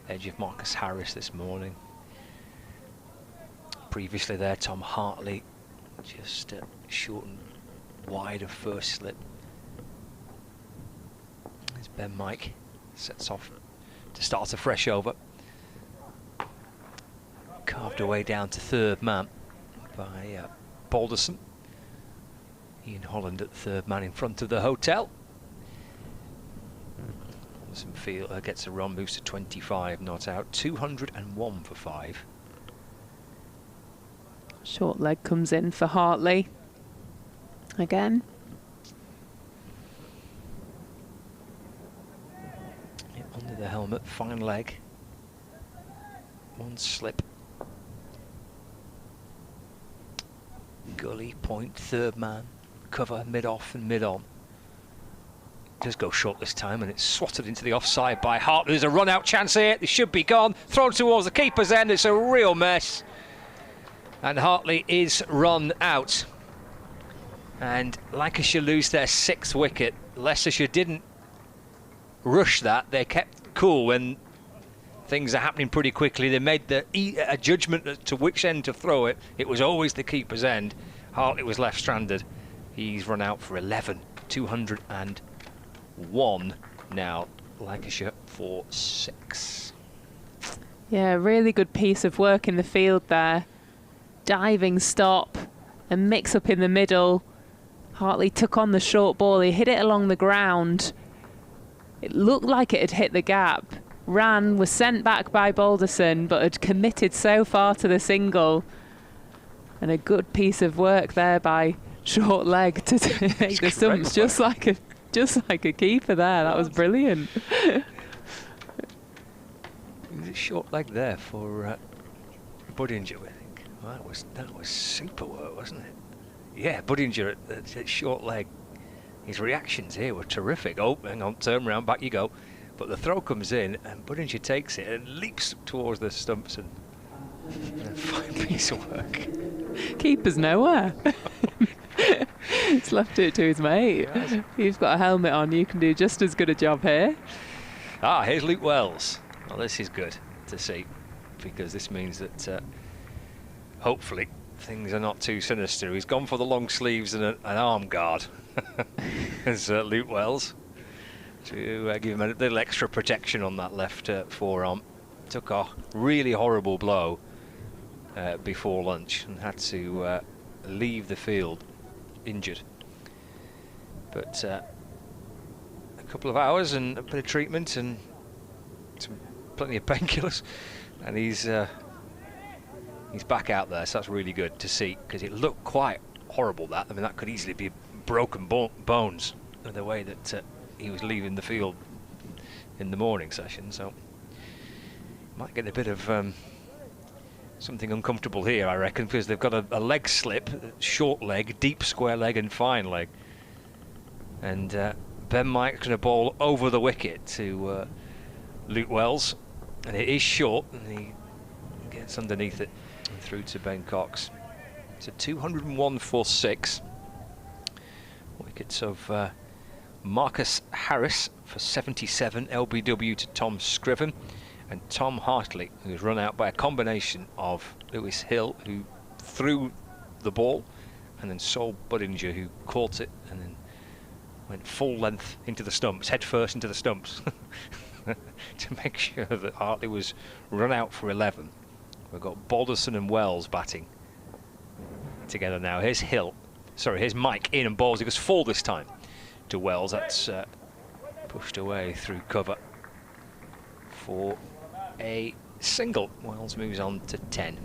edge of Marcus Harris this morning. Previously there, Tom Hartley just short and wide of first slip. There's Ben Mike, sets off to start a fresh over. Carved away down to third man by Balderson. Ian Holland at third man in front of the hotel. Balderson gets a run, moves to 25, not out. 201 for 5. Short leg comes in for Hartley. Again. Yeah, under the helmet, fine leg. One slip. Gully, point, third man. Cover, mid-off and mid-on. Does go short this time, and it's swatted into the offside by Hartley. There's a run-out chance here. They should be gone. Thrown towards the keeper's end. It's a real mess. And Hartley is run out. And Lancashire lose their 6th wicket. Leicestershire didn't rush that. They kept cool when things are happening pretty quickly. They made a judgment as to which end to throw it. It was always the keeper's end. Hartley was left stranded. He's run out for 11. 201 now. Lancashire for 6. Yeah, really good piece of work in the field there. Diving stop and mix up in the middle. Hartley took on the short ball. He hit it along the ground. It looked like it had hit the gap. Ran, was sent back by Balderson, but had committed so far to the single. And a good piece of work there by short leg to take the stumps, just like a keeper there. That was brilliant. Short leg there for Budinger, I think. Well, that was super work, wasn't it? Yeah, Budinger at short leg. His reactions here were terrific. Oh, hang on, turn round, back you go. But the throw comes in, and Budinger takes it and leaps towards the stumps, and a fine piece of work. Keeper's nowhere. He's left it to his mate. Yes. You've got a helmet on, you can do just as good a job here. Ah, here's Luke Wells. Well, this is good to see, because this means that hopefully things are not too sinister. He's gone for the long sleeves and an arm guard as Luke Wells, to give him a little extra protection on that left forearm. Took a really horrible blow before lunch and had to leave the field injured. But a couple of hours and a bit of treatment and plenty of painkillers, and he's back out there, so that's really good to see, because it looked quite horrible. That, I mean, that could easily be broken bones in the way that he was leaving the field in the morning session, so might get a bit of something uncomfortable here, I reckon, because they've got a leg slip, short leg, deep square leg and fine leg, and Ben Mike's going to bowl over the wicket to Luke Wells, and it is short, and he gets underneath it and through to Ben Cox. It's a 201 for 6. Wickets of Marcus Harris for 77, LBW to Tom Scriven, and Tom Hartley, who's run out by a combination of Lewis Hill, who threw the ball, and then Sol Budinger, who caught it and then went full length into the stumps, head first into the stumps, to make sure that Hartley was run out for 11. We've got Balderson and Wells batting together now. Here's here's Mike in and balls. He goes full this time to Wells. That's pushed away through cover for a single. Wells moves on to 10.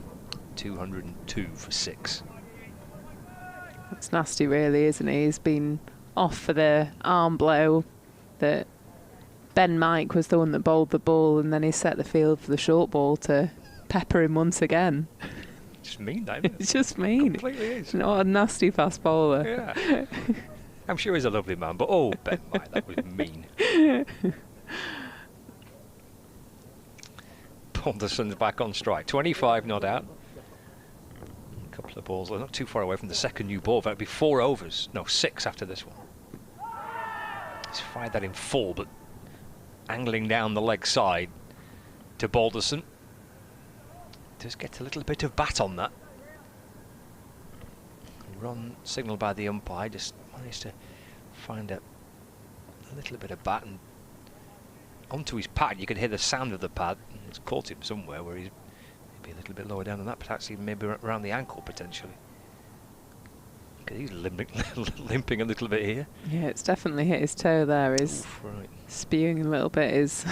202 for 6. That's nasty, really, isn't he? He's been off for the arm blow that Ben Mike was the one that bowled the ball, and then he set the field for the short ball to pepper him once again. Just mean, that, isn't it? It's just mean. Completely is. Not a nasty fast bowler. Yeah. I'm sure he's a lovely man, but oh, Ben Mike, that was mean. Balderson's back on strike. 25 not out. A couple of balls, not too far away from the second new ball. That'd be 4 overs. No, 6 after this one. He's fired that in full, but angling down the leg side to Balderson. Does get a little bit of bat on that. Run signalled by the umpire, just managed to find a little bit of bat and onto his pad. You could hear the sound of the pad. It's caught him somewhere where he's maybe a little bit lower down than that, perhaps even maybe around the ankle potentially. Because he's limping a little bit here. Yeah, it's definitely hit his toe there. He's right. Spewing a little bit. Is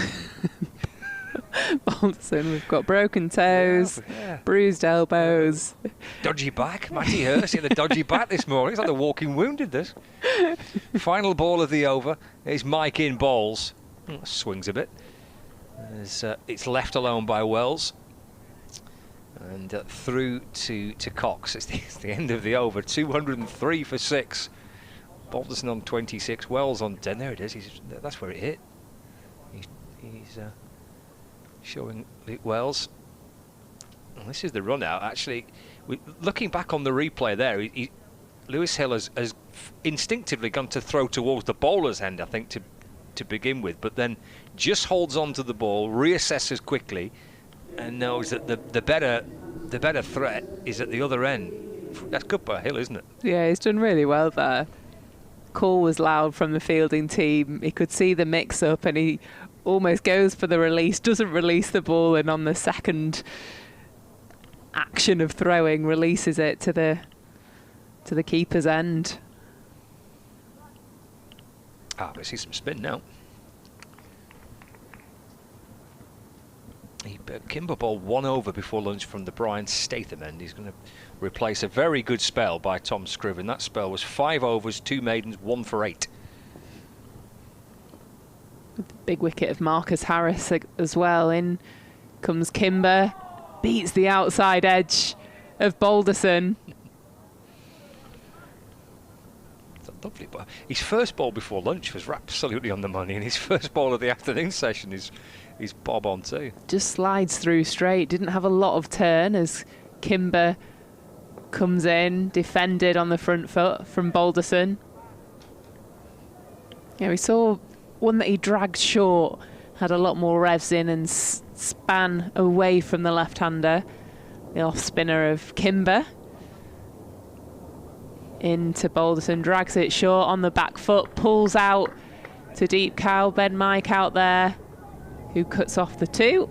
Balderson. We've got broken toes, bruised elbows. Dodgy back. Matty Hurst had a dodgy back this morning. It's like the walking wounded, this. Final ball of the over is Mike in bowls. Swings a bit. It's left alone by Wells. And through to Cox. It's the end of the over. 203 for 6. Balderson on 26. Wells on 10. There it is. That's where it hit. He's showing Luke Wells. And this is the run out. Actually, looking back on the replay there, Lewis Hill has instinctively gone to throw towards the bowler's end, I think, to begin with, but then just holds on to the ball, reassesses quickly, and knows that the better threat is at the other end. That's good by Hill, isn't it? Yeah, he's done really well there. Call was loud from the fielding team. He could see the mix-up, and he almost goes for the release, doesn't release the ball, and on the second action of throwing, releases it to the keeper's end. We see some spin now. Kimber bowled 1 over before lunch from the Brian Statham end. He's going to replace a very good spell by Tom Scriven. That spell was 5 overs, 2 maidens, 1 for 8. The big wicket of Marcus Harris as well. In comes Kimber, beats the outside edge of Balderson. Lovely, but his first ball before lunch was absolutely on the money, and his first ball of the afternoon session is bob on too. Just slides through straight, didn't have a lot of turn as Kimber comes in, defended on the front foot from Balderson. Yeah, we saw one that he dragged short, had a lot more revs in and span away from the left-hander. The off-spinner of Kimber. Into Balderson, drags it short on the back foot, pulls out to deep cow. Ben Mike out there, who cuts off the 2.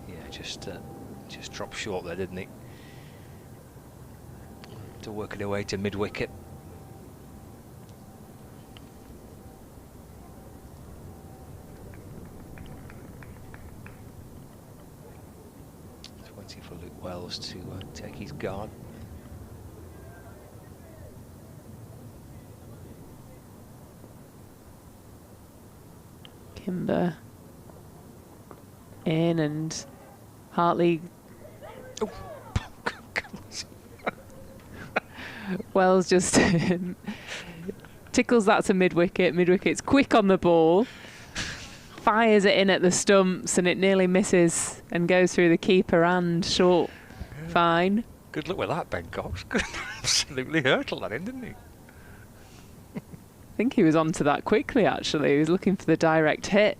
Yeah, just dropped short there, didn't he? To work it away to mid-wicket. For Luke Wells to take his guard. Kimber in and Hartley. Oh. Wells just tickles that to mid-wicket. Mid-wicket's quick on the ball. Fires it in at the stumps and it nearly misses and goes through the keeper and short. Fine. Good luck with that, Ben Cox. Absolutely hurtled that in, didn't he? I think he was onto that quickly, actually. He was looking for the direct hit.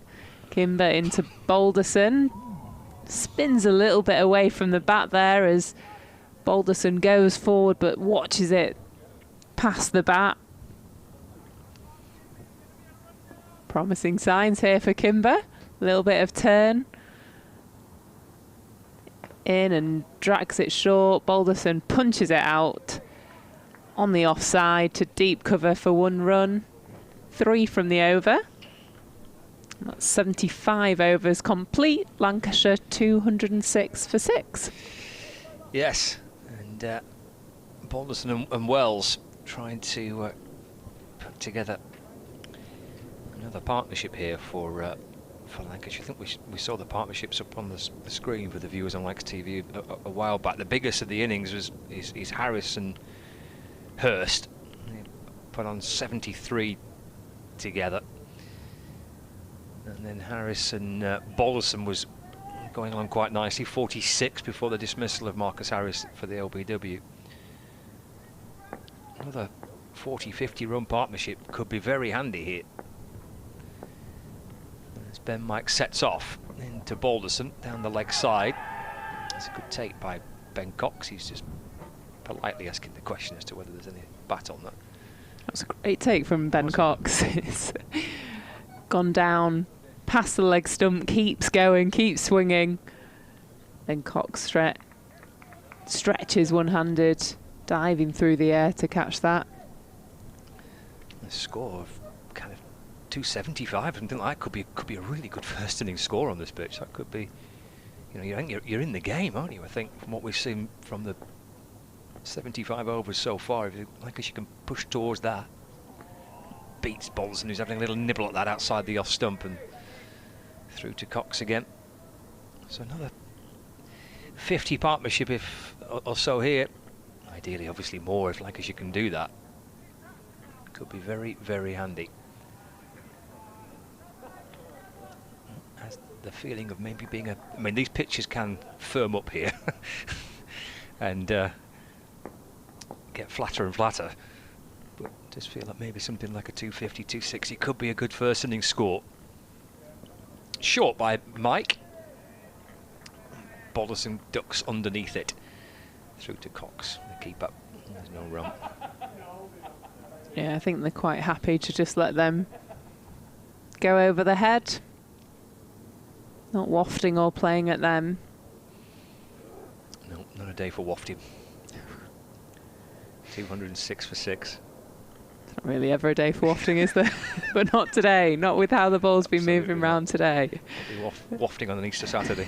Kimber into Balderson. Spins a little bit away from the bat there as Balderson goes forward but watches it past the bat. Promising signs here for Kimber. A little bit of turn. In and drags it short. Balderson punches it out on the offside to deep cover for 1 run. 3 from the over. That's 75 overs complete. Lancashire 206 for 6. Yes, and Balderson and Wells trying to put together another partnership here for Lancashire. I think we saw the partnerships up on the screen for the viewers on Lancs TV a while back. The biggest of the innings is Harris and Hurst. They put on 73 together. And then Harris and Balderson was going on quite nicely, 46 before the dismissal of Marcus Harris for the LBW. Another 40-50 run partnership could be very handy here. As Ben Mike sets off into Balderson down the leg side. It's a good take by Ben Cox. He's just politely asking the question as to whether there's any bat on that. That's a great take from Ben Cox. It's gone down past the leg stump, keeps going, keeps swinging. Then Cox stretches one-handed, diving through the air to catch that. A score of kind of 275, something like that could be a really good first innings score on this pitch. That could be, you're in the game, aren't you? I think from what we've seen from the 75 overs so far, if you can push towards that. Beats Balderson, who's having a little nibble at that outside the off stump, and through to Cox again. So another 50 partnership or so here. Ideally, obviously more if Lancashire can do that. Could be very, very handy. Has the feeling of maybe being I mean, these pitches can firm up here and get flatter and flatter. But just feel like maybe something like a 250, 260 could be a good first innings score. Short by Mike. Balderson ducks underneath it. Through to Cox, the keeper. There's no run. Yeah, I think they're quite happy to just let them go over the head. Not wafting or playing at them. No, not a day for wafting. 206 for 6. It's not really ever a day for wafting, is there? But not today. Not with how the ball's been moving around today. Wafting on an Easter Saturday.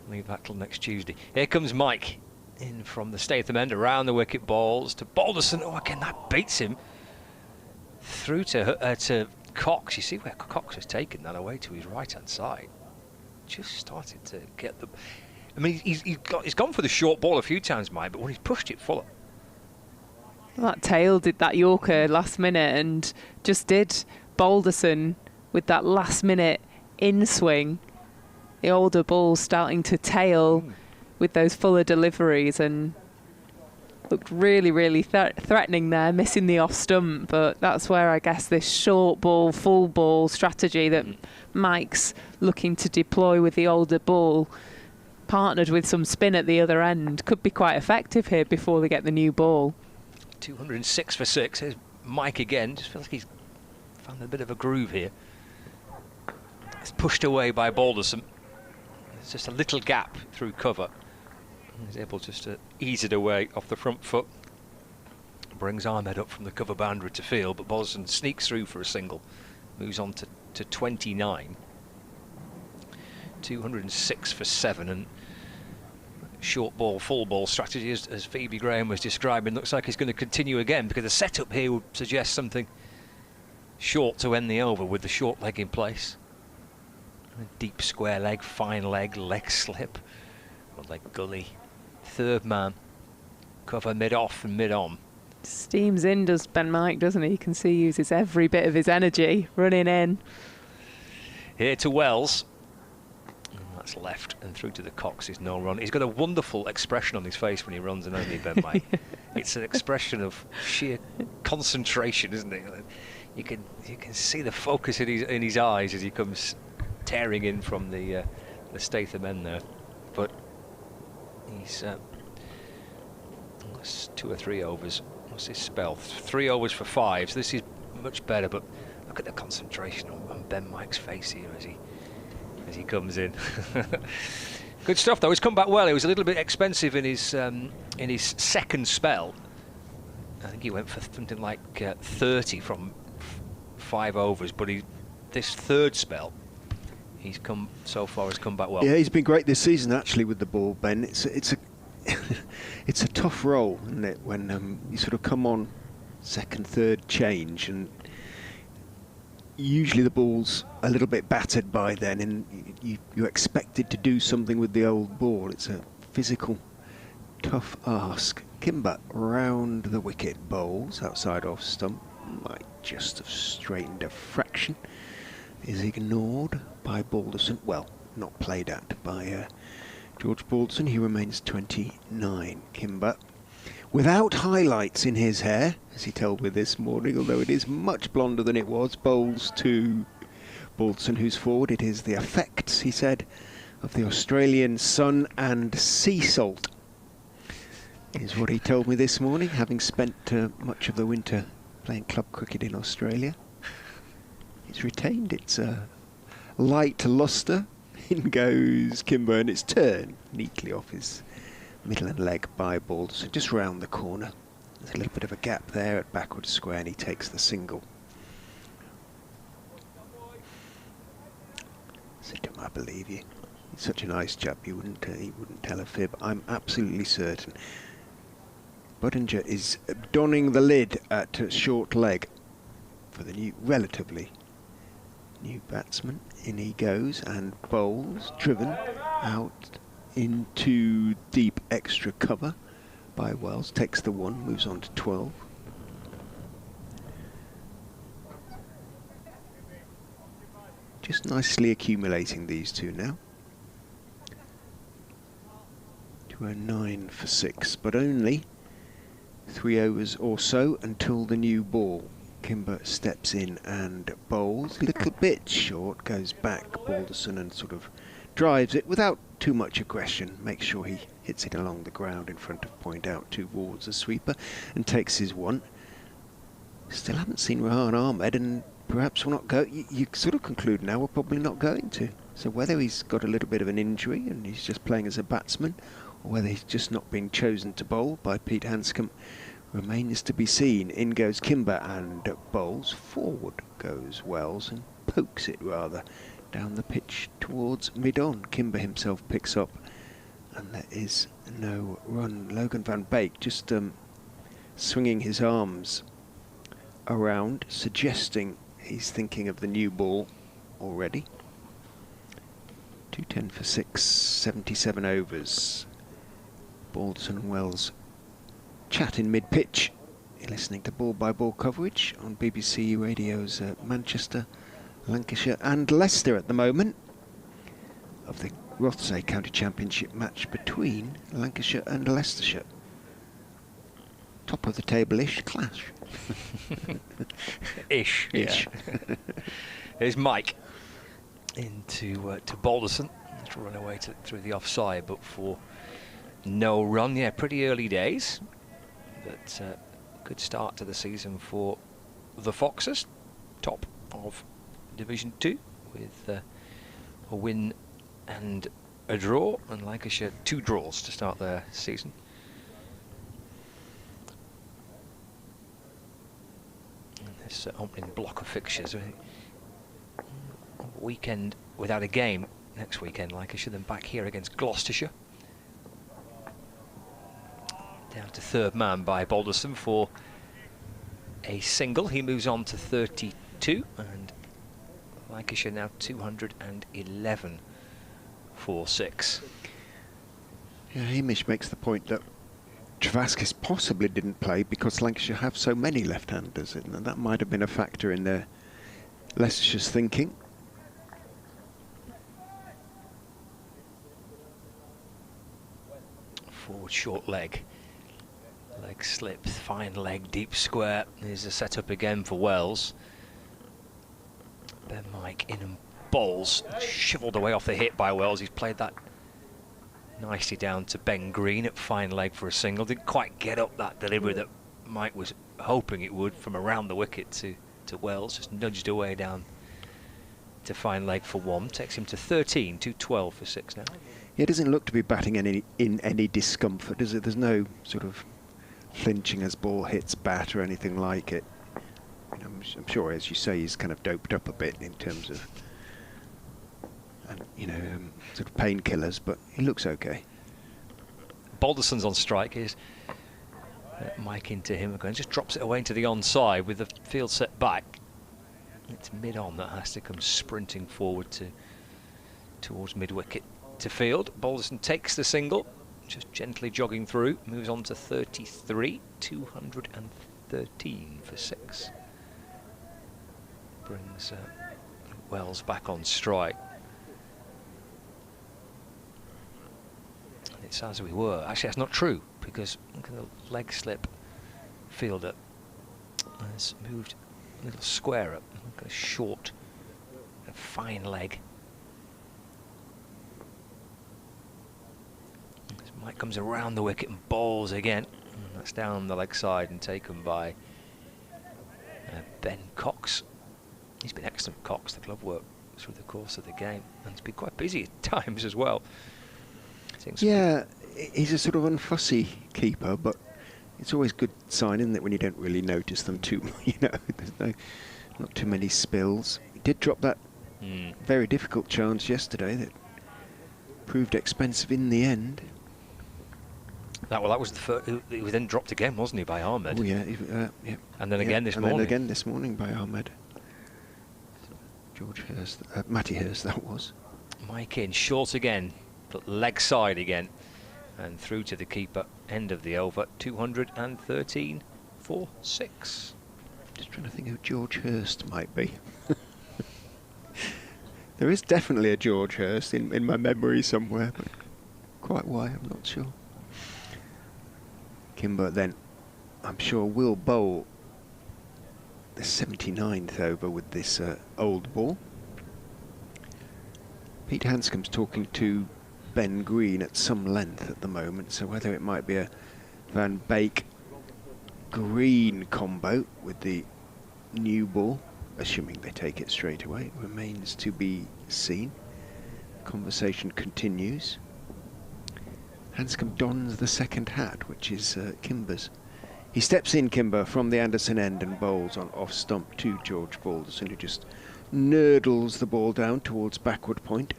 Leave that till next Tuesday. Here comes Mike in from the Statham end, around the wicket, balls to Balderson. Oh, again, that beats him through to Cox. You see where Cox has taken that away to his right-hand side. Just started to get the... I mean, he's gone for the short ball a few times, Mike, but when he's pushed it fuller. Well, that tail did that Yorker last minute and just did Balderson with that last-minute in-swing. The older ball starting to tail with those fuller deliveries and looked really, really threatening there, missing the off stump. But that's where I guess this short ball, full ball strategy that Mike's looking to deploy with the older ball, partnered with some spin at the other end, could be quite effective here before they get the new ball. 206 for 6. Here's Mike again. Just feels like he's found a bit of a groove here. It's pushed away by Balderson. It's just a little gap through cover. He's able just to ease it away off the front foot. Brings Ahmed up from the cover boundary to field, but Balderson sneaks through for a single. Moves on to 29. 206 for 7, and short ball, full ball strategy, as Phoebe Graham was describing, looks like it's going to continue again, because the setup here would suggest something short to end the over with the short leg in place. A deep square leg, fine leg, leg slip, or leg gully. Third man, cover mid-off and mid-on. Steams in, does Ben Mike, doesn't he? You can see he uses every bit of his energy running in. Here to Wells. And that's left and through to the Cox is no run. He's got a wonderful expression on his face when he runs, and only Ben Mike. It's an expression of sheer concentration, isn't it? You can see the focus in his eyes as he comes tearing in from the Lancashire Men there. But he's 2 or 3 overs. What's his spell? 3 overs for 5. So this is much better. But look at the concentration on Ben Mike's face here as he comes in. Good stuff though. He's come back well. He was a little bit expensive in his second spell. I think he went for something like 30 from 5 overs. But this third spell, he's come back well. Yeah, he's been great this season actually with the ball, Ben. It's a it's a tough role, isn't it, when you sort of come on second, third change, and usually the ball's a little bit battered by then, and you're expected to do something with the old ball. It's a physical, tough ask. Kimber round the wicket, bowls outside off stump, might just have straightened a fraction. Is ignored by Balderson. Well, not played at by George Balderson. He remains 29. Kimber, without highlights in his hair, as he told me this morning, although it is much blonder than it was, bowls to Balderson, who's forward. It is the effects, he said, of the Australian sun and sea salt, is what he told me this morning, having spent much of the winter playing club cricket in Australia. It's retained its light lustre. In goes Kimber, and it's turned neatly off his middle and leg by Balderson, just round the corner. There's a little bit of a gap there at backward square, and he takes the single. Said to him, I believe you. He's such a nice chap, he wouldn't tell a fib. I'm absolutely certain. Buttinger is donning the lid at short leg for the relatively new batsman. In he goes and bowls, driven out into deep extra cover by Wells. Takes the 1, moves on to 12. Just nicely accumulating these two now. To a 9 for 6, but only 3 overs or so until the new ball. Kimber steps in and bowls, a little bit short, goes back Balderson and sort of drives it without too much aggression, makes sure he hits it along the ground in front of point out towards the sweeper and takes his 1. Still haven't seen Rahan Ahmed, and perhaps we're not you sort of conclude now we're probably not going to. So whether he's got a little bit of an injury and he's just playing as a batsman, or whether he's just not being chosen to bowl by Pete Hanscom, remains to be seen. In goes Kimber and bowls. Forward goes Wells and pokes it rather down the pitch towards mid-on. Kimber himself picks up and there is no run. Logan van Beek just swinging his arms around, suggesting he's thinking of the new ball already. 210 for 6, 77 overs. Balderson and Wells chat in mid-pitch. You're listening to ball-by-ball coverage on BBC Radio's Manchester, Lancashire and Leicester at the moment of the Rothesay County Championship match between Lancashire and Leicestershire. Top of the table-ish clash. Ish. Yeah. Here's Mike into to Balderson. To run away through the offside, but for no run. Yeah, pretty early days. But good start to the season for the Foxes, top of Division 2 with a win and a draw, and Lancashire 2 draws to start their season. And this opening block of fixtures, a weekend without a game next weekend. Lancashire then back here against Gloucestershire. Down to third man by Balderson for a single. He moves on to 32, and Lancashire now 211 for 6. Yeah, Hamish makes the point that Travaskis possibly didn't play because Lancashire have so many left-handers, and that might have been a factor in their Leicestershire's thinking. Forward short leg. Leg slip, fine leg, deep square. Here's a setup again for Wells. Then Mike in and bowls, shovelled away off the hit by Wells. He's played that nicely down to Ben Green at fine leg for a single. Didn't quite get up that delivery that Mike was hoping it would from around the wicket to Wells. Just nudged away down to fine leg for 1. Takes him to 13, 212 for 6 now. Yeah, it doesn't look to be batting in any discomfort, does it? There's no sort of flinching as ball hits bat or anything like it. I'm sure, as you say, he's kind of doped up a bit in terms of sort of painkillers, but he looks okay. Balderson's on strike. Here's Mike into him again. Just drops it away into the onside with the field set back. It's mid-on that has to come sprinting forward towards mid-wicket to field. Balderson takes the single, just gently jogging through. Moves on to 33, 213 for 6. Brings Wells back on strike. It's as we were. Actually, that's not true, because look at the leg slip fielder has moved a little square up. Look at a short, a fine leg. As Mike comes around the wicket and bowls again. And that's down the leg side and taken by Ben Cox. He's been excellent, Cox, the glove work through the course of the game, and he's been quite busy at times as well. Yeah, he's a sort of unfussy keeper, but it's always good sign, isn't it, when you don't really notice them too much, there's not too many spills. He did drop that very difficult chance yesterday that proved expensive in the end. That was the first. He was then dropped again, wasn't he, by Ahmed? Oh yeah, yeah. And then again this morning. And then again this morning by Ahmed. George Hurst, Matty Hurst, that was. Mike in, short again, but leg side again, and through to the keeper. End of the over, 213 for 6. Just trying to think who George Hurst might be. There is definitely a George Hurst in my memory somewhere, but quite why, I'm not sure. Kimber then, I'm sure, will bowl the 79th over with this old ball. Pete Hanscom's talking to Ben Green at some length at the moment, so whether it might be a Van Beek Green combo with the new ball, assuming they take it straight away, remains to be seen. Conversation continues. Hanscom dons the second hat, which is Kimber's. He steps in, Kimber, from the Anderson end and bowls on off stump to George Balderson, who just nurdles the ball down towards backward point.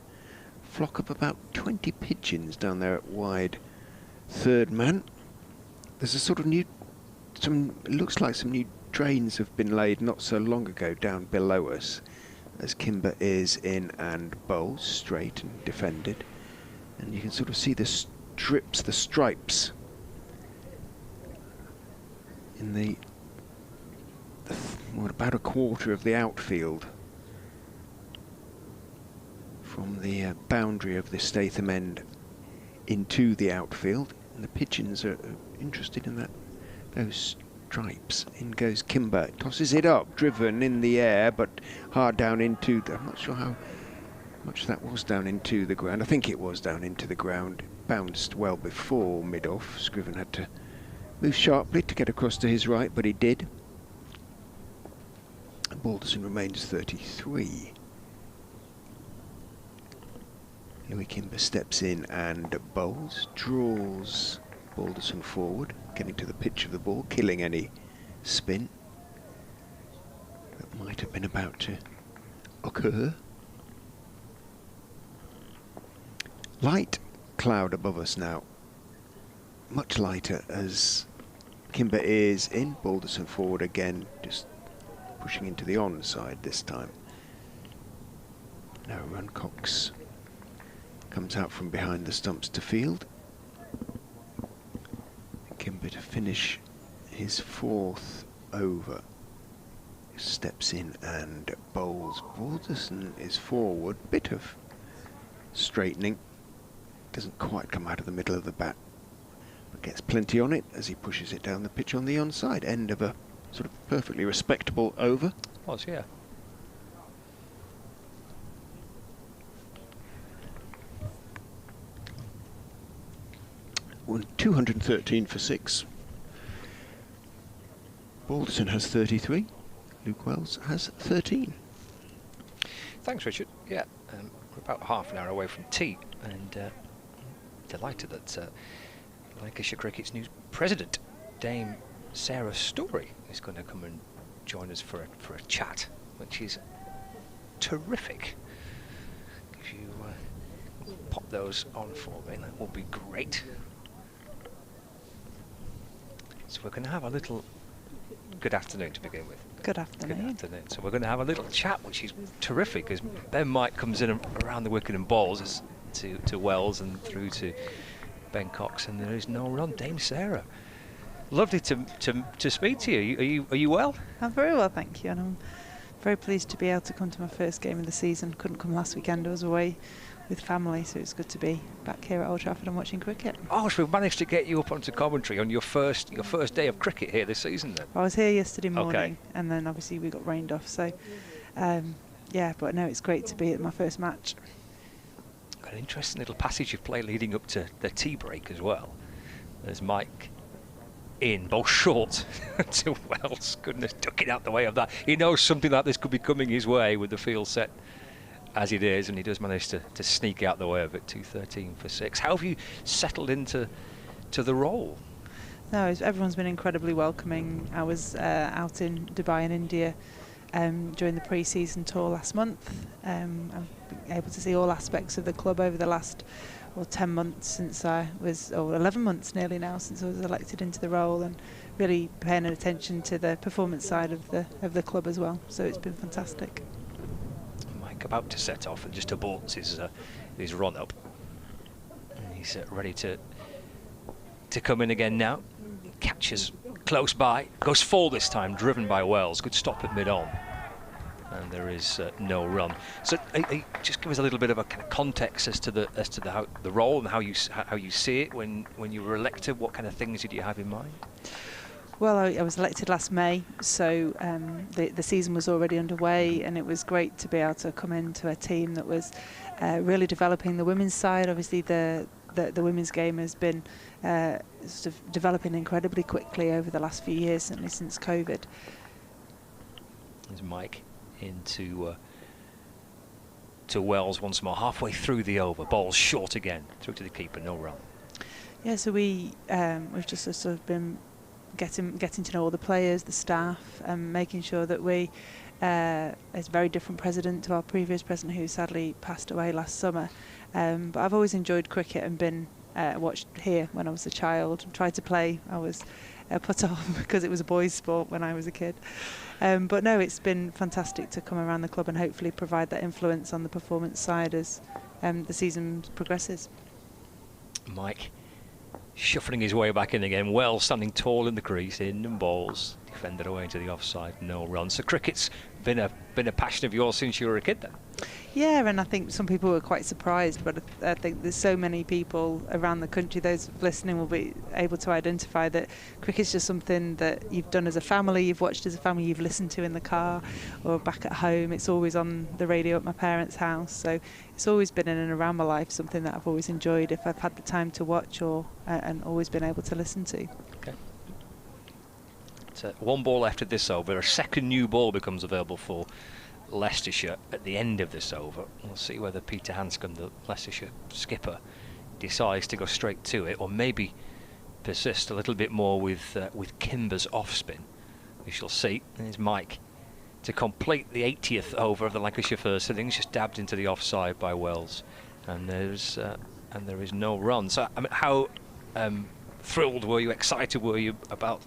Flock of about 20 pigeons down there at wide third man. There's a sort of it looks like some new drains have been laid not so long ago down below us, as Kimber is in and bowls straight and defended. And you can sort of see the stripes in about a quarter of the outfield from the boundary of the Statham end into the outfield, and the pigeons are interested in those stripes. In goes Kimber, tosses it up, driven in the air, but hard down into I'm not sure how much that was down into the ground. I think it was down into the ground. Bounced well before mid-off. Scriven had to move sharply to get across to his right, but he did. Balderson remains 33. Louis Kimber steps in and bowls, draws Balderson forward, getting to the pitch of the ball, killing any spin that might have been about to occur. Light cloud above us now, much lighter as Kimber is in. Balderson forward again, just pushing into the onside this time. No run. Cox comes out from behind the stumps to field. Kimber to finish his 4th over. Steps in and bowls. Balderson is forward, bit of straightening. Doesn't quite come out of the middle of the bat, but gets plenty on it as he pushes it down the pitch on the onside. End of a sort of perfectly respectable over. Was, yeah. 213 for 6. Balderton has 33. Luke Wells has 13. Thanks, Richard. Yeah, we're about half an hour away from tea, and delighted that Lancashire Cricket's new president, Dame Sarah Story, is going to come and join us for a chat, which is terrific. If you pop those on for me, that will be great. So we're going to have a little... Good afternoon to begin with. Good afternoon. Good afternoon. So we're going to have a little chat, which is terrific, because Ben Mike comes in around the wicket and bowls to Wells and through to Ben Cox, and there is no run. Dame Sarah, lovely to speak to you. Are you well? I'm very well, thank you, and I'm very pleased to be able to come to my first game of the season. Couldn't come last weekend. I was away with family, so it's good to be back here at Old Trafford and watching cricket. Oh, so we've managed to get you up onto commentary on your first day of cricket here this season, then? I was here yesterday morning, okay. And then obviously we got rained off, so yeah, but no, it's great to be at my first match. Got an interesting little passage of play leading up to the tea break as well. There's Mike in, both short to Wells. Goodness, ducking out the way of that. He knows something like this could be coming his way with the field set as it is, and he does manage to sneak out the way of it. 213 for 6. How have you settled into the role? No, everyone's been incredibly welcoming. I was out in Dubai in India during the pre-season tour last month. I've been able to see all aspects of the club over the last 10 months since I was, or 11 months nearly now since I was elected into the role, and really paying attention to the performance side of the club as well. So it's been fantastic. About to set off and just aborts his run up. And he's ready to come in again now. Catches close by, goes full this time, driven by Wells. Good stop at mid-on, and there is no run. So just give us a little bit of a kind of context as to the role and how you see it when you were elected. What kind of things did you have in mind? Well, I was elected last May, so the season was already underway, and it was great to be able to come into a team that was really developing the women's side. Obviously, the women's game has been sort of developing incredibly quickly over the last few years, certainly since COVID. There's Mike into to Wells once more, halfway through the over. Ball's short again, through to the keeper, no run. Yeah, so we've just sort of been getting to know all the players, the staff, and making sure that we, it's a very different president to our previous president who sadly passed away last summer. But I've always enjoyed cricket and been watched here when I was a child and tried to play. I was put off because it was a boys' sport when I was a kid. But no, it's been fantastic to come around the club and hopefully provide that influence on the performance side as the season progresses. Mike shuffling his way back in again. Wells standing tall in the crease, in and balls. Defended away into the offside, no run. So cricket's been a passion of yours since you were a kid then? Yeah, and I think some people were quite surprised, but I think there's so many people around the country, those listening will be able to identify that cricket's just something that you've done as a family, you've watched as a family, you've listened to in the car or back at home. It's always on the radio at my parents' house, so it's always been in and around my life, something that I've always enjoyed if I've had the time to watch or and always been able to listen to. Okay. So one ball left at this over. A second new ball becomes available for Leicestershire at the end of this over. We'll see whether Peter Hanscom, the Leicestershire skipper, decides to go straight to it, or maybe persist a little bit more with Kimber's off spin. We shall see. There's Mike to complete the 80th over of the Lancashire first innings, just dabbed into the offside by Wells, and there is no run. So I mean, how thrilled were you, excited were you about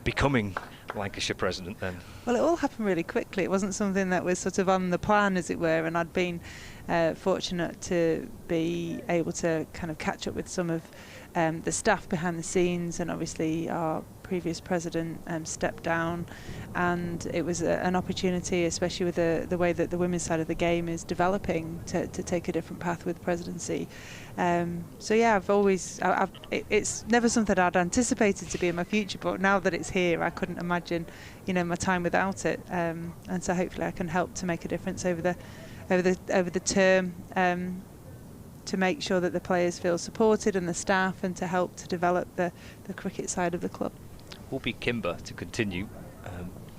becoming Lancashire president then? Well, it all happened really quickly. It wasn't something that was sort of on the plan, as it were, and I'd been fortunate to be able to kind of catch up with some of the staff behind the scenes, and obviously our previous president stepped down, and it was an opportunity, especially with the way that the women's side of the game is developing, to take a different path with presidency. So yeah, it's never something I'd anticipated to be in my future, but now that it's here, I couldn't imagine, my time without it. And so hopefully I can help to make a difference over the term. to make sure that the players feel supported and the staff, and to help to develop the cricket side of the club. Will be Kimber to continue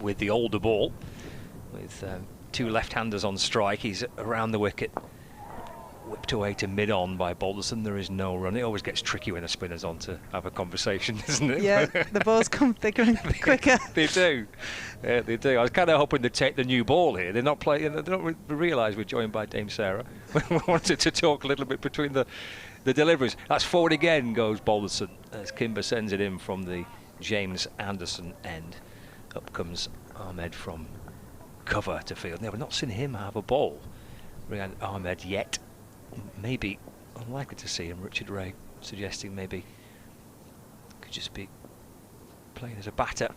with the older ball, with two left-handers on strike. He's around the wicket, whipped away to mid-on by Balderson. There is no run. It always gets tricky when a spinner's on to have a conversation, doesn't it? Yeah, the balls come thicker and quicker. They do. Yeah, they do. I was kind of hoping to take the new ball here. They're not playing. They don't realise we're joined by Dame Sarah. We wanted to talk a little bit between the deliveries. That's forward again goes Balderson as Kimber sends it in from the James Anderson end. Up comes Ahmed from cover to field. Now, we've not seen him have a ball, Ahmed, yet. Maybe unlikely to see him. Richard Ray suggesting maybe could just be playing as a batter.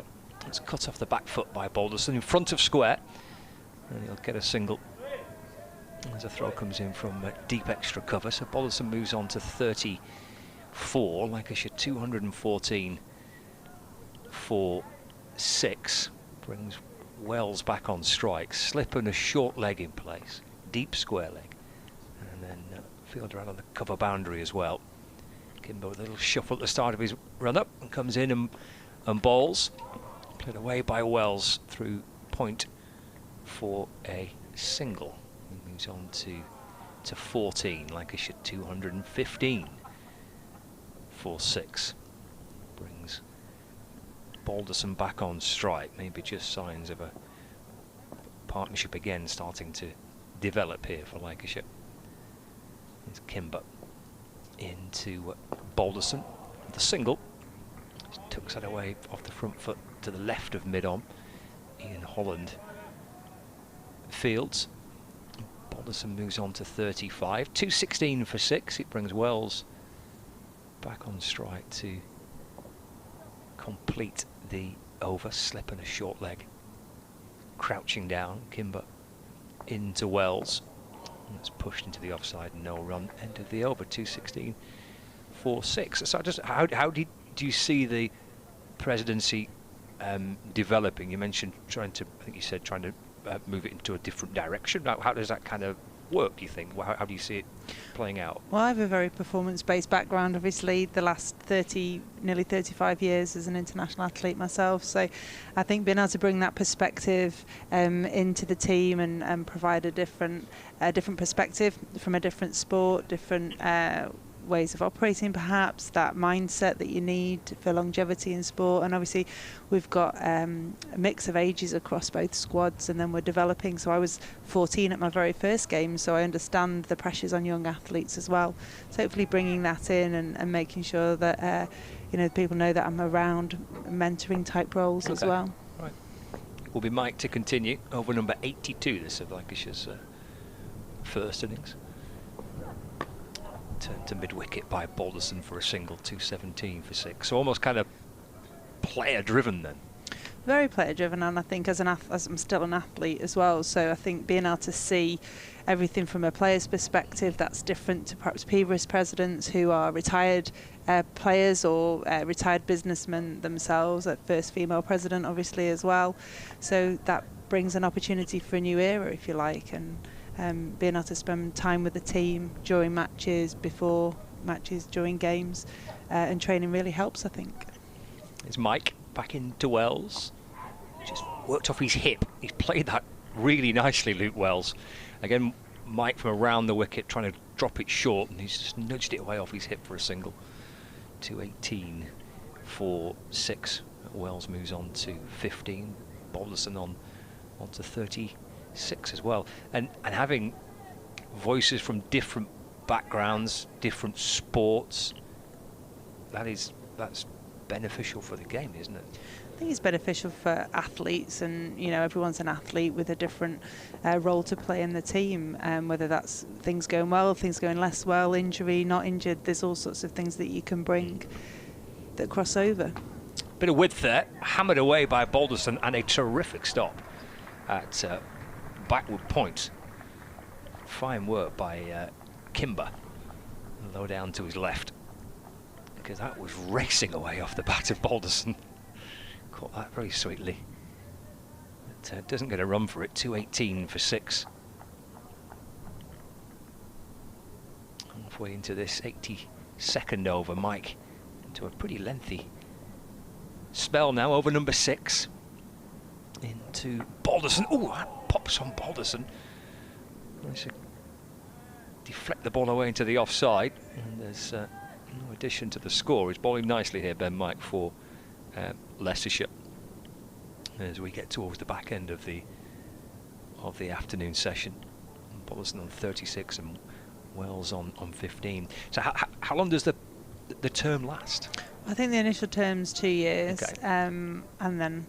It's cut off the back foot by Balderson in front of square, and he'll get a single as a throw comes in from deep extra cover. So Balderson moves on to 34. Lancashire 214 for 6. Brings Wells back on strike. Slip and a short leg in place. Deep square leg. And then fielder out on the cover boundary as well. Kimber with a little shuffle at the start of his run-up and comes in and bowls. Played away by Wells through point for a single. He moves on to 14. Lancashire 215 for 6. Brings Balderson back on strike. Maybe just signs of a partnership again starting to develop here for Lancashire. It's Kimber into Balderson. The single. Just tucks that away off the front foot to the left of mid-on. Ian Holland fields. Balderson moves on to 35. 216 for 6. It brings Wells back on strike to complete the over. Slip and a short leg. Crouching down. Kimber into Wells. That's pushed into the offside. No run. End of the over. 216 for 6. So just how do you see the presidency developing? You mentioned trying to, I think you said trying to move it into a different direction. How does that kind of work, do you think? How do you see it playing out? Well, I have a very performance-based background, obviously, the last nearly 35 years as an international athlete myself. So I think being able to bring that perspective into the team and provide a different perspective from a different sport, different ways of operating, perhaps, that mindset that you need for longevity in sport. And obviously we've got a mix of ages across both squads, and then we're developing. So I was 14 at my very first game, so I understand the pressures on young athletes as well. So hopefully bringing that in and making sure that people know that I'm around mentoring type roles as well. Right. Will be Mike to continue over number 82 this of Lancashire's first innings. Turned to mid-wicket by Balderson for a single. 217 for 6. So almost kind of player-driven then. Very player-driven, and I think as I'm still an athlete as well, so I think being able to see everything from a player's perspective that's different to perhaps previous presidents who are retired players or retired businessmen themselves, a first female president obviously as well. So that brings an opportunity for a new era, if you like, and being able to spend time with the team during matches, before matches, during games, and training really helps, I think. It's Mike back into Wells. Just worked off his hip. He's played that really nicely, Luke Wells. Again, Mike from around the wicket trying to drop it short, and he's just nudged it away off his hip for a single. 218 for 6. Wells moves on to 15. Balderson on to 36 as well. And having voices from different backgrounds, different sports, that's beneficial for the game, isn't it? I think it's beneficial for athletes, and everyone's an athlete with a different role to play in the team, whether that's things going well, things going less well, injury, not injured. There's all sorts of things that you can bring that cross over. Bit of width there, hammered away by Balderson, and a terrific stop at backward point. Fine work by Kimber, low down to his left, because that was racing away off the bat of Balderson. Caught that very sweetly. It doesn't get a run for it. 218 for 6. halfway into this 82nd over. Mike into a pretty lengthy spell now over number 6. Into Balderson. Oh, that pops on Balderson. Nice to deflect the ball away into the offside. And there's no addition to the score. He's bowling nicely here, Ben Mike, for Leicestershire, as we get towards the back end of the afternoon session. Balderson on 36 and Wells on 15. So how long does the term last? I think the initial term's 2 years, okay. And then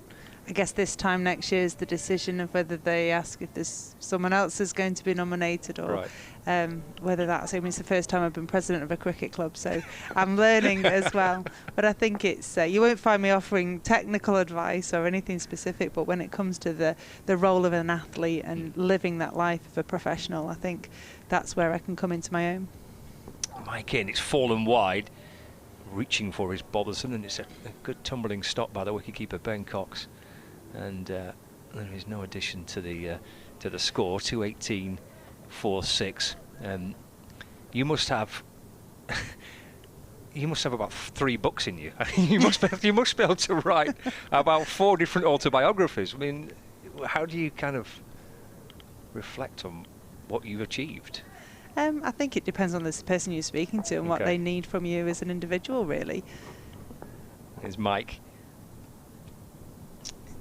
I guess this time next year is the decision of whether they ask if there's someone else who's going to be nominated, or whether that's, I mean, it's the first time I've been president of a cricket club, so I'm learning as well. But I think it's, you won't find me offering technical advice or anything specific, but when it comes to the role of an athlete and living that life of a professional, I think that's where I can come into my own. Mike in, it's fallen wide, reaching for his Balderson, and it's a good tumbling stop by the wicketkeeper Ben Cox. And there is no addition to the score. 218 for 6. You must have about 3 books in you. you must be able to write about 4 different autobiographies. I mean, how do you kind of reflect on what you've achieved? I think it depends on the person you're speaking to and what they need from you as an individual, really. Here's Mike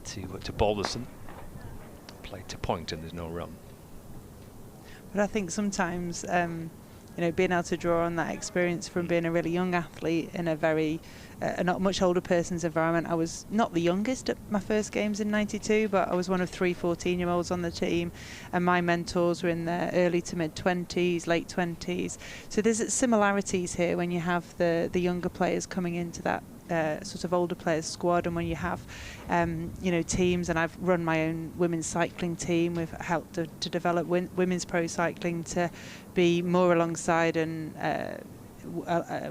to Balderson, played to point, and there's no run. But I think sometimes, being able to draw on that experience from being a really young athlete in a very not much older person's environment. I was not the youngest at my first games in '92, but I was one of 3 14-year-olds on the team, and my mentors were in their early to mid-20s, late 20s. So there's similarities here when you have the younger players coming into that sort of older players squad, and when you have teams, and I've run my own women's cycling team. We've helped to develop women's pro cycling to be more alongside and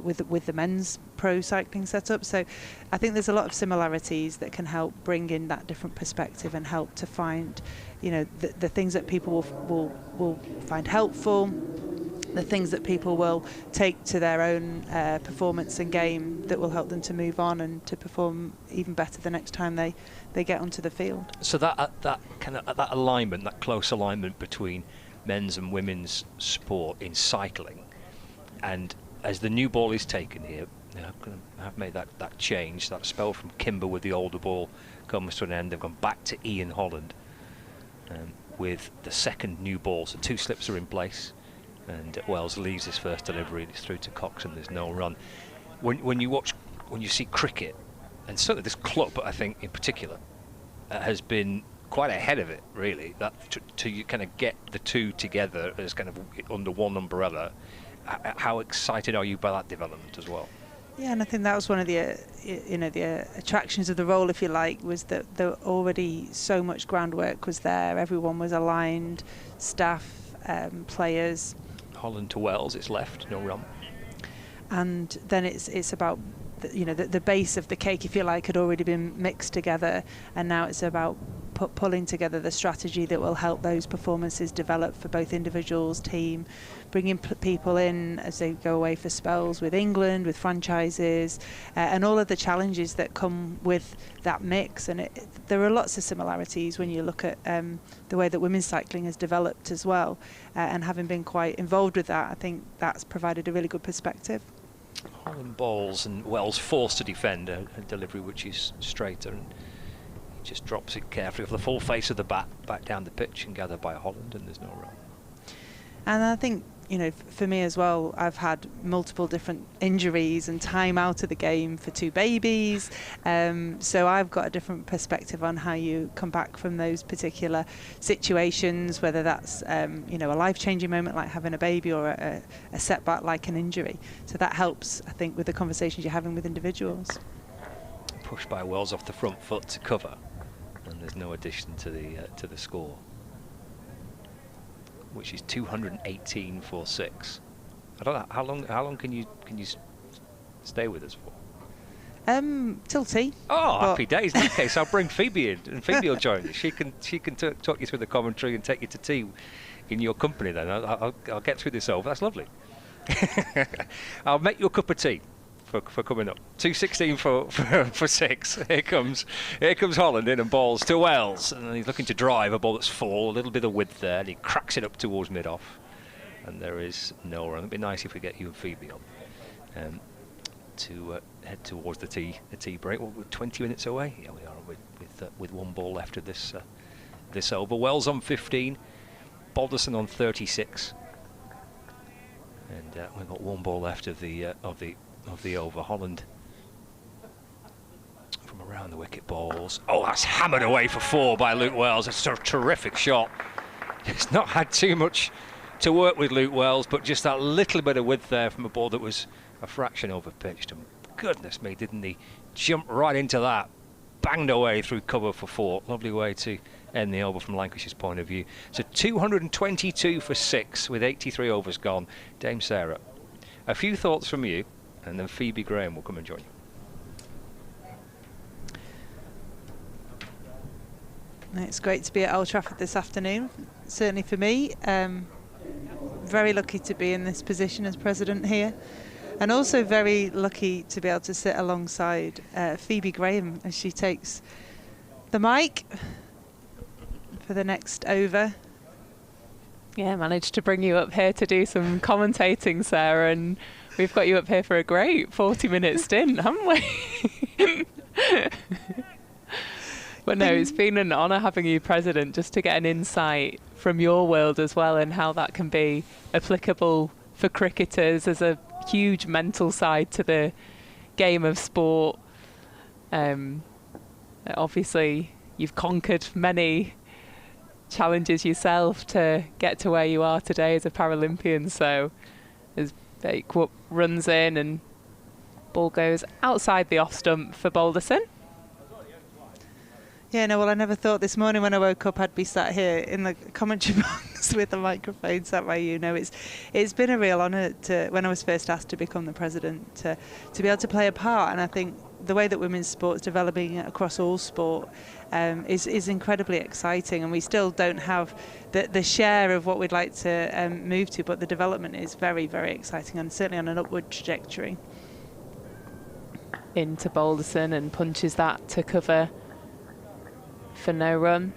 with the men's pro cycling setup. So I think there's a lot of similarities that can help bring in that different perspective and help to find the things that people will find helpful, the things that people will take to their own performance and game that will help them to move on and to perform even better the next time they get onto the field. So that alignment, that close alignment between men's and women's sport in cycling, and as the new ball is taken here, I've made that change. That spell from Kimber with the older ball comes to an end. They've gone back to Ian Holland with the second new ball. So 2 slips are in place, and Wells leaves his first delivery and it's through to Cox, and there's no run. When you see cricket, and certainly this club, I think in particular, has been quite ahead of it, really. That to kind of get the two together as kind of under one umbrella. How excited are you by that development as well? Yeah, and I think that was one of the the attractions of the role, if you like, was that there already so much groundwork was there. Everyone was aligned, staff, players. Holland to Wells, it's left, no run. And then it's about the base of the cake, if you like, had already been mixed together, and now it's about pulling together the strategy that will help those performances develop for both individuals, team, bringing people in as they go away for spells with England, with franchises, and all of the challenges that come with that mix. And there are lots of similarities when you look at the way that women's cycling has developed as well, and having been quite involved with that, I think that's provided a really good perspective. Holland bowls and Wells forced to defend a delivery which is straighter, and he just drops it carefully off the full face of the bat back down the pitch and gathered by Holland, and there's no run. And I think for me as well, I've had multiple different injuries and time out of the game for 2 babies, so I've got a different perspective on how you come back from those particular situations, whether that's a life-changing moment like having a baby or a setback like an injury. So that helps, I think, with the conversations you're having with individuals. Pushed by Wells off the front foot to cover, and there's no addition to the score, which is 218 for 6. I don't know how long can you stay with us for? Till tea. Oh, happy days! In that case, I'll bring Phoebe in, and Phoebe will join us. She can talk you through the commentary and take you to tea in your company. Then I'll get through this over. That's lovely. I'll make you a cup of tea for coming up. 2:16 for 6. Here comes Holland in and balls to Wells, and he's looking to drive a ball that's full, a little bit of width there, and he cracks it up towards mid-off, and there is no run. It'd be nice if we get you and Phoebe on to head towards the tea break. Well, we're 20 minutes away. Yeah, we are with one ball left of this over. Wells on 15, Balderson on 36, and we've got one ball left of the over. Holland from around the wicket balls. Oh, that's hammered away for 4 by Luke Wells. It's a terrific shot. He's not had too much to work with, Luke Wells, but just that little bit of width there from a ball that was a fraction over pitched. And goodness me, didn't he jump right into that? Banged away through cover for 4. Lovely way to end the over from Lancashire's point of view. So 222 for 6 with 83 overs gone. Dame Sarah, a few thoughts from you, and then Phoebe Graham will come and join you. It's great to be at Old Trafford this afternoon, certainly for me. Very lucky to be in this position as president here, and also very lucky to be able to sit alongside Phoebe Graham as she takes the mic for the next over. Yeah, managed to bring you up here to do some commentating, Sarah, and we've got you up here for a great 40-minute stint, haven't we? But no, it's been an honour having you president, just to get an insight from your world as well, and how that can be applicable for cricketers. There's a huge mental side to the game of sport. Obviously, you've conquered many challenges yourself to get to where you are today as a Paralympian. So as Bakewup runs in and ball goes outside the off stump for Balderson. Yeah, no, well, I never thought this morning when I woke up I'd be sat here in the commentary box with the microphone sat by you. No, it's been a real honour to, when I was first asked to become the president, to be able to play a part. And I think the way that women's sport's developing across all sport is incredibly exciting. And we still don't have the share of what we'd like to move to, but the development is very, very exciting and certainly on an upward trajectory. Into Balderson and punches that to cover for no run.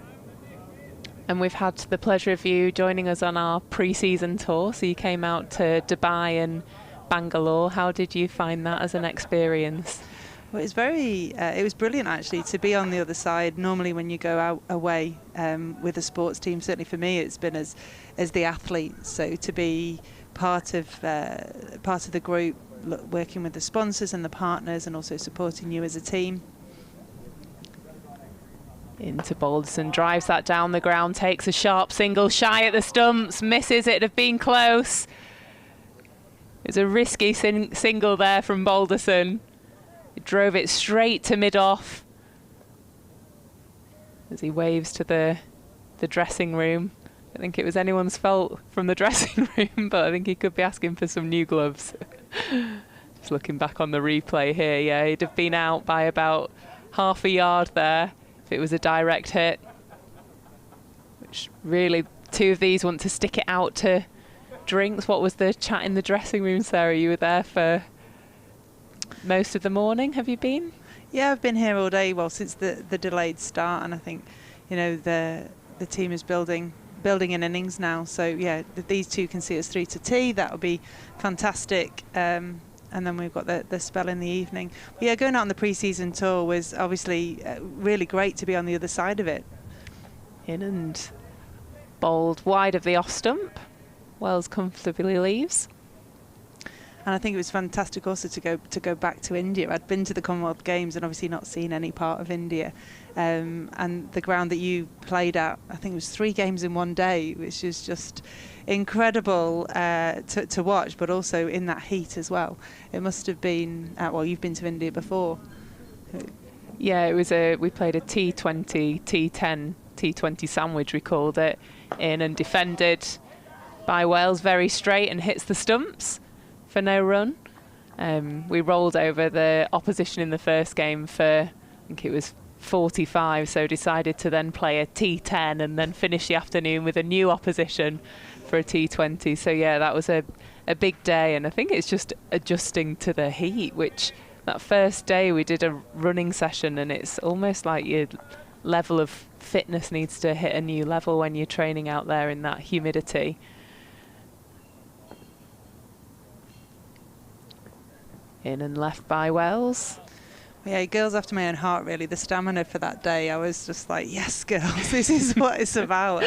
And we've had the pleasure of you joining us on our pre-season tour. So you came out to Dubai and Bangalore. How did you find that as an experience? Well, it was brilliant actually to be on the other side. Normally when you go out away with a sports team, certainly for me it's been as the athlete. So to be part of the group, working with the sponsors and the partners, and also supporting you as a team. Into Balderson, drives that down the ground, takes a sharp single, shy at the stumps, misses. It'd have been close. It's a risky single there from Balderson. He drove it straight to mid-off as he waves to the dressing room. I think it was anyone's fault from the dressing room, but I think he could be asking for some new gloves. Just looking back on the replay here, yeah, he'd have been out by about half a yard there. It was a direct hit, which really, two of these want to stick it out to drinks. What was the chat in the dressing room, Sarah? You were there for most of the morning, have you been? Yeah, I've been here all day, well, since the delayed start, and I think, you know, the team is building in innings now, so yeah, these two can see us through to tea. That would be fantastic. And then we've got the spell in the evening. But yeah, going out on the pre-season tour was obviously really great to be on the other side of it. In and bowled wide of the off stump. Wells comfortably leaves. And I think it was fantastic also to go back to India. I'd been to the Commonwealth Games and obviously not seen any part of India. And the ground that you played at, I think it was 3 games in one day, which is just incredible to watch, but also in that heat as well. It must have been, well, you've been to India before. Yeah, it was we played a T20, T10, T20 sandwich, we called it, in and defended by Wales very straight and hits the stumps for no run. We rolled over the opposition in the first game for, I think it was 45, so decided to then play a T10 and then finish the afternoon with a new opposition for a T20. So yeah, that was a a big day, and I think it's just adjusting to the heat, which that first day we did a running session, and it's almost like your level of fitness needs to hit a new level when you're training out there in that humidity. In and left by Wells. Yeah, girls after my own heart, really. The stamina for that day, I was just like, yes, girls, this is what it's about.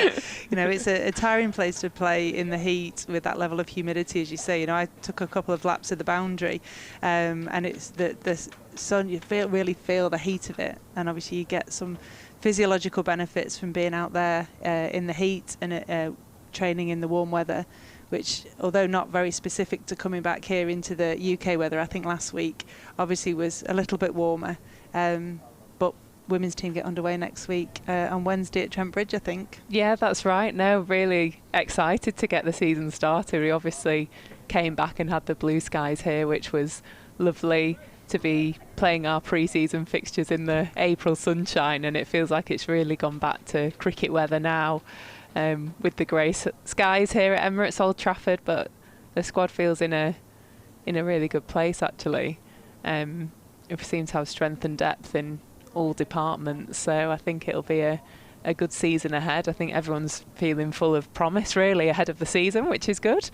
You know, it's a tiring place to play in the heat with that level of humidity, as you say. You know, I took a couple of laps of the boundary, and it's the sun, you really feel the heat of it. And obviously you get some physiological benefits from being out there in the heat and training in the warm weather, which, although not very specific to coming back here into the UK weather, I think last week obviously was a little bit warmer. But women's team get underway next week on Wednesday at Trent Bridge, I think. Yeah, that's right. No, really excited to get the season started. We obviously came back and had the blue skies here, which was lovely to be playing our pre-season fixtures in the April sunshine, and it feels like it's really gone back to cricket weather now. With the grey skies here at Emirates Old Trafford, but the squad feels in a really good place actually. We seem to have strength and depth in all departments, so I think it'll be a good season ahead. I think everyone's feeling full of promise really ahead of the season, which is good.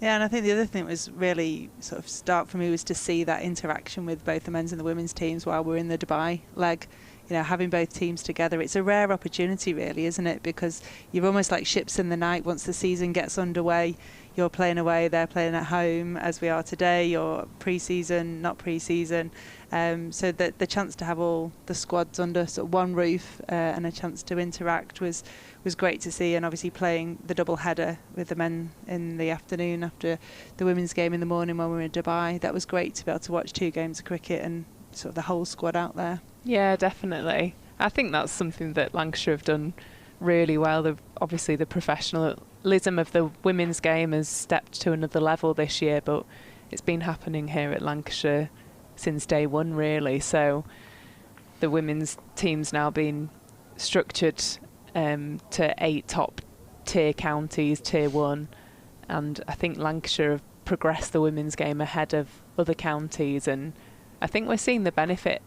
Yeah, and I think the other thing that was really sort of start for me was to see that interaction with both the men's and the women's teams while we're in the Dubai leg. You know, having both teams together, it's a rare opportunity really, isn't it? Because you're almost like ships in the night. Once the season gets underway, you're playing away, they're playing at home, as we are today, or pre-season, not pre-season. So the chance to have all the squads under sort of one roof and a chance to interact was great to see. And obviously playing the double header with the men in the afternoon after the women's game in the morning when we were in Dubai, that was great to be able to watch 2 games of cricket and sort of the whole squad out there. Yeah, definitely. I think that's something that Lancashire have done really well. Obviously the professionalism of the women's game has stepped to another level this year, but it's been happening here at Lancashire since day one really. So the women's team's now been structured to 8 top tier counties, tier 1, and I think Lancashire have progressed the women's game ahead of other counties, and I think we're seeing the benefit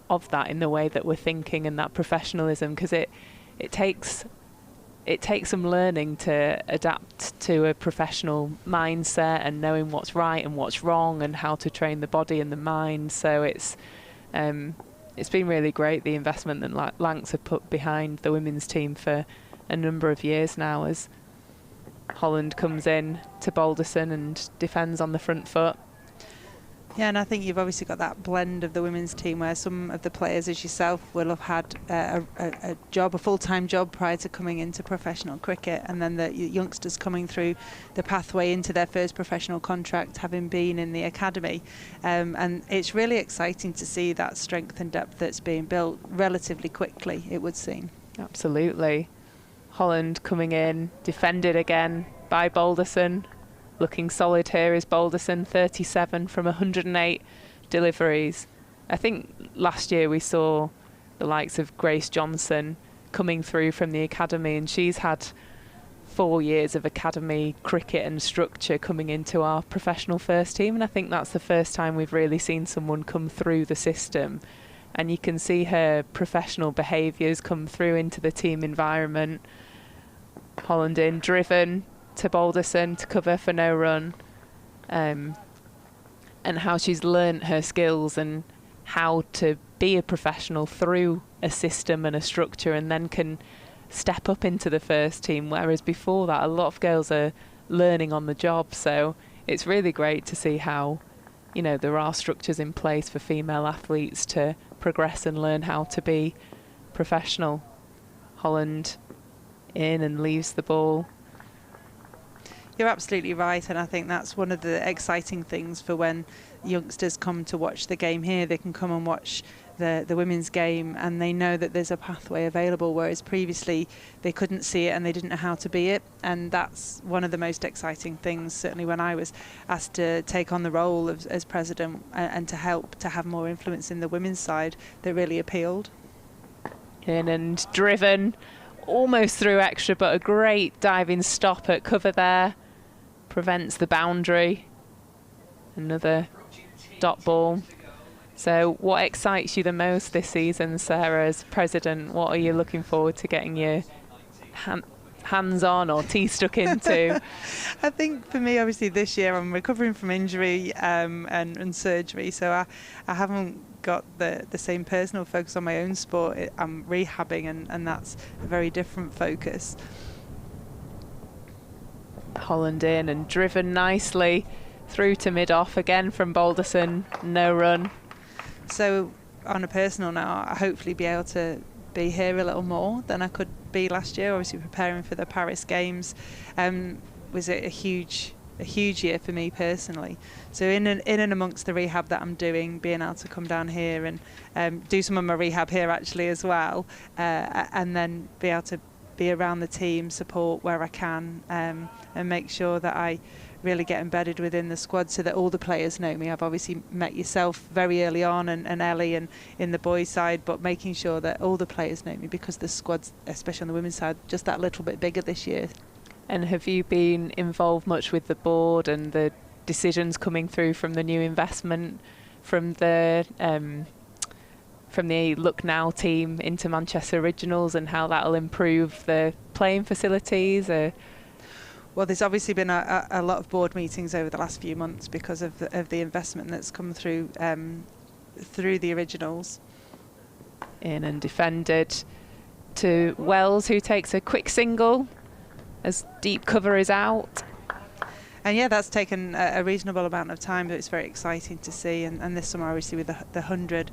of that in the way that we're thinking and that professionalism, because it takes some learning to adapt to a professional mindset and knowing what's right and what's wrong and how to train the body and the mind. So it's been really great, the investment that Lancs have put behind the women's team for a number of years now, as Holland comes in to Balderson and defends on the front foot. Yeah, and I think you've obviously got that blend of the women's team where some of the players, as yourself, will have had a full-time job prior to coming into professional cricket, and then the youngsters coming through the pathway into their first professional contract, having been in the academy. And it's really exciting to see that strength and depth that's being built relatively quickly, it would seem. Absolutely. Holland coming in, defended again by Balderson. Looking solid here is Balderson, 37 from 108 deliveries. I think last year we saw the likes of Grace Johnson coming through from the academy, and she's had 4 years of academy cricket and structure coming into our professional first team, and I think that's the first time we've really seen someone come through the system, and you can see her professional behaviours come through into the team environment. Holland in, driven to Balderson to cover for no run, and how she's learnt her skills and how to be a professional through a system and a structure, and then can step up into the first team, whereas before that a lot of girls are learning on the job. So it's really great to see how, you know, there are structures in place for female athletes to progress and learn how to be professional. Holland in and leaves the ball. You're absolutely right, and I think that's one of the exciting things for when youngsters come to watch the game here. They can come and watch the women's game, and they know that there's a pathway available, whereas previously they couldn't see it and they didn't know how to be it. And that's one of the most exciting things, certainly when I was asked to take on the role as president and to help to have more influence in the women's side, that really appealed. In and driven almost through extra, but a great diving stop at cover there prevents the boundary. Another dot ball. So what excites you the most this season, Sarah, as president? What are you looking forward to getting your hands on or teeth stuck into? I think for me, obviously this year I'm recovering from injury and surgery, so I haven't got the same personal focus on my own sport. I'm rehabbing, and that's a very different focus. Holland in and driven nicely through to mid-off again from Balderson, no run. So on a personal note, I'll hopefully be able to be here a little more than I could be last year. Obviously preparing for the Paris Games was a huge year for me personally. So in and amongst the rehab that I'm doing, being able to come down here and do some of my rehab here actually as well, and then be able to be around the team, support where I can, and make sure that I really get embedded within the squad so that all the players know me. I've obviously met yourself very early on and Ellie and in the boys side, but making sure that all the players know me, because the squad's, especially on the women's side, just that little bit bigger this year. And have you been involved much with the board and the decisions coming through from the new investment from the Look Now team into Manchester Originals, and how that'll improve the playing facilities? Well, there's obviously been a lot of board meetings over the last few months because of the investment that's come through the Originals. In and defended to Wells, who takes a quick single as deep cover is out. And yeah, that's taken a reasonable amount of time, but it's very exciting to see. And this summer, obviously, with the 100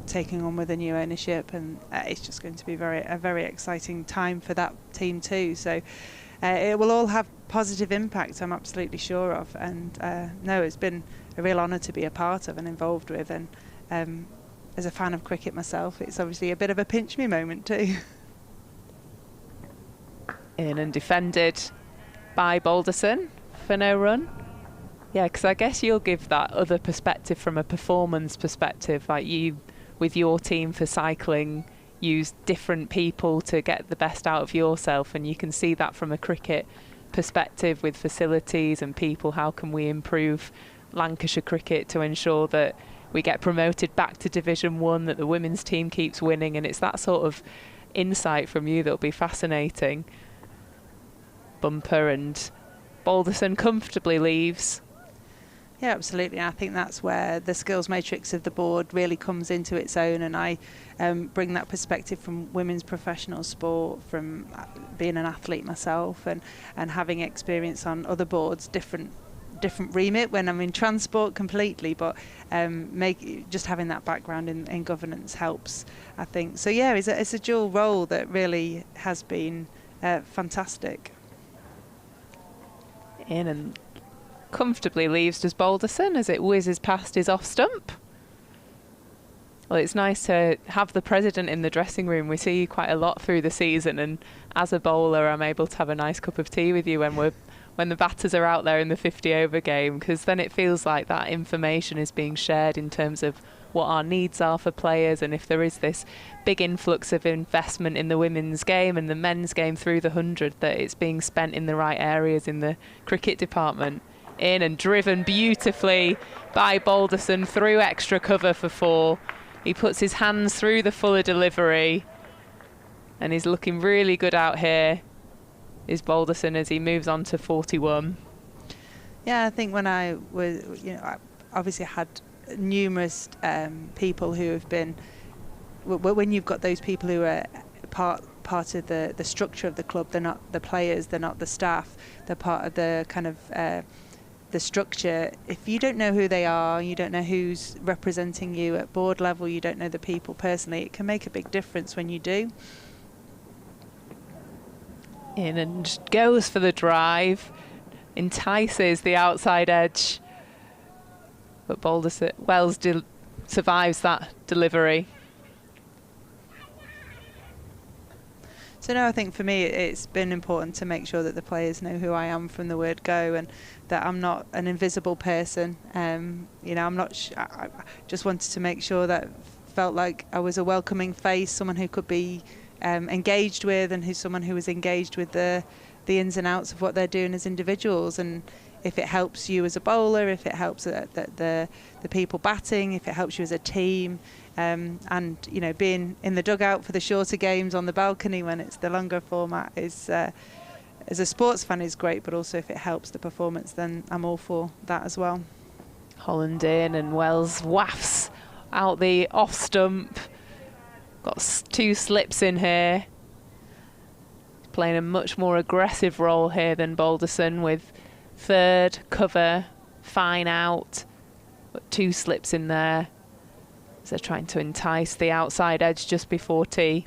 taking on with the new ownership, and it's just going to be a very exciting time for that team too. So it will all have positive impact, I'm absolutely sure of. And no, it's been a real honour to be a part of and involved with. And as a fan of cricket myself, it's obviously a bit of a pinch me moment too. In and defended by Balderson for no run. Yeah, because I guess you'll give that other perspective from a performance perspective, like you with your team for cycling use different people to get the best out of yourself, and you can see that from a cricket perspective with facilities and people. How can we improve Lancashire cricket to ensure that we get promoted back to Division 1, that the women's team keeps winning? And it's that sort of insight from you that'll be fascinating. Bumper, and Balderson comfortably leaves. Yeah, absolutely. I think that's where the skills matrix of the board really comes into its own, and I bring that perspective from women's professional sport, from being an athlete myself, and having experience on other boards, different remit when I'm in transport completely, but just having that background in governance helps, I think. So yeah, it's a dual role that really has been fantastic. In and comfortably leaves does Balderson as it whizzes past his off stump. Well, it's nice to have the president in the dressing room. We see you quite a lot through the season, and as a bowler I'm able to have a nice cup of tea with you when the batters are out there in the 50 over game, because then it feels like that information is being shared in terms of what our needs are for players, and if there is this big influx of investment in the women's game and the men's game through the 100, that it's being spent in the right areas in the cricket department. In and driven beautifully by Balderson through extra cover for 4. He puts his hands through the fuller delivery, and he's looking really good out here, is Balderson, as he moves on to 41. Yeah, I think when I was, I obviously had numerous people who have been, when you've got those people who are part of the structure of the club, they're not the players, they're not the staff, they're part of the kind of the structure. If you don't know who they are, you don't know who's representing you at board level, you don't know the people personally, it can make a big difference when you do. In and goes for the drive, entices the outside edge, but Wells survives that delivery. So no, I think for me it's been important to make sure that the players know who I am from the word go, and that I'm not an invisible person. I'm not. I just wanted to make sure that felt like I was a welcoming face, someone who could be engaged with, and who's someone who was engaged with the the ins and outs of what they're doing as individuals, and if it helps you as a bowler, if it helps the people batting, if it helps you as a team, and you know, being in the dugout for the shorter games on the balcony when it's the longer format is, as a sports fan, is great. But also if it helps the performance, then I'm all for that as well. Holland in, and Wells wafts out the off stump. Got 2 slips in here. Playing a much more aggressive role here than Balderson, with third, cover, fine out, but 2 slips in there. So they're trying to entice the outside edge just before tee.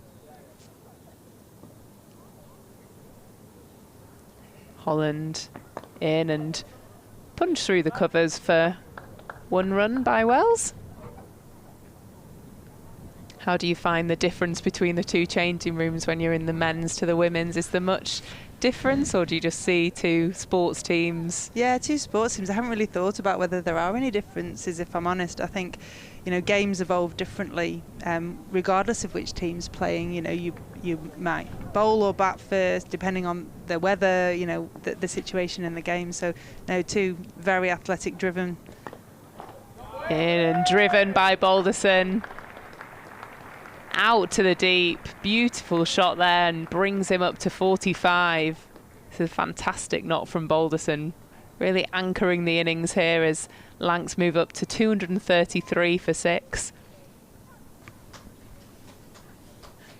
Holland in and punch through the covers for 1 run by Wells. How do you find the difference between the 2 changing rooms when you're in the men's to the women's? Is there much difference, or do you just see 2 sports teams? Yeah, 2 sports teams. I haven't really thought about whether there are any differences, if I'm honest. I think, you know, games evolve differently regardless of which team's playing. You know, you might bowl or bat first depending on the weather, you know, the situation in the game. So no, 2 very athletic driven. In and driven by Balderson. Out to the deep, beautiful shot there, and brings him up to 45. It's a fantastic knock from Balderson, really anchoring the innings here as Lancs move up to 233 for 6.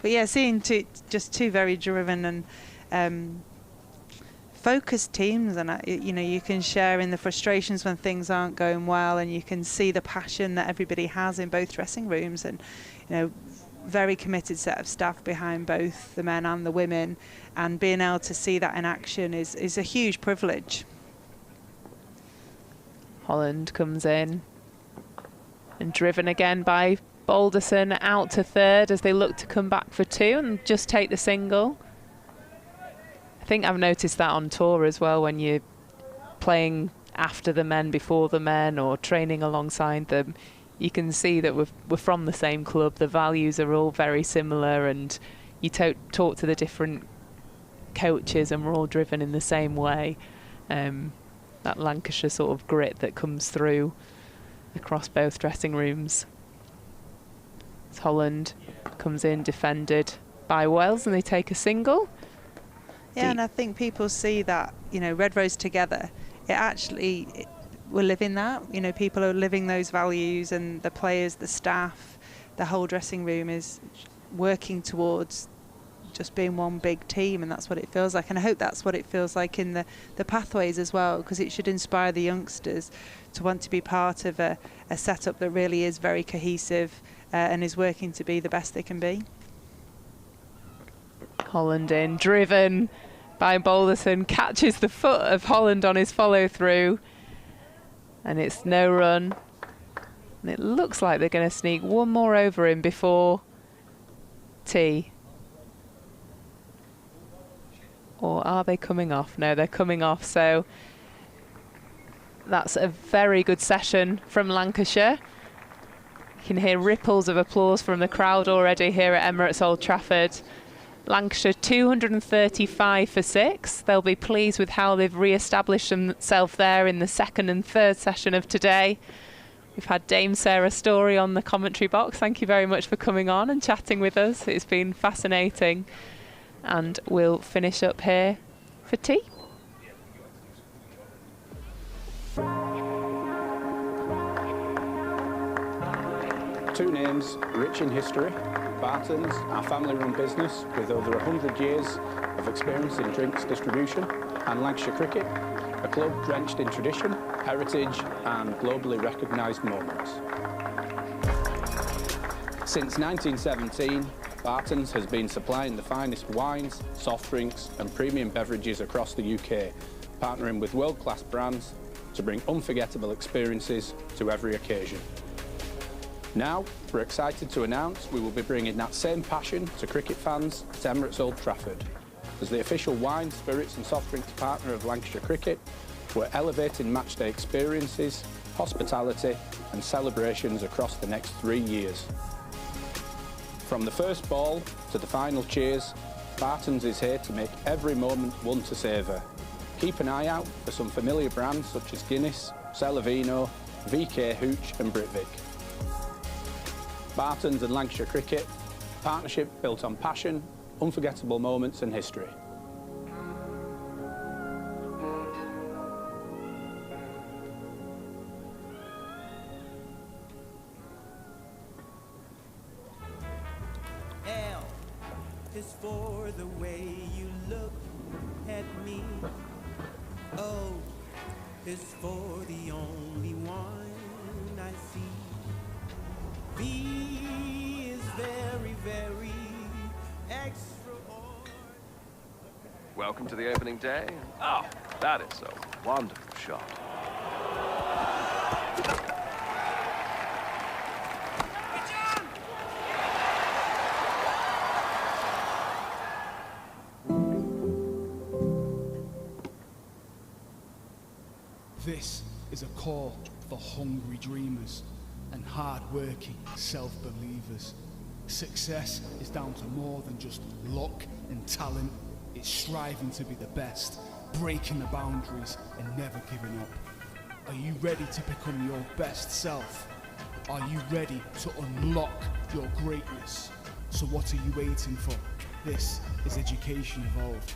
But yeah, seeing just 2 very driven and focused teams, and you know, you can share in the frustrations when things aren't going well, and you can see the passion that everybody has in both dressing rooms, and you know, very committed set of staff behind both the men and the women, and being able to see that in action is a huge privilege. Holland comes in and driven again by Balderson, out to third as they look to come back for 2 and just take the single. I think I've noticed that on tour as well, when you're playing after the men, before the men, or training alongside them. You can see that we're from the same club. The values are all very similar, and you talk to the different coaches, and we're all driven in the same way. That Lancashire sort of grit that comes through across both dressing rooms. As Holland comes in, defended by Wells, and they take a single. Yeah, and I think people see that, you know, Red Rose together. We're living that, you know, people are living those values, and the players, the staff, the whole dressing room is working towards just being one big team, and that's what it feels like. And I hope that's what it feels like in the pathways as well, because it should inspire the youngsters to want to be part of a setup that really is very cohesive and is working to be the best they can be. Holland in, driven by Balderson, catches the foot of Holland on his follow through. And it's no run. And it looks like they're going to sneak 1 more over him before tee. Or are they coming off? No, they're coming off. So that's a very good session from Lancashire. You can hear ripples of applause from the crowd already here at Emirates Old Trafford. Lancashire 235 for 6. They'll be pleased with how they've re-established themselves there in the 2nd and 3rd session of today. We've had Dame Sarah Story on the commentary box. Thank you very much for coming on and chatting with us. It's been fascinating. And we'll finish up here for tea. Two names rich in history. Barton's, our family-run business with over 100 years of experience in drinks distribution, and Lancashire Cricket, a club drenched in tradition, heritage and globally recognised moments. Since 1917, Barton's has been supplying the finest wines, soft drinks and premium beverages across the UK, partnering with world-class brands to bring unforgettable experiences to every occasion. Now, we're excited to announce we will be bringing that same passion to cricket fans at Emirates Old Trafford. As the official wine, spirits and soft drinks partner of Lancashire Cricket, we're elevating matchday experiences, hospitality and celebrations across the next 3 years. From the first ball to the final cheers, Spartans is here to make every moment one to savour. Keep an eye out for some familiar brands such as Guinness, Celavino, VK Hooch and Britvic. Spartans and Lancashire Cricket, partnership built on passion, unforgettable moments and history. L is for the way you look at me. O is for the only one I see. V is very, very extraordinary. Welcome to the opening day. Oh, that is a wonderful shot. This is a call for hungry dreamers and hard-working self-believers. Success is down to more than just luck and talent. It's striving to be the best, breaking the boundaries and never giving up. Are you ready to become your best self? Are you ready to unlock your greatness? So what are you waiting for? This is Education Evolved.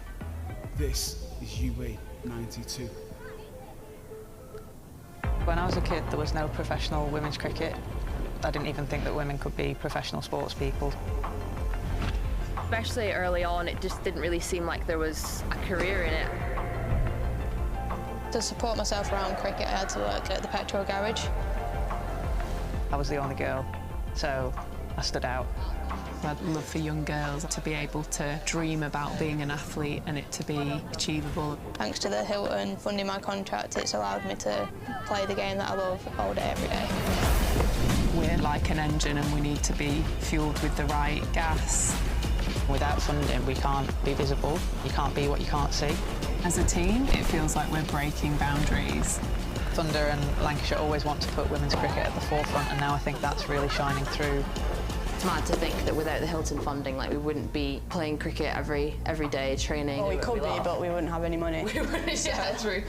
This is UA 92. When I was a kid, there was no professional women's cricket. I didn't even think that women could be professional sports people. Especially early on, it just didn't really seem like there was a career in it. To support myself around cricket, I had to work at the petrol garage. I was the only girl, so I stood out. I'd love for young girls to be able to dream about being an athlete and it to be achievable. Thanks to the Hilton funding my contract, it's allowed me to play the game that I love all day, every day. We're like an engine and we need to be fueled with the right gas. Without funding, we can't be visible. You can't be what you can't see. As a team, it feels like we're breaking boundaries. Thunder and Lancashire always want to put women's cricket at the forefront, and now I think that's really shining through. It's mad to think that without the Hilton funding, like, we wouldn't be playing cricket every day, training. Well, we could be, but we wouldn't have any money. We wouldn't, yeah, true.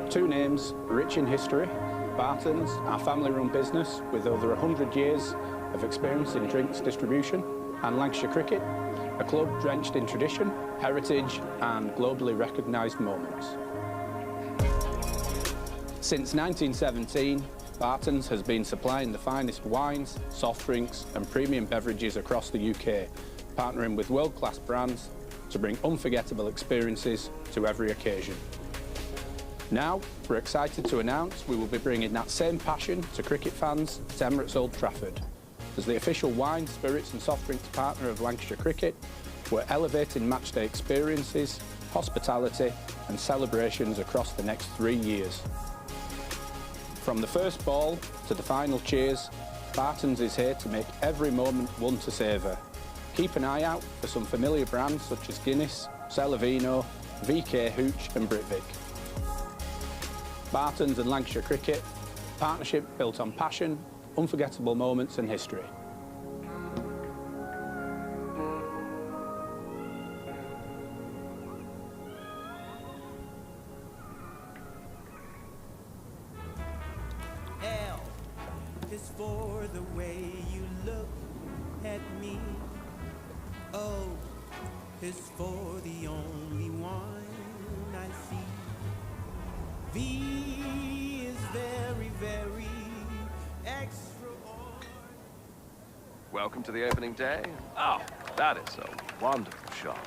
Two names rich in history, Spartans, our family-run business with over 100 years of experience in drinks distribution, and Lancashire Cricket, a club drenched in tradition, heritage and globally recognised moments. Since 1917, Spartans has been supplying the finest wines, soft drinks and premium beverages across the UK, partnering with world-class brands to bring unforgettable experiences to every occasion. Now, we're excited to announce we will be bringing that same passion to cricket fans at Emirates Old Trafford. As the official wine, spirits and soft drinks partner of Lancashire Cricket, we're elevating matchday experiences, hospitality and celebrations across the next 3 years. From the first ball to the final cheers, Spartans is here to make every moment one to savour. Keep an eye out for some familiar brands such as Guinness, Celavino, VK Hooch and Britvic. Spartans and Lancashire Cricket, partnership built on passion, unforgettable moments and history. L is for the way you look at me. O is for the only one I see. V is very, very extraordinary. Welcome to the opening day. Oh, that is a wonderful shot.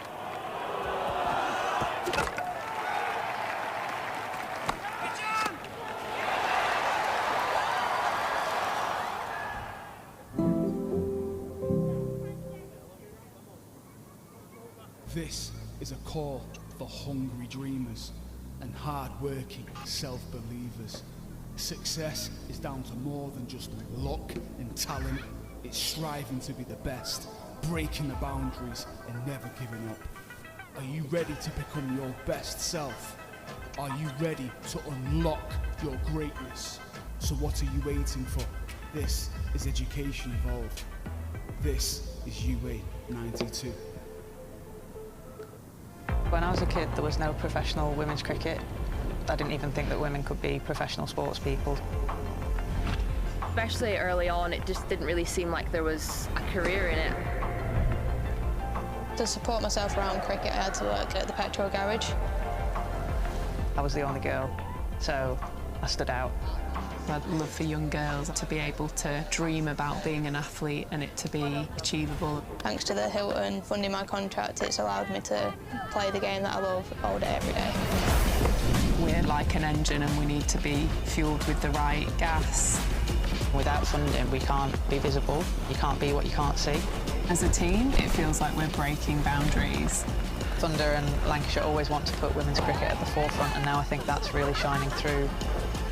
This is a call for hungry dreamers and hard-working self-believers. Success is down to more than just luck and talent. It's striving to be the best, breaking the boundaries and never giving up. Are you ready to become your best self? Are you ready to unlock your greatness? So what are you waiting for? This is Education Evolved. This is UA 92. When I was a kid, there was no professional women's cricket. I didn't even think that women could be professional sports people. Especially early on, it just didn't really seem like there was a career in it. To support myself around cricket, I had to work at the petrol garage. I was the only girl, so I stood out. I'd love for young girls to be able to dream about being an athlete and it to be achievable. Thanks to the Hilton funding my contract, it's allowed me to play the game that I love all day, every day. We're like an engine and we need to be fueled with the right gas. Without funding, we can't be visible. You can't be what you can't see. As a team, it feels like we're breaking boundaries. Thunder and Lancashire always want to put women's cricket at the forefront, and now I think that's really shining through.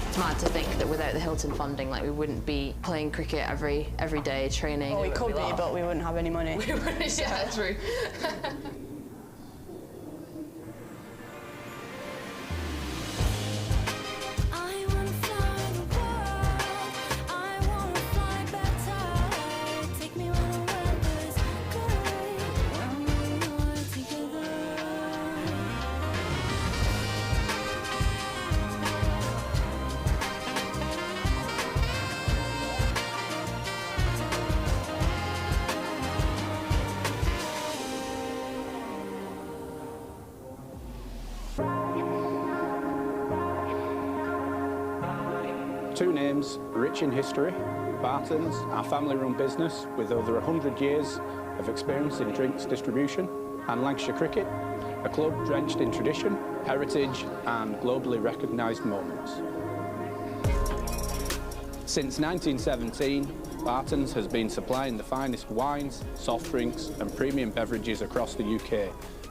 It's mad to think that without the Hilton funding, like, we wouldn't be playing cricket every day, training. Well, we could be, but we wouldn't have any money. We wouldn't, yeah, true. Two names rich in history, Barton's, our family-run business with over 100 years of experience in drinks distribution, and Lancashire Cricket, a club drenched in tradition, heritage and globally recognised moments. Since 1917, Barton's has been supplying the finest wines, soft drinks and premium beverages across the UK,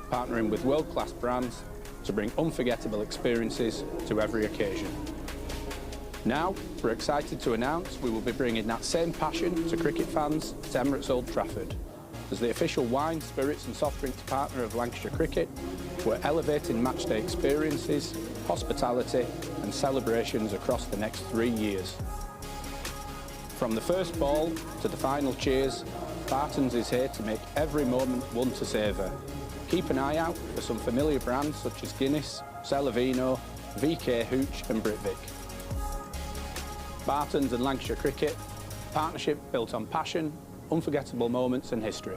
partnering with world-class brands to bring unforgettable experiences to every occasion. Now, we're excited to announce we will be bringing that same passion to cricket fans at Emirates Old Trafford. As the official wine, spirits and soft drinks partner of Lancashire Cricket, we're elevating matchday experiences, hospitality and celebrations across the next 3 years. From the first ball to the final cheers, Barton's is here to make every moment one to savour. Keep an eye out for some familiar brands such as Guinness, Celavino, VK Hooch and Britvic. Barton's and Lancashire Cricket, partnership built on passion, unforgettable moments and history.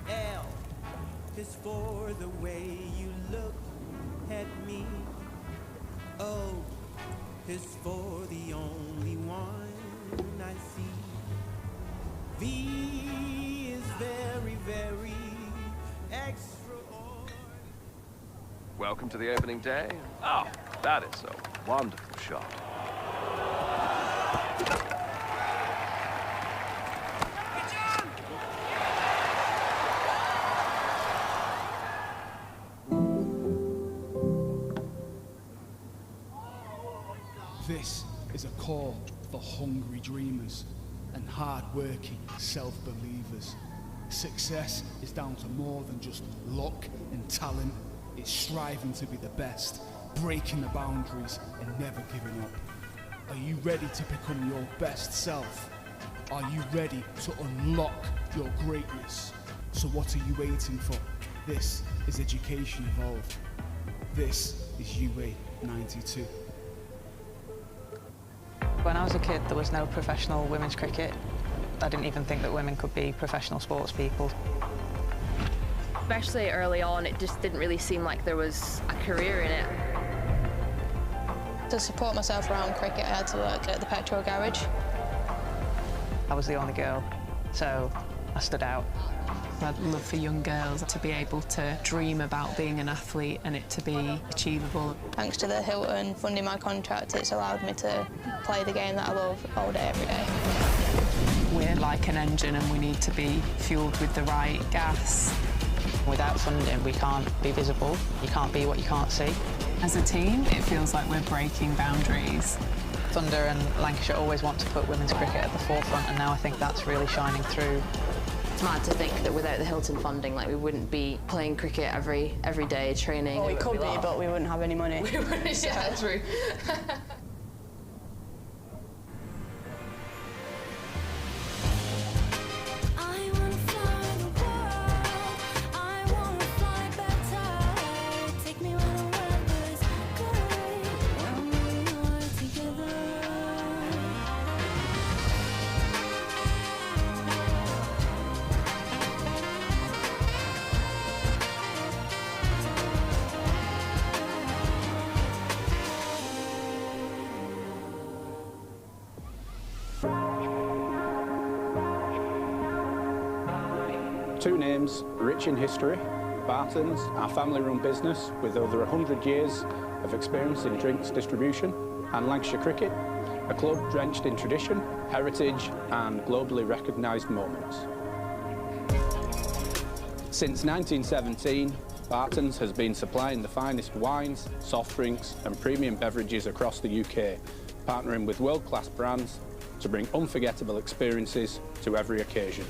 L is for the way you look at me. O is for the only one I see. V is very, very extraordinary. Welcome to the opening day. Oh, that is a wonderful shot. This is a call for hungry dreamers and hard-working self-believers. Success is down to more than just luck and talent. It's striving to be the best, breaking the boundaries and never giving up. Are you ready to become your best self? Are you ready to unlock your greatness? So what are you waiting for? This is Education Evolved. This is UA 92. When I was a kid, there was no professional women's cricket. I didn't even think that women could be professional sports people. Especially early on, it just didn't really seem like there was a career in it. To support myself around cricket, I had to work at the petrol garage. I was the only girl, so I stood out. I'd love for young girls to be able to dream about being an athlete and it to be achievable. Thanks to the Hilton funding my contract, it's allowed me to play the game that I love all day, every day. We're like an engine and we need to be fuelled with the right gas. Without funding, we can't be visible. You can't be what you can't see. As a team, it feels like we're breaking boundaries. Thunder and Lancashire always want to put women's cricket at the forefront, and now I think that's really shining through. It's mad to think that without the Hilton funding, like, we wouldn't be playing cricket every day, training. Well, we could be, but we wouldn't have any money. We wouldn't, yeah, true. Two names rich in history, Barton's, our family-run business with over 100 years of experience in drinks distribution, and Lancashire Cricket, a club drenched in tradition, heritage and globally recognised moments. Since 1917, Barton's has been supplying the finest wines, soft drinks and premium beverages across the UK, partnering with world-class brands to bring unforgettable experiences to every occasion.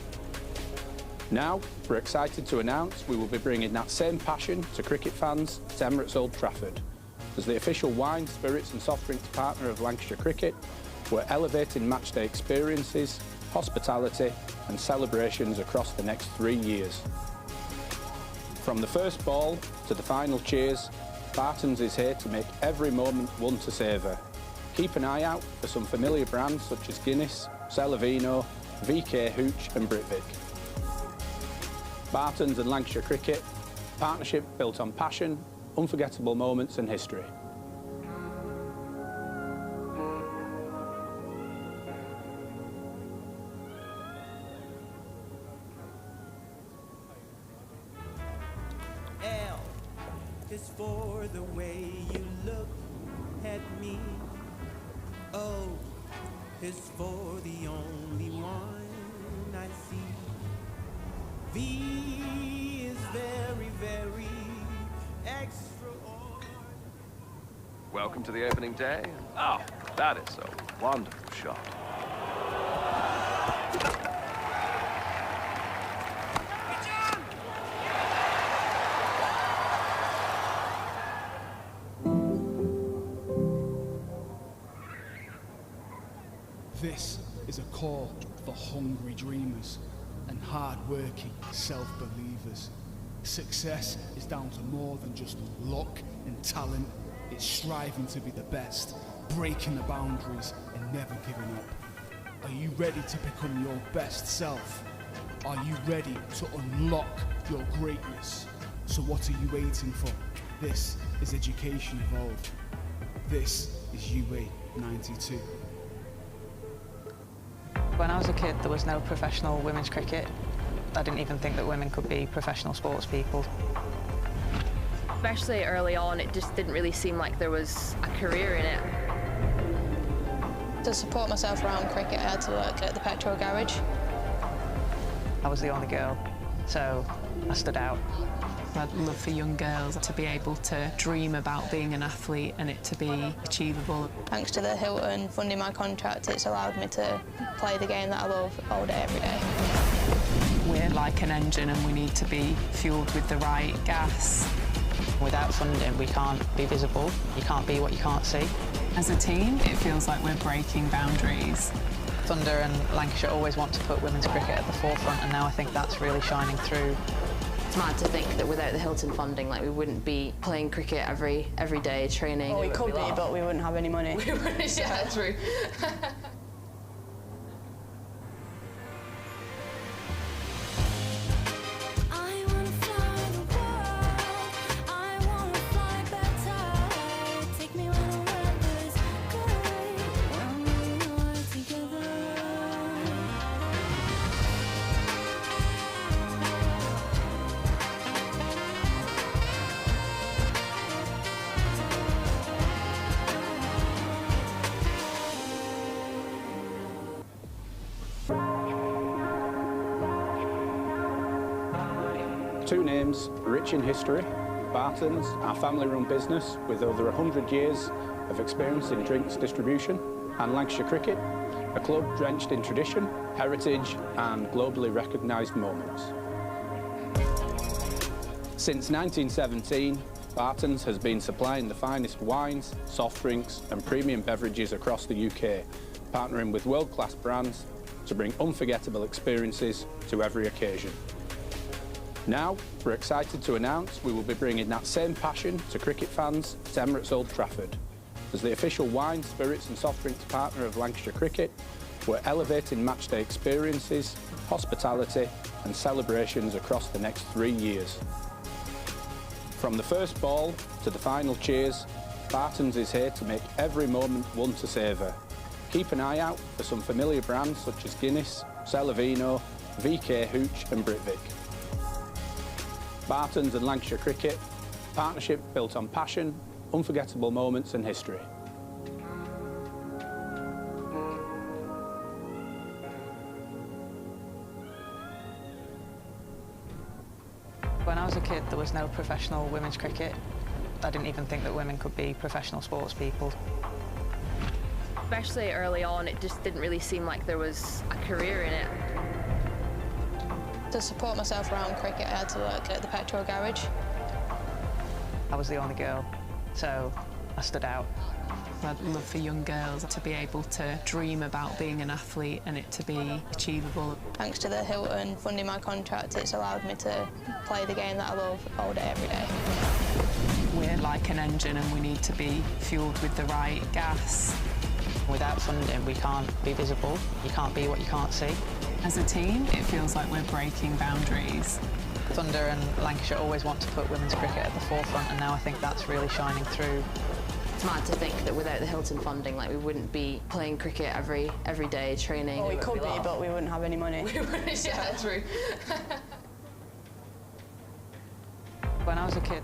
Now, we're excited to announce we will be bringing that same passion to cricket fans at Emirates Old Trafford. As the official wine, spirits and soft drinks partner of Lancashire Cricket, we're elevating matchday experiences, hospitality and celebrations across the next 3 years. From the first ball to the final cheers, Barton's is here to make every moment one to savour. Keep an eye out for some familiar brands such as Guinness, Celavino, VK Hooch and Britvic. Barton's and Lancashire Cricket, partnership built on passion, unforgettable moments and history. L is for the way you look at me. O is for the only one I see. V is very, very extraordinary. Welcome to the opening day. Oh, that is a wonderful shot. This is a call for hungry dreamers and hard-working self-believers. Success is down to more than just luck and talent. It's striving to be the best, breaking the boundaries and never giving up. Are you ready to become your best self? Are you ready to unlock your greatness? So what are you waiting for? This is Education Evolved. This is UA 92. When I was a kid, there was no professional women's cricket. I didn't even think that women could be professional sports people. Especially early on, it just didn't really seem like there was a career in it. To support myself around cricket, I had to work at the petrol garage. I was the only girl, so I stood out. I'd love for young girls to be able to dream about being an athlete and it to be achievable. Thanks to the Hilton funding my contract, it's allowed me to play the game that I love all day, every day. We're like an engine and we need to be fuelled with the right gas. Without funding, we can't be visible. You can't be what you can't see. As a team, it feels like we're breaking boundaries. Thunder and Lancashire always want to put women's cricket at the forefront, and now I think that's really shining through. It's mad to think that without the Hilton funding, like, we wouldn't be playing cricket every day, training. Well, we could be, but we wouldn't have any money. We wouldn't, yeah, true. Two names rich in history: Barton's, our family-run business with over 100 years of experience in drinks distribution, and Lancashire Cricket, a club drenched in tradition, heritage and globally recognised moments. Since 1917, Barton's has been supplying the finest wines, soft drinks and premium beverages across the UK, partnering with world-class brands to bring unforgettable experiences to every occasion. Now, we're excited to announce we will be bringing that same passion to cricket fans at Emirates Old Trafford. As the official wine, spirits and soft drinks partner of Lancashire Cricket, we're elevating matchday experiences, hospitality and celebrations across the next 3 years. From the first ball to the final cheers, Barton's is here to make every moment one to savour. Keep an eye out for some familiar brands such as Guinness, Celavino, VK Hooch and Britvic. Barton's and Lancashire Cricket, partnership built on passion, unforgettable moments and history. When I was a kid, there was no professional women's cricket. I didn't even think that women could be professional sports people. Especially early on, it just didn't really seem like there was a career in it. To support myself around cricket, I had to work at the petrol garage. I was the only girl, so I stood out. I'd love for young girls to be able to dream about being an athlete and it to be achievable. Thanks to the Hilton funding my contract, it's allowed me to play the game that I love all day, every day. We're like an engine and we need to be fueled with the right gas. Without funding, we can't be visible. You can't be what you can't see. As a team, it feels like we're breaking boundaries. Thunder and Lancashire always want to put women's cricket at the forefront, and now I think that's really shining through. It's mad to think that without the Hilton funding, like, we wouldn't be playing cricket every day, training. Well, we could be, but we wouldn't have any money. Yeah, true. When I was a kid,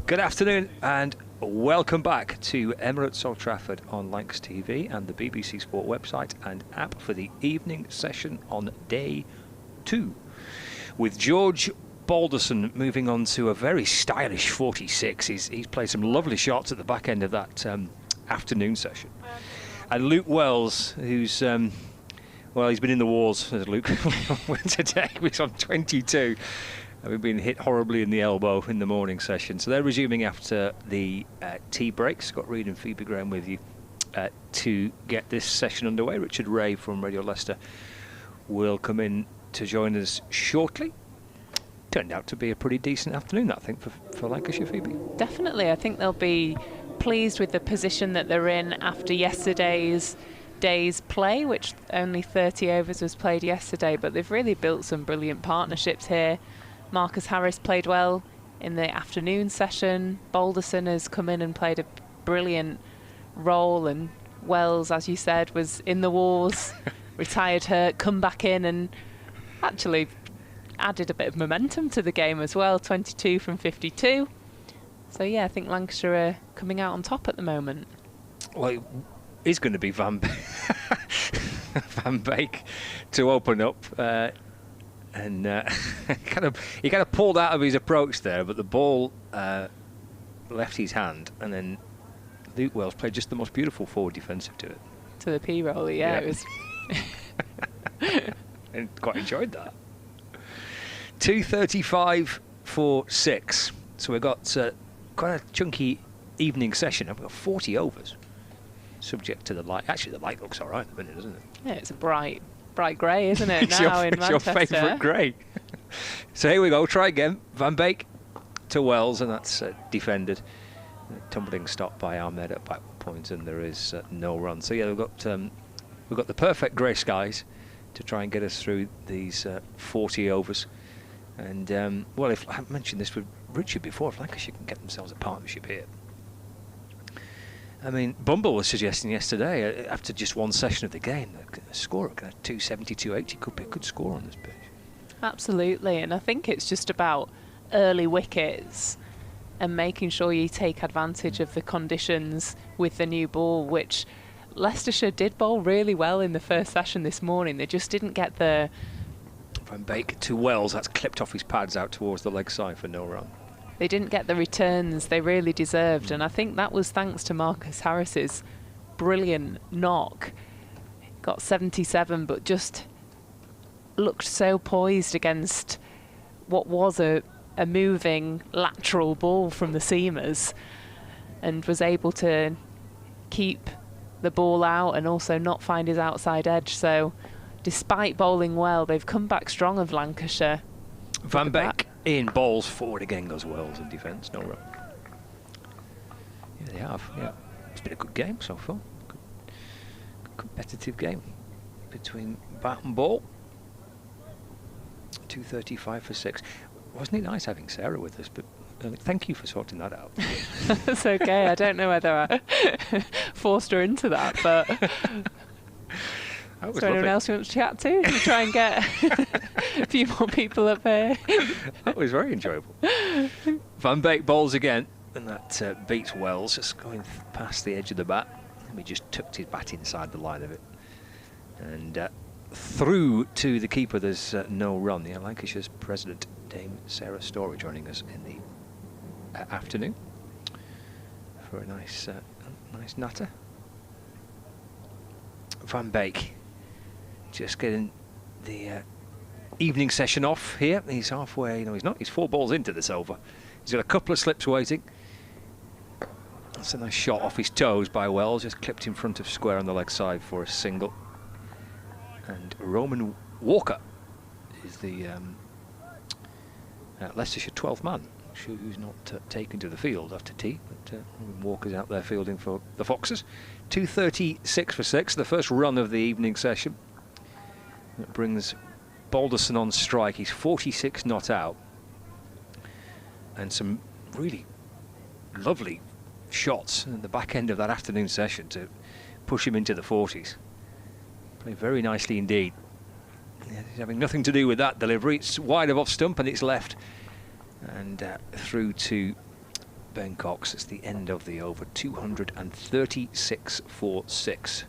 Good afternoon and welcome back to Emirates Old Trafford on Lancs TV and the BBC Sport website and app for the evening session on day 2. With George Balderson moving on to a very stylish 46. He's played some lovely shots at the back end of that afternoon session. And Luke Wells, who's, well, he's been in the wars, as Luke went today. He's on 22. We've been hit horribly in the elbow in the morning session. So they're resuming after the tea break. Scott Reed and Phoebe Graham with you to get this session underway. Richard Ray from Radio Leicester will come in to join us shortly. Turned out to be a pretty decent afternoon, I think, for Lancashire, Phoebe. Definitely. I think they'll be pleased with the position that they're in after yesterday's day's play, which only 30 overs was played yesterday. But they've really built some brilliant partnerships here. Marcus Harris played well in the afternoon session. Balderson has come in and played a brilliant role, and Wells, as you said, was in the wars, retired hurt, come back in and actually added a bit of momentum to the game as well, 22 from 52. So yeah, I think Lancashire are coming out on top at the moment. Well, it is going to be Van Beek to open up. And he kind of pulled out of his approach there, but the ball left his hand, and then Luke Wells played just the most beautiful forward defensive to it. To the P-roll, yeah. It was. And quite enjoyed that. 2:35 for 6. So we've got quite a chunky evening session. We've got 40 overs, subject to the light. Actually, the light looks all right at the minute, doesn't it? Yeah, it's a bright grey, isn't it, It's now in Manchester? It's your favourite grey. So here we go, try again. Van Beek to Wells, and that's defended. Tumbling stop by Ahmed at back point, and there is no run. So yeah, we've got the perfect grey skies to try and get us through these 40 overs. And well, if I mentioned this with Richard before, if Lancashire can get themselves a partnership here, I mean, Bumble was suggesting yesterday, after just one session of the game, that a score of 270, 280 could be a good score on this pitch. Absolutely, and I think it's just about early wickets and making sure you take advantage of the conditions with the new ball, which Leicestershire did bowl really well in the first session this morning. They just didn't get the... Van Beek to Wells, that's clipped off his pads out towards the leg side for no run. They didn't get the returns they really deserved, and I think that was thanks to Marcus Harris's brilliant knock. Got 77, but just looked so poised against what was a moving lateral ball from the seamers, and was able to keep the ball out and also not find his outside edge. So despite bowling well, they've come back strong of Lancashire. Van Beek in bowls forward again, goes Wells in defence, no run. Yeah, they have. Yeah, it's been a good game so far. Good competitive game between bat and ball. 235 for 6. Wasn't it nice having Sarah with us? But thank you for sorting that out. That's okay. I don't know whether I forced her into that, but is there anyone else you want to chat to try and get a few more people up here? That was very enjoyable. Van Beek bowls again, and that beats Wells, just going past the edge of the bat. And he just tucked his bat inside the line of it. And through to the keeper, there's no run. The Lancashire's president, Dame Sarah Story, joining us in the afternoon for a nice natter. Van Beek just getting the evening session off here. He's halfway, no he's not, he's 4 balls into this over. He's got a couple of slips waiting. That's a nice shot off his toes by Wells, just clipped in front of square on the leg side for a single. And Roman Walker is the Leicestershire 12th man, who's not taken to the field after tea, but Walker's out there fielding for the Foxes. 236 for 6, the first run of the evening session. That brings Balderson on strike. He's 46 not out. And some really lovely shots in the back end of that afternoon session to push him into the 40s. Played very nicely indeed. Yeah, he's having nothing to do with that delivery. It's wide of off stump and it's left. And through to Ben Cox. It's the end of the over. 236 for 6.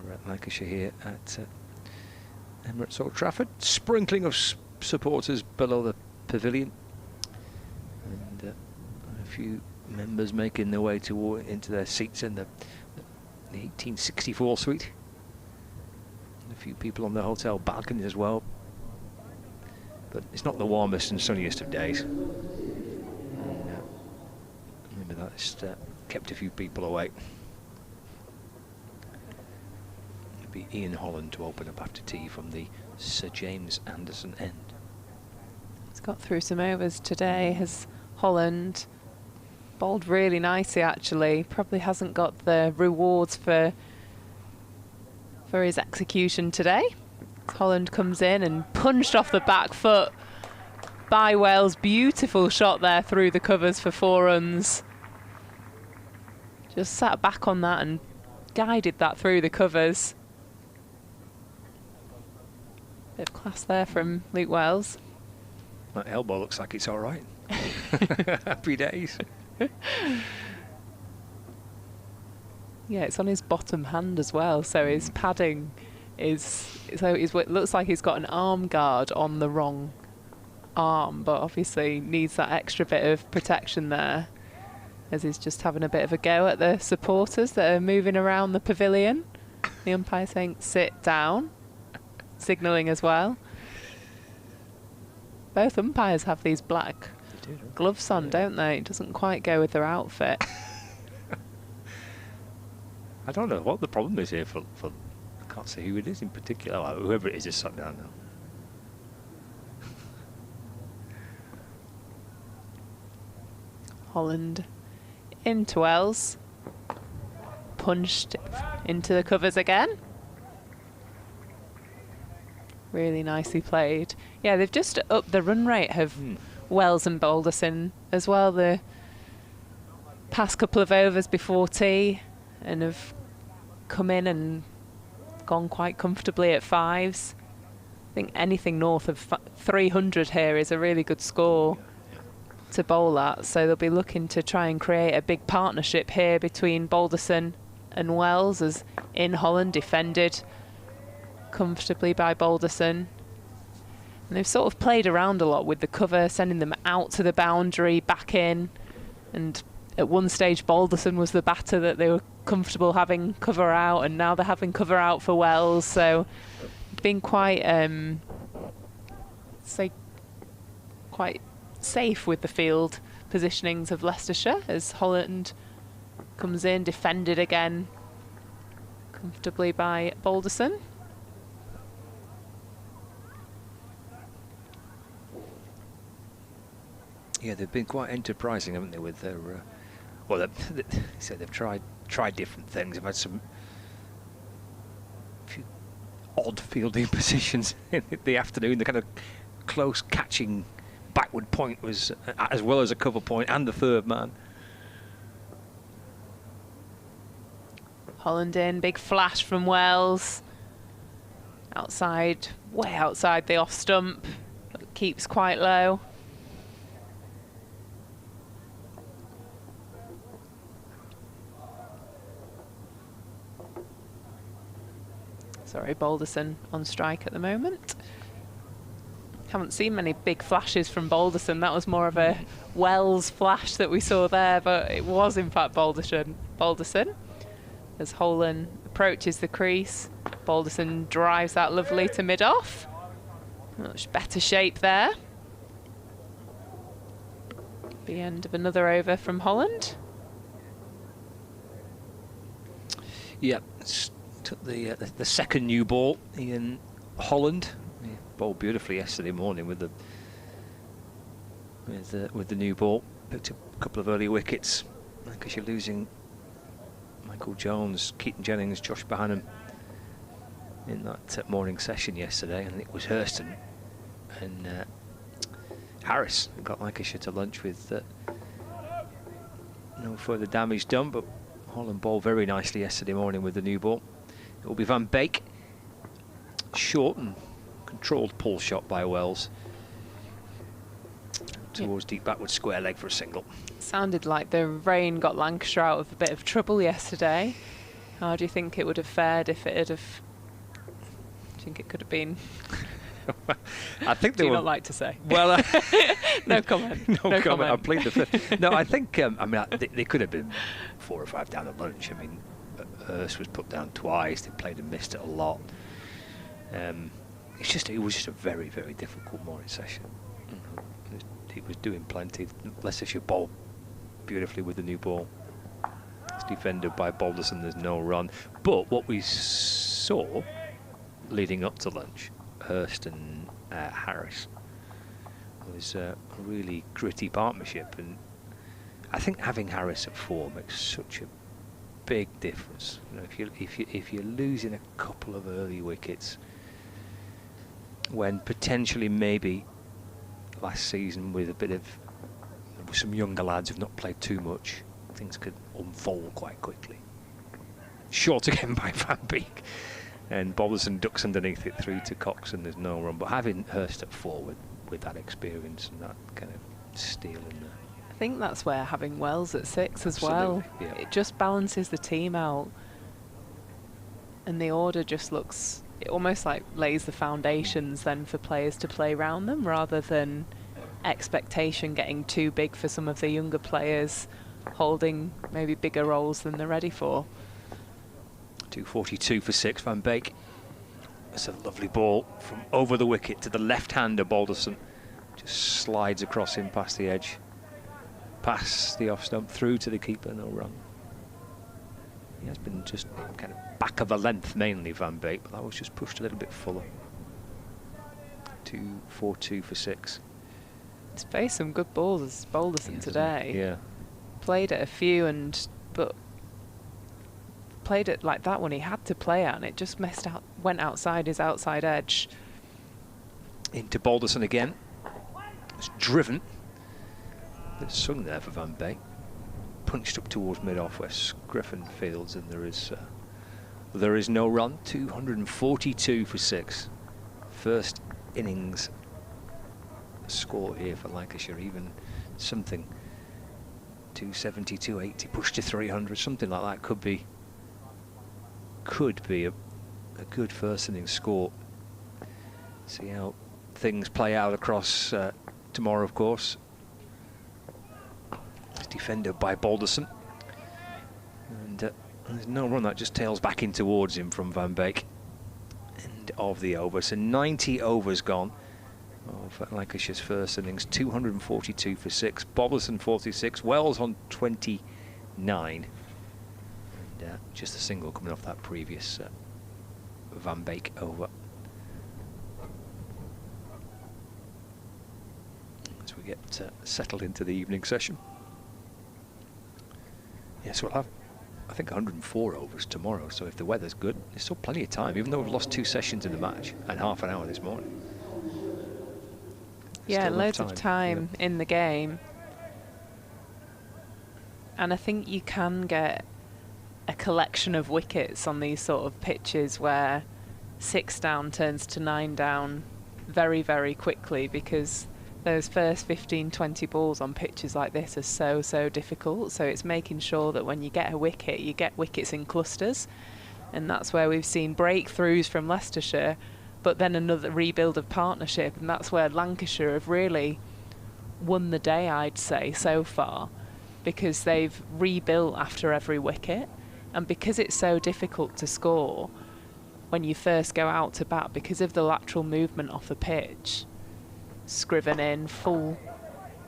We're at Lancashire here at Emirates Old Trafford. Sprinkling of supporters below the pavilion. And a few members making their way into their seats in the 1864 suite. And a few people on the hotel balcony as well. But it's not the warmest and sunniest of days. And, maybe that's kept a few people away. It'll be Ian Holland to open up after tea from the Sir James Anderson end. He's got through some overs today, has Holland. Bowled really nicely actually. Probably hasn't got the rewards for his execution today. Holland comes in and punched off the back foot by Wells. Beautiful shot there through the covers for 4 runs. Just sat back on that and guided that through the covers. Bit of class there from Luke Wells. That elbow looks like it's all right. Happy days. Yeah, it's on his bottom hand as well, so his padding it looks like he's got an arm guard on the wrong arm, but obviously needs that extra bit of protection there, as he's just having a bit of a go at the supporters that are moving around the pavilion. The umpire saying sit down, signalling as well. Both umpires have these black gloves on, don't they? It doesn't quite go with their outfit. I don't know what the problem is here for I can't say who it is in particular. Like, whoever it is sat down now. Holland into Wells. Punched into the covers again. Really nicely played. Yeah, they've just upped the run rate of Wells and Balderson as well. The past couple of overs before tea and have come in and gone quite comfortably at 5s. I think anything north of 300 here is a really good score to bowl at, so they'll be looking to try and create a big partnership here between Balderson and Wells, as in Holland defended comfortably by Balderson. And they've sort of played around a lot with the cover, sending them out to the boundary, back in, and at one stage Balderson was the batter that they were comfortable having cover out, and now they're having cover out for Wells, so been quite quite safe with the field positionings of Leicestershire as Holland comes in, defended again comfortably by Balderson. Yeah, they've been quite enterprising, haven't they, with their well, they've tried different things. They've had some few odd fielding positions in the afternoon. The kind of close catching backward point was as well as a cover point and the third man. Holland in, big flash from Wells. Outside, way outside the off stump, but keeps quite low. Sorry, Balderson on strike at the moment. Haven't seen many big flashes from Balderson. That was more of a Wells flash that we saw there, but it was in fact Balderson. As Holland approaches the crease, Balderson drives that lovely to mid-off. Much better shape there. The end of another over from Holland. Yeah, took the second new ball in Holland. He bowled beautifully yesterday morning with the new ball. Picked up a couple of early wickets. Because you're losing Michael Jones, Keaton Jennings, Josh Bahanam in that morning session yesterday, and it was Hurston and Harris who got Lancashire to lunch with no further damage done, but Holland bowled very nicely yesterday morning with the new ball. It will be Van Beek. Short and controlled pull shot by Wells towards deep backward square leg for a single. Sounded like the rain got Lancashire out of a bit of trouble yesterday. How do you think it would have fared if it had have... Do you think it could have been... I think they do you were... not like to say? Well, no comment. No comment. I plead the fifth. No, I think they could have been 4 or 5 down at lunch. I mean, Hurst was put down twice. They played and missed it a lot. It was just a very, very difficult morning session. He was doing plenty. Leicestershire bowled beautifully with the new ball. It's defended by Balderson. There's no run. But what we saw leading up to lunch, Hurst and Harris, was a really gritty partnership, and I think having Harris at 4 makes such a big difference. You know, if you're losing a couple of early wickets, when potentially maybe last season with some younger lads who've not played too much, things could unfold quite quickly. Short again by Van Beek, and Balderson ducks underneath it through to Cox, and there's no run. But having Hurst at 4 with that experience and that kind of steel in there, I think that's where having Wells at 6 as well. Yeah. It just balances the team out, and the order just looks... It almost like lays the foundations then for players to play around them, rather than expectation getting too big for some of the younger players holding maybe bigger roles than they're ready for. 242 for 6, Van Beek. It's a lovely ball from over the wicket to the left-hander. Balderson just slides across him past the edge, past the off stump, through to the keeper, no run. He has been just kind of back of the length mainly, Van Beek, but that was just pushed a little bit fuller. 242 for 6. He's faced some good balls, Balderson, today. Yeah. Played at a few, but played it like that when he had to play at, and it just went outside his outside edge. Into Balderson again. It's driven. It's swung there for Van Beek. punched up towards mid-off where Scriven fields, and there is no run. 242 for 6. First innings score here for Lancashire, even something 270, 280, pushed to 300, something like that could be a good first innings score. See how things play out across tomorrow, of course. It's defended by Balderson, and there's no run. That just tails back in towards him from Van Beek. End of the over. So 90 overs gone of Lancashire's first innings. 242 for 6. Balderson 46. Wells on 29. And just a single coming off that previous Van Beek over. As we get settled into the evening session. Yes, we'll have, I think, 104 overs tomorrow, so if the weather's good, there's still plenty of time, even though we've lost 2 sessions in the match and half an hour this morning. Yeah, loads of time in the game. And I think you can get a collection of wickets on these sort of pitches where 6 down turns to 9 down very, very quickly, because those first 15, 20 balls on pitches like this are so difficult. So it's making sure that when you get a wicket, you get wickets in clusters. And that's where we've seen breakthroughs from Leicestershire, but then another rebuild of partnership. And that's where Lancashire have really won the day, I'd say, so far, because they've rebuilt after every wicket. And because it's so difficult to score when you first go out to bat, because of the lateral movement off the pitch, Scriven in, full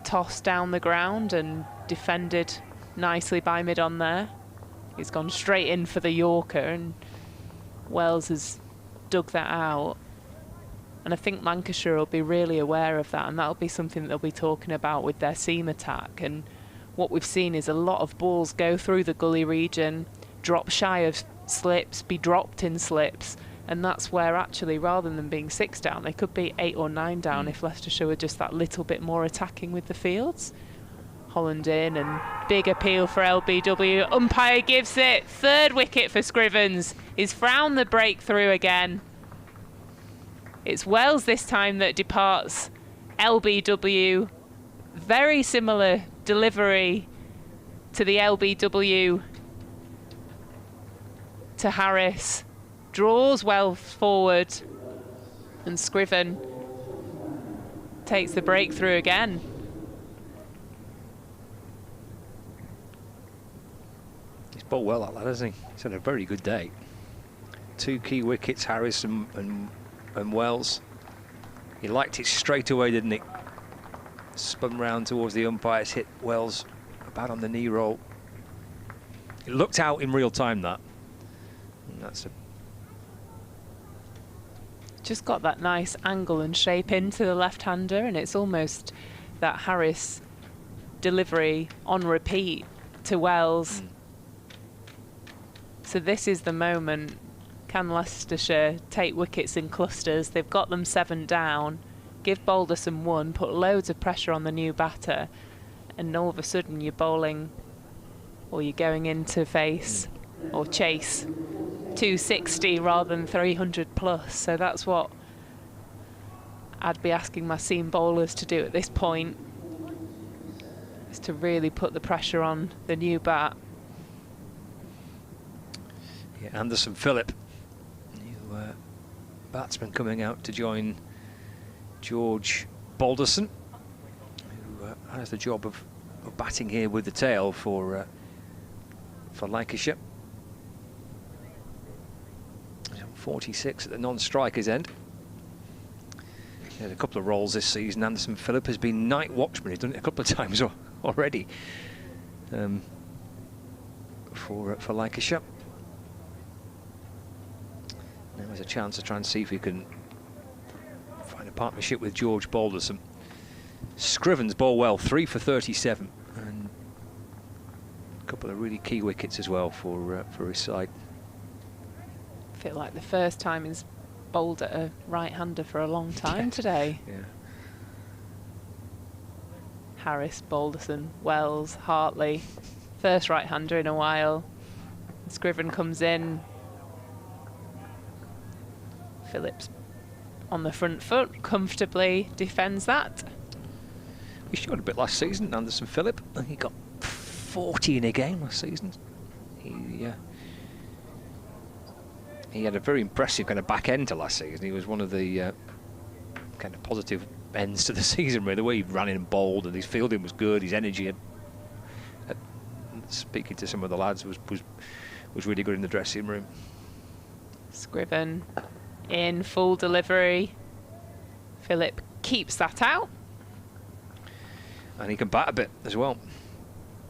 toss down the ground and defended nicely by mid-on there. He's gone straight in for the Yorker, and Wells has dug that out. And I think Lancashire will be really aware of that, and that'll be something that they'll be talking about with their seam attack. And what we've seen is a lot of balls go through the gully region, drop shy of slips, be dropped in slips. And that's where actually, rather than being 6 down, they could be 8 or 9 down if Leicestershire were just that little bit more attacking with the fields. Holland in, and big appeal for LBW. Umpire gives it. 3rd wicket for Scrivens. He's frowned the breakthrough again. It's Wells this time that departs LBW. Very similar delivery to the LBW to Harris. Draws Wells forward, and Scriven takes the breakthrough again. He's bowled well, that lad, hasn't he? He's had a very good day. 2 key wickets, Harris and Wells. He liked it straight away, didn't he? Spun round towards the umpires, hit Wells about on the knee roll. It looked out in real time, that. And that's a just got that nice angle and shape into the left-hander, and it's almost that Harris delivery on repeat to Wells. So this is the moment. Can Leicestershire take wickets in clusters? They've got them 7 down. Give Balderson 1, put loads of pressure on the new batter, and all of a sudden you're bowling, or you're going into face or chase 260 rather than 300 plus. So that's what I'd be asking my seam bowlers to do at this point, is to really put the pressure on the new bat. Yeah, Anderson Phillip, new batsman coming out to join George Balderson, who has the job of batting here with the tail for Lancashire. 46 at the non-strikers end. He had a couple of roles this season. Anderson Phillip has been night watchman. He's done it a couple of times already for Lancashire. Now there's a chance to try and see if we can find a partnership with George Balderson. Scrivens bowl well, 3 for 37, and a couple of really key wickets as well for his side. Feel like the first time he's bowled at a right-hander for a long time today. Yeah. Harris, Balderson, Wells, Hartley, First right-hander in a while. Scriven comes in. Phillips on the front foot, comfortably defends that. He showed a bit last season, Anderson Phillip. I think he got 40 in a game last season. He had a very impressive kind of back end to last season. He was one of the kind of positive ends to the season, really. The way he ran in and bowled, and his fielding was good, his energy, speaking to some of the lads, was really good in the dressing room. Scriven in full delivery. Phillip keeps that out. And he can bat a bit as well.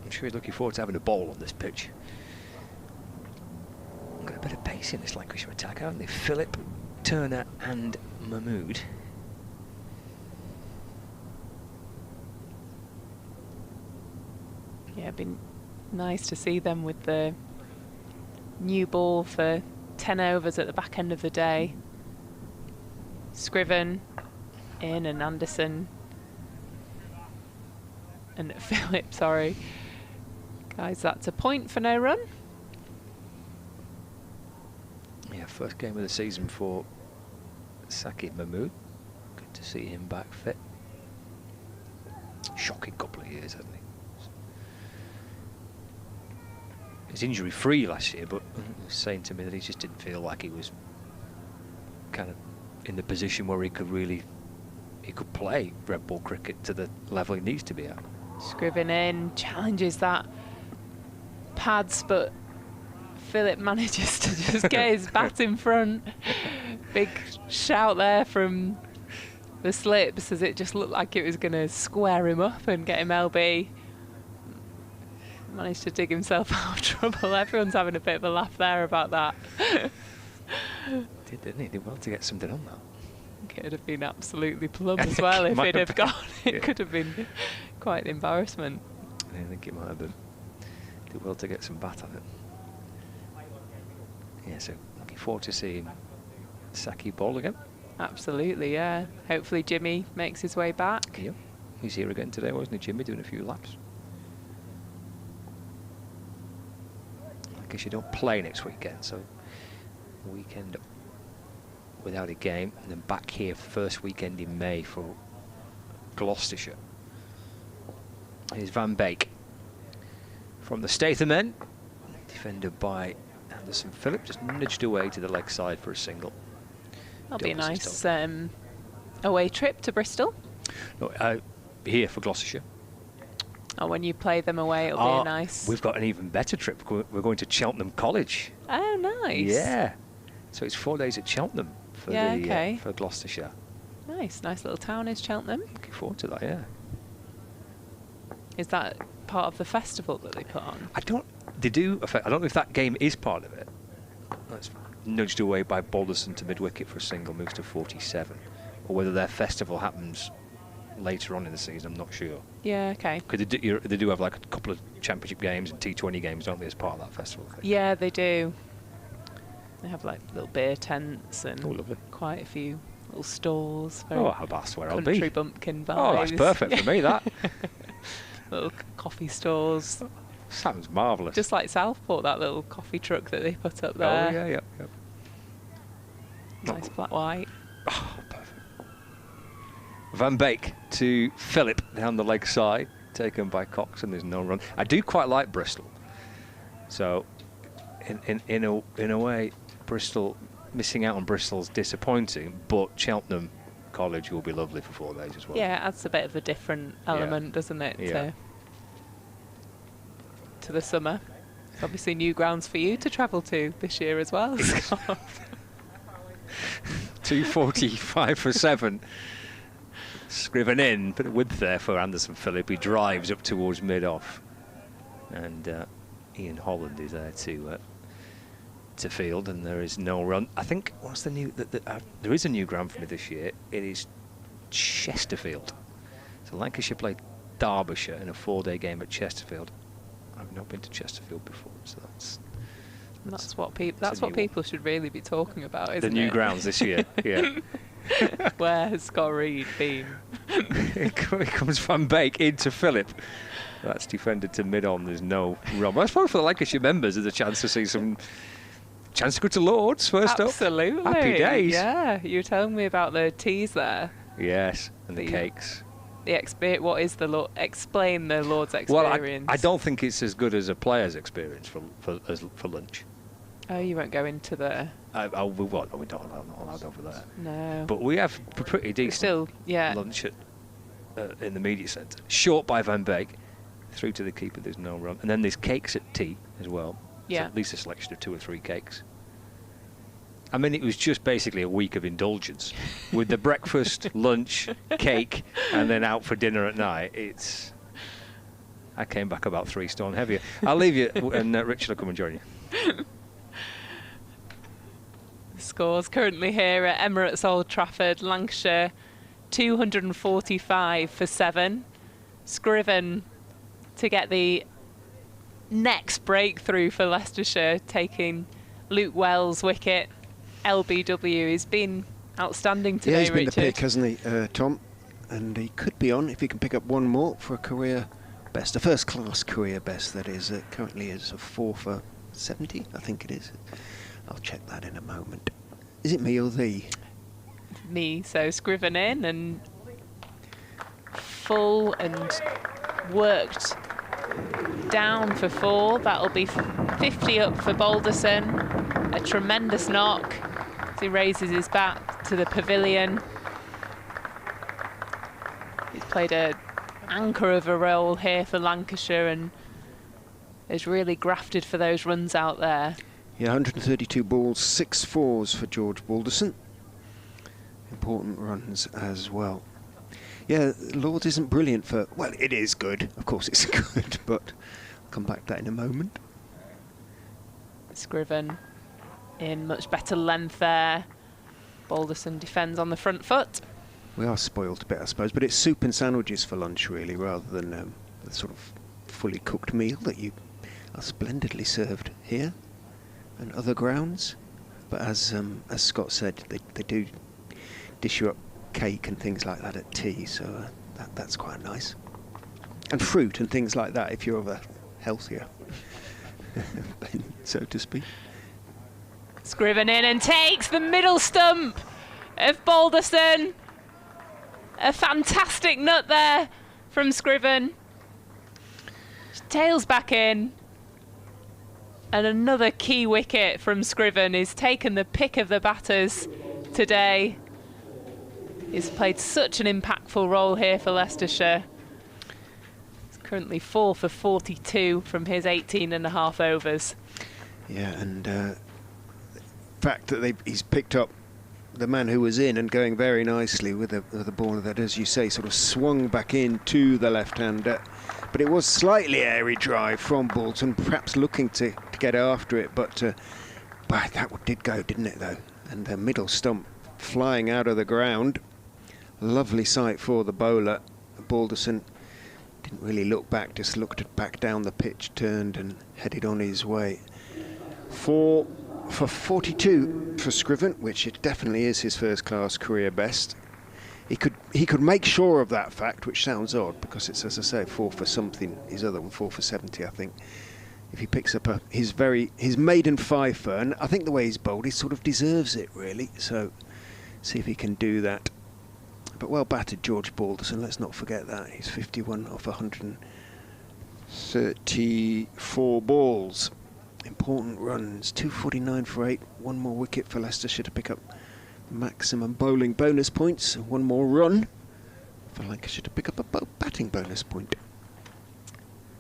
I'm sure he's looking forward to having a bowl on this pitch. Got a bit of pace in this Lancashire attack, haven't they? Phillip, Turner and Mahmood. Yeah, it'd been nice to see them with the new ball for 10 overs at the back end of the day. Scriven in and Anderson and Phillip, sorry. Guys, that's a point for no run. Yeah, first game of the season for Sakib Mahmood. Good to see him back fit. Shocking couple of years, hasn't he? He was injury free last year, but he was saying to me that he just didn't feel like he was kind of in the position where he could play red ball cricket to the level he needs to be at. Scriven in, challenges that pads, but Phillip manages to just get his bat in front. Big shout there from the slips as it just looked like it was going to square him up and get him LB. Managed to dig himself out of trouble. Everyone's having a bit of a laugh there about that. Didn't he? Did well to get something on that. It would have been absolutely plumb as well if it had gone. It Yeah. could have been quite an embarrassment. I think it might have been. Did well to get some bat on it. Yeah, so looking forward to seeing Saki bowl again. Absolutely, yeah. Hopefully Jimmy makes his way back. Yep. He's here again today, wasn't he, Jimmy, doing a few laps? I guess you don't play next weekend, so weekend without a game, and then back here first weekend in May for Gloucestershire. Here's Van Beek from the Statham Men, defended by Anderson Phillip, just nudged away to the leg side for a single. That'll be a nice away trip to Bristol. No, here for Gloucestershire. Oh, when you play them away, it'll be a nice... We've got an even better trip. We're going to Cheltenham College. Oh, nice. Yeah. So it's 4 days at Cheltenham for for Gloucestershire. Nice little town is Cheltenham. Looking forward to that, yeah. Is that part of the festival that they put on? I don't know if that game is part of it. That's nudged away by Balderson to mid-wicket for a single, moves to 47. Or whether their festival happens later on in the season, I'm not sure. Yeah, okay. Because they do have like a couple of championship games and T20 games, don't they, as part of that festival? Yeah, they do. They have like little beer tents and lovely. Quite a few little stalls. That's where I'll be. Country bumpkin vibes. Oh, that's perfect for me, that. Little coffee stores. Sounds marvellous. Just like Southport, that little coffee truck that they put up there. Oh, yeah. Nice flat white. Oh, perfect. Van Beek to Phillip down the leg side, taken by Cox, and there's no run. I do quite like Bristol. So, in a way, Bristol, missing out on Bristol's disappointing, but Cheltenham College will be lovely for 4 days as well. Yeah, it adds a bit of a different element, doesn't it, to the summer. It's obviously new grounds for you to travel to this year as well. 2:45 for 7. Scriven in, bit of width there for Anderson Phillip. He drives up towards mid-off, and Ian Holland is there to field, and there is no run. I think what's the new? There is a new ground for me this year. It is Chesterfield. So Lancashire played Derbyshire in a 4-day game at Chesterfield. I've not been to Chesterfield before, so that's what people should really be talking about, isn't it? The new grounds this year. Yeah. Where has Scott Reed been? Here comes Van Beek into Philip. That's defended to mid-on. There's no run. I suppose for the Lancashire members, there's a chance to see some... Chance to go to Lords first up. Absolutely. Happy days. Yeah, you were telling me about the teas there. Yes, and the cakes. What is the explain the Lord's experience? Well, I don't think it's as good as a player's experience for lunch. Oh, you won't go into the... We won't. We don't. I'm not allowed over there. No. But we have a pretty decent lunch in the media centre. Short by Van Beek. Through to the keeper, there's no run. And then there's cakes at tea as well. Yeah. So at least a selection of 2 or 3 cakes. I mean, it was just basically a week of indulgence. With the breakfast, lunch, cake, and then out for dinner at night. I came back about 3 stone heavier. I'll leave you, and Richard will come and join you. Scores currently here at Emirates Old Trafford, Lancashire, 245 for 7. Scriven to get the next breakthrough for Leicestershire, taking Luke Wells' wicket. LBW, he's been outstanding today, Richard. Yeah, he's been Richard. the pick, hasn't he, Tom? And he could be on if he can pick up one more for a career best, a first-class career best, that is. Currently is a 4 for 70, I think it is. I'll check that in a moment. Is it me or thee? Me, so Scriven in and full and worked down for 4. That'll be 50 up for Balderson. A tremendous knock as he raises his bat to the pavilion. He's played an anchor of a role here for Lancashire and has really grafted for those runs out there. Yeah, 132 balls, 6 fours for George Balderson. Important runs as well. Yeah, Lords isn't brilliant for... Well, it is good. Of course it's good, but I'll come back to that in a moment. Scriven in much better length there. Balderson defends on the front foot. We are spoiled a bit, I suppose, but it's soup and sandwiches for lunch, really, rather than the sort of fully cooked meal that you are splendidly served here and other grounds. But as Scott said, they do dish you up cake and things like that at tea, so that's quite nice. And fruit and things like that if you're of a healthier so to speak. Scriven in and takes the middle stump of Balderson. A fantastic nut there from Scriven. Tails back in. And another key wicket from Scriven. He's taken the pick of the batters today. He's played such an impactful role here for Leicestershire. He's currently 4 for 42 from his 18.5 overs. Yeah, and the fact that he's picked up the man who was in and going very nicely with the ball that, as you say, sort of swung back in to the left-hander. But it was slightly airy drive from Bolton, perhaps looking to get after it, but that did go, didn't it, though? And the middle stump flying out of the ground. Lovely sight for the bowler. Balderson didn't really look back, just looked back down the pitch, turned and headed on his way. 4 for 42 for Scriven, which it definitely is his first-class career best. He could make sure of that fact, which sounds odd because it's, as I say, 4 for something. His other one 4 for 70, I think. If he picks up his maiden fifer, and I think the way he's bowled, he sort of deserves it really. So see if he can do that. But well batted, George Balderson. Let's not forget that he's 51 off 134 balls. Important runs. 249 for 8. One more wicket for Leicestershire to pick up maximum bowling bonus points. One more run for Lancashire to pick up a batting bonus point.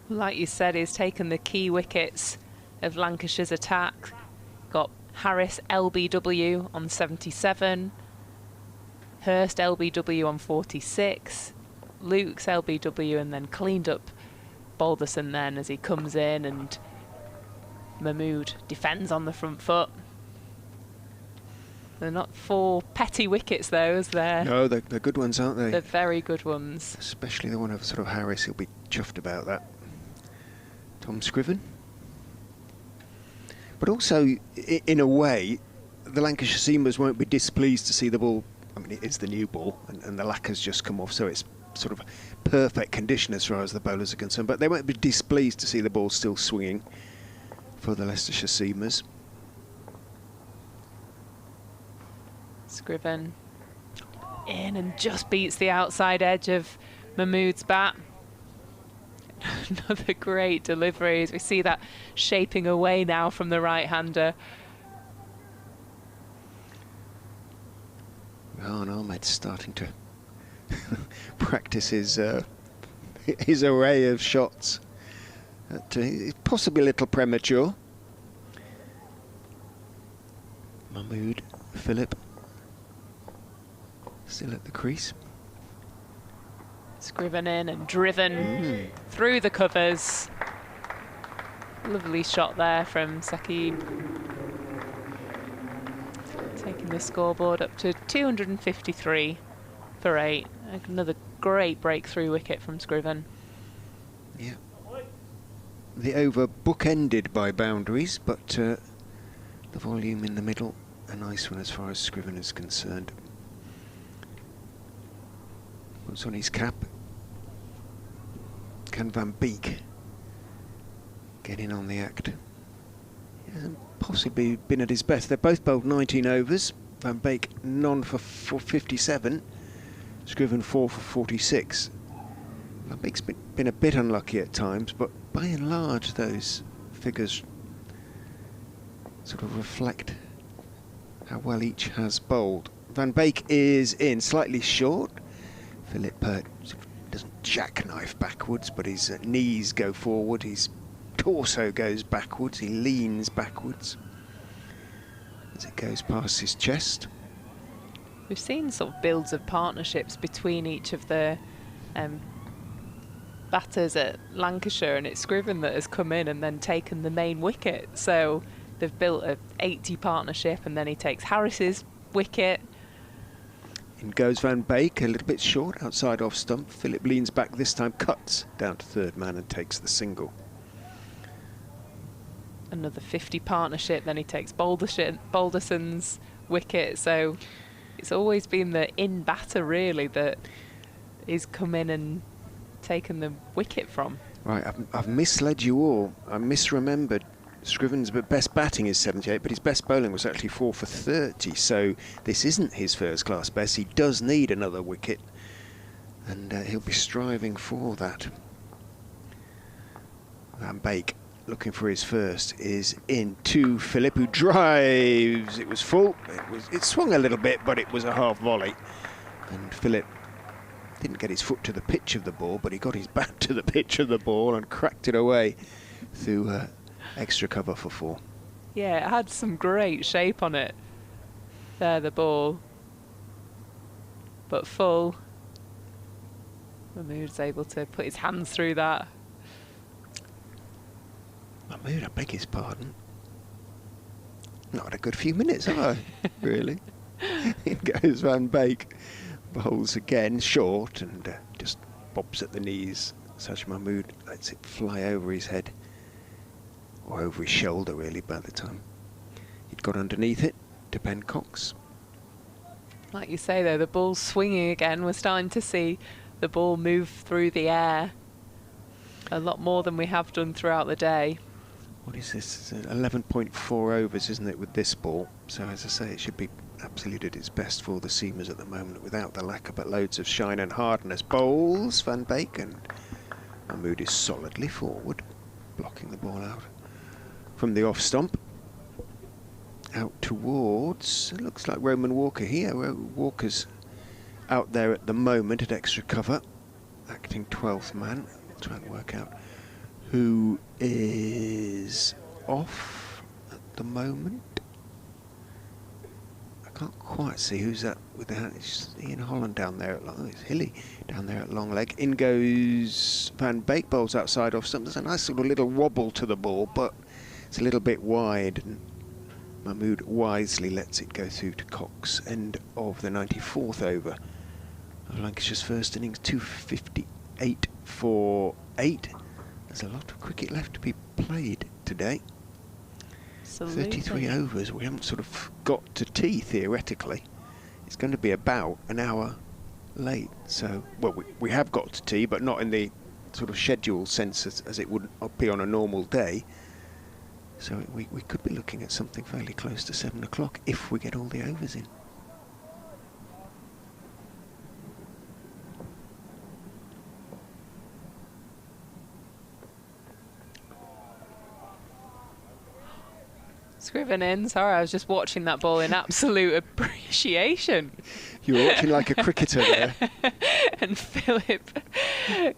Like you said, he's taken the key wickets of Lancashire's attack. Got Harris LBW on 77. Hurst LBW on 46. Luke's LBW, and then cleaned up Balderson then as he comes in, and Mahmood defends on the front foot. They're not 4 petty wickets though, is there? No, they're good ones, aren't they? They're very good ones. Especially the one of sort of Harris. He'll be chuffed about that. Tom Scriven. But also, in a way, the Lancashire seamers won't be displeased to see the ball I mean, it is the new ball, and the lacquer's just come off, so it's sort of perfect condition as far as the bowlers are concerned. But they won't be displeased to see the ball still swinging for the Leicestershire Seamers. Scriven in and just beats the outside edge of Mahmood's bat. Another great delivery as we see that shaping away now from the right-hander. Rehan Ahmed's starting to practice his array of shots. Possibly a little premature. Mahmood, Philip, still at the crease. Scriven in and driven through the covers. Lovely shot there from Saqib. Taking the scoreboard up to 253 for 8. Another great breakthrough wicket from Scriven. Yeah. The over bookended by boundaries, but the volume in the middle, a nice one as far as Scriven is concerned. Puts on his cap. Can Van Beek get in on the act? He hasn't possibly been at his best. They've both bowled 19 overs. Van Beek none for 57. Scriven 4 for 46. Van Beek's been a bit unlucky at times, but by and large those figures sort of reflect how well each has bowled. Van Beek is in, slightly short. Philip doesn't jackknife backwards, but his knees go forward, his torso goes backwards, he leans backwards as it goes past his chest. We've seen sort of builds of partnerships between each of the batters at Lancashire, and it's Scriven that has come in and then taken the main wicket. So they've built a 80 partnership, and then he takes Harris's wicket. In goes Van Beek, a little bit short, outside off stump. Philip leans back this time, cuts down to third man and takes the single. Another 50 partnership, then he takes Balderson's wicket. So it's always been the in batter really that he's come in and taken the wicket from. Right, I've misled you all. I misremembered. Scriven's best batting is 78, but his best bowling was actually 4 for 30, so this isn't his first class best. He does need another wicket, and he'll be striving for that. Van Beek, looking for his first, is in to Philip, who drives. It was full. It swung a little bit, but it was a half volley, and Philip didn't get his foot to the pitch of the ball, but he got his bat to the pitch of the ball and cracked it away through extra cover for 4. Yeah, it had some great shape on it. There, the ball. But full. Mahmood's able to put his hands through that. Mahmood, I beg his pardon. Not had a good few minutes, have I? Really? In goes Van Beek. Bowls again, short, and just bobs at the knees. Sajid Mahmood lets it fly over his head. Or over his shoulder, really, by the time he'd got underneath it to Ben Cox. Like you say, though, the ball's swinging again. We're starting to see the ball move through the air a lot more than we have done throughout the day. What is this? 11.4 overs, isn't it, with this ball? So, as I say, it should be absolutely at its best for the Seamers at the moment, without the lacquer, but loads of shine and hardness. Bowls, Van Beek, and Mahmood is solidly forward, blocking the ball out from the off stump. Out towards, it looks like Roman Walker here. Walker's out there at the moment at extra cover, acting 12th man. We'll try and work out who is off at the moment. I can't quite see who's that with the hand. It's Ian Holland down there at long. It's Hilly down there at long leg. In goes Van Beek, bowls outside off stump. There's a nice sort of little wobble to the ball, but it's a little bit wide, and Mahmood wisely lets it go through to Cox. End of the 94th over of Lancashire's first innings, 258 for 8. There's a lot of cricket left to be played today. Absolutely. 33 overs, we haven't sort of got to tea theoretically. It's going to be about an hour late. So, well, we have got to tea, but not in the sort of schedule sense as it would be on a normal day. So we could be looking at something fairly close to 7 o'clock if we get all the overs in. Scriven in, sorry, I was just watching that ball in absolute appreciation. You were watching like a cricketer there. And Philip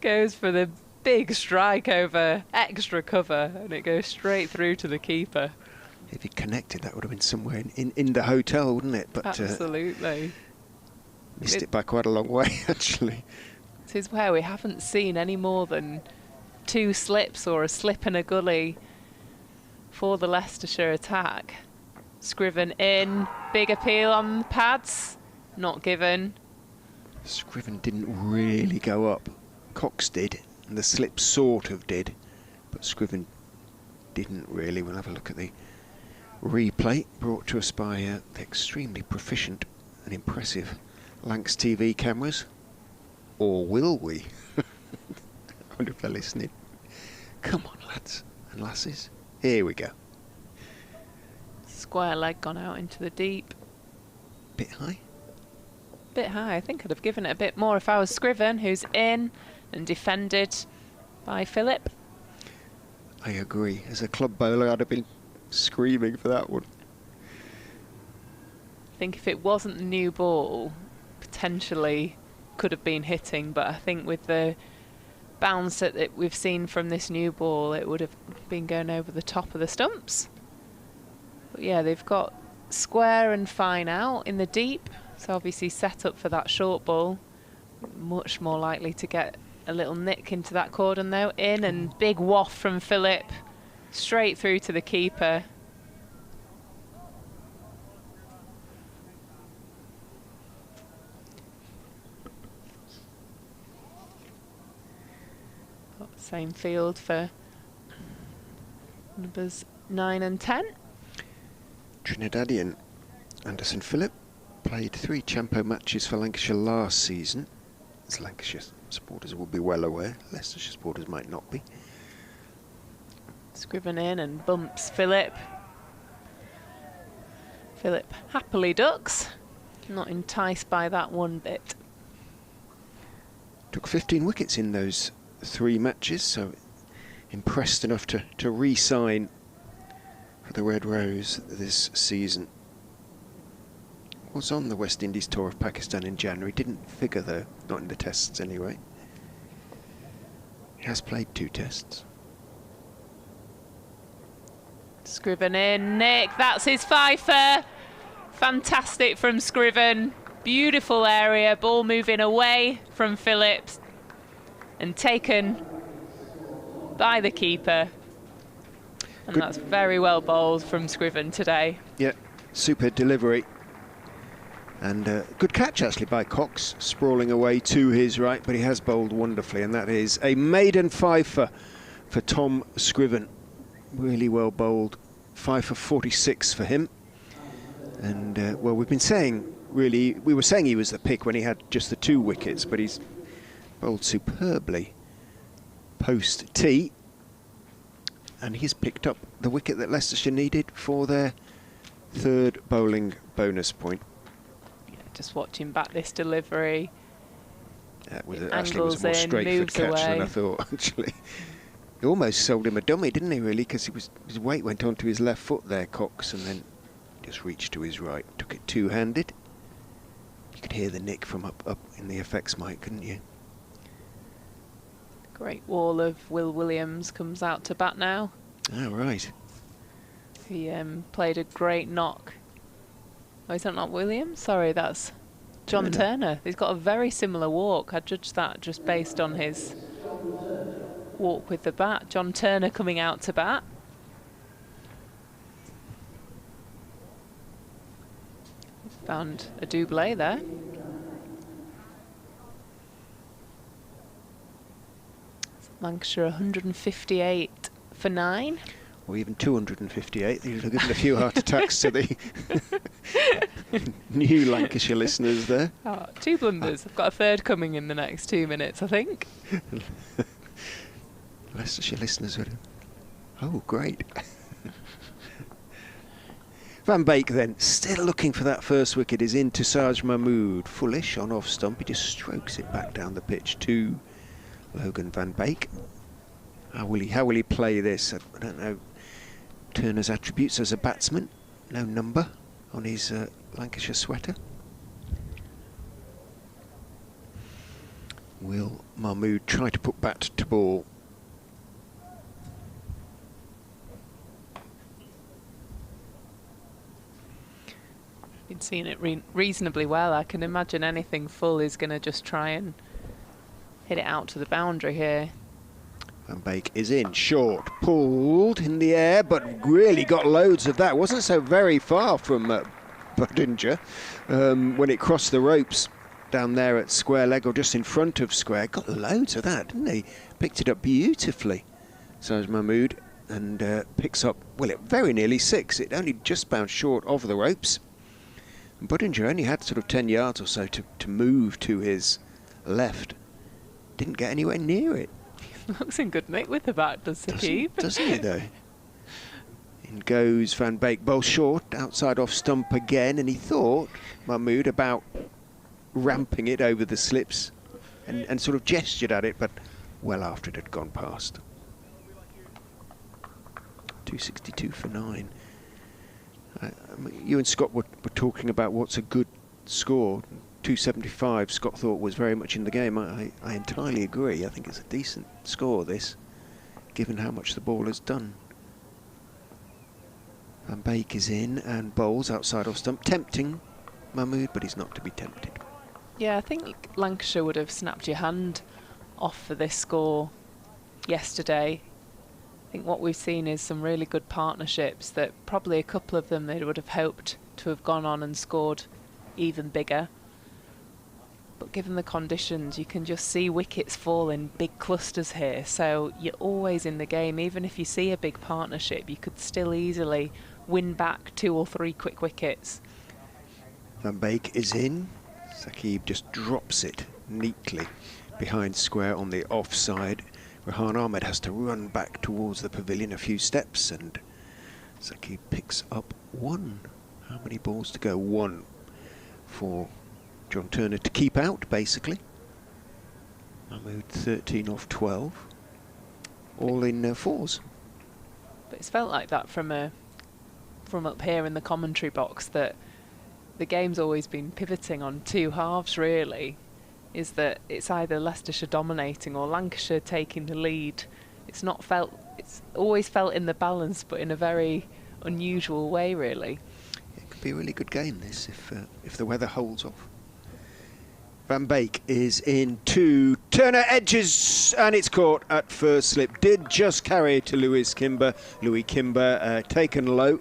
goes for the big strike over extra cover, and it goes straight through to the keeper. If he connected, that would have been somewhere in the hotel, wouldn't it? But absolutely. Missed it by quite a long way, actually. This is where we haven't seen any more than 2 slips or a slip and a gully for the Leicestershire attack. Scriven in, big appeal on the pads, not given. Scriven didn't really go up. Cox did, and the slip sort of did, but Scriven didn't really. We'll have a look at the replay brought to us by the extremely proficient and impressive Lancs TV cameras. Or will we? I wonder if they're listening. Come on, lads and lasses. Here we go. Square leg gone out into the deep. Bit high? Bit high. I think I'd have given it a bit more if I was Scriven, who's in and defended by Philip. I agree. As a club bowler, I'd have been screaming for that one. I think if it wasn't the new ball, potentially could have been hitting, but I think with the bounce that we've seen from this new ball, it would have been going over the top of the stumps. But yeah, they've got square and fine out in the deep, so obviously set up for that short ball. Much more likely to get a little nick into that cordon though. In and big waft from Philip, straight through to the keeper. Same field for numbers 9 and 10. Trinidadian Anderson Phillip played 3 Champo matches for Lancashire last season. As Lancashire supporters will be well aware, Leicestershire supporters might not be. Scriven in and bumps Philip. Philip happily ducks, not enticed by that one bit. Took 15 wickets in those 3 matches, so impressed enough to re-sign for the Red Rose this season. Was on the West Indies tour of Pakistan in January, didn't figure though, not in the tests anyway. He has played 2 tests. Scriven in, Nick, that's his fifer. Fantastic from Scriven. Beautiful area, ball moving away from Phillips and taken by the keeper. And that's very well bowled from Scriven today. Yeah, super delivery. And good catch actually by Cox, sprawling away to his right, but he has bowled wonderfully, and that is a maiden fifer for Tom Scriven. Really well bowled, 5 for 46 for him. And well, we've been saying, really, we were saying he was the pick when he had just the 2 wickets, but he's bowled superbly post-tee. And he's picked up the wicket that Leicestershire needed for their 3rd bowling bonus point. Yeah, just watching back this delivery. That was actually was a more straightforward catch than I thought, actually. He almost sold him a dummy, didn't he, really? Because his weight went onto his left foot there, Cox, and then just reached to his right. Took it two-handed. You could hear the nick from up in the effects mic, couldn't you? Great wall of Will Williams comes out to bat now. Oh, right. He played a great knock. Oh, is that not Williams? Sorry, that's John Turner. He's got a very similar walk. I judged that just based on his walk with the bat. John Turner coming out to bat. Found a doublé there. Lancashire 158 for 9. or even 258. They've given a few heart attacks to the new Lancashire listeners there. Oh, 2 blunders. I've got a third coming in the next 2 minutes, I think. Leicestershire listeners would. Oh, great. Van Beek then, still looking for that first wicket, is in to Saj Mahmood. Fullish on off stump, he just strokes it back down the pitch to Logan Van Beek. How will he play this? I don't know Turner's attributes as a batsman. No number on his Lancashire sweater. Will Mahmood try to put bat to ball? Been seeing it reasonably well. I can imagine anything full is going to just try and hit it out to the boundary here. Van Beek is in, short, pulled in the air, but really got loads of that. Wasn't so very far from Budinger when it crossed the ropes down there at square leg, or just in front of square. Got loads of that, didn't he? Picked it up beautifully, Saj Mahmood, and picks up, well, it very nearly 6. It only just bounced short of the ropes. And Budinger only had sort of 10 yards or so to move to his left. Didn't get anywhere near it. Looks in good nick with the bat, does Saqib? Doesn't he, though? In goes Van Beek, bowl short, outside off stump again, and he thought, Mahmood, about ramping it over the slips and sort of gestured at it, but well after it had gone past. 262 for 9. You and Scott were talking about what's a good score. 275 Scott thought was very much in the game. I entirely agree. I think it's a decent score, this, given how much the ball has done. Van Beek is in and bowls outside off stump, tempting Mahmood, but he's not to be tempted. Yeah, I think Lancashire would have snapped your hand off for this score yesterday. I think what we've seen is some really good partnerships that probably a couple of them they would have hoped to have gone on and scored even bigger. But given the conditions, you can just see wickets fall in big clusters here. So you're always in the game. Even if you see a big partnership, you could still easily win back 2 or 3 quick wickets. Van Beek is in. Saqib just drops it neatly behind square on the offside. Rehan Ahmed has to run back towards the pavilion a few steps, and Saqib picks up 1. How many balls to go? 1 for John Turner to keep out, basically. Mahmood 13 off 12. All in 4s. But it's felt like that from up here in the commentary box, that the game's always been pivoting on 2 halves, really. Is that it's either Leicestershire dominating or Lancashire taking the lead. It's always felt in the balance, but in a very unusual way, really. It could be a really good game, this, if the weather holds off. Van Beek is in to Turner, edges, and it's caught at first slip. Did just carry to Louis Kimber. Louis Kimber taken low,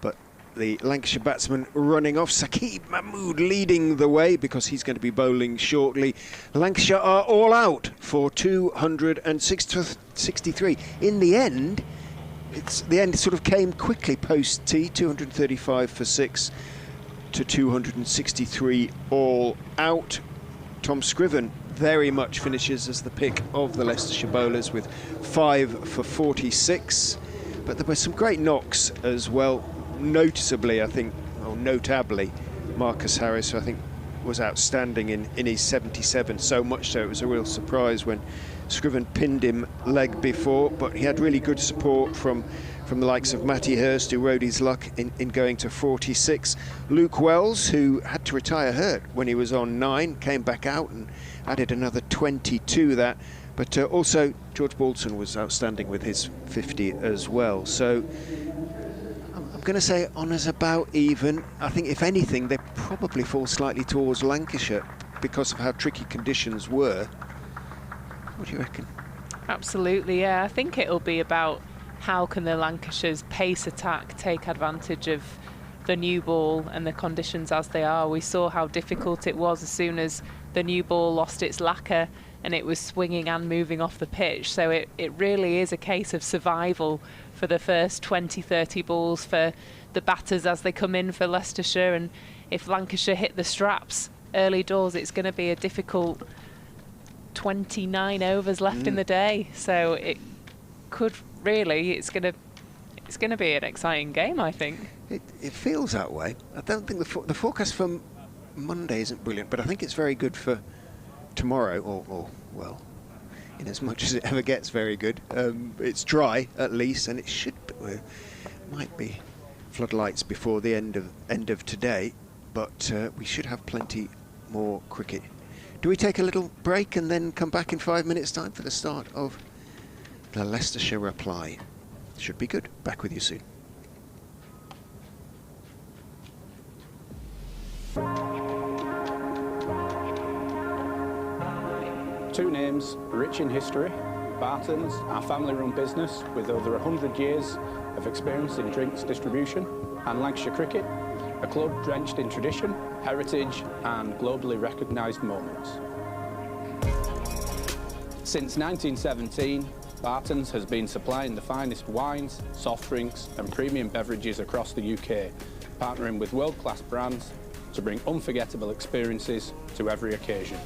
but the Lancashire batsman running off. Saqib Mahmood leading the way because he's going to be bowling shortly. Lancashire are all out for 263. In the end, the end sort of came quickly post tea. 235 for 6 to 263 all out. Tom Scriven very much finishes as the pick of the Leicestershire bowlers with 5 for 46. But there were some great knocks as well. Noticeably, I think, or notably, Marcus Harris, I think, was outstanding in his 77. So much so it was a real surprise when Scriven pinned him leg before, but he had really good support from the likes of Matty Hurst, who rode his luck in going to 46. Luke Wells, who had to retire hurt when he was on 9, came back out and added another 20 to that. But also George Balton was outstanding with his 50 as well. So I'm going to say honours about even. I think if anything they probably fall slightly towards Lancashire because of how tricky conditions were. What do you reckon? Absolutely, yeah. I think it'll be about how can the Lancashire's pace attack take advantage of the new ball and the conditions as they are. We saw how difficult it was as soon as the new ball lost its lacquer and it was swinging and moving off the pitch. So it really is a case of survival for the first 20-30 balls for the batters as they come in for Leicestershire. And if Lancashire hit the straps early doors, it's going to be a difficult 29 overs left in the day. So it could really, it's going to be an exciting game, I think. It feels that way. I don't think the forecast for Monday isn't brilliant, but I think it's very good for tomorrow, or well, in as much as it ever gets very good. It's dry at least, and it might be floodlights before the end of today, but we should have plenty more cricket. Do we take a little break and then come back in 5 minutes' time for the start of the Leicestershire reply? Should be good. Back with you soon. Two names rich in history: Barton's, our family-run business with over 100 years of experience in drinks distribution, and Lancashire Cricket, a club drenched in tradition, heritage and globally recognised moments. Since 1917, Barton's has been supplying the finest wines, soft drinks and premium beverages across the UK, partnering with world-class brands to bring unforgettable experiences to every occasion.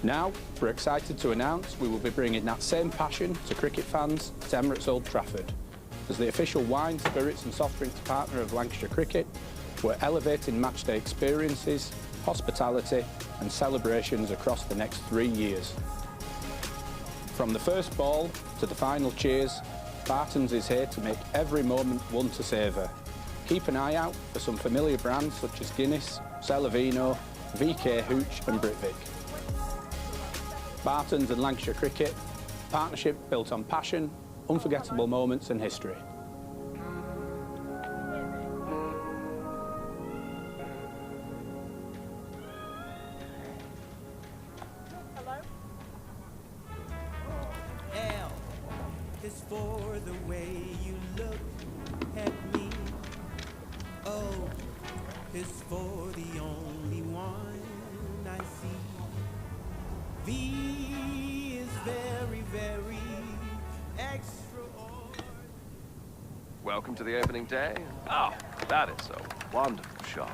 Now, we're excited to announce we will be bringing that same passion to cricket fans at Emirates Old Trafford. As the official wine, spirits and soft drinks partner of Lancashire Cricket, we're elevating matchday experiences, hospitality and celebrations across the next 3 years. From the first ball to the final cheers, Barton's is here to make every moment one to savour. Keep an eye out for some familiar brands such as Guinness, Celavino, VK Hooch and Britvic. Barton's and Lancashire Cricket, partnership built on passion, unforgettable moments and history. L is for the way you look at me. O is for the only one I see. V is very, very extraordinary. Welcome to the opening day. Oh, that is a wonderful shot.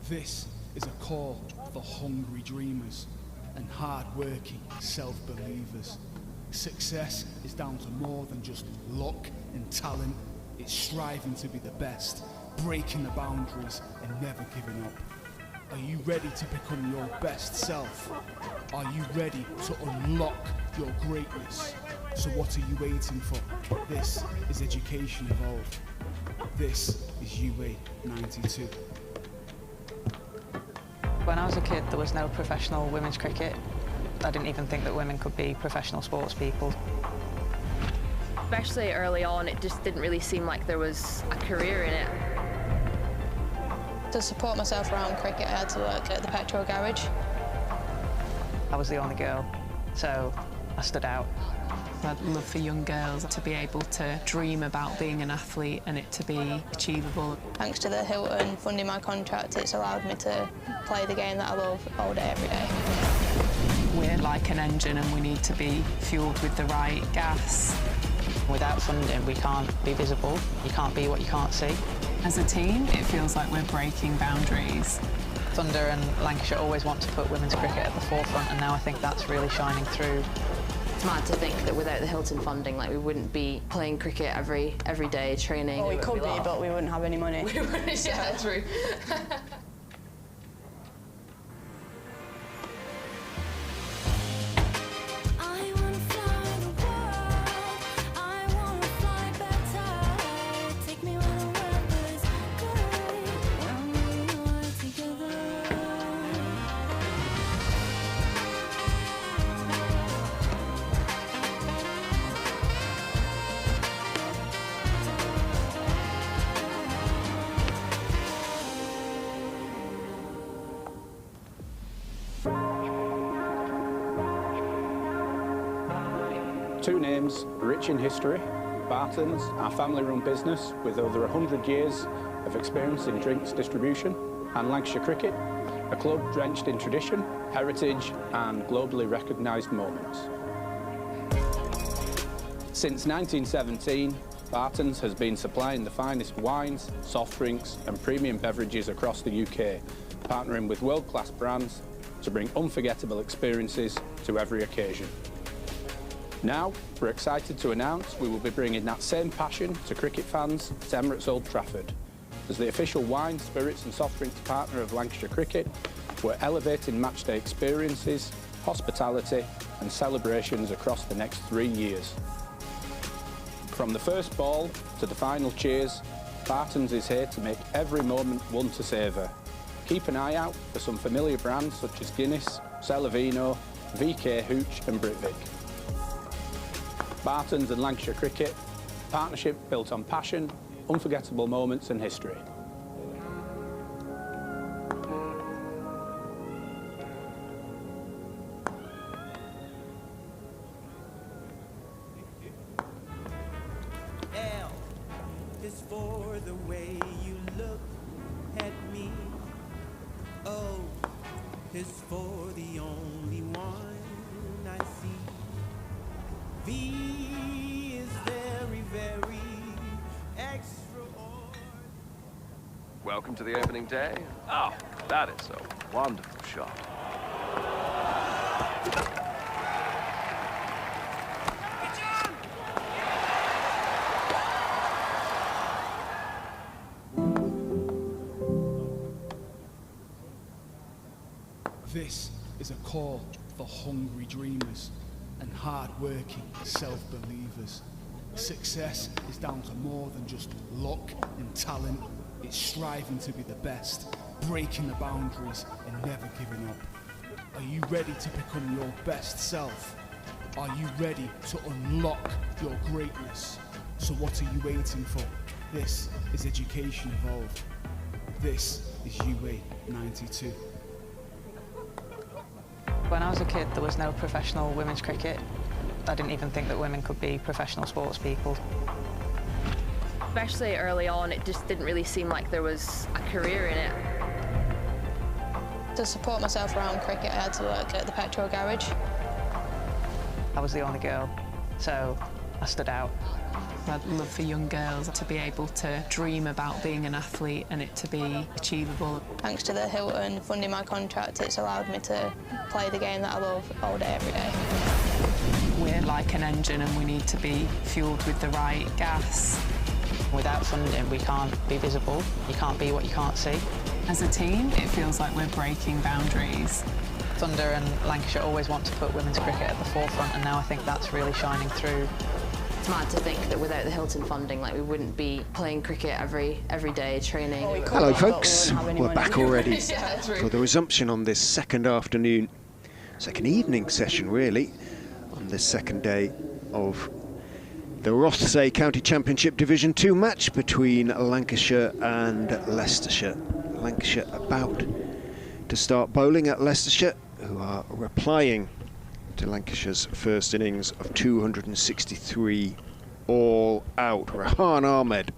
This is a call for hungry dreamers and hard-working self-believers. Success is down to more than just luck and talent. It's striving to be the best, breaking the boundaries and never giving up. Are you ready to become your best self? Are you ready to unlock your greatness? So what are you waiting for? This is Education Evolved. This is UA 92. When I was a kid, there was no professional women's cricket. I didn't even think that women could be professional sports people. Especially early on, it just didn't really seem like there was a career in it. To support myself around cricket, I had to work at the petrol garage. I was the only girl, so I stood out. I'd love for young girls to be able to dream about being an athlete and it to be achievable. Thanks to the Hilton funding my contract, it's allowed me to play the game that I love all day, every day. We're like an engine and we need to be fueled with the right gas. Without funding, we can't be visible. You can't be what you can't see. As a team, it feels like we're breaking boundaries. Thunder and Lancashire always want to put women's cricket at the forefront, and now I think that's really shining through. It's mad to think that without the Hilton funding, like, we wouldn't be playing cricket every day, training. Well, we could be, but we wouldn't have any money. We wouldn't, yeah, true. Two names rich in history: Barton's, our family-run business with over 100 years of experience in drinks distribution, and Lancashire Cricket, a club drenched in tradition, heritage and globally recognised moments. Since 1917, Barton's has been supplying the finest wines, soft drinks and premium beverages across the UK, partnering with world-class brands to bring unforgettable experiences to every occasion. Now, we're excited to announce we will be bringing that same passion to cricket fans at Emirates Old Trafford. As the official wine, spirits and soft drinks partner of Lancashire Cricket, we're elevating matchday experiences, hospitality and celebrations across the next 3 years. From the first ball to the final cheers, Barton's is here to make every moment one to savour. Keep an eye out for some familiar brands such as Guinness, Celavino, VK Hooch and Britvic. Barton's and Lancashire Cricket, partnership built on passion, unforgettable moments and history. L is for the way you look at me. O is for the only one I see. V is very, very extraordinary. Welcome to the opening day. Oh, that is a wonderful shot. This is a call for hungry dreamers and hard-working self-believers. Success is down to more than just luck and talent. It's striving to be the best, breaking the boundaries and never giving up. Are you ready to become your best self? Are you ready to unlock your greatness? So what are you waiting for? This is Education Evolved. This is UA 92. When I was a kid, there was no professional women's cricket. I didn't even think that women could be professional sports people. Especially early on, it just didn't really seem like there was a career in it. To support myself around cricket, I had to work at the petrol garage. I was the only girl, so I stood out. I'd love for young girls to be able to dream about being an athlete and it to be achievable. Thanks to the Hilton funding my contract, it's allowed me to play the game that I love all day, every day. We're like an engine and we need to be fueled with the right gas. Without funding, we can't be visible. You can't be what you can't see. As a team, it feels like we're breaking boundaries. Thunder and Lancashire always want to put women's cricket at the forefront, and now I think that's really shining through. It's mad to think that without the Hilton funding, like, we wouldn't be playing cricket every day, training. Hello folks, we're back already Yeah, for the resumption on this second evening session really, on this second day of the Rothesay County Championship Division 2 match between Lancashire and Leicestershire. Lancashire about to start bowling at Leicestershire, who are replying to Lancashire's first innings of 263 all out. Rahan Ahmed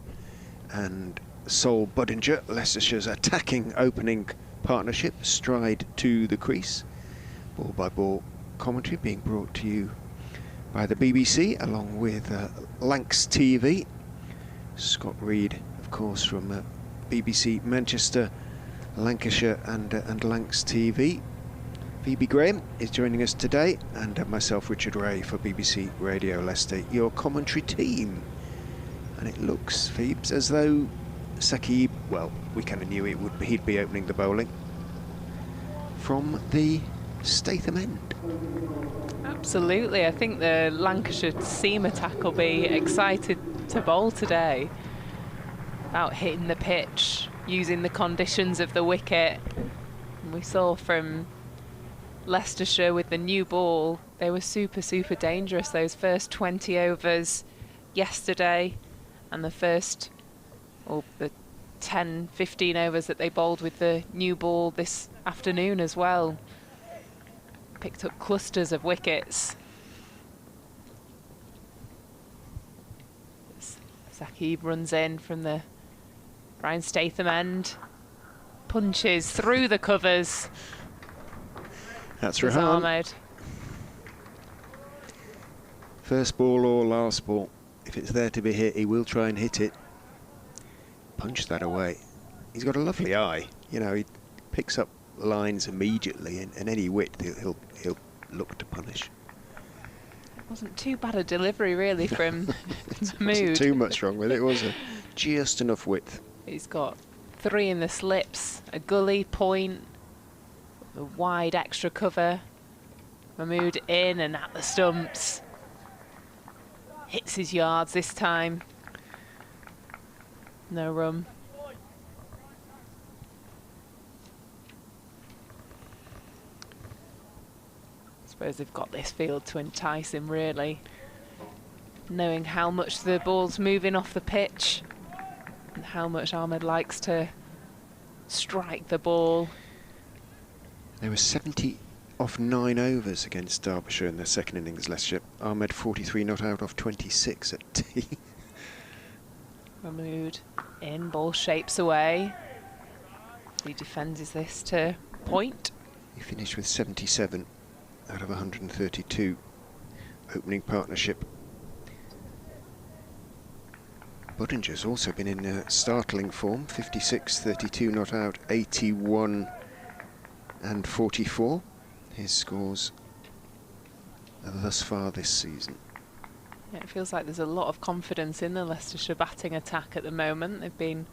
and Sol Budinger, Leicestershire's attacking opening partnership, stride to the crease. Ball by ball commentary being brought to you by the BBC along with Lancs TV. Scott Reed, of course, from BBC Manchester, Lancashire and Lancs TV. Phoebe Graham is joining us today, and myself, Richard Ray, for BBC Radio Leicester, your commentary team. And it looks, Phoebes, as though Saqib, well, we kind of knew he'd be opening the bowling from the Statham end. Absolutely, I think the Lancashire seam attack will be excited to bowl today. About hitting the pitch, using the conditions of the wicket. And we saw from Leicestershire with the new ball, they were super dangerous those first 20 overs yesterday, and the 10-15 overs that they bowled with the new ball this afternoon as well. Picked up clusters of wickets. Saqib runs in from the Brian Statham end, punches through the covers. That's There's Rehan. Ahmed. First ball or last ball, if it's there to be hit, he will try and hit it. Punch that away. He's got a lovely eye. You know, he picks up lines immediately, and any width he'll look to punish. It wasn't too bad a delivery, really, from Wasn't Mood. too much wrong with it, was it? Just enough width. He's got 3 in the slips, a gully point, a wide extra cover. Mahmood in and at the stumps. Hits his yards this time. No run. I suppose they've got this field to entice him, really. Knowing how much the ball's moving off the pitch and how much Ahmed likes to strike the ball. There were 70 off 9 overs against Derbyshire in their second innings, Leicestershire. Ahmed 43 not out off 26 at tea. Mahmood in, ball shapes away. He defends this to point. He finished with 77 out of 132 opening partnership. Buddinger's also been in startling form, 56, 32 not out, 81 and 44. His scores thus far this season. Yeah, it feels like there's a lot of confidence in the Leicestershire batting attack at the moment. They've been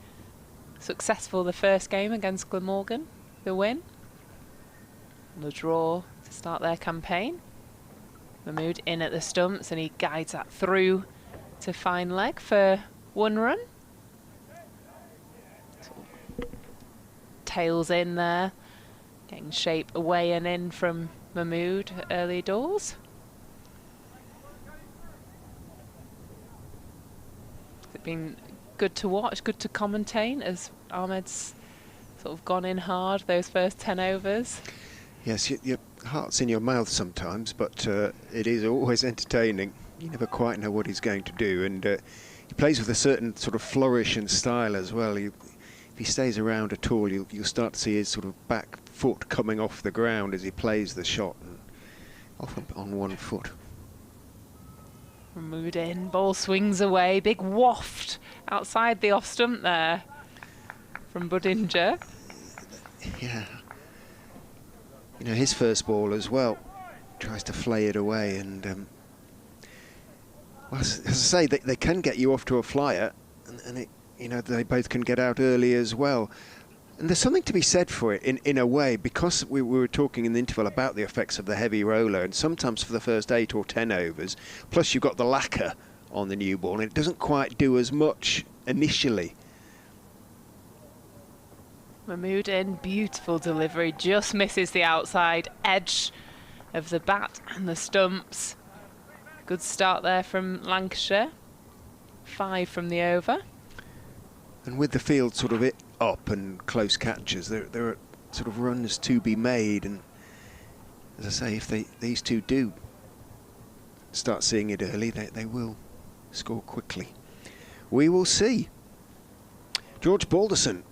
successful the first game against Glamorgan, the win. The draw to start their campaign. Mahmood in at the stumps and he guides that through to fine leg for 1 run. Tails in there, getting shape away and in from Mahmood early doors. It's been good to watch, good to commentate as Ahmed's sort of gone in hard those first 10 overs. Yes, your heart's in your mouth sometimes, but it is always entertaining. You never quite know what he's going to do, and he plays with a certain sort of flourish and style as well. If he stays around at all, you'll start to see his sort of back foot coming off the ground as he plays the shot, and often on 1 foot. Mahmood in, ball swings away, big waft outside the off stump there from Budinger. Yeah. You know, his first ball as well tries to flay it away, and well, as I say, they can get you off to a flyer, and it, you know, they both can get out early as well. And there's something to be said for it in a way, because we were talking in the interval about the effects of the heavy roller, and sometimes for the first 8 or 10 overs, plus you've got the lacquer on the new ball, and it doesn't quite do as much initially. Mahmood in, beautiful delivery, just misses the outside edge of the bat and the stumps. Good start there from Lancashire. 5 from the over. And with the field sort of up and close catches, there are sort of runs to be made, and as I say, if these two do start seeing it early, they will score quickly. We will see. George Balderson,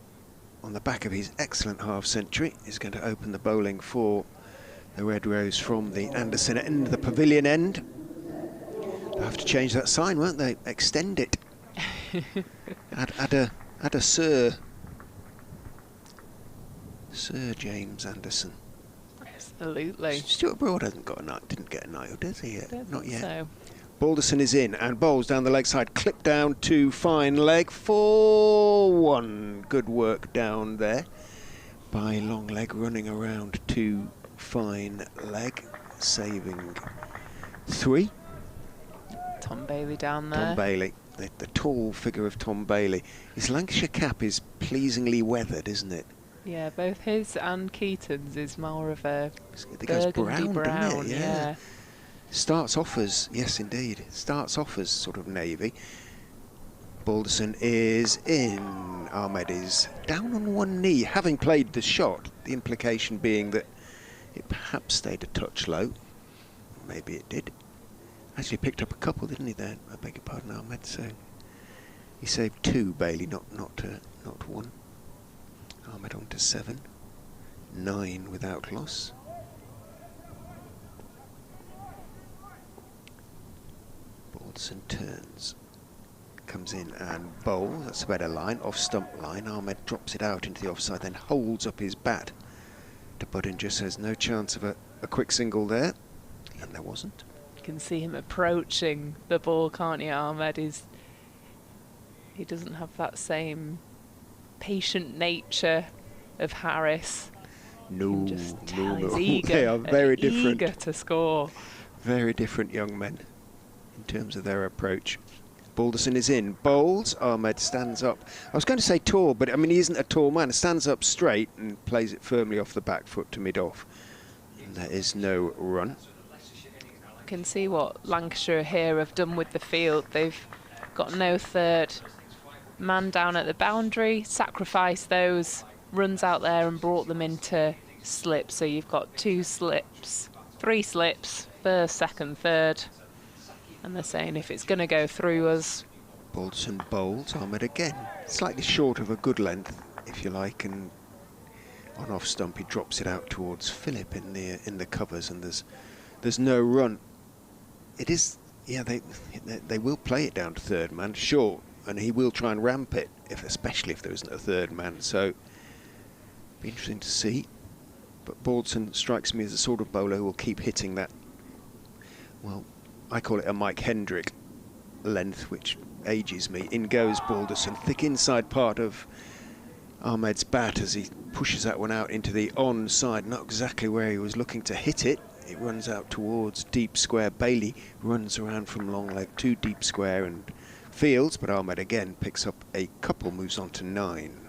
on the back of his excellent half-century, is going to open the bowling for the Red Rose from the Anderson end, the pavilion end. They'll have to change that sign, won't they? Extend it. add a Sir James Anderson. Absolutely. Stuart Broad didn't get a knighthood, does he? Not yet. So. Balderson is in and bowls down the leg side, clip down to fine leg for 1. Good work down there by long leg, running around to fine leg, saving 3. Tom Bailey down there. Tom Bailey, the tall figure of Tom Bailey. His Lancashire cap is pleasingly weathered, isn't it? Yeah, both his and Keaton's is more of a burgundy brown, doesn't it? Yeah. Starts off as, yes indeed, starts off as sort of navy. Balderson is in. Ahmed is down on 1 knee, having played the shot, the implication being that it perhaps stayed a touch low. Maybe it did. Actually picked up a couple, didn't he, there? I beg your pardon, Ahmed. So He saved 2, Bailey, not 1. Ahmed on to 7. 9 without loss. Balderson turns. Comes in and bowls. That's a better line. Off stump line. Ahmed drops it out into the offside, then holds up his bat to Budinger. Says no chance of a quick single there. And there wasn't. You can see him approaching the ball, can't you, Ahmed? He doesn't have that same patient nature of Harris. No, just tell no. he's eager, They are very different. Eager to score. Very different young men in terms of their approach. Balderson is in. Bowls. Ahmed stands up. I was going to say tall, but I mean, he isn't a tall man. Stands up straight and plays it firmly off the back foot to mid-off. And there is no run. You can see what Lancashire here have done with the field. They've got no third man down at the boundary, sacrificed those runs out there and brought them into slips. So you've got 2 slips, 3 slips, first, second, third. And they're saying if it's going to go through us. Balderson bowls. Ahmed again, slightly short of a good length, if you like, and on off stump he drops it out towards Phillip in the covers, and there's no run. It is, yeah, they will play it down to third man, sure, and he will try and ramp it, especially if there isn't a third man. So be interesting to see. But Balderson strikes me as the sort of bowler who will keep hitting that. Well, I call it a Mike Hendrick length, which ages me. In goes Balderson, thick inside part of Ahmed's bat as he pushes that one out into the onside, not exactly where he was looking to hit it. It runs out towards deep square. Bailey runs around from long leg to deep square and fields, but Ahmed again picks up a couple, moves on to 9.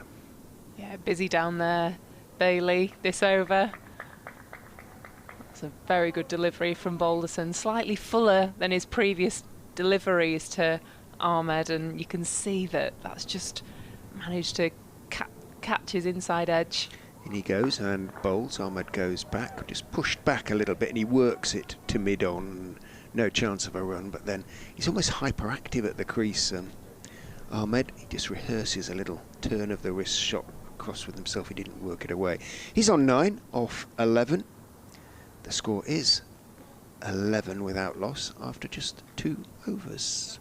Yeah, busy down there, Bailey, this over. It's a very good delivery from Balderson, slightly fuller than his previous deliveries to Ahmed, and you can see that that's just managed to catch his inside edge. In he goes and bowls. Ahmed goes back, just pushed back a little bit, and he works it to mid-on. No chance of a run, but then he's almost hyperactive at the crease. Ahmed, he just rehearses a little turn of the wrist shot across with himself. He didn't work it away. He's on 9 off 11. The score is 11 without loss after just 2 overs.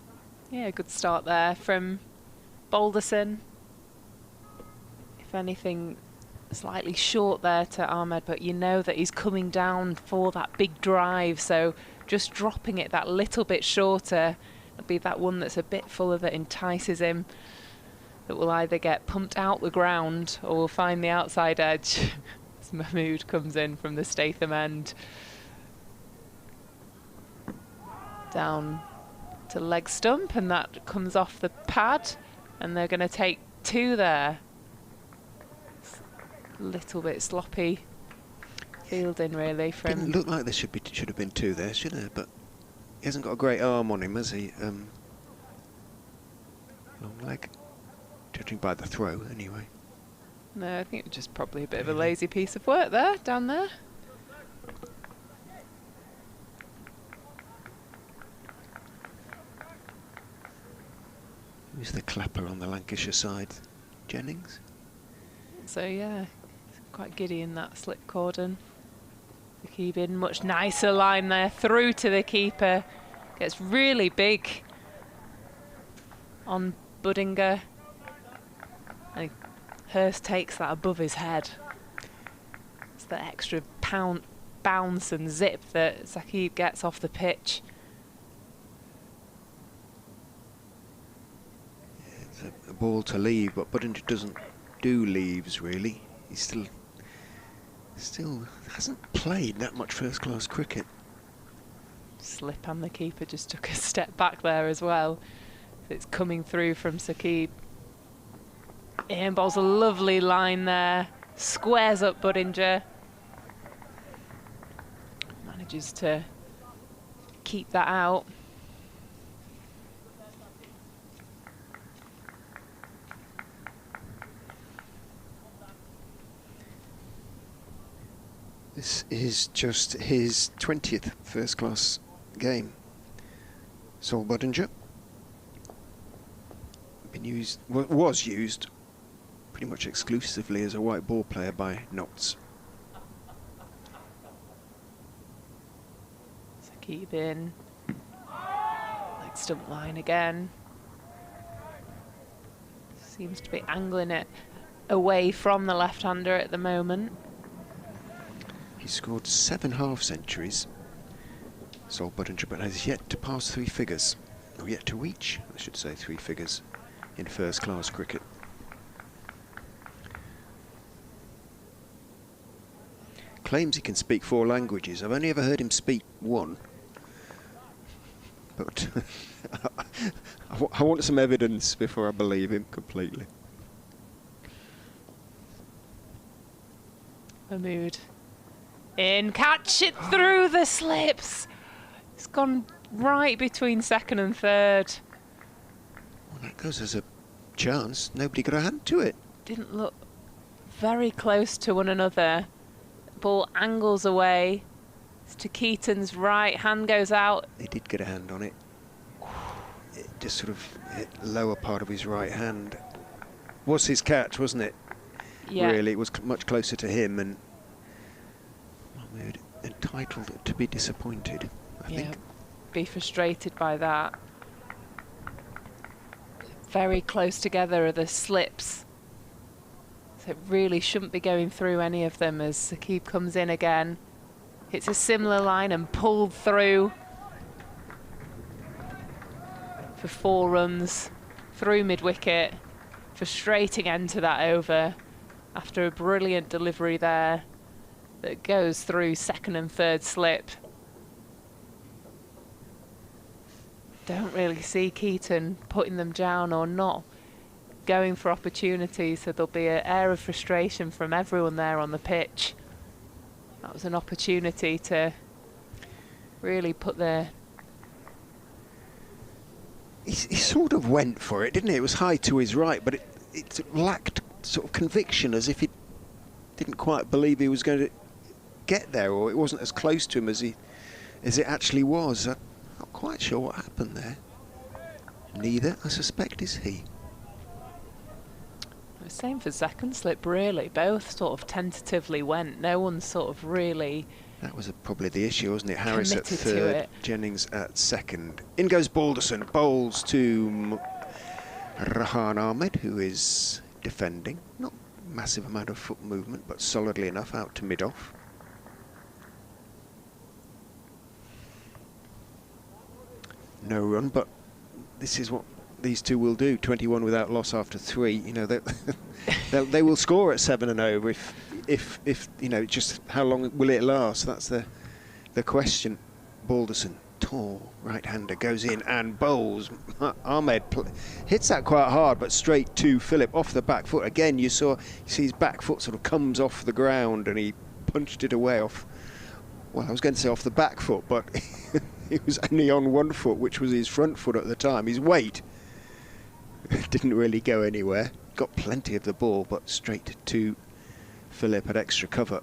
Yeah, good start there from Balderson. If anything, slightly short there to Ahmed, but you know that he's coming down for that big drive, so just dropping it that little bit shorter, it'll be that one that's a bit fuller that entices him, that will either get pumped out the ground or will find the outside edge. As Mahmood comes in from the Statham end. Down to leg stump, and that comes off the pad, and they're going to take 2 there. A little bit sloppy fielding really from... Didn't look like there should have been 2 there, should there? But he hasn't got a great arm on him, has he? Long leg, judging by the throw anyway. No, I think it was just probably a bit of a lazy piece of work there, down there. Who's the clapper on the Lancashire side? Jennings? So yeah, quite giddy in that slip cordon. The keep in, much nicer line there, through to the keeper. Gets really big on Budinger. And Hurst takes that above his head. It's the extra bounce and zip that Saqib gets off the pitch. It's a ball to leave, but Budinger doesn't do leaves really. He still hasn't played that much first-class cricket. Slip, and the keeper just took a step back there as well. It's coming through from Saqib. Ian bowls a lovely line there, squares up Budinger. Manages to keep that out. This is just his 20th first-class game. Saul Budinger was used pretty much exclusively as a white ball player by Notts. So keep in. Leg stump line again. Seems to be angling it away from the left-hander at the moment. He scored 7 half-centuries, Sol Buttinger, but has yet to pass 3 figures, or yet to reach, I should say, 3 figures in first-class cricket. Claims he can speak 4 languages. I've only ever heard him speak 1. But I want some evidence before I believe him completely. Mahmood in, catch it through the slips. It's gone right between second and third. Well, that goes as a chance. Nobody got a hand to it. Didn't look very close to one another. Ball angles away. It's to Keaton's right, hand goes out. He did get a hand on it. It just sort of hit the lower part of his right hand. Was his catch, wasn't it? Yeah. Really, it was much closer to him, and Mahmood entitled to be disappointed, I think. Be frustrated by that. Very close together are the slips. So it really shouldn't be going through any of them as Saqib comes in again. Hits a similar line and pulled through for 4 runs through mid-wicket. Frustrating end to that over after a brilliant delivery there that goes through second and third slip. Don't really see Keaton putting them down or not going for opportunities, so there'll be an air of frustration from everyone there on the pitch. That was an opportunity to really put their... He sort of went for it, didn't he? It was high to his right, but it lacked sort of conviction, as if he didn't quite believe he was going to get there, or it wasn't as close to him as it actually was. I'm not quite sure what happened there. Neither, I suspect, is he. Same for second slip, really. Both sort of tentatively went. No one sort of really... That was probably the issue, wasn't it? Harris at committed to third, it. Jennings at second. In goes Balderson, bowls to Rahan Ahmed, who is defending. Not massive amount of foot movement, but solidly enough out to mid-off. No run, but this is what these two will do. 21 without loss after 3. You know, they will score at 7 and over if you know, just how long will it last? That's the question. Balderson, tall right-hander, goes in and bowls. Ahmed hits that quite hard, but straight to Phillip off the back foot. Again, you see his back foot sort of comes off the ground, and he punched it away off. Well, I was going to say off the back foot, but he was only on one foot, which was his front foot at the time. His weight didn't really go anywhere. Got plenty of the ball, but straight to Phillip at extra cover.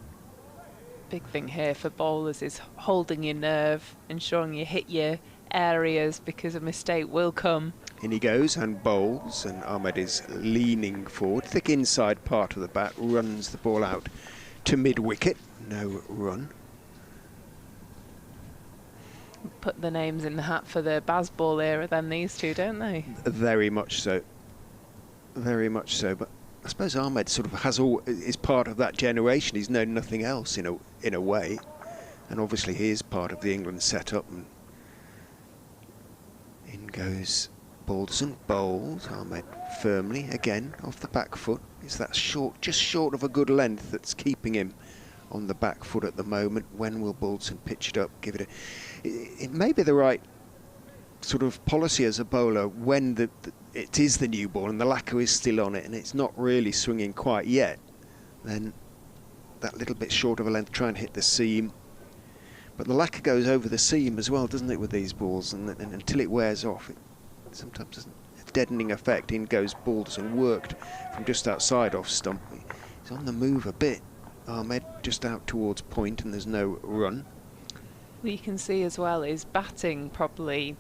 Big thing here for bowlers is holding your nerve, ensuring you hit your areas, because a mistake will come. In he goes and bowls, and Ahmed is leaning forward. Thick inside part of the bat, runs the ball out to mid-wicket. No run. Put the names in the hat for the Bazball era then, these two, don't they? Very much so. Very much so. But I suppose Ahmed sort of is part of that generation. He's known nothing else in a way. And obviously he is part of the England setup. And in goes Balderson, bowls. Ahmed firmly, again, off the back foot. It's that short, just short of a good length that's keeping him on the back foot at the moment. When will Balderson pitch it up, give it a... It may be the right sort of policy as a bowler when it is the new ball and the lacquer is still on it and it's not really swinging quite yet. Then that little bit short of a length, try and hit the seam. But the lacquer goes over the seam as well, doesn't it, with these balls? And until it wears off, it sometimes doesn't. A deadening effect. In goes Balderson, worked from just outside off stump. He's on the move a bit. Ahmed just out towards point, and there's no run. What you can see as well is batting probably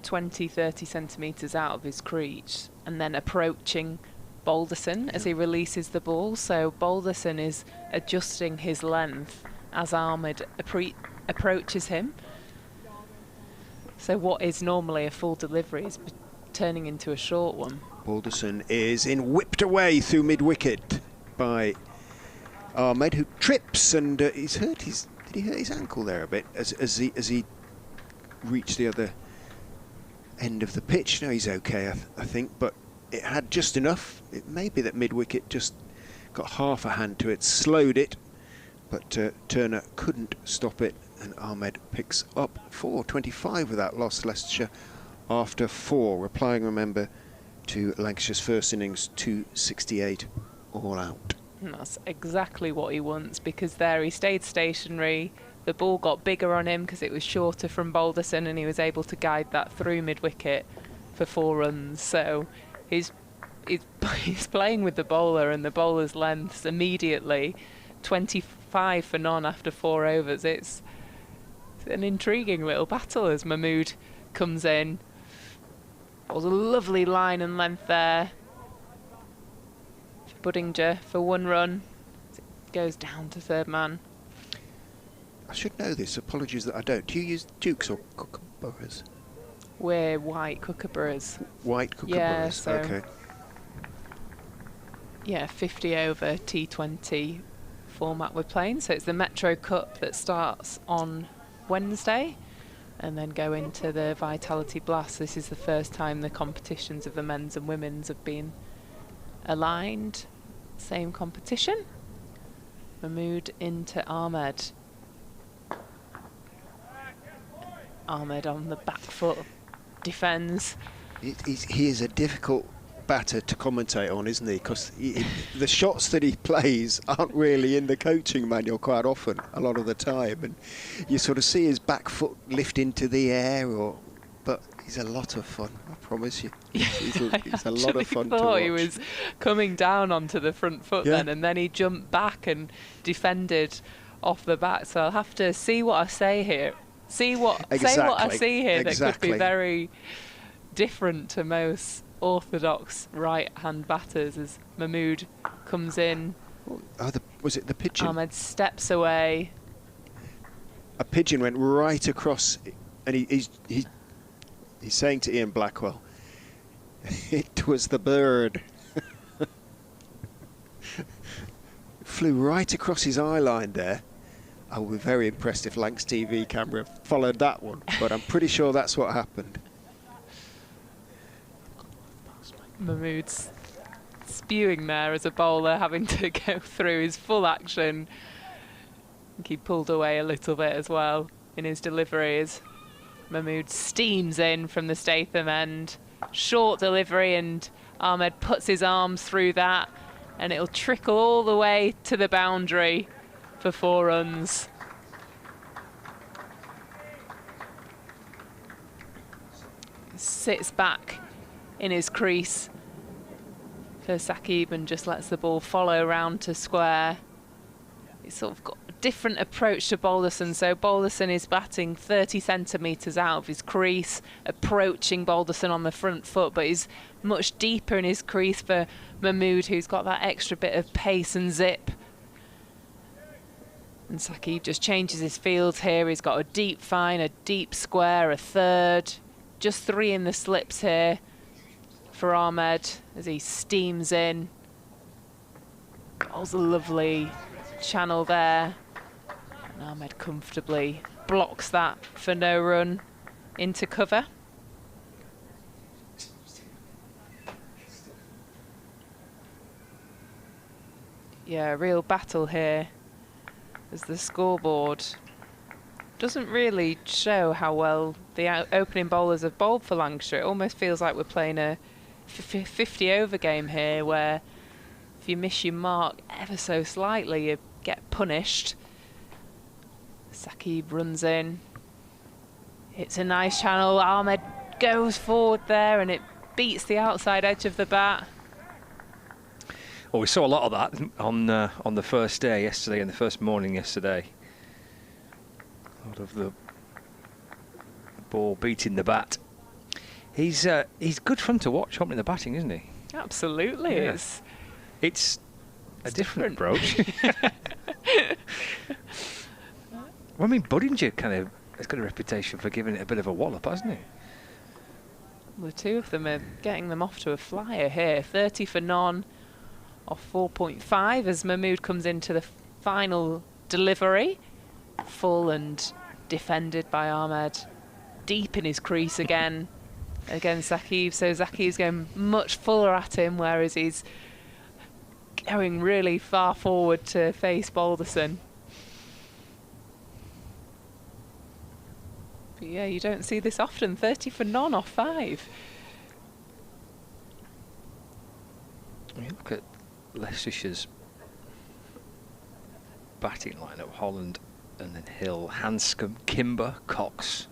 20, 30 centimetres out of his crease and then approaching Balderson as he releases the ball. So Balderson is adjusting his length as Ahmed approaches him. So what is normally a full delivery is turning into a short one. Balderson is whipped away through mid-wicket by Ahmed, who trips, and he's hurt his. Did he hurt his ankle there a bit as he reached the other end of the pitch? No, he's okay, I think, but it had just enough. It may be that mid-wicket just got half a hand to it, slowed it, but Turner couldn't stop it, and Ahmed picks up 4.25 with that loss. Leicestershire after 4, replying, remember, to Lancashire's first innings, 268 all out. And that's exactly what he wants, because there he stayed stationary. The ball got bigger on him because it was shorter from Balderson, and he was able to guide that through mid-wicket for 4 runs. So he's playing with the bowler, and the bowler's lengths immediately 25 for none after 4 overs. It's an intriguing little battle as Mahmood comes in. It was a lovely line and length there for Budinger for 1 run. It goes down to third man. I should know this, apologies that I don't. Do you use Dukes or Kookaburras? We're white Kookaburras. White Kookaburras, yeah, so okay. Yeah, 50 over T20 format we're playing. So it's the Metro Cup that starts on Wednesday and then go into the Vitality Blast. This is the first time the competitions of the men's and women's have been aligned. Same competition. Mahmood into Ahmed. Ahmed on the back foot defends. He is a difficult batter to commentate on, isn't he? Because the shots that he plays aren't really in the coaching manual quite often, a lot of the time, and you sort of see his back foot lift into the air, but he's a lot of fun, I promise you. He's a lot of fun to watch. I thought he was coming down onto the front foot then, and then he jumped back and defended off the back. So I'll have to see what I say here. Say what I see here that could be very different to most orthodox right-hand batters as Mahmood comes in. Was it the pigeon? Ahmed steps away. A pigeon went right across, and he's saying to Ian Blackwell, it was the bird. Flew right across his eye line there. I would be very impressed if Lancs TV camera followed that one, but I'm pretty sure that's what happened. Mahmood's spewing there as a bowler, having to go through his full action. I think he pulled away a little bit as well in his deliveries. Mahmood steams in from the Statham end. Short delivery, and Ahmed puts his arms through that, and it'll trickle all the way to the boundary for 4 runs. Sits back in his crease for Saqib and just lets the ball follow round to square. He's sort of got a different approach to Balderson. So Balderson is batting 30 centimetres out of his crease, approaching Balderson on the front foot, but he's much deeper in his crease for Mahmood, who's got that extra bit of pace and zip. And Saqib just changes his field here. He's got a deep fine, a deep square, a third. Just 3 in the slips here for Ahmed as he steams in. That was a lovely channel there. And Ahmed comfortably blocks that for no run into cover. Yeah, a real battle here as the scoreboard doesn't really show how well the opening bowlers have bowled for Lancashire. It almost feels like we're playing a 50 over game here, where if you miss your mark ever so slightly, you get punished. Saqib runs in. It's a nice channel. Ahmed goes forward there, and it beats the outside edge of the bat. Well, we saw a lot of that on the first day yesterday and the first morning yesterday. A lot of the ball beating the bat. He's good fun to watch, in the batting, isn't he? Absolutely, Yeah. It's a different approach. Well, I mean, Budinger kind of has got a reputation for giving it a bit of a wallop, hasn't he? The two of them are getting them off to a flyer here. 30 for none off 4.5 as Mahmood comes into the final delivery. Full and defended by Ahmed. Deep in his crease again against Zakib. So Zakib's going much fuller at him, whereas he's going really far forward to face Balderson. But yeah, you don't see this often. 30 for none off 5. You look at Leicestershire's batting lineup: Holland, and then Hill, Hanscom, Kimber, Cox,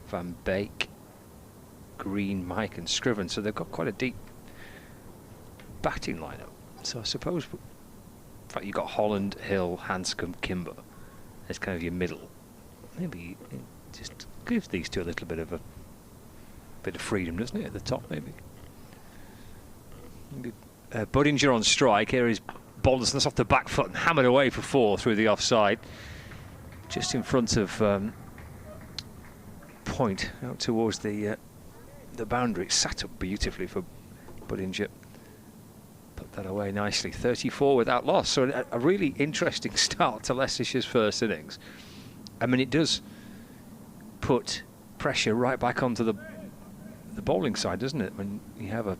Van Beek, Green, Mike and Scriven. So they've got quite a deep batting lineup. So I suppose, in fact, you've got Holland, Hill, Hanscom, Kimber as kind of your middle. Maybe it just gives these two a little bit of freedom, doesn't it, at the top, maybe? Budinger on strike. Here is Balderson. That's off the back foot and hammered away for 4 through the offside. Just in front of point out towards the boundary. It's sat up beautifully for Budinger. Put that away nicely. 34 without loss. So a really interesting start to Leicestershire's first innings. I mean, it does put pressure right back onto the bowling side, doesn't it? When you have an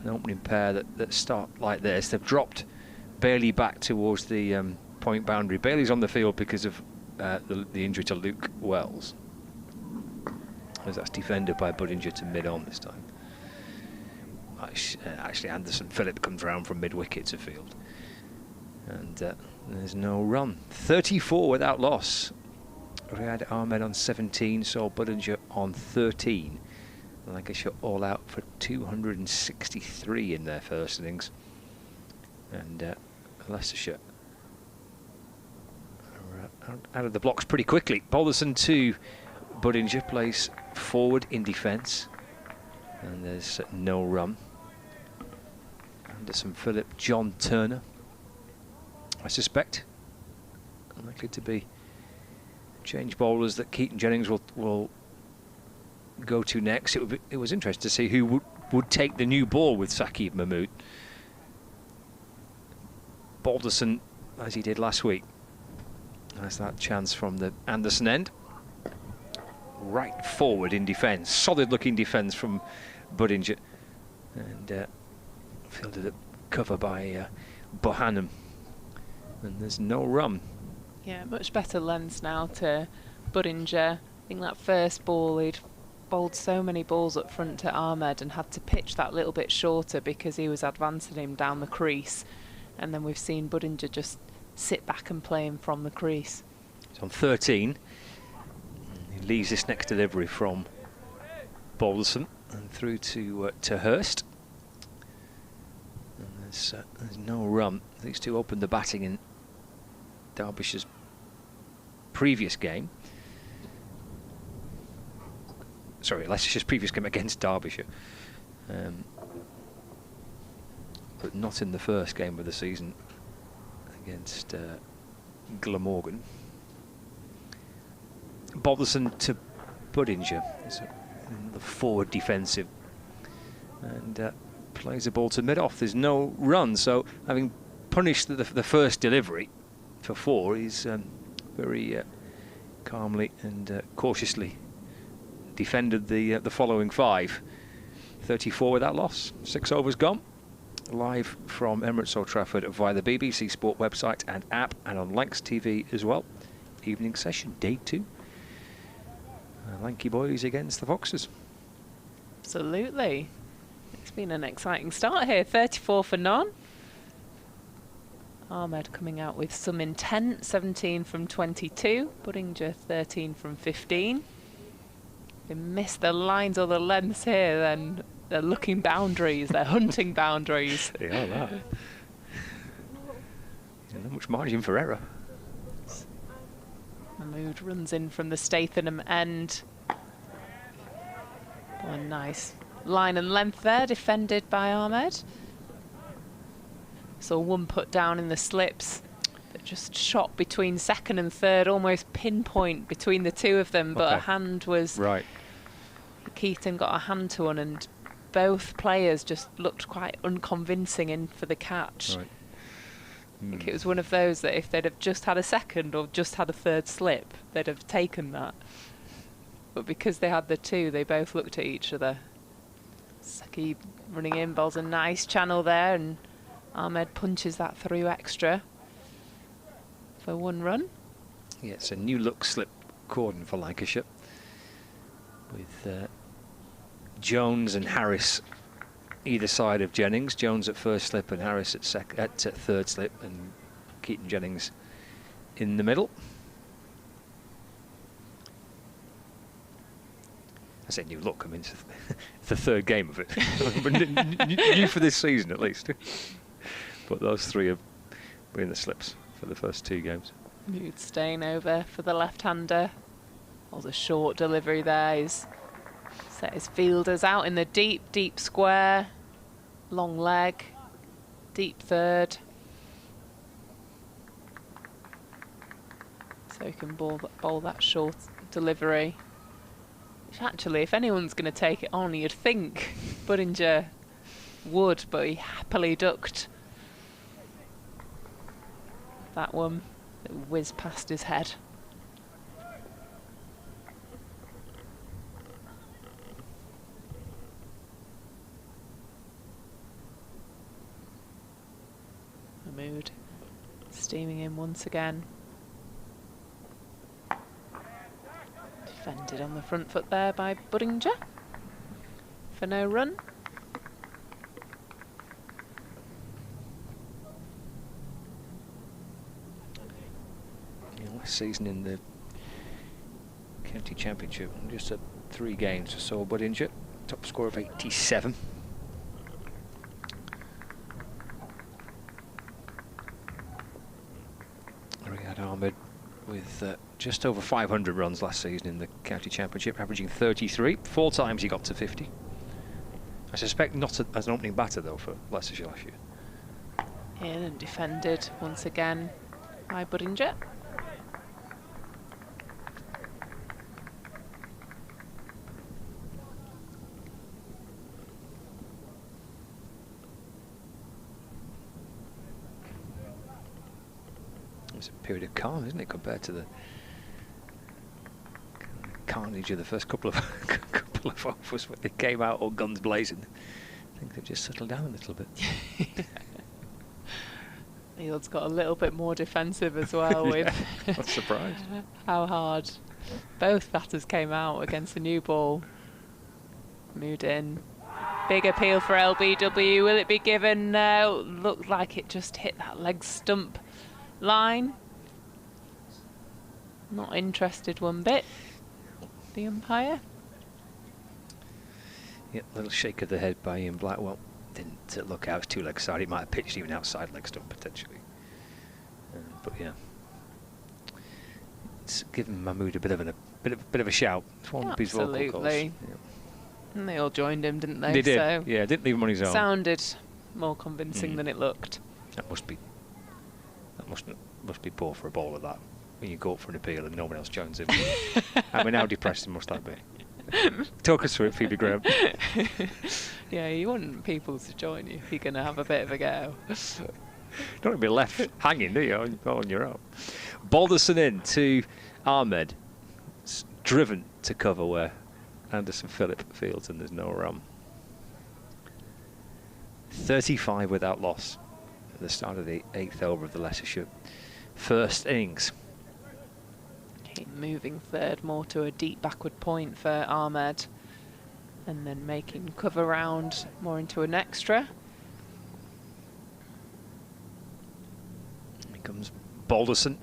opening pair that start like this. They've dropped Bailey back towards the point boundary. Bailey's on the field because of the injury to Luke Wells, as that's defended by Budinger to mid-on this time. Actually, Anderson Phillip comes round from mid-wicket to field. And there's no run. 34 without loss. Riyad Ahmed on 17, so Budinger on 13. Lancashire all out for 263 in their first innings. And Leicestershire are out of the blocks pretty quickly. Balderson to Budinger, plays forward in defence. And there's no run. Anderson Phillip, John Turner, I suspect, likely to be change bowlers that Keaton Jennings will go to next. It was interesting to see who would take the new ball with Saqib Mahmood. Balderson, as he did last week, has that chance from the Anderson end. Right forward in defence, solid looking defence from Budinger, and fielded at cover by Bohannon, and there's no run. Yeah, much better lens now to Budinger. I think that first ball, he'd bowled so many balls up front to Ahmed and had to pitch that little bit shorter because he was advancing him down the crease, and then we've seen Budinger just sit back and play him from the crease. He's on 13. He leaves this next delivery from Balderson and through to Hurst. And there's no run. These two opened the batting in Derbyshire's previous game. Sorry, Leicestershire's previous game against Derbyshire. But not in the first game of the season against Glamorgan. Balderson to Budinger. It's the forward defensive. And plays the ball to mid-off. There's no run, so having punished the first delivery for 4, he's very calmly and cautiously defended the following 5. 34 without loss. 6 overs gone. Live from Emirates Old Trafford via the BBC Sport website and app, and on Lancs TV as well. Evening session, day 2. Lanky boys against the Foxes. Absolutely. It's been an exciting start here. 34 for none. Ahmed coming out with some intent. 17 from 22. Budinger 13 from 15. They missed the lines or the lengths here, then they're looking boundaries. They're hunting boundaries. They are that. Not much margin for error. Mahmood runs in from the Statham end. nice line and length there, defended by Ahmed. So one put down in the slips that just shot between second and third, almost pinpoint between the two of them, but a hand was... Right. Keaton got a hand to one, and both players just looked quite unconvincing in for the catch. Right. I think it was one of those that if they'd have just had a second or just had a third slip, they'd have taken that. But because they had the two, they both looked at each other. Saki running in, ball's a nice channel there, and Ahmed punches that through extra for one run. Yeah, it's a new look slip cordon for Lancashire, with Jones and Harris either side of Jennings. Jones at first slip and Harris at third slip, and Keaton Jennings in the middle. I say new look, I mean, it's the third game of it. New for this season, at least. But those three have been the slips for the first two games. Mood staying over for the left-hander. Was a short delivery there. He's set his fielders out in the deep, deep square. Long leg. Deep third. So he can bowl that short delivery. Which actually, if anyone's going to take it on, you'd think Budinger would, but he happily ducked that one that whizzed past his head. Mahmood steaming in once again. Defended on the front foot there by Budinger for no run. Last season in the County Championship, just at 3 games or so, Budinger, top score of 87. Riyad Ahmed with just over 500 runs last season in the County Championship, averaging 33. 4 times he got to 50. I suspect not as an opening batter, though, for Leicestershire last year. In and defended once again by Budinger. It's a period of calm, isn't it, compared to the carnage of the first couple of overs when they came out all guns blazing. I think they've just settled down a little bit. Field's got a little bit more defensive as well. Yeah, with not surprised. How hard both batters came out against the new ball. Moved in. Big appeal for LBW. Will it be given? No. Looked like it just hit that leg stump line. Not interested one bit. The umpire. Yeah, little shake of the head by Ian Blackwell. Didn't look out, 2 leg side. He might have pitched even outside leg stump potentially. But yeah, it's given Mahmood a bit of a shout. It's one of his vocal calls. Absolutely. Yeah. And they all joined him, didn't they? They did. So yeah, didn't leave him on his own. Sounded more convincing than it looked. That must be poor for a bowler, that, when you go up for an appeal and no one else joins him. I mean, how depressing must that be? Talk us through it, Phoebe Graham. Yeah, you want people to join you if you're going to have a bit of a go. Don't want to be left hanging, do you, on your own? Balderson in to Ahmed. It's driven to cover where Anderson Phillip fields, and there's no run. 35 without loss at the start of the 8th over of the Leicestershire first innings. Keep moving third more to a deep backward point for Ahmed, and then making cover round more into an extra. Here comes Balderson.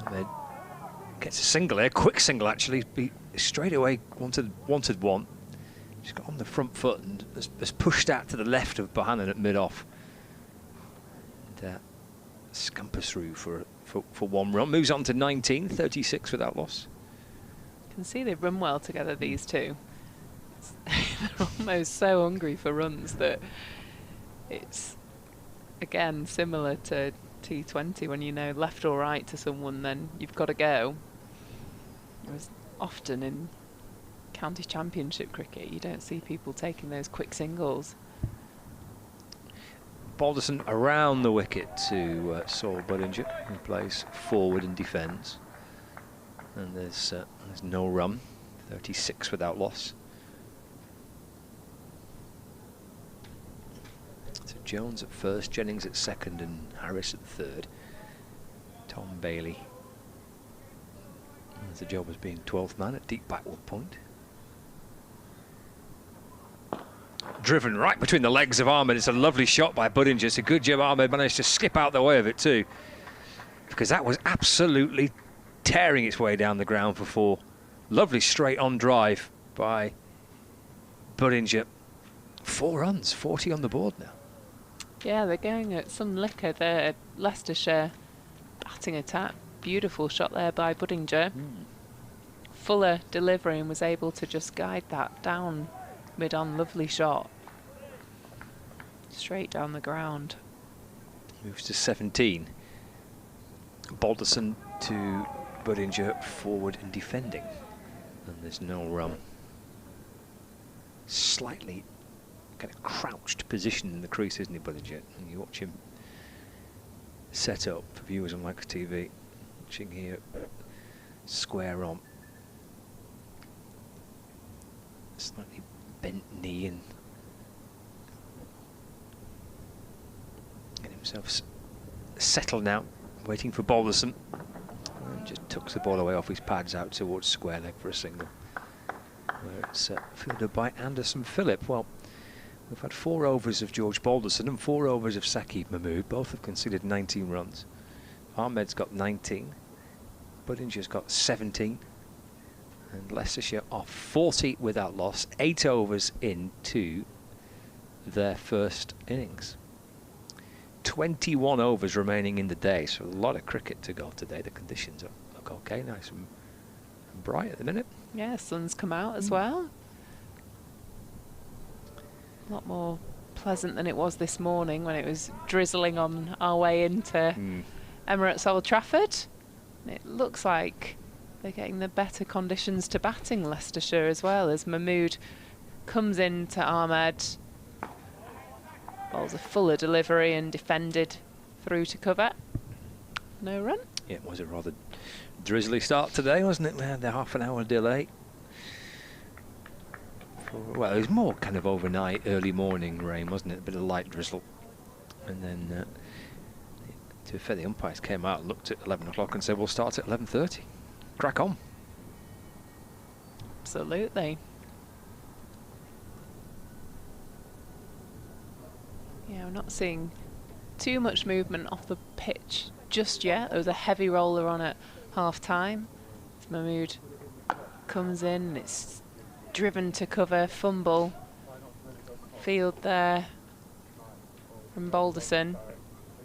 Ahmed gets a single here, quick single actually. He straight away wanted one. Just got on the front foot and has pushed out to the left of Bohannon at mid-off. And scampers through for 1 run. Moves on to 19, 36 without loss. You can see they run well together, these two. they're almost so hungry for runs that it's, again, similar to T20 when you know left or right to someone, then you've got to go. Whereas often in county championship cricket, you don't see people taking those quick singles. Balderson around the wicket to Saul Budinger, who plays forward and defends. And there's no run, 36 without loss. So Jones at first, Jennings at second, and Harris at third. Tom Bailey has the job as being 12th man at deep backward point. Driven right between the legs of Ahmed. It's a lovely shot by Budinger. It's a good job Ahmed managed to skip out the way of it too, because that was absolutely tearing its way down the ground for 4. Lovely straight on drive by Budinger. 4 runs, 40 on the board now. Yeah, they're going at some liquor there. Leicestershire batting attack. Beautiful shot there by Budinger. Fuller delivery and was able to just guide that down mid-on. Lovely shot. Straight down the ground. Moves to 17. Balderson to Budinger, forward and defending. And there's no run. Slightly kind of crouched position in the crease, isn't he, Budinger? And you watch him set up for viewers on Lancashire TV. Watching here, square on. Slightly bent knee and getting himself settled now, waiting for Balderson. And just tucks the ball away off his pads out towards square leg for a single. Where it's fielded by Anderson Phillip. Well, we've had 4 overs of George Balderson and 4 overs of Saqib Mahmood. Both have conceded 19 runs. Ahmed's got 19. Budinger's got 17. And Leicestershire are 40 without loss. 8 overs into their first innings. 21 overs remaining in the day, so a lot of cricket to go today. The conditions look okay, nice and bright at the minute. Yeah, sun's come out as well. A lot more pleasant than it was this morning when it was drizzling on our way into Emirates Old Trafford. It looks like they're getting the better conditions to batting, Leicestershire, as well, as Mahmood comes into Ahmed. Bowls a fuller delivery and defended through to cover. No run. Yeah, it was a rather drizzly start today, wasn't it? We had the half-an-hour delay. Well, it was more kind of overnight, early morning rain, wasn't it? A bit of light drizzle. And then, to be fair, the umpires came out and looked at 11 o'clock and said, we'll start at 11:30. Crack on. Absolutely. Yeah, we're not seeing too much movement off the pitch just yet. There was a heavy roller on at half-time. Mahmood comes in, it's driven to cover, fumble. Field there from Balderson.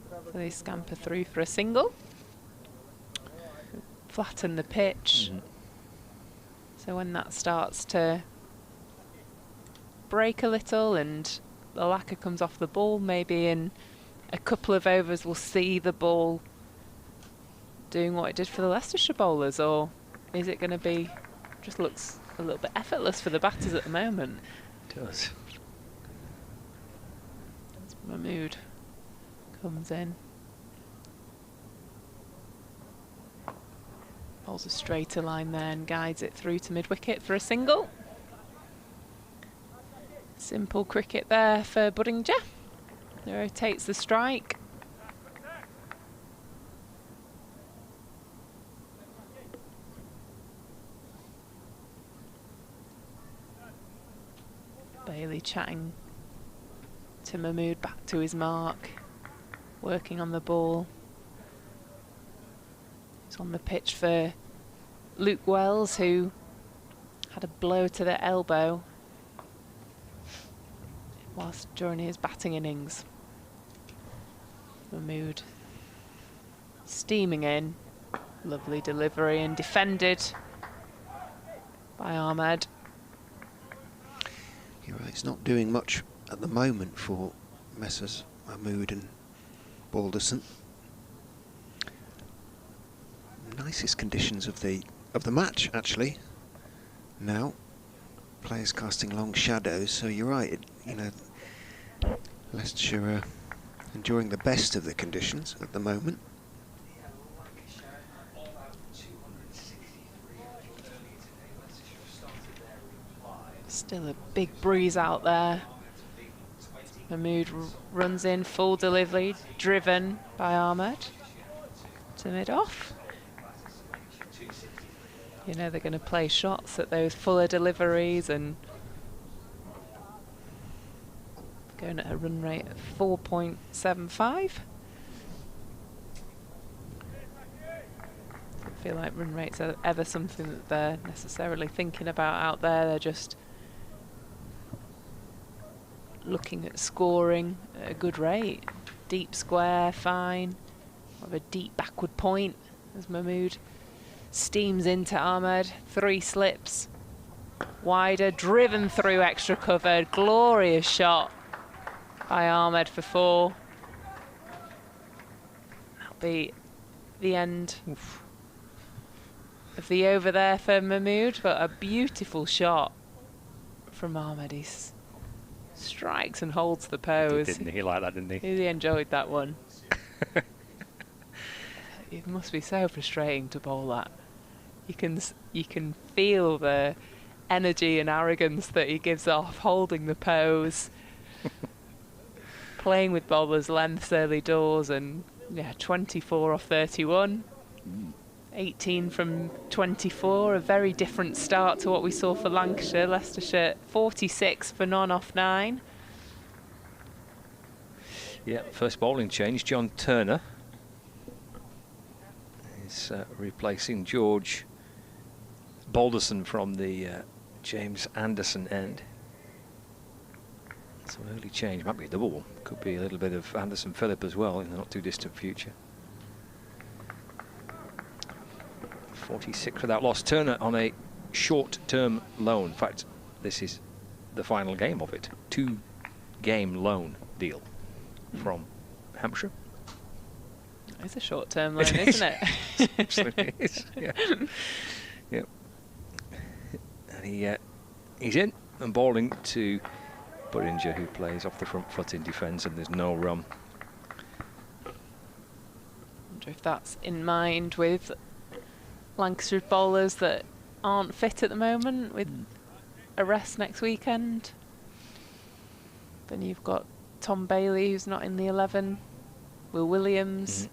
So they scamper through for a single. Flatten the pitch. So when that starts to break a little and the lacquer comes off the ball, maybe in a couple of overs we'll see the ball doing what it did for the Leicestershire bowlers, or is it going to be, just looks a little bit effortless for the batters at the moment? It does. Mahmood comes in. Bowls a straighter line there and guides it through to mid-wicket for a single. Simple cricket there for Budinger. He rotates the strike. Bailey chatting to Mahmood, back to his mark, working on the ball. He's on the pitch for Luke Wells, who had a blow to the elbow whilst during his batting innings. Mahmood steaming in. Lovely delivery and defended by Ahmed. You're right, it's not doing much at the moment for Messrs Mahmood and Balderson. Nicest conditions of the match, actually. Now, players casting long shadows, so you're right, you know, Leicestershire enjoying the best of the conditions at the moment. Still a big breeze out there. Mahmood runs in, full delivery, driven by Ahmed to mid-off. You know they're going to play shots at those fuller deliveries and going at a run rate of 4.75. I don't feel like run rates are ever something that they're necessarily thinking about out there. They're just looking at scoring at a good rate. Deep square, fine. Have a deep backward point as Mahmood steams into Ahmed. 3 slips. Wider, driven through extra covered. Glorious shot by Ahmed for 4. That'll be the end of the over there for Mahmood, but a beautiful shot from Ahmed. He strikes and holds the pose. Didn't he like that, didn't he? He enjoyed that one. It must be so frustrating to bowl that. You can feel the energy and arrogance that he gives off, holding the pose, playing with bowlers' lengths early doors, and yeah, 24 off 31, 18 from 24, a very different start to what we saw for Lancashire. Leicestershire 46 for none off 9. Yeah, first bowling change. John Turner is replacing George Balderson from the James Anderson end. So early change, might be a double one. Could be a little bit of Anderson Phillip as well in the not too distant future. 46 without loss. Turner on a short-term loan. In fact, this is the final game of it. 2-game loan deal from Hampshire. It's a short-term loan, isn't it? Absolutely is. Yeah. Yep. And he's in and bowling to Buringer, who plays off the front foot in defence, and there's no run. Wonder if that's in mind with Lancashire bowlers that aren't fit at the moment, with a rest next weekend. Then you've got Tom Bailey, who's not in the 11. Will Williams.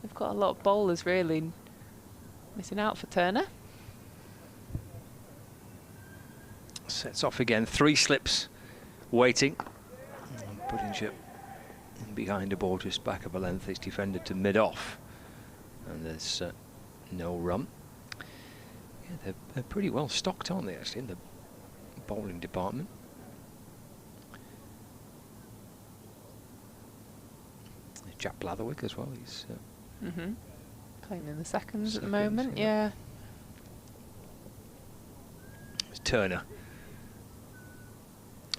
They've got a lot of bowlers really missing out for Turner. Sets off again. 3 slips waiting. Buringer behind the ball, just back of a length. It's defended to mid-off. And there's no run. Yeah, they're pretty well stocked, aren't they, actually, in the bowling department. Jack Blatherwick as well. He's playing in the seconds at the moment, yeah. It's Turner.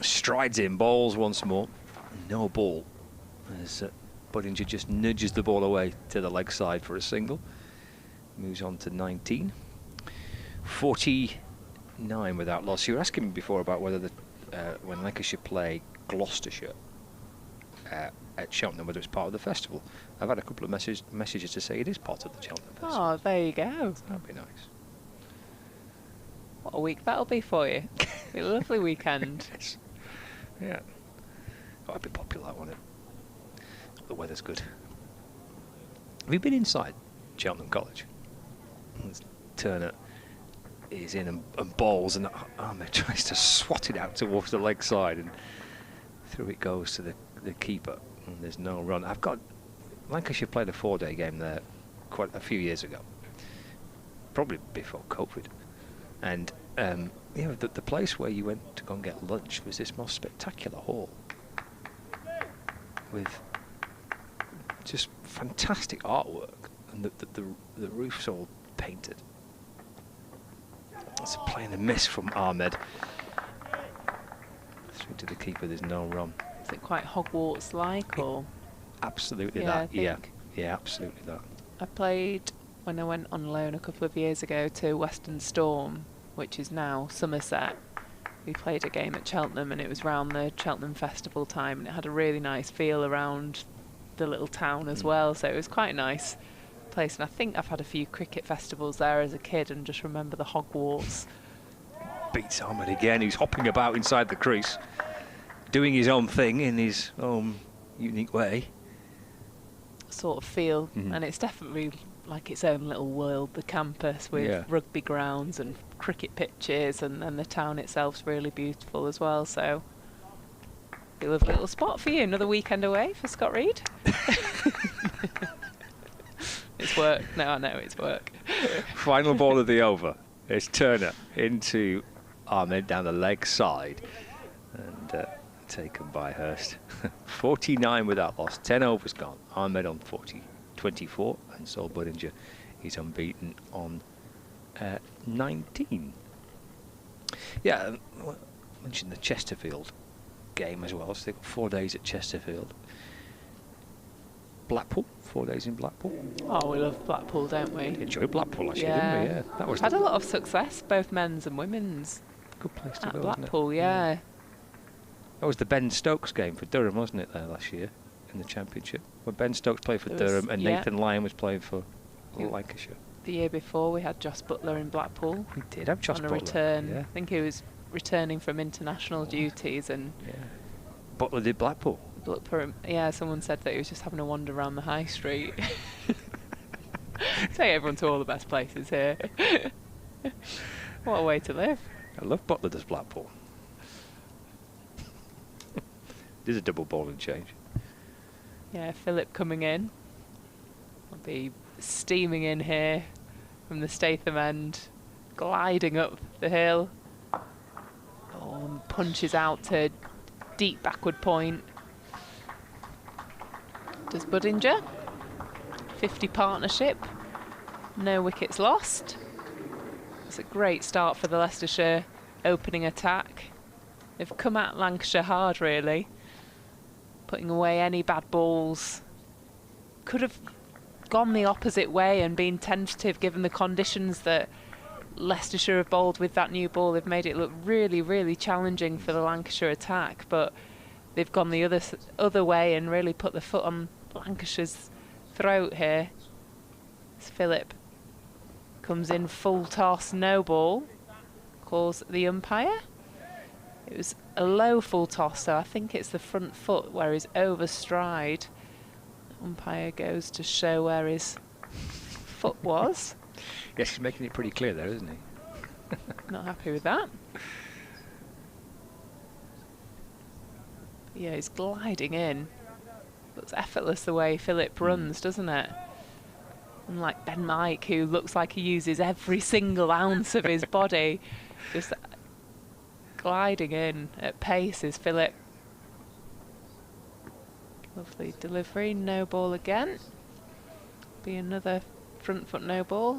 Strides in, bowls once more. No ball. As Buringer just nudges the ball away to the leg side for a single. Moves on to 19. 49 without loss. You were asking me before about whether when Lancashire play Gloucestershire at Cheltenham, whether it's part of the festival. I've had a couple of messages to say it is part of the Cheltenham festival. Oh, there you go. That'd be nice. What a week that'll be for you. Be a lovely weekend. Yes. Yeah. That'd be popular, won't it? The weather's good. Have you been inside Cheltenham College? Turner is in and bowls, and Ahmed tries to swat it out towards the leg side, and through it goes to the keeper, and there's no run. Lancashire played a 4-day game there quite a few years ago, probably before COVID, and the place where you went to go and get lunch was this most spectacular hall with just fantastic artwork, and the roof's all painted. It's a play in the miss from Ahmed. Straight to the keeper, there's no run. Is it quite Hogwarts-like, or? Absolutely Yeah, that, yeah, absolutely that. I played when I went on loan a couple of years ago to Western Storm, which is now Somerset. We played a game at Cheltenham, and it was round the Cheltenham Festival time, and it had a really nice feel around the little town as well, so it was quite a nice place. And I think I've had a few cricket festivals there as a kid and just remember the Hogwarts. Beats Ahmed again, who's hopping about inside the crease, doing his own thing in his own unique way. Sort of feel, and it's definitely like its own little world, the campus, with rugby grounds and cricket pitches, and then the town itself's really beautiful as well, so a lovely little spot for you. Another weekend away for Scott Reed. It's work. No, I know it's work. Final ball of the over. It's Turner into Ahmed down the leg side, and taken by Hurst. 49 without loss, 10 overs gone. Ahmed on 24, and Sol Budinger, he's unbeaten on 19. Yeah, I mentioned the Chesterfield game as well, so they've got 4 days at Chesterfield. Blackpool, 4 days in Blackpool. Oh, we love Blackpool, don't we? Enjoyed Blackpool last year, didn't we? Yeah, that was had a lot of success, both men's and women's. Good place to at go, Blackpool, yeah. That was the Ben Stokes game for Durham, wasn't it, there last year in the Championship? When Ben Stokes played for Durham and Nathan Lyon was playing for Lancashire. The year before, we had Joss Butler in Blackpool. We did have Joss Butler. On a return. I think he was returning from international duties, and Butler did Blackpool. Yeah, someone said that he was just having a wander around the high street. Take everyone to all the best places here. What a way to live. I love Butler does Blackpool. There's a double ball and change. Yeah, Philip coming in. I'll be steaming in here from the Statham end, gliding up the hill. Oh, and punches out to deep backward point. Does Budinger. 50 partnership. No wickets lost. It's a great start for the Leicestershire opening attack. They've come at Lancashire hard, really, putting away any bad balls. Could have gone the opposite way and been tentative given the conditions that Leicestershire have bowled with that new ball. They've made it look really, really challenging for the Lancashire attack, but they've gone the other way and really put the foot on Lancashire's throat here. As Philip comes in full toss, no ball, calls the umpire. It was a low full toss, so I think it's the front foot where he's over stride. Umpire goes to show where his foot was. Yes, he's making it pretty clear there, isn't he? Not happy with that. Yeah, he's gliding in. Looks effortless the way Philip runs, doesn't it? Unlike Ben Mike, who looks like he uses every single ounce of his body. Just gliding in at pace is Philip. Lovely delivery, no ball again. Be another front foot no ball.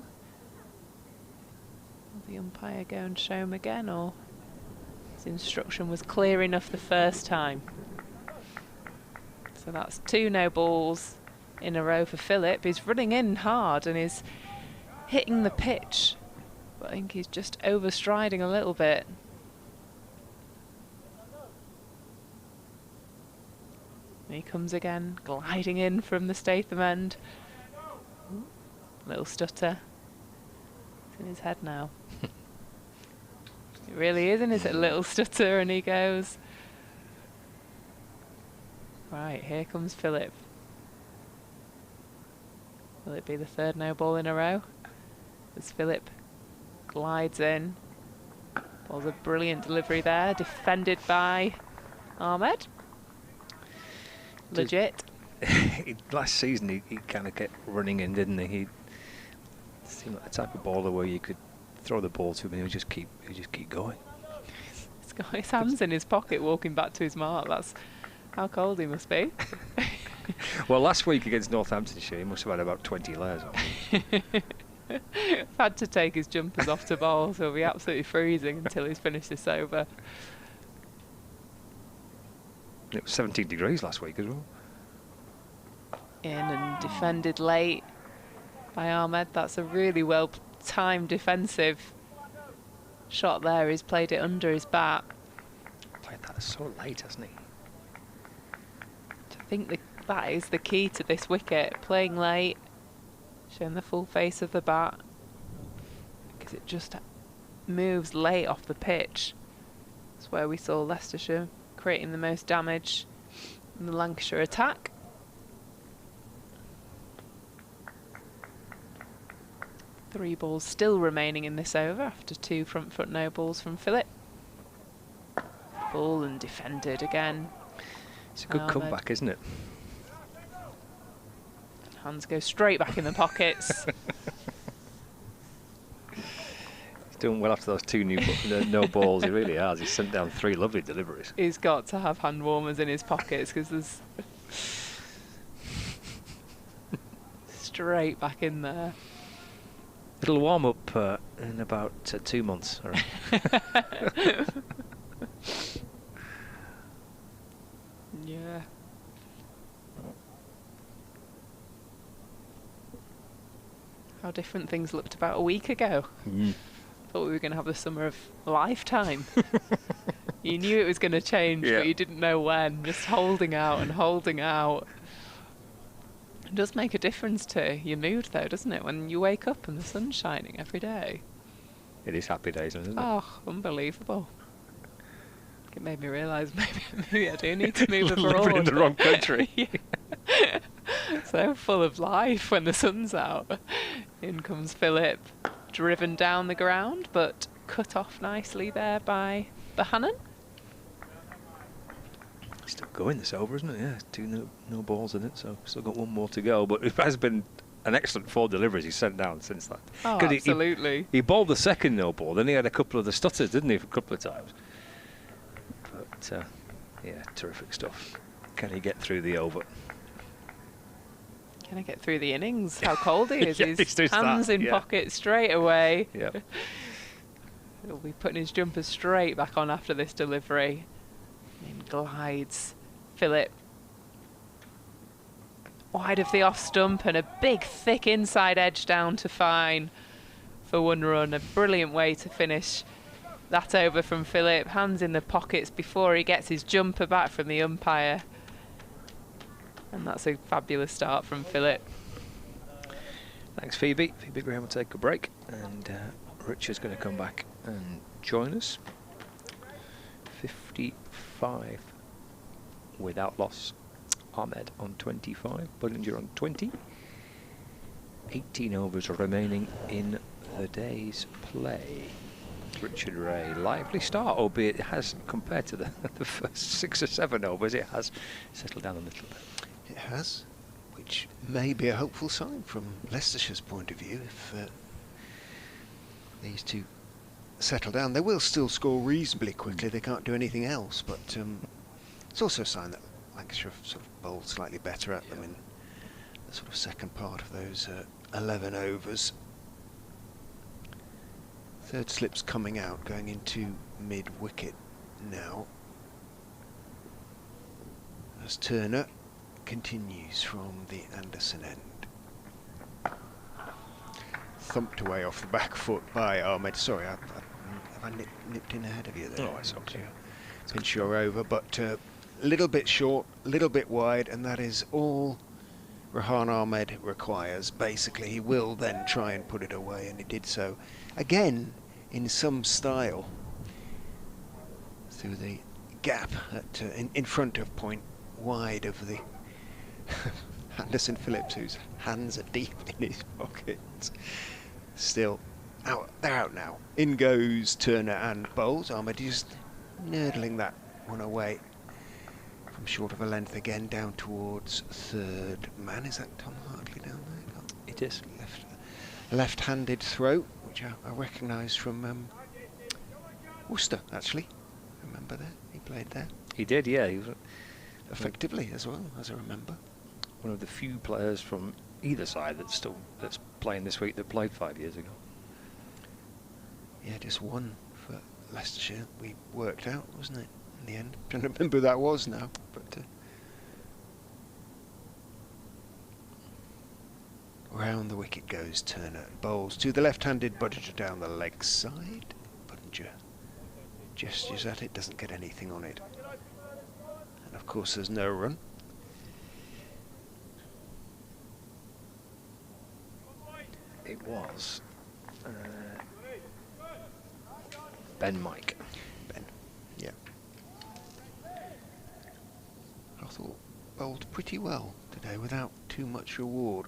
Will the umpire go and show him again, or his instruction was clear enough the first time? So that's 2 no balls in a row for Philip. He's running in hard and is hitting the pitch, but I think he's just overstriding a little bit. He comes again, gliding in from the Statham end. Little stutter. It's in his head now. It really is, isn't it? A little stutter, and he goes. Right, here comes Philip. Will it be the 3rd no ball in a row? As Philip glides in. Was a brilliant delivery there, defended by Ahmed. Legit. Last season he kind of kept running in, didn't he? He seemed like the type of bowler where you could throw the ball to him and he would just keep going. He's got his hands in his pocket walking back to his mark. That's how cold he must be. Well, last week against Northamptonshire he must have had about 20 layers on. Had to take his jumpers off to bowl, so he'll be absolutely freezing until he's finished this over. It was 17 degrees last week as well. In and defended late by Ahmed. That's a really well timed defensive shot there. He's played it under his bat. Played that so late, hasn't he? I think that is the key to this wicket. Playing late, showing the full face of the bat, because it just moves late off the pitch. That's where we saw Leicestershire creating the most damage in the Lancashire attack. Three balls still remaining in this over after 2 front foot no balls from Philip. Ball and defended again. It's a good comeback, isn't it? Hands go straight back in the pockets. He's doing well after those 2 no balls. He really has. He's sent down 3 lovely deliveries. He's got to have hand warmers in his pockets because there's straight back in there. It'll warm up in about 2 months. All right. Yeah. How different things looked about a week ago. Thought we were going to have the summer of a lifetime. You knew it was going to change, but you didn't know when. Just holding out and holding out. It does make a difference to your mood, though, doesn't it? When you wake up and the sun's shining every day. It is happy days, isn't it? Oh, unbelievable. It made me realise maybe I do need to move abroad. Living in the wrong country. So full of life when the sun's out. In comes Philip, driven down the ground, but cut off nicely there by Bohannon. Still going this over, isn't it? Yeah, 2 no balls in it, so still got 1 more to go. But it has been an excellent 4 deliveries he's sent down since that. Oh, absolutely. He bowled the second no ball, then he had a couple of the stutters, didn't he, a couple of times. But yeah, terrific stuff. Can he get through the over? Can I get through the innings? How cold he is. Yeah, his hands in pockets straight away. Yep. He'll be putting his jumper straight back on after this delivery. In glides Philip. Wide of the off stump and a big thick inside edge down to Fine for 1 run. A brilliant way to finish that over from Philip. Hands in the pockets before he gets his jumper back from the umpire. And that's a fabulous start from Philip. Thanks, Phoebe. Phoebe Graham will take a break, and Richard's going to come back and join us. 55 without loss. Ahmed on 25, Bullinger on 20. 18 overs remaining in the day's play. Richard Ray, lively start, albeit it has, compared to the first 6 or 7 overs, it has settled down a little bit. It has, which may be a hopeful sign from Leicestershire's point of view. If these 2 settle down, they will still score reasonably quickly. They can't do anything else, but it's also a sign that Lancashire have sort of bowled slightly better at them in the sort of second part of those 11 overs. Third slip's coming out, going into mid-wicket now. As Turner continues from the Anderson end. Thumped away off the back foot by Ahmed. Sorry, have I nipped in ahead of you there? Oh, I saw you. Pinch your over, but a little bit short, little bit wide, and that is all Rehan Ahmed requires. Basically, he will then try and put it away, and he did so again in some style through the gap at, in front of point, wide of the Anderson Phillips, whose hands are deep in his pockets. Still out, they're out now. In goes Turner and bowls. Ahmed just nurdling that one away from short of a length again, down towards third man. Is that Tom Hartley down there? It is. Left-handed throw, which I recognise from Worcester, actually. Remember that? He played there. He did, yeah. He was effectively as well, as I remember. One of the few players from either side that's playing this week that played 5 years ago. Yeah, just one for Leicestershire. We worked out, wasn't it? in the end. I don't remember who that was now, but round the wicket goes Turner. Bowls to the left-handed Budinger down the leg side. Budinger gestures at it, doesn't get anything on it. And of course there's no run. It was Ben Mike. Ben, yeah. I thought bowled pretty well today without too much reward.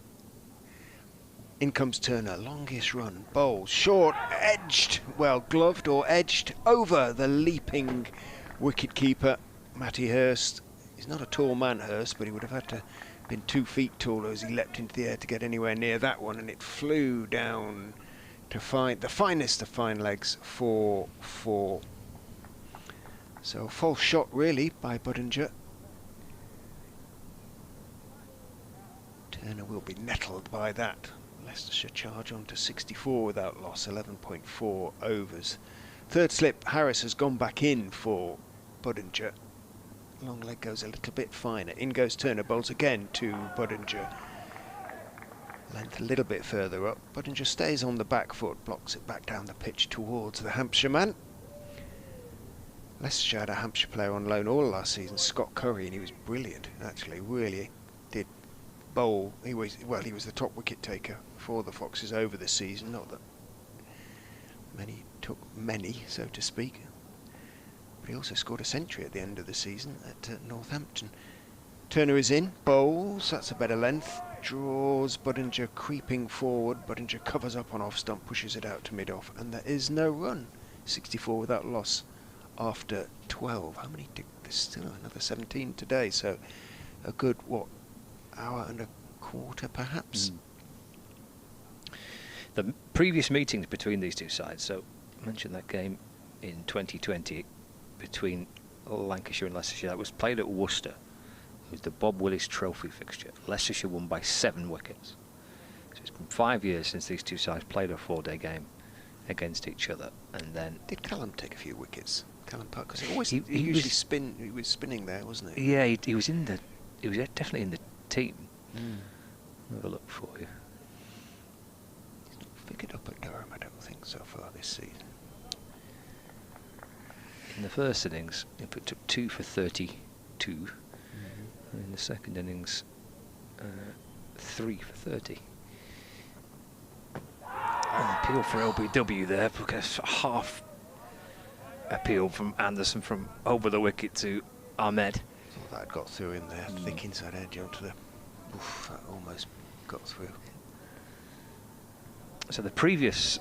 In comes Turner, longest run, bowls, short, edged, well gloved or edged, over the leaping wicket-keeper, Matty Hurst. He's not a tall man, Hurst, but he would have had to been 2 feet taller as he leapt into the air to get anywhere near that one, and it flew down to find the finest of fine legs for 4. So a false shot really by Budinger. Turner will be nettled by that. Leicestershire charge on to 64 without loss, 11.4 overs. Third slip, Harris has gone back in for Budinger. Long leg goes a little bit finer. In goes Turner, bowls again to Budinger. Length a little bit further up. Budinger stays on the back foot, blocks it back down the pitch towards the Hampshire man. Leicestershire had a Hampshire player on loan all last season, Scott Curry, and he was brilliant, actually, really did bowl. He was the top wicket taker for the Foxes over the season, not that many took many, so to speak. But he also scored a century at the end of the season at Northampton. Turner is in, bowls, that's a better length, draws Budinger creeping forward. Budinger covers up on off stump, pushes it out to mid-off, and there is no run. 64 without loss after 12. How many did there's still another 17 today, so a good, what, hour and a quarter perhaps? The previous meetings between these two sides, so I mentioned that game in 2020 between Lancashire and Leicestershire, that was played at Worcester. It was the Bob Willis Trophy fixture. Leicestershire won by 7 wickets. So it's been 5 years since these two sides played a 4-day game against each other. And then did Callum take a few wickets? Callum Park, because he usually he was spinning there, wasn't he? Yeah, he was in the. He was definitely in the team. I'll have a look for you. He's not figured up at Durham, I don't think, so far this season. In the first innings, he took 2 for 32. And in the second innings, 3 for 30. An appeal for LBW there, because half appeal from Anderson from over the wicket to Ahmed. Thought that got through in there, thick inside edge onto the. Oof, that almost got through. So the previous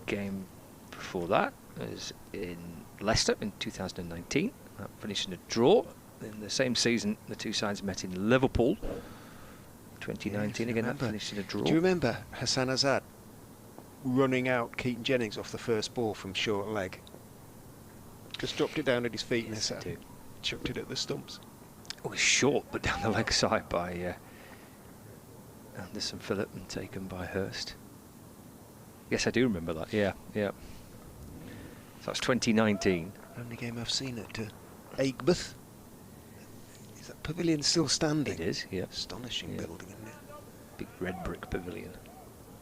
game before that was in Leicester in 2019. That finished in a draw. In the same season, the two sides met in Liverpool. 2019 again, that finished in a draw. Do you remember Hassan Azad running out Keaton Jennings off the first ball from short leg? Just dropped it down at his feet and chucked it at the stumps. It was short, but down the leg side by Anderson Phillip and taken by Hurst. Yes, I do remember that. Yeah. So that's 2019. Only game I've seen at Aigburth. Is that pavilion still standing? It is, yeah. Astonishing building, isn't it? Big red brick pavilion.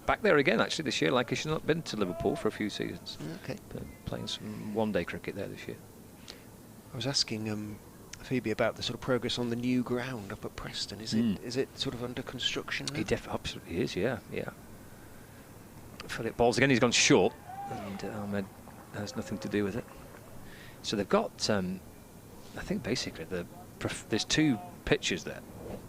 Back there again, actually, this year. Lancashire not been to Liverpool for a few seasons. Okay. But playing some one-day cricket there this year. I was asking Phoebe about the sort of progress on the new ground up at Preston. Is it sort of under construction now? It absolutely is, yeah. Philip balls again, he's gone short, and Ahmed has nothing to do with it. So they've got, I think basically, there's 2 pitches there,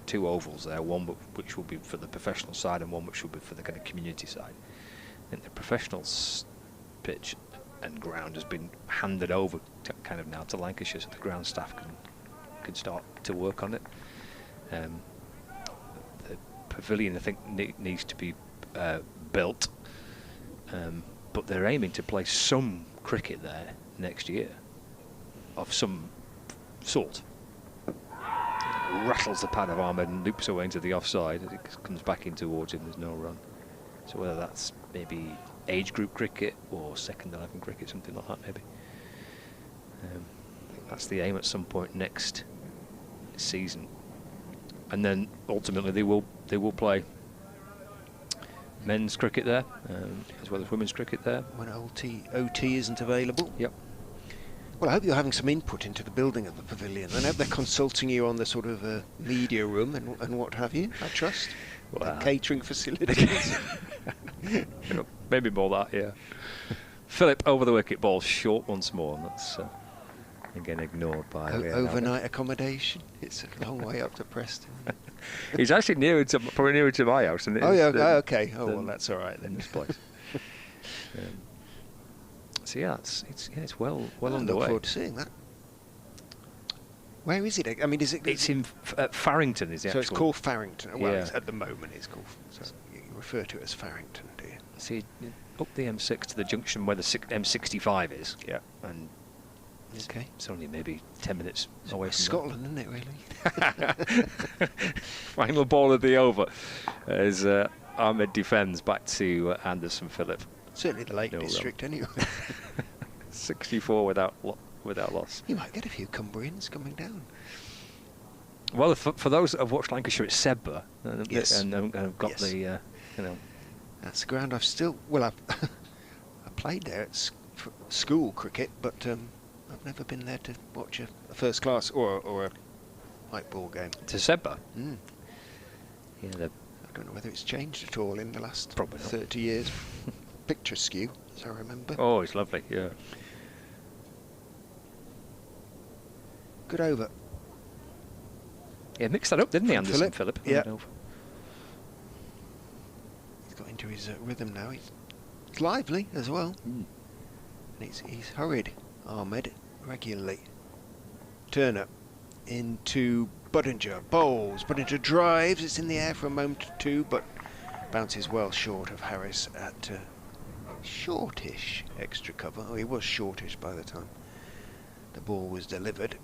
2 ovals there, one which will be for the professional side and one which will be for the kind of community side. I think the professional pitch and ground has been handed over kind of now to Lancashire, so the ground staff can start to work on it. The pavilion, I think, needs to be built, but they're aiming to play some cricket there next year of some sort. Rattles the pad of Ahmed and loops away into the offside. It comes back in towards him, there's no run. So whether that's maybe age group cricket or second 11 cricket, something like that maybe. That's the aim at some point next season. And then ultimately they will play men's cricket there, as well as women's cricket there. When OT isn't available. Yep. Well, I hope you're having some input into the building of the pavilion. I hope they're consulting you on the sort of media room and what have you, I trust. Well, catering facilities. Maybe more that, yeah. Philip over the wicket, ball short once more, and that's again ignored by overnight accommodation. It's a long way up to Preston. He's actually probably nearer to my house. Oh yeah, okay. Oh well, that's all right then. This place. So yeah, it's well underway. I look forward to seeing that. Where is it? I mean, is it? It's in Farrington. Is it? So it's called Farrington. Well, yeah. At the moment, it's called. So you refer to it as Farrington, do you? See, up the M6 to the junction where the M65 is. Yeah. And okay, it's only maybe 10 minutes away from Scotland, isn't it? Really. Final ball of the over as Ahmed defends back to Anderson Phillip. Certainly the Lake District, anyway. 64 without loss. You might get a few Cumbrians coming down. Well, for those that have watched Lancashire, it's Sebba, Yes. and have got the That's the ground I've still. Well, I played there at school cricket, but I've never been there to watch a first class or a white ball game. To Sebba. Yeah, I don't know whether it's changed at all in the last probably 30 years. Picture skew, as I remember. Oh, it's lovely. Yeah. Good over. Yeah, mixed that up, didn't he, Anderson Phillip? Yeah. He's got into his rhythm now. He's lively as well. And he's hurried Ahmed regularly. Turner into Budinger. Bowls. Budinger drives. It's in the air for a moment or two, but bounces well short of Harris at shortish extra cover. Oh, he was shortish by the time the ball was delivered.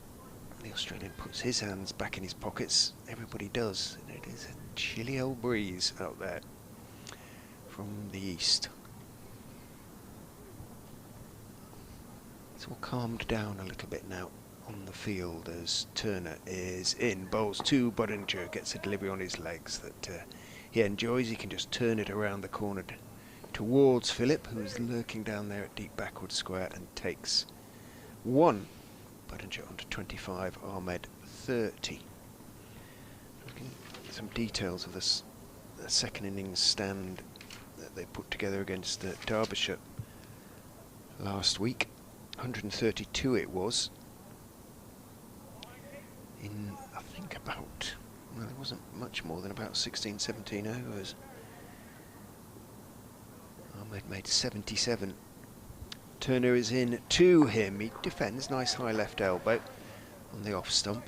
The Australian puts his hands back in his pockets. Everybody does. And it is a chilly old breeze out there from the east. It's all calmed down a little bit now on the field as Turner is in. Bowls to Budinger, gets a delivery on his legs that he enjoys. He can just turn it around the corner towards Phillip, who's lurking down there at deep backward square, and takes one. Budinger onto 25, Ahmed 30. Looking at some details of this second innings stand that they put together against Derbyshire last week. 132 it was. In, I think, about, well, it wasn't much more than about 16, 17 overs. Ahmed made 77. Turner is in to him. He defends, nice high left elbow on the off stump.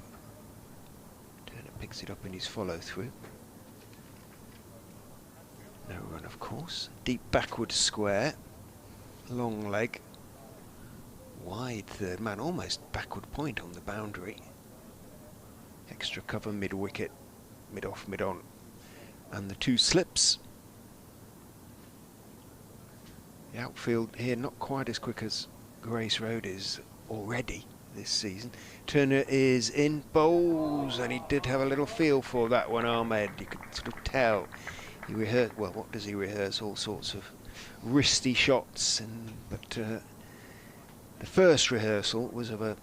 Turner picks it up in his follow through. No run, of course. Deep backward square. Long leg. Wide third man, almost backward point on the boundary. Extra cover mid wicket, mid off, mid on. And the two slips. The outfield here not quite as quick as Grace Road is already this season. Turner is in, bowls, and he did have a little feel for that one, Ahmed. You could sort of tell. He rehearsed, well, what does he rehearse? All sorts of wristy shots, but the first rehearsal was of a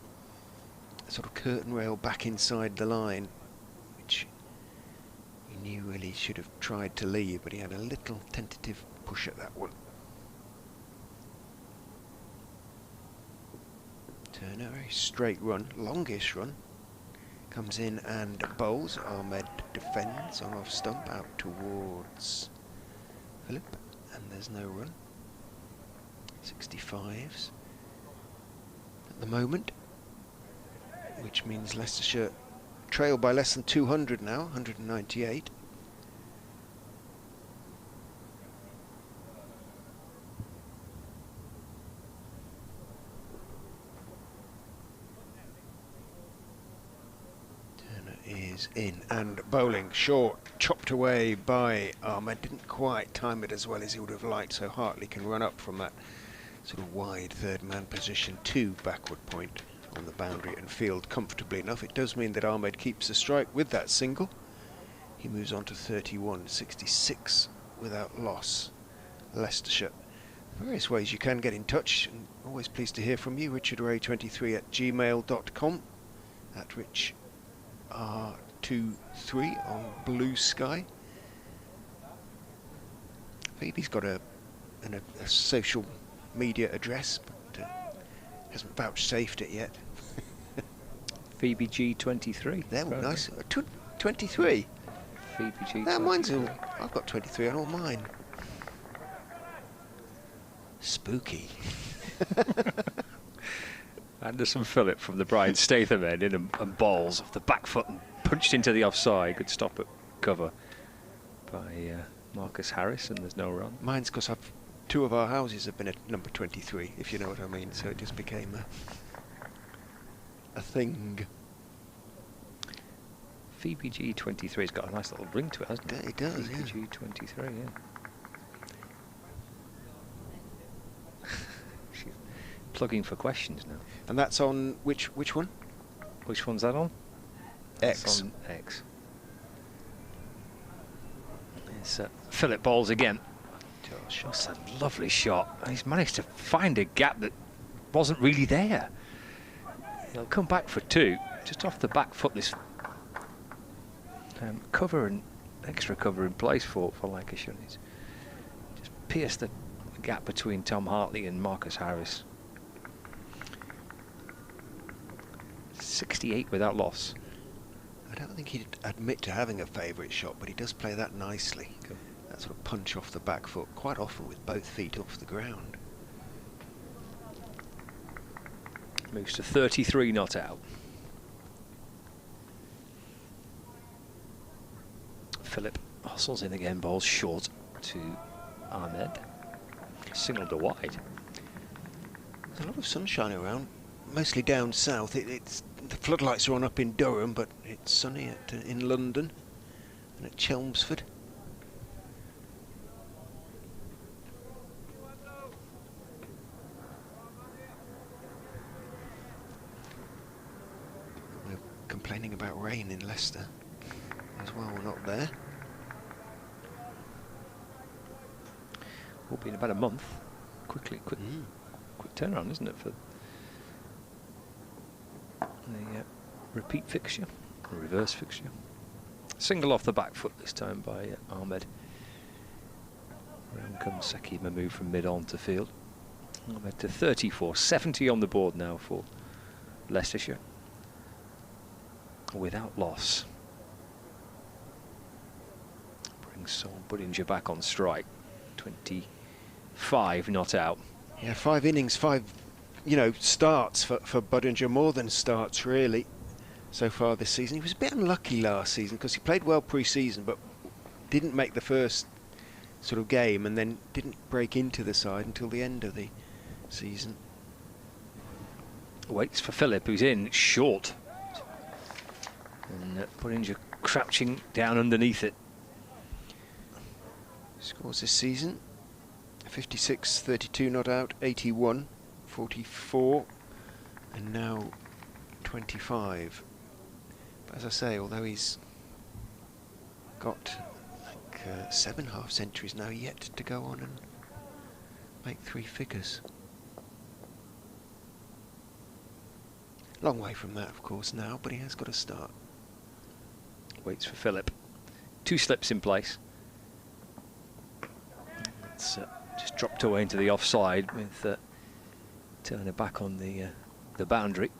sort of curtain rail back inside the line, which he knew really should have tried to leave, but he had a little tentative push at that one. Turner, very straight run, longish run, comes in and bowls. Ahmed defends on off stump out towards Phillip, and there's no run. 65s at the moment, which means Leicestershire trail by less than 200 now, 198. Is in and bowling short, chopped away by Ahmed. Didn't quite time it as well as he would have liked, so Hartley can run up from that sort of wide third man position to backward point on the boundary and field comfortably enough. It does mean that Ahmed keeps the strike with that single. He moves on to 31.66 without loss. Leicestershire. Various ways you can get in touch, and always pleased to hear from you. richardray23@gmail.com, at richr23 on Blue Sky. Phoebe's got a social media address, but hasn't vouchsafed it yet. Phoebe G23. There, nice. 23. Phoebe G23. No, mine's all. I've got 23 on all mine. Spooky. Anderson Phillip from the Brian Statham Men in and balls off the back foot and punched into the offside. Good stop at cover by Marcus Harris, and there's no run. Mine's because two of our houses have been at number 23, if you know what I mean, so it just became a thing. Phoebe G23's got a nice little ring to it, hasn't it? It does, Phoebe G23, yeah. She's plugging for questions now. And that's on which one? Which one's that on? X. That's on X. It's Philip balls again. That's a lovely shot. He's managed to find a gap that wasn't really there. He'll come back for two, just off the back foot. This cover and extra cover in place for Lancashire. He's just pierced the gap between Tom Hartley and Marcus Harris. 68 without loss. I don't think he'd admit to having a favourite shot, but he does play that nicely. Good. That sort of punch off the back foot, quite often with both feet off the ground. Moves to 33 not out. Philip hustles in again, balls short to Ahmed. Singled to wide. There's a lot of sunshine around, mostly down south. It's the floodlights are on up in Durham, but it's sunny in London and at Chelmsford. We're complaining about rain in Leicester as well. We're not there. Will be in about a month. Quick turnaround, isn't it, for the repeat fixture, or reverse fixture. Single off the back foot this time by Ahmed. Round comes Seki Mahmood from mid-on to field. Ahmed to 34, 70 on the board now for Leicestershire, without loss. Brings Sol Budinger back on strike. 25 not out. Yeah, 5 innings, 5 starts for Budinger, more than starts really so far this season. He was a bit unlucky last season because he played well pre-season but didn't make the first sort of game and then didn't break into the side until the end of the season. Waits for Philip, who's in short, and Budinger crouching down underneath it. Scores this season: 56, 32 not out, 81, 44, and now 25. But as I say, although he's got like 7 half-centuries now, yet to go on and make 3 figures. Long way from that, of course, now, but he has got a start. Waits for Philip. 2 slips in place. It's just dropped away into the offside with Turner back on the boundary.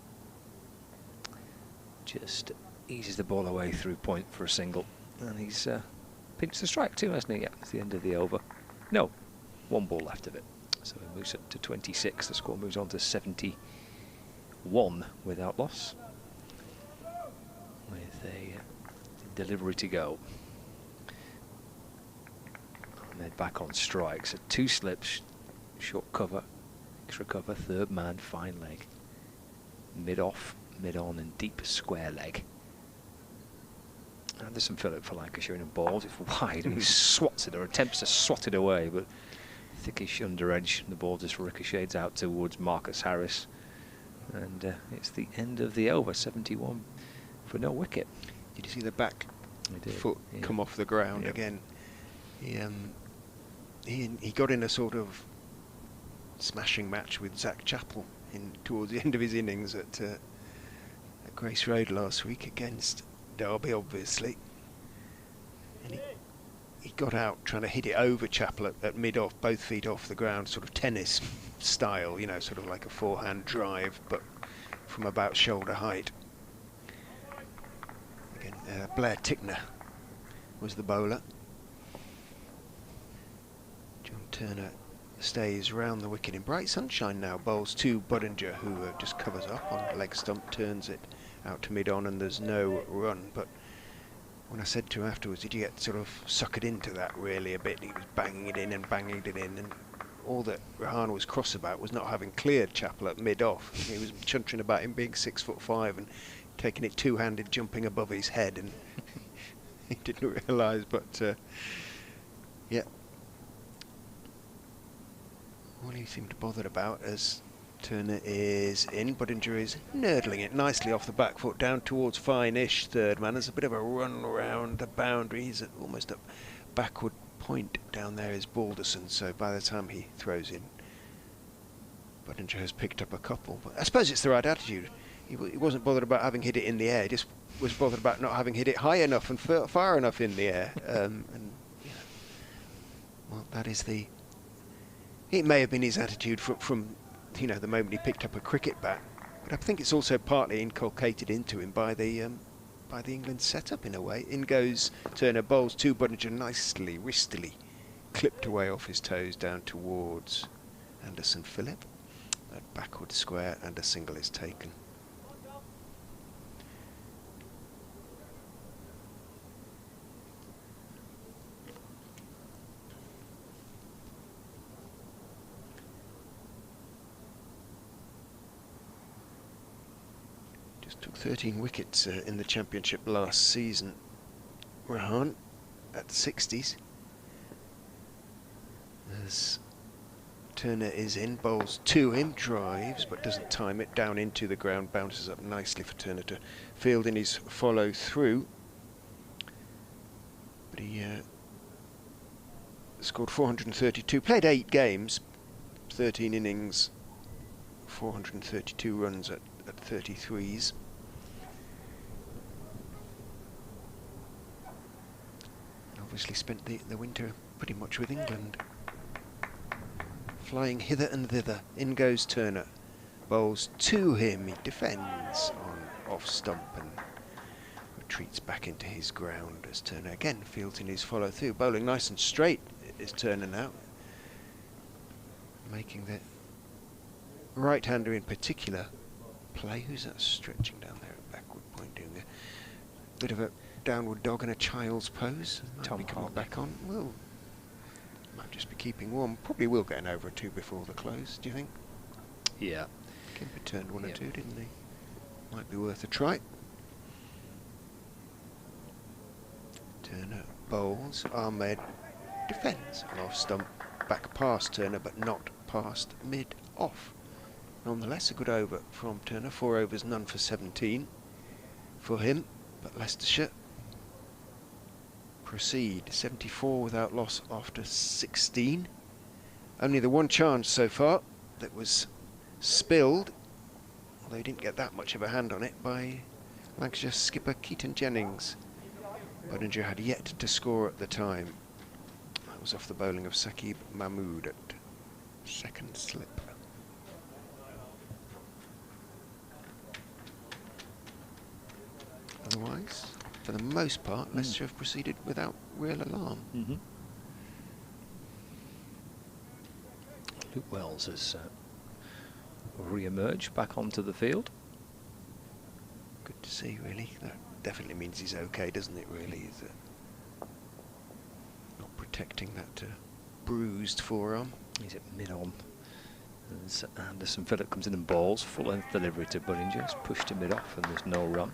Just eases the ball away through point for a single, and he's pinched the strike too, hasn't he? Yeah, it's the end of the over. No, 1 ball left of it. So he moves up to 26. The score moves on to 71 without loss, with a delivery to go. Ahmed back on strike, so 2 slips, short cover, extra cover, third man, fine leg, mid off, mid on, and deep square leg. Anderson Phillip for Lancashire in a ball. It's wide and he swats it, or attempts to swat it away, but thickish under edge, and the ball just ricochets out towards Marcus Harris, And it's the end of the over, 71 for no wicket. Did you see the back did, foot yeah. come off the ground again? He got in a sort of smashing match with Zach Chappell towards the end of his innings at Grace Road last week against Derby, obviously. And he got out trying to hit it over Chappell at mid-off, both feet off the ground, sort of tennis style, you know, sort of like a forehand drive, but from about shoulder height. Again, Blair Tickner was the bowler. John Turner stays round the wicket in bright sunshine now, bowls to Budinger, who just covers up on leg stump, turns it out to mid-on, and there's no run. But when I said to him afterwards, did you get sort of suckered into that really a bit? He was banging it in, and all that Rahan was cross about was not having cleared Chappell at mid-off. He was chuntering about him being 6'5" and taking it two-handed, jumping above his head, and he didn't realise, but yeah. All he seemed bothered about as Turner is in, Budinger is nurdling it nicely off the back foot down towards fine-ish third man. There's a bit of a run around the boundary. He's at almost a backward point down there is Balderson, so by the time he throws in, Budinger has picked up a couple. But I suppose it's the right attitude. He wasn't bothered about having hit it in the air, he just was bothered about not having hit it high enough and far enough in the air. And you know, well, that is the... It may have been his attitude from you know, the moment he picked up a cricket bat, but I think it's also partly inculcated into him by the England setup in a way. In goes Turner, bowls to Budinger, nicely, wristily clipped away off his toes down towards Anderson Phillip. A backward square and a single is taken. Took 13 wickets in the Championship last season. Rahan at 60s. As Turner is in, bowls to him, drives but doesn't time it, down into the ground, bounces up nicely for Turner to field in his follow through. But he scored 432, played 8 games, 13 innings, 432 runs at 33s. Obviously spent the winter pretty much with England. Flying hither and thither, in goes Turner. Bowls to him, he defends on off stump and retreats back into his ground as Turner again fields in his follow through. Bowling nice and straight is Turner now. Making the right-hander in particular play. Who's that stretching down there at backward point, doing a bit of a downward dog in a child's pose? Might be coming back on. Well, might just be keeping warm. Probably will get an over or two before the close, do you think? Yeah. Kimber turned one or two, didn't he? Might be worth a try. Turner bowls. Ahmed defends an off stump, back past Turner, but not past mid-off. Nonetheless, a good over from Turner. 4 overs, none for 17 for him. But Leicestershire proceed 74 without loss after 16. Only the one chance so far that was spilled, although he didn't get that much of a hand on it, by Lancashire skipper Keaton Jennings. Budinger had yet to score at the time. That was off the bowling of Saqib Mahmood at second slip. Otherwise, for the most part, Leicestershire have proceeded without real alarm. Luke Wells has re-emerged back onto the field. Good to see, really. That definitely means he's okay, doesn't it, really? He's not protecting that bruised forearm. He's at mid-on. As Anderson Phillip comes in and bowls, full-length delivery to Budinger. It's pushed to mid-off and there's no run.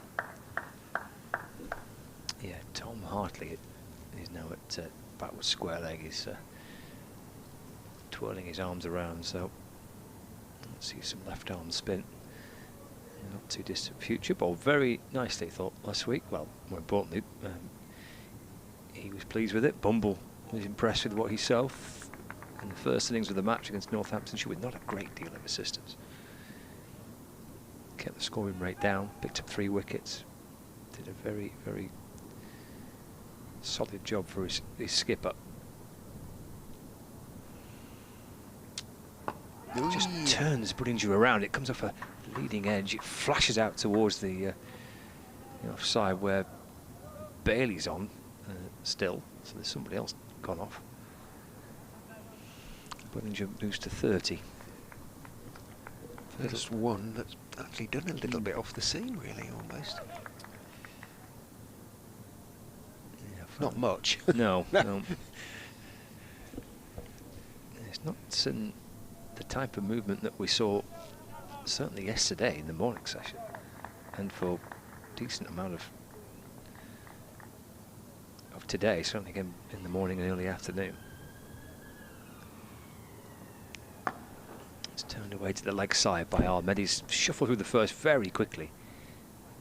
Yeah, Tom Hartley is now at backward square leg. He's twirling his arms around, so let's see some left arm spin not too distant future. Bowled very nicely, I thought, last week. Well, more importantly, he was pleased with it. Bumble was impressed with what he saw in the first innings of the match against Northamptonshire with not a great deal of assistance. Kept the scoring rate down, picked up 3 wickets. Did a very, very solid job for his skipper. It just turns Budinger around. It comes off a leading edge. It flashes out towards the offside where Bailey's on still. So there's somebody else gone off. Budinger moves to 30. First one that's actually done a little bit off the seam, really, almost. Yeah, not much. No, no. It's not the type of movement that we saw certainly yesterday in the morning session, and for a decent amount of today, certainly again in the morning and early afternoon. It's turned away to the leg side by Ahmed. He's shuffled through the first very quickly,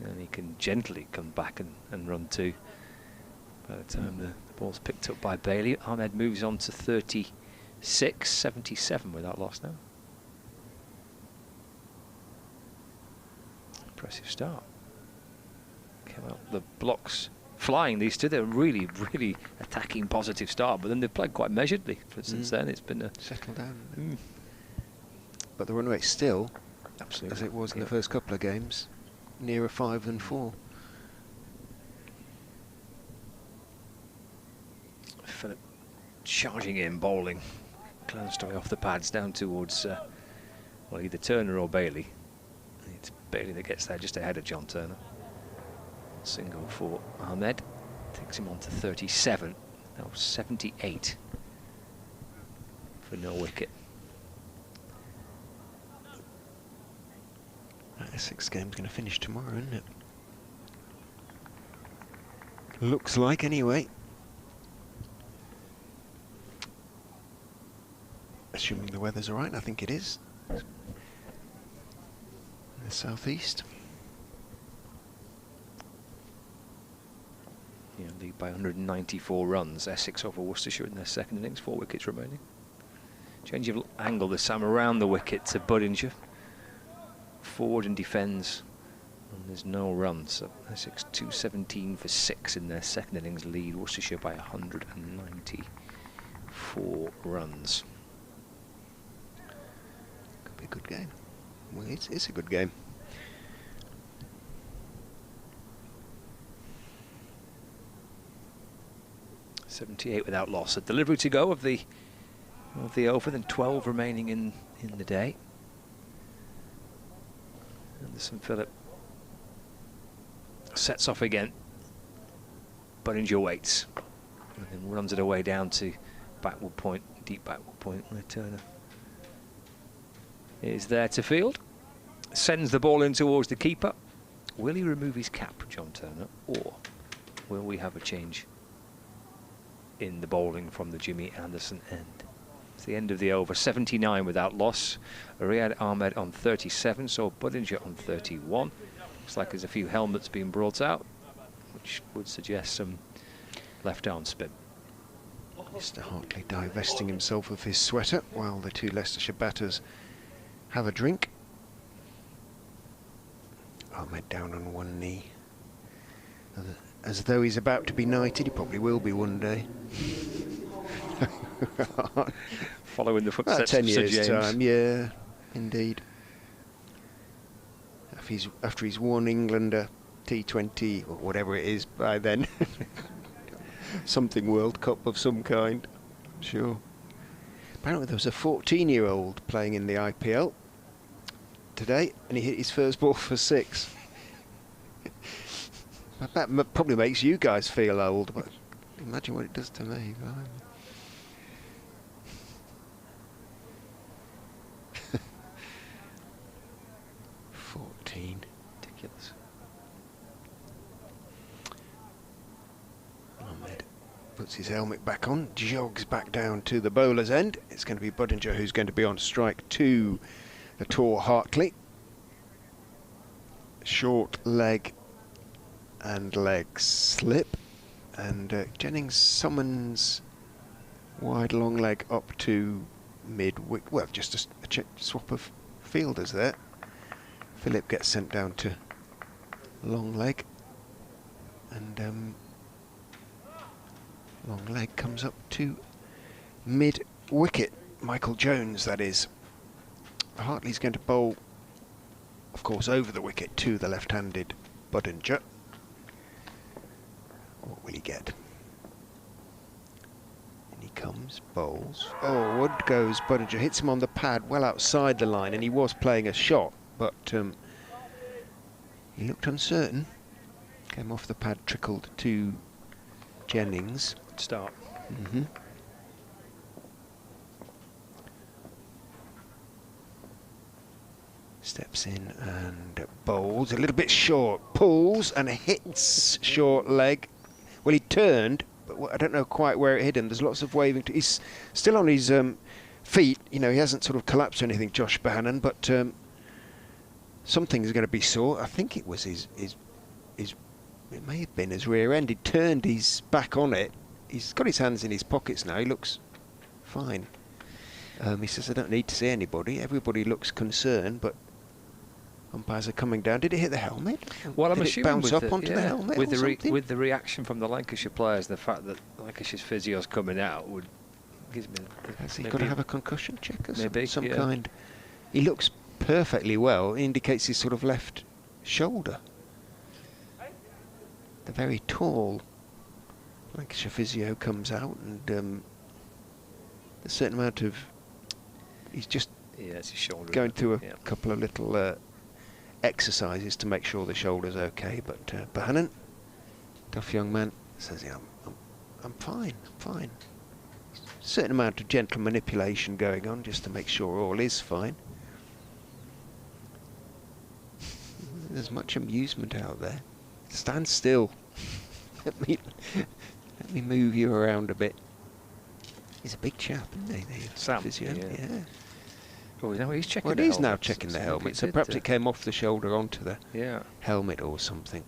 and he can gently come back and run too. By the time the ball's picked up by Bailey, Ahmed moves on to 36, 77 without loss now. Impressive start. Came out the blocks flying, these two. They're really, really attacking, positive start, but then they've played quite measuredly since then. It's been a settle down. But the run rate's still, absolutely, as it was in the first couple of games, nearer 5 than 4. Philip charging in, bowling. Clownstoy off the pads down towards well, either Turner or Bailey. It's Bailey that gets there just ahead of John Turner. Single for Ahmed. Takes him on to 37. Now 78 for no wicket. That Essex game's going to finish tomorrow, isn't it? Looks like, anyway. Assuming the weather's alright, I think it is. In the southeast. Yeah, lead by 194 runs. Essex over Worcestershire in their second innings, 4 wickets remaining. Change of angle this time around the wicket to Budinger. Forward and defends, and there's no runs. So Essex 217 for 6 in their second innings, lead Worcestershire by 194 runs. Could be a good game. Well, it's a good game. .78 without loss. A delivery to go of the over, then 12 remaining in the day. Anderson Phillip sets off again. Budinger waits and then runs it away down to backward point, deep backward point, where Turner is there to field. Sends the ball in towards the keeper. Will he remove his cap, John Turner, or will we have a change in the bowling from the Jimmy Anderson end? It's the end of the over, 79 without loss. Riyad Ahmed on 37, so Budinger on 31. Looks like there's a few helmets being brought out, which would suggest some left arm spin. Mr. Hartley divesting himself of his sweater while the 2 Leicestershire batters have a drink. Ahmed down on one knee, as though he's about to be knighted. He probably will be one day. Following the footsteps 10 of Sir years James. time, yeah, indeed. After he's won England a T20 or whatever it is by then. Something World Cup of some kind, sure. Apparently there was a 14-year-old playing in the IPL today, and he hit his first ball for 6. That probably makes you guys feel old, but imagine what it does to me. 14. Ridiculous. Ahmed puts his helmet back on, jogs back down to the bowler's end. It's going to be Budinger who's going to be on strike to the tall Hartley. short leg and leg slip, and Jennings summons wide long leg up to mid-wicket. Well, just a swap of fielders there. Philip gets sent down to long leg, and long leg comes up to mid-wicket. Michael Jones, that is. Hartley's going to bowl, of course, over the wicket to the left-handed Budinger. What will he get? And he comes, bowls. Oh, wood goes Budinger, hits him on the pad well outside the line, and he was playing a shot, but he looked uncertain. Came off the pad, trickled to Jennings. Start. Mm-hmm. Steps in and bowls a little bit short, pulls and hits short leg. Well, he turned, but I don't know quite where it hit him. There's lots of waving. He's still on his feet. You know, he hasn't sort of collapsed or anything, Josh Bohannon, but something's going to be sore. I think it was his. It may have been his rear end. He turned his back on it. He's got his hands in his pockets now. He looks fine. He says, I don't need to see anybody. Everybody looks concerned, but umpires are coming down. Did it hit the helmet? Well, I'm Did assuming it bounce with up onto the helmet with or something? with the reaction from the Lancashire players, the fact that Lancashire's physio's coming out would gives me. Has he got to have a concussion check or maybe, some yeah. kind? He looks perfectly well. It indicates his sort of left shoulder. The very tall Lancashire physio comes out, and a certain amount of. He's just it's his shoulder, going through a couple of little exercises to make sure the shoulder's okay. But Bohannon, tough young man, says, "Yeah, I'm fine. I'm fine." A certain amount of gentle manipulation going on just to make sure all is fine. There's much amusement out there. Stand still. let me move you around a bit. He's a big chap, isn't he? Sam, physio. Yeah. Oh, no, he's checking. Well, the he's helmet. now checking the helmet, so Did, perhaps it came off the shoulder onto the helmet or something.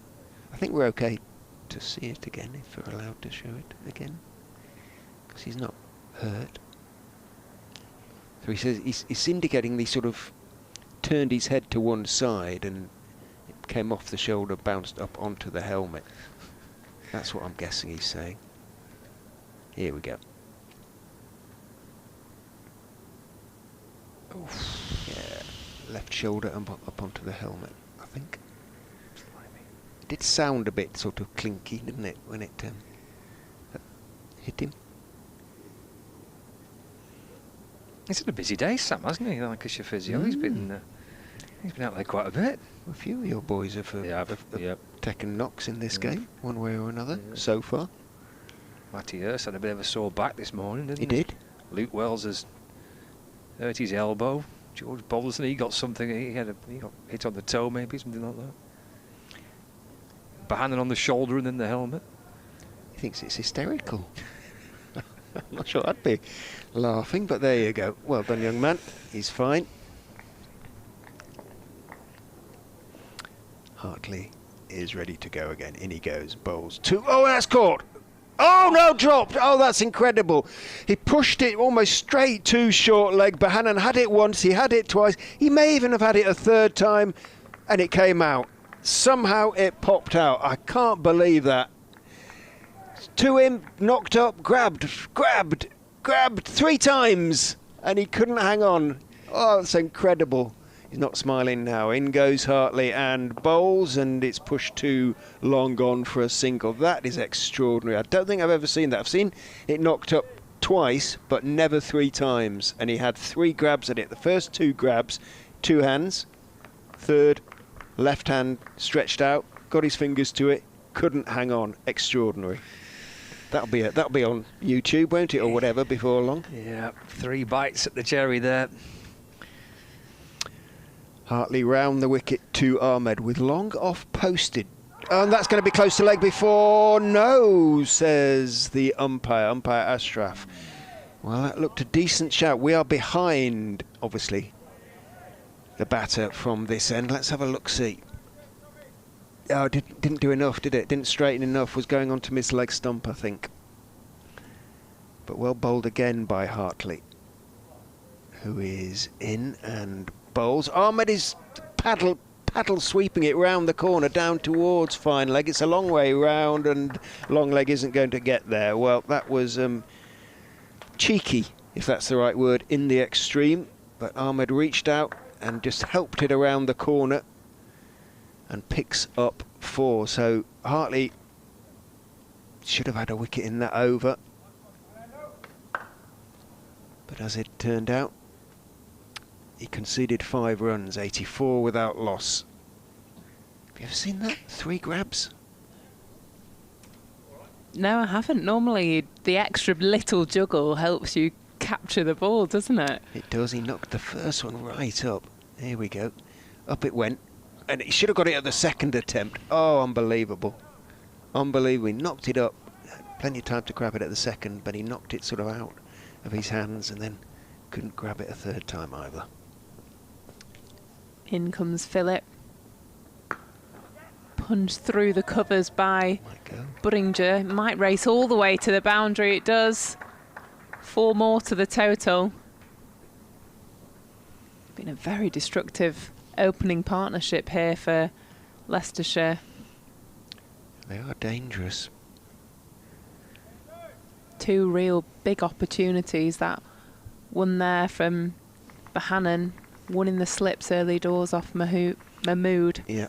I think we're okay to see it again if we're allowed to show it again, because he's not hurt. So he says he's indicating he sort of turned his head to one side and it came off the shoulder, bounced up onto the helmet. That's what I'm guessing he's saying. Here we go. Oof. Yeah, left shoulder up onto the helmet, I think. It did sound a bit sort of clinky, didn't it, when it hit him? He's had a busy day, Sam, hasn't he? Lancashire physio. He's been out there quite a bit. A few of your boys have taken knocks in this game, one way or another, so far. Matty Hurst had a bit of a sore back this morning, didn't he? He did. Luke Wells has hurt his elbow. George Boulderson, he got something. He got hit on the toe, maybe something like that. Bohannon on the shoulder and then the helmet. He thinks it's hysterical. I'm not sure I'd be laughing, but there you go. Well done, young man. He's fine. Hartley is ready to go again. In he goes. Bowls two. Oh, that's caught. Oh, no, dropped. Oh, that's incredible. He pushed it almost straight to short leg. Bohannon had it once. He had it twice. He may even have had it a third time, and it came out. Somehow it popped out. I can't believe that. To him, knocked up, grabbed three times, and he couldn't hang on. Oh, it's incredible. He's not smiling now. In goes Hartley and bowls, and it's pushed to long gone for a single. That is extraordinary. I don't think I've ever seen that. I've seen it knocked up twice, but never three times. And he had three grabs at it. The first two grabs, two hands. Third, left hand stretched out, got his fingers to it, couldn't hang on. Extraordinary. That'll be on YouTube, won't it, or whatever, before long? Yeah, 3 bites at the cherry there. Hartley round the wicket to Ahmed with long off posted. And that's going to be close to leg before. No, says the umpire Ashraf. Well, that looked a decent shout. We are behind, obviously, the batter from this end. Let's have a look-see. Oh, didn't do enough, did it? Didn't straighten enough. Was going on to miss leg stump, I think. But well bowled again by Hartley, who is in and bowls. Ahmed is paddle sweeping it round the corner down towards fine leg. It's a long way round, and long leg isn't going to get there. Well, that was cheeky, if that's the right word, in the extreme. But Ahmed reached out and just helped it around the corner and picks up 4. So Hartley should have had a wicket in that over. But as it turned out, he conceded 5 runs, 84 without loss. Have you ever seen that? 3 grabs? No, I haven't. Normally, the extra little juggle helps you capture the ball, doesn't it? It does. He knocked the first one right up. Here we go. Up it went. And he should have got it at the second attempt. Oh, unbelievable. Unbelievable. He knocked it up. Had plenty of time to grab it at the second, but he knocked it sort of out of his hands and then couldn't grab it a third time either. In comes Philip. Punched through the covers by Buddinger. Might race all the way to the boundary. It does. 4 more to the total. Been a very destructive opening partnership here for Leicestershire. They are dangerous. 2 real big opportunities. That one there from Bohannon, one in the slips early doors off Mahmood. Yeah.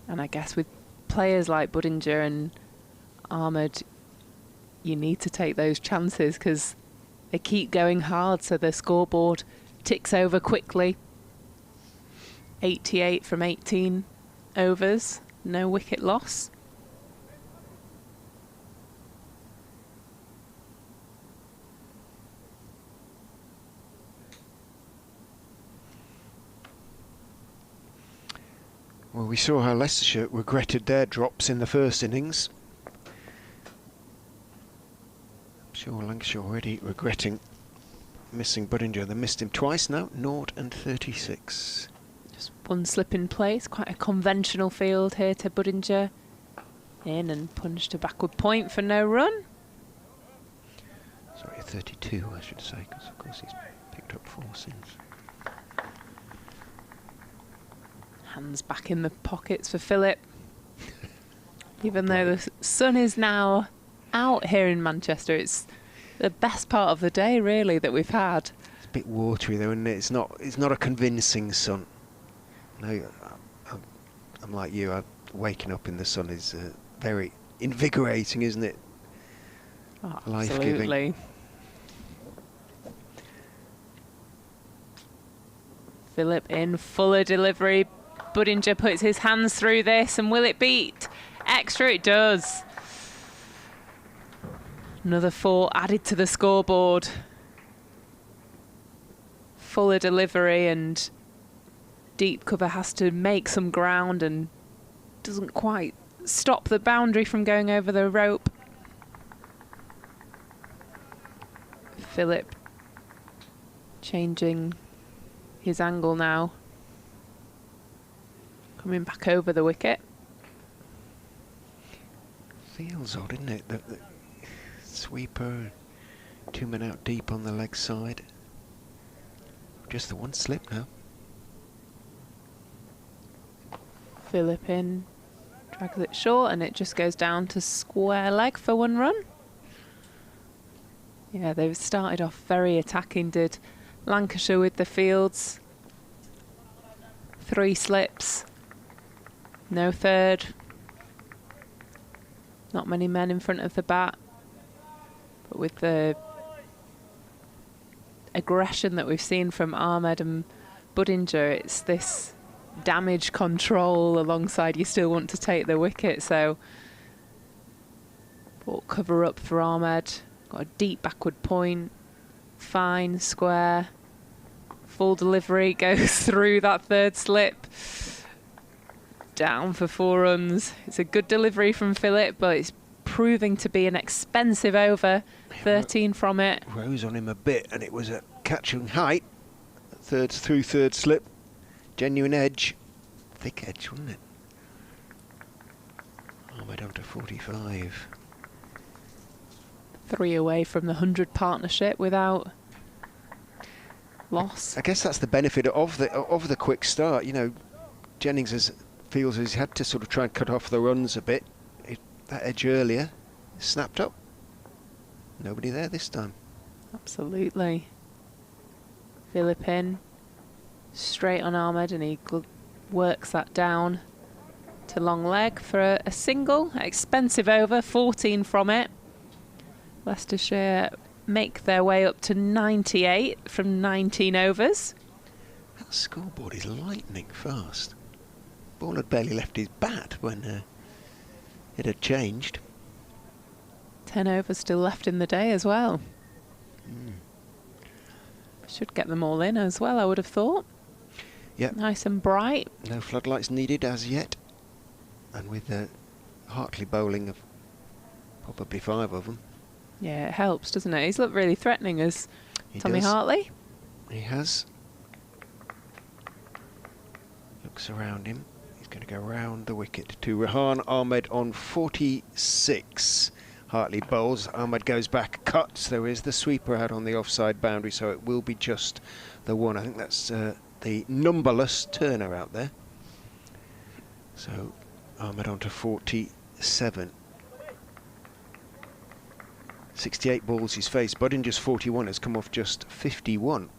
And I guess with players like Buddinger and Ahmed, you need to take those chances because they keep going hard, so the scoreboard ticks over quickly. 88 from 18 overs, no wicket loss. Well, we saw how Leicestershire regretted their drops in the first innings. I'm sure Lancashire already regretting missing Buddinger. They missed him twice now, 0 and 36. Just one slip in place, quite a conventional field here to Buddinger. In and punched a backward point for no run. Sorry, 32 I should say, because of course he's picked up 4 since. Hands back in the pockets for Philip. Even though the sun is now out here in Manchester, it's the best part of the day really that we've had. It's a bit watery though, isn't it? It's not a convincing sun. No, I'm like you. Waking up in the sun is very invigorating, isn't it? Oh, life-giving. absolutely. Philip in fuller delivery. Buddinger puts his hands through this, and will it beat extra? It does. Another 4 added to the scoreboard. Fuller delivery, and deep cover has to make some ground and doesn't quite stop the boundary from going over the rope. Philip changing his angle now. Coming back over the wicket. Feels odd, isn't it? The sweeper, 2 men out deep on the leg side. Just the one slip now. Philip in, drags it short, and it just goes down to square leg for 1 run. Yeah, they've started off very attacking, did Lancashire with the fields. 3 slips. No third. Not many men in front of the bat. But with the aggression that we've seen from Ahmed and Buddinger, it's this damage control alongside you still want to take the wicket. So ball cover up for Ahmed. Got a deep backward point. Fine, square. Full delivery goes through that 3rd slip. Down for 4 runs. It's a good delivery from Philip, but it's proving to be an expensive over. 13 from it. Rose on him a bit, and it was a catching height. Third slip. genuine edge. Thick edge, wasn't it? Ahmed on to 45. 3 away from the 100 partnership without loss. I guess that's the benefit of the quick start. You know, Jennings feels he's had to sort of try and cut off the runs a bit. That edge earlier snapped up. Nobody there this time. Absolutely. Philippine straight on Ahmed, and he works that down to long leg for a single. Expensive over, 14 from it. Leicestershire make their way up to 98 from 19 overs. That scoreboard is lightning fast. Ball had barely left his bat when it had changed. 10 overs still left in the day as well. Should get them all in as well, I would have thought. Yep. Nice and bright. No floodlights needed as yet. And with Hartley bowling of probably 5 of them. Yeah, it helps, doesn't it? He's looked really threatening as Tommy does. Hartley. He has. Looks around him. He's going to go round the wicket to Rehan Ahmed on 46. Hartley bowls. Ahmed goes back, cuts. There is the sweeper out on the offside boundary, so it will be just the one. I think that's the numberless Turner out there. So Ahmed on to 47. 68 balls he's faced. Buddinger's 41 has come off just 51.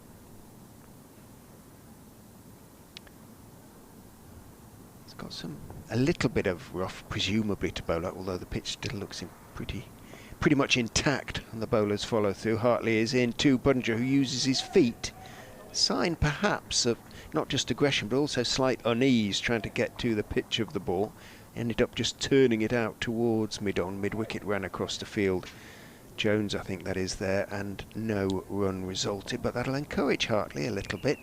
He's got a little bit of rough, presumably to bowl out, although the pitch still looks pretty much intact, and the bowlers follow through. Hartley is in to Budinger, who uses his feet. Sign perhaps of not just aggression but also slight unease trying to get to the pitch of the ball. Ended up just turning it out towards mid-on. Mid-wicket ran across the field. Jones, I think that is there, and no run resulted, but that'll encourage Hartley a little bit,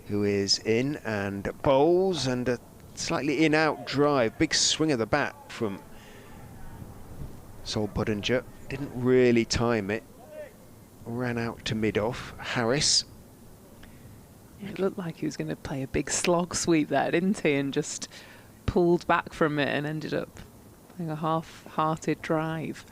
who is in and bowls, and a slightly in-out drive. Big swing of the bat from Sol Budinger. Didn't really time it. Ran out to mid-off. Harris. It looked like he was going to play a big slog sweep there, didn't he? And just pulled back from it and ended up playing a half-hearted drive.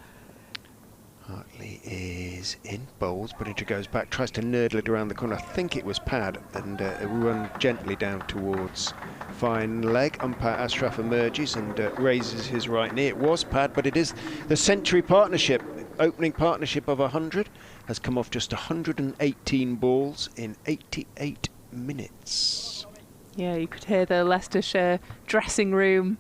Hartley is in, bowls. Budinger goes back, tries to nurdle it around the corner. I think it was pad, and run gently down towards fine leg. Umpire Ashraf emerges and raises his right knee. It was pad, but it is the century partnership. Opening partnership of 100 has come off just 118 balls in 88 minutes. Yeah, you could hear the Leicestershire dressing room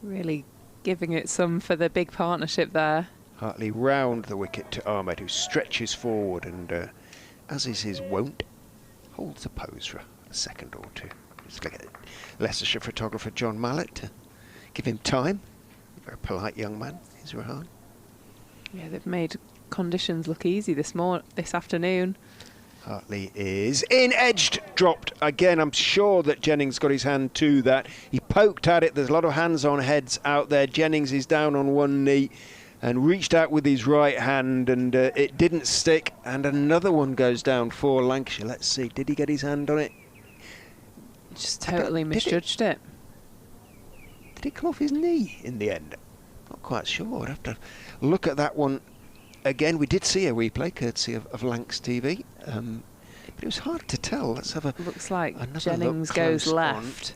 really giving it some for the big partnership there. Hartley round the wicket to Ahmed, who stretches forward and, as is his wont, holds a pose for a second or two. Just look at it. Leicestershire photographer John Mallett to give him time. A very polite young man, is Rehan. Yeah, they've made conditions look easy this afternoon. Hartley is in, edged, dropped. Again, I'm sure that Jennings got his hand to that. He poked at it. There's a lot of hands on heads out there. Jennings is down on one knee and reached out with his right hand, and it didn't stick, and another one goes down for Lancashire. Let's see, did he get his hand on it? Just totally misjudged it. Did it come off his knee in the end? Not quite sure. I'd have to look at that one again. We did see a replay courtesy of Lancs TV, but it was hard to tell. Let's have a looks like Jennings goes left.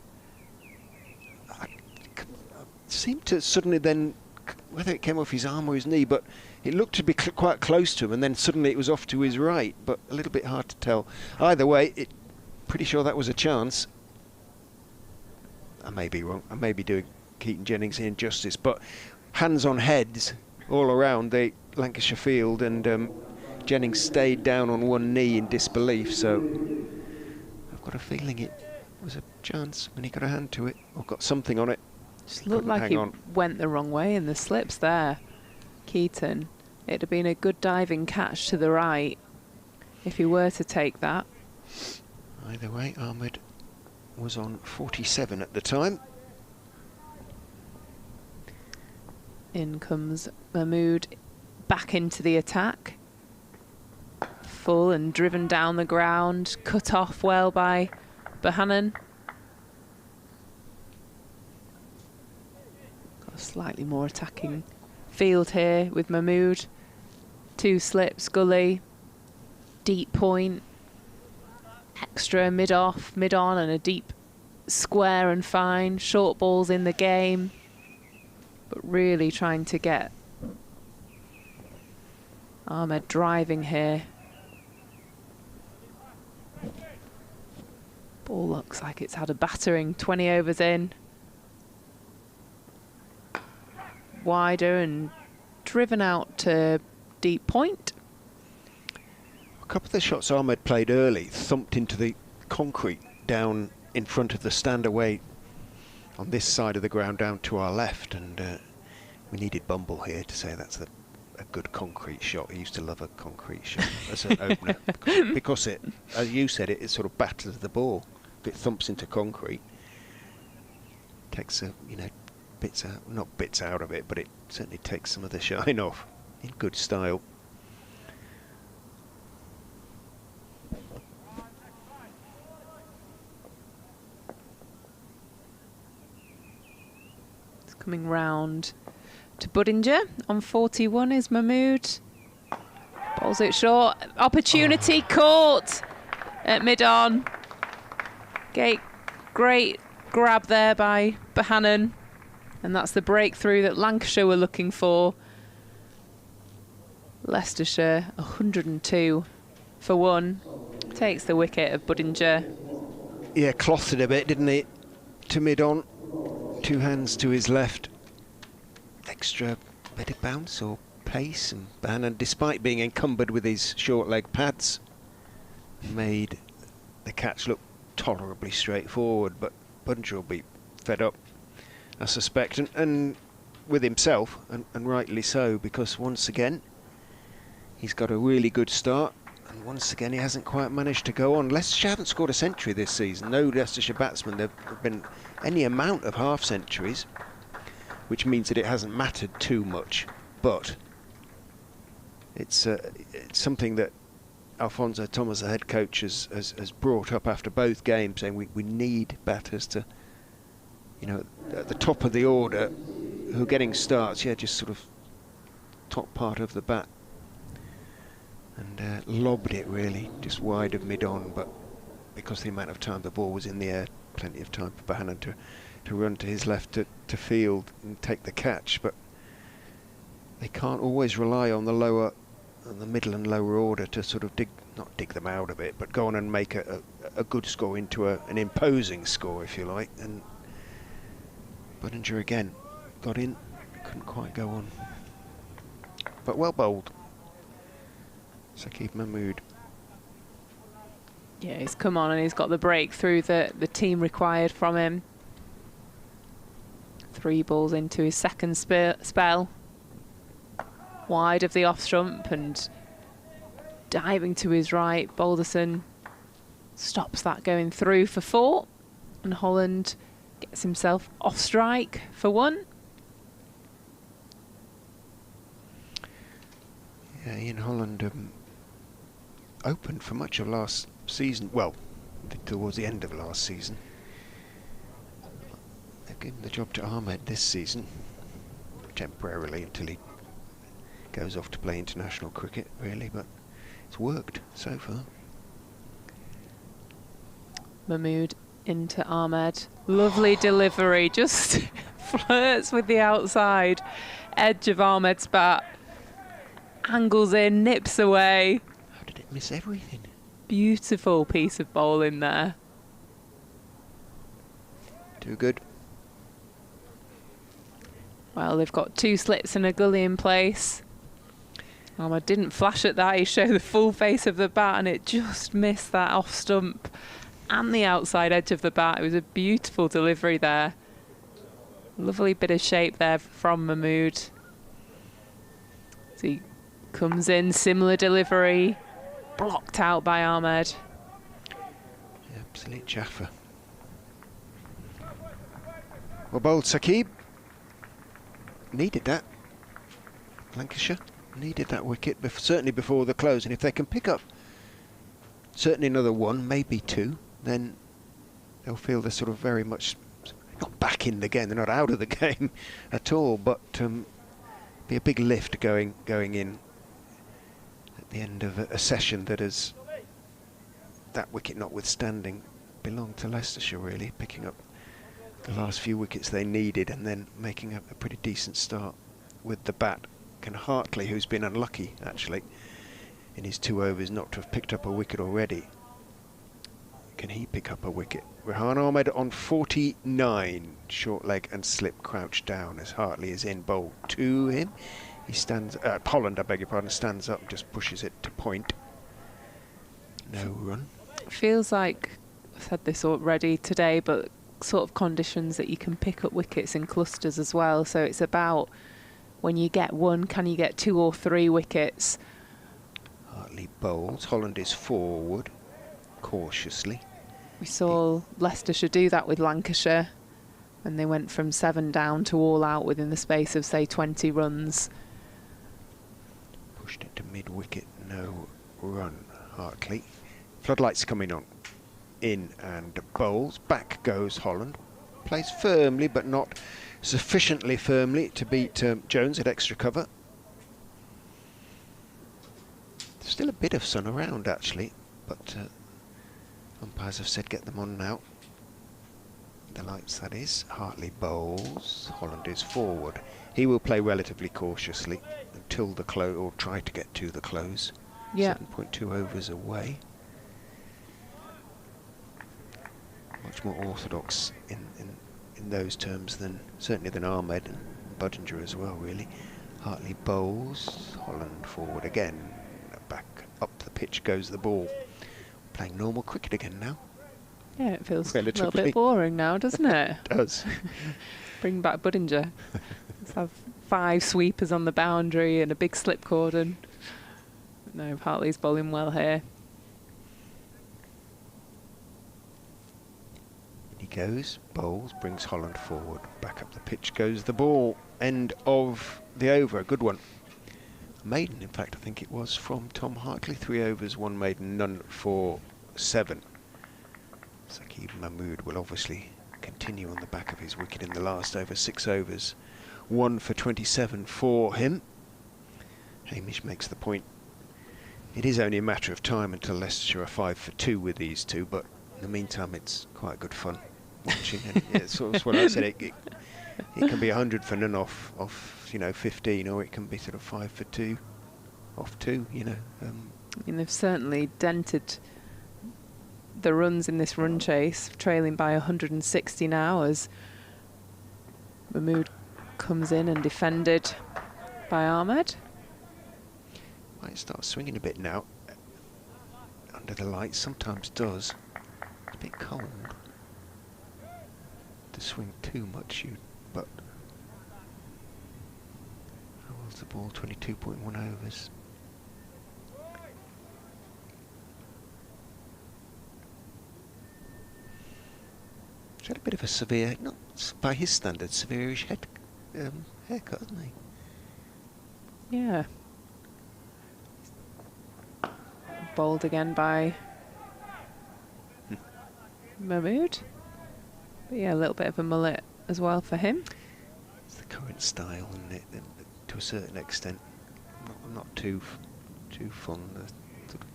I seemed to suddenly then, whether it came off his arm or his knee, but it looked to be quite close to him, and then suddenly it was off to his right, but a little bit hard to tell. Either way, pretty sure that was a chance. I may be wrong. I may be doing Keaton Jennings injustice, but hands on heads all around the Lancashire field, and Jennings stayed down on one knee in disbelief, so I've got a feeling it was a chance when he got a hand to it, or got something on it. Just looked like he went the wrong way in the slips there, Keaton. It'd have been a good diving catch to the right if he were to take that. Either way, Ahmed was on 47 at the time. In comes Mahmood back into the attack. Full and driven down the ground, cut off well by Bohannon. Got a slightly more attacking field here with Mahmood. 2 slips, gully, deep point, extra mid-off, mid-on, and a deep square and fine. Short balls in the game, but really trying to get Ahmed driving here. Ball looks like it's had a battering, 20 overs in. Wider and driven out to deep point. A couple of the shots Ahmed played early thumped into the concrete down in front of the stand away on this side of the ground down to our left, and we needed Bumble here to say that's a good concrete shot. He used to love a concrete shot as an opener because it, as you said, it sort of batters the ball. If it thumps into concrete, takes a, you know, bits out, not bits out of it, but it certainly takes some of the shine off in good style. It's coming round to Budinger. On 41 is Mahmood. Bowls it short. Opportunity caught at mid-on. Great grab there by Bohannon. And that's the breakthrough that Lancashire were looking for. Leicestershire 102 for 1. Takes the wicket of Budinger. Yeah, clothed it a bit, didn't he? To mid-on. 2 hands to his left. Extra bit of bounce or pace, and Bohannon, despite being encumbered with his short leg pads, made the catch look tolerably straightforward, but Budinger will be fed up, I suspect, and with himself, and rightly so, because once again he's got a really good start, and once again he hasn't quite managed to go on. Leicestershire haven't scored a century this season. No Leicestershire batsmen, there have been any amount of half centuries, which means that it hasn't mattered too much, but it's something that Alfonso Thomas, the head coach, has brought up after both games, saying we need batters to, you know, at the top of the order, who are getting starts, yeah, just sort of top part of the bat, and lobbed it really just wide of mid-on, but because of the amount of time the ball was in the air, plenty of time for Bohannon to run to his left to field and take the catch, but they can't always rely on the lower, on the middle and lower order to sort of not dig them out of it, but go on and make a good score into an imposing score, if you like. And Budinger again got in, couldn't quite go on, but well bowled. Saqib Mahmood. Yeah, he's come on and he's got the breakthrough that the team required from him. 3 balls into his second spell. Wide of the off stump and diving to his right. Balderson stops that going through for 4. And Holland gets himself off strike for 1. Yeah, Ian Holland opened for much of last season. Well, towards the end of last season. They've given the job to Ahmed this season, temporarily until he goes off to play international cricket, really, but it's worked so far. Mahmood into Ahmed. Lovely delivery, just flirts with the outside edge of Ahmed's bat. Angles in, nips away. How did it miss everything? Beautiful piece of bowling there. Too good. Well, they've got 2 slits and a gully in place. Ahmed didn't flash at that. He showed the full face of the bat and it just missed that off stump and the outside edge of the bat. It was a beautiful delivery there. Lovely bit of shape there from Mahmood. So he comes in, similar delivery, blocked out by Ahmed. Absolute Jaffa. Well bowled, Saqib. Needed that. Lancashire needed that wicket, certainly before the close, and if they can pick up certainly another 1, maybe 2, then they'll feel they're sort of very much not back in the game. They're not out of the game at all, but be a big lift going in at the end of a session that has, that wicket notwithstanding, belonged to Leicestershire really, picking up the last few wickets they needed and then making a pretty decent start with the bat. Can Hartley, who's been unlucky actually in his 2 overs not to have picked up a wicket already, can he pick up a wicket? Rehan Ahmed on 49, short leg and slip, crouched down as Hartley is in bowl to him. He stands, Holland, I beg your pardon, stands up, just pushes it to point. No run. Feels like, I've said this already today, but sort of conditions that you can pick up wickets in clusters as well. So it's about when you get one, can you get 2 or 3 wickets? Hartley bowls. Holland is forward, cautiously. We saw Leicestershire do that with Lancashire, and they went from 7 down to all out within the space of, say, 20 runs. Pushed it to mid-wicket, no run. Hartley. Floodlights coming on. In and bowls. Back goes Holland. Plays firmly, but not sufficiently firmly to beat Jones at extra cover. Still a bit of sun around, actually, but umpires have said get them on now. The lights, that is. Hartley bowls. Holland is forward. He will play relatively cautiously until the close, or try to get to the close. Yeah. 7.2 overs away. Much more orthodox in those terms than, certainly than Ahmed and Budinger as well, really. Hartley bowls. Holland forward again. Back up the pitch goes the ball. Playing normal cricket again now. Yeah, it feels relatively a little bit boring now, doesn't it? It does. Bring back Budinger. Let's have 5 sweepers on the boundary and a big slip cordon. No, Hartley's bowling well here. He goes, bowls, brings Holland forward. Back up the pitch goes the ball. End of the over, a good one. Maiden, in fact, I think it was from Tom Hartley. 3 overs, 1 maiden, none for 7. Saqib Mahmood will obviously continue on the back of his wicket in the last over. 6 overs, 1 for 27 for him. Hamish makes the point. It is only a matter of time until Leicestershire are 5 for 2 with these two, but in the meantime it's quite good fun watching. And yeah, it's sort of what I said, it can be 100 for none off 15, or it can be sort of 5 for 2 off 2, I mean, they've certainly dented the runs in this run chase, trailing by 160 now as Mahmood comes in and defended by Ahmed. Might start swinging a bit now under the lights, sometimes does. It's a bit cold to swing too much, but how was the ball? 22.1 overs. He's had a bit of a severe, not by his standards, severe-ish haircut, hasn't he? Yeah. Bowled again by Mahmood. But yeah, a little bit of a mullet as well for him. It's the current style, isn't it? To a certain extent. Not too fun. Sort of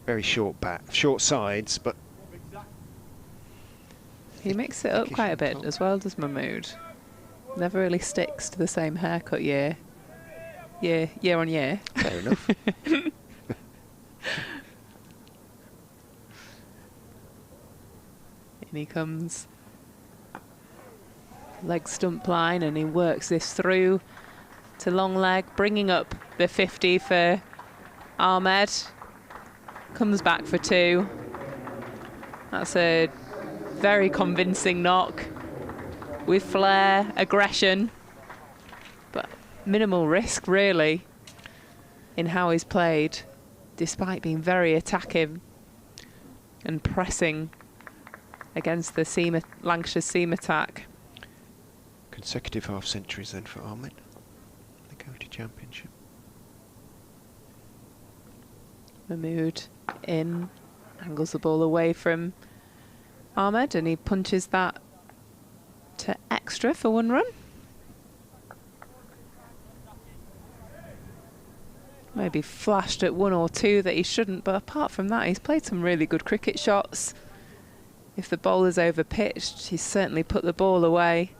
very short back, short sides, but he mixes it up quite a bit as well, does Mahmood. Never really sticks to the same haircut year on year. Fair enough. In he comes. Leg stump line, and he works this through to long leg, bringing up the 50 for Ahmed. Comes back for 2. That's a very convincing knock with flair, aggression, but minimal risk really in how he's played, despite being very attacking and pressing against the Lancashire seam attack. Consecutive half centuries then for Ahmed, the county championship. Mahmood in, angles the ball away from Ahmed, and he punches that to extra for 1 run. Maybe flashed at 1 or 2 that he shouldn't, but apart from that, he's played some really good cricket shots. If the bowler's over-pitched, he's certainly put the ball away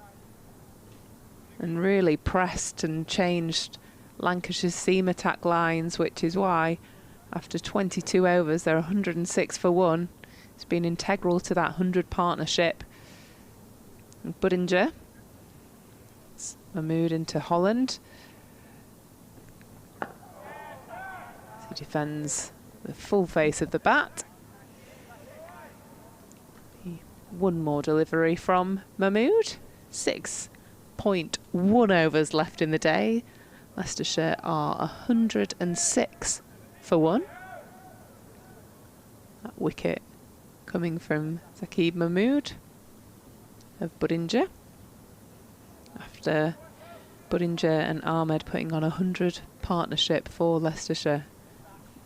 and really pressed and changed Lancashire's seam attack lines, which is why, after 22 overs, they're 106 for 1. It's been integral to that 100 partnership. And Budinger, Mahmood into Holland. He defends the full face of the bat. 1 more delivery from Mahmood. 6.1 overs left in the day. Leicestershire are 106 for 1. That wicket coming from Zakib Mahmood of Budinger. After Budinger and Ahmed putting on a 100 partnership for Leicestershire,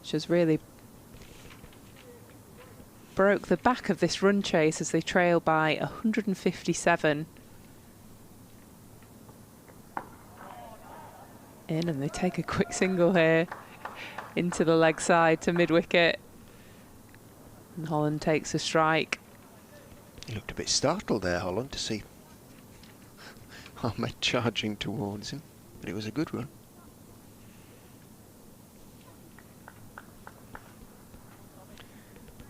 which has really broke the back of this run chase as they trail by 157. In, and they take a quick single here into the leg side to mid-wicket. And Holland takes a strike. He looked a bit startled there, Holland, to see Ahmed charging towards him, but it was a good run.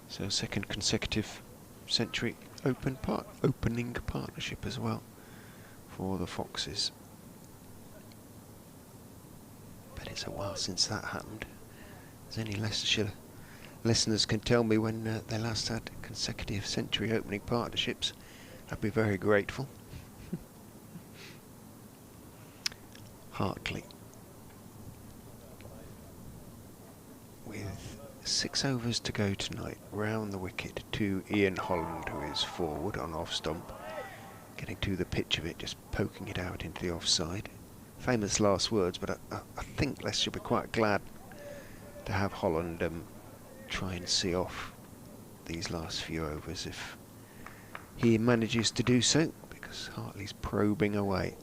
So second consecutive century opening partnership as well for the Foxes. But it's a while since that happened. As any Leicestershire listeners can tell me when they last had consecutive century opening partnerships, I'd be very grateful. Hartley with 6 overs to go tonight, round the wicket to Ian Holland, who is forward on off stump, getting to the pitch of it, just poking it out into the offside. Famous last words, but I think Leicester will be quite glad to have Holland try and see off these last few overs if he manages to do so, because Hartley's probing away.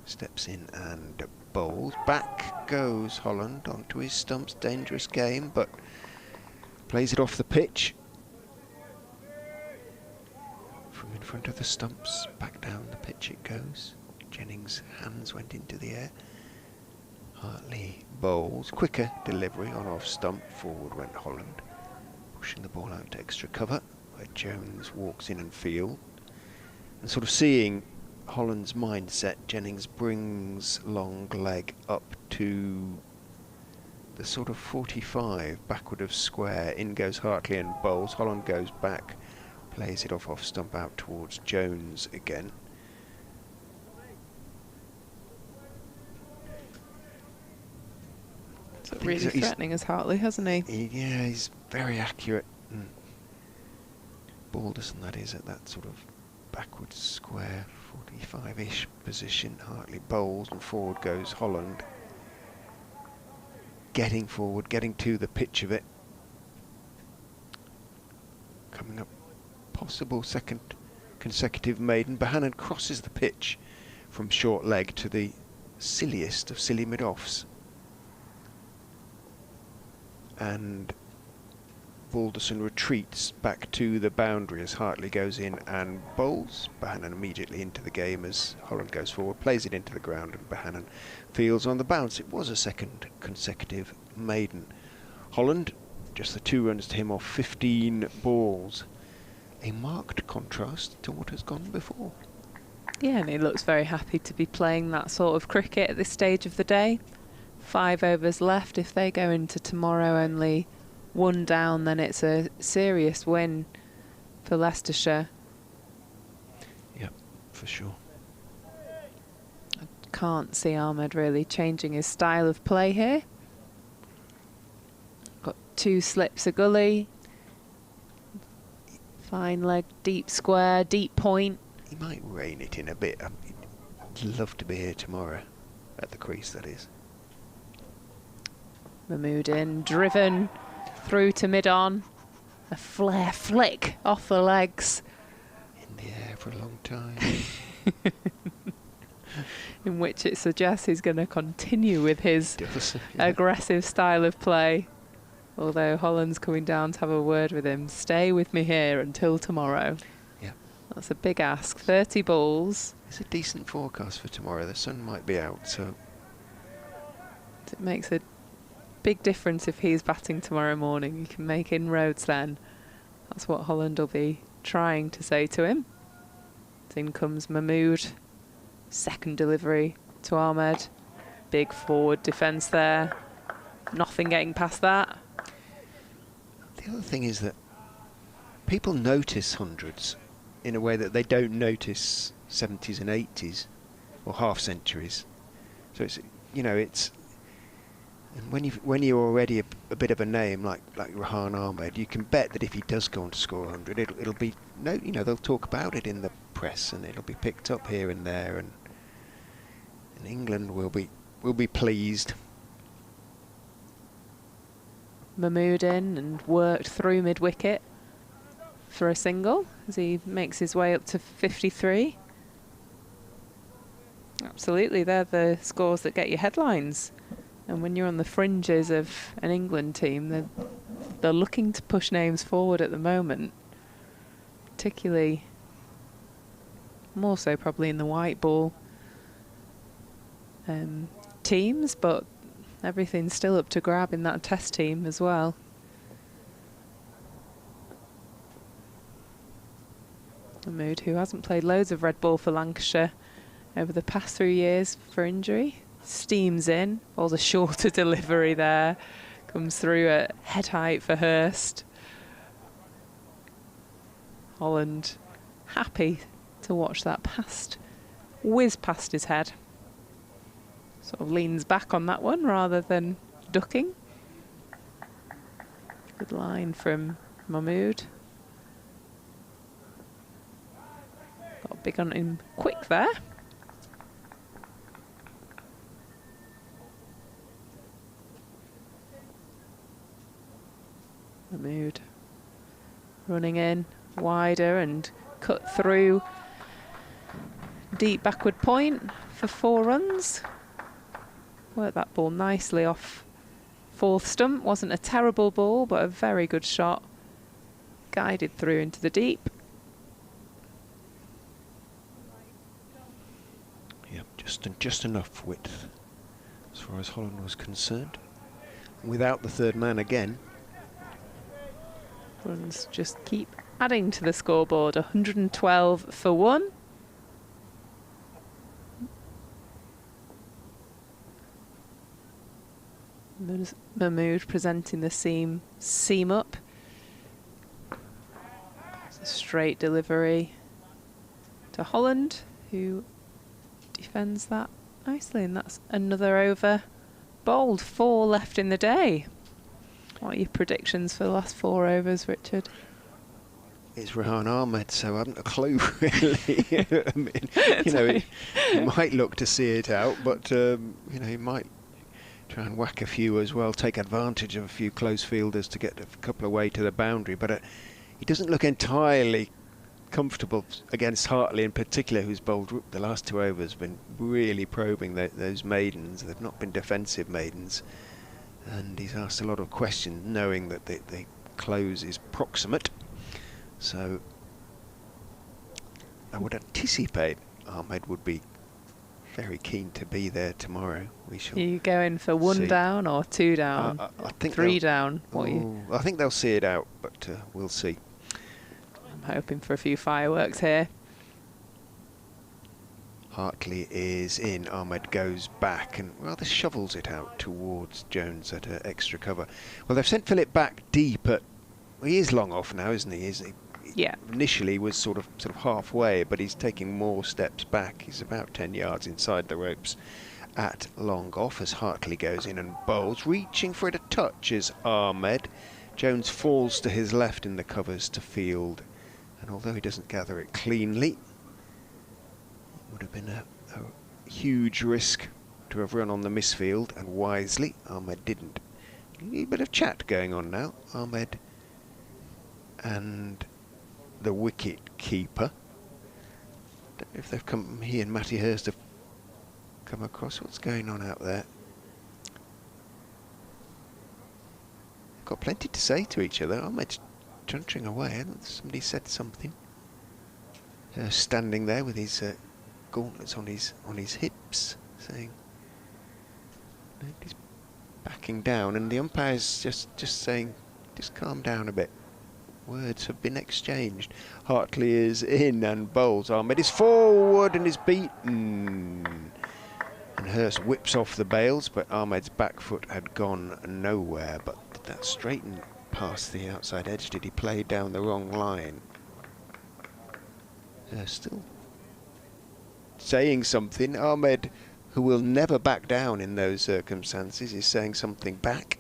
Steps in and bowls. Back goes Holland onto his stumps. Dangerous game, but plays it off the pitch. From in front of the stumps, back down the pitch it goes. Jennings' hands went into the air. Hartley bowls. Quicker delivery on off stump. Forward went Holland, pushing the ball out to extra cover, where Jones walks in and field. And sort of seeing Holland's mindset, Jennings brings long leg up to the sort of 45, backward of square. In goes Hartley and bowls. Holland goes back, plays it off stump out towards Jones again. So really threatening as Hartley, hasn't he? Yeah, he's very accurate. Balderson, that is, at that sort of backward square 45-ish position. Hartley bowls and forward goes Holland, getting forward, getting to the pitch of it, coming up possible second consecutive maiden. Bohannon crosses the pitch from short leg to the silliest of silly mid-offs, and Balderson retreats back to the boundary as Hartley goes in and bowls. Bohannon immediately into the game as Holland goes forward, plays it into the ground, and Bohannon fields on the bounce. It was a second consecutive maiden. Holland, just the 2 runs to him off 15 balls. A marked contrast to what has gone before. Yeah, and he looks very happy to be playing that sort of cricket at this stage of the day. 5 overs left. If they go into tomorrow only 1 down, then it's a serious win for Leicestershire. Yep, for sure. I can't see Ahmed really changing his style of play here. Got 2 slips a gully. Fine leg, deep square, deep point. He might rein it in a bit. I'd love to be here tomorrow, at the crease that is. Mahmood in, driven through to mid-on. A flare flick off the legs. In the air for a long time. In which it suggests he's going to continue with his aggressive style of play. Although Holland's coming down to have a word with him. Stay with me here until tomorrow. Yeah. That's a big ask. 30 balls. It's a decent forecast for tomorrow. The sun might be out, so... It makes a big difference if he's batting tomorrow morning. You can make inroads then. That's what Holland will be trying to say to him. In comes Mahmood. Second delivery to Ahmed. Big forward defence there. Nothing getting past that. The other thing is that people notice hundreds in a way that they don't notice 70s and 80s or half centuries. So it's, you know, it's, and when you're already a bit of a name like Rehan Ahmed, you can bet that if he does go on to score 100, it'll be they'll talk about it in the press and it'll be picked up here and there, and England will be pleased. Mahmood in and worked through mid-wicket for a single as he makes his way up to 53. Absolutely, they're the scores that get you headlines. And when you're on the fringes of an England team, they're looking to push names forward at the moment, particularly more so probably in the white ball teams, but everything's still up to grab in that test team as well. Mahmood, who hasn't played loads of red ball for Lancashire over the past 3 years for injury, steams in. Ball's a shorter delivery there. Comes through at head height for Hurst. Holland happy to watch that whiz past his head. Sort of leans back on that one rather than ducking. Good line from Mahmood. Got big on him quick there. Mahmood running in wider and cut through deep backward point for 4 runs. Worked that ball nicely off fourth stump. Wasn't a terrible ball, but a very good shot. Guided through into the deep. Yep, just enough width as far as Holland was concerned. Without the third man again. Runs just keep adding to the scoreboard. 112 for 1. Mahmood presenting the seam up. It's a straight delivery to Holland, who defends that nicely, and that's another over bowled. 4 left in the day. What are your predictions for the last 4 overs, Richard? It's Rehan Ahmed, so I haven't a clue really. I mean, you know, he might look to see it out, but you know, he might try and whack a few as well, take advantage of a few close fielders to get a couple away to the boundary. But he doesn't look entirely comfortable against Hartley in particular, who's bowled the last 2 overs, been really probing those maidens. They've not been defensive maidens, and he's asked a lot of questions, knowing that the close is proximate. So I would anticipate Ahmed would be very keen to be there tomorrow. We shall. Are you going for 1 down or 2 down? I think 3 down. I think they'll see it out, but we'll see. I'm hoping for a few fireworks here. Hartley is in. Ahmed goes back and rather shovels it out towards Jones at extra cover. Well, they've sent Philip back deep at. Well, he is long off now, isn't he? Yeah. Initially was sort of halfway, but he's taking more steps back. He's about 10 yards inside the ropes at long off as Hartley goes in and bowls. Reaching for it a touch is Ahmed. Jones falls to his left in the covers to field, and although he doesn't gather it cleanly, it would have been a huge risk to have run on the misfield, and wisely Ahmed didn't. A bit of chat going on now. Ahmed and the wicket keeper. Don't know if they've come, he and Matty Hurst have come across. What's going on out there? Got plenty to say to each other. Ahmed's chuntering away, and somebody said something. Standing there with his gauntlets on his hips, saying he's backing down, and the umpire's just saying, just calm down a bit. Words have been exchanged. Hartley is in and bowls. Ahmed is forward and is beaten. And Hurst whips off the bails, but Ahmed's back foot had gone nowhere. But did that straighten past the outside edge? Did he play down the wrong line? Still saying something. Ahmed, who will never back down in those circumstances, is saying something back.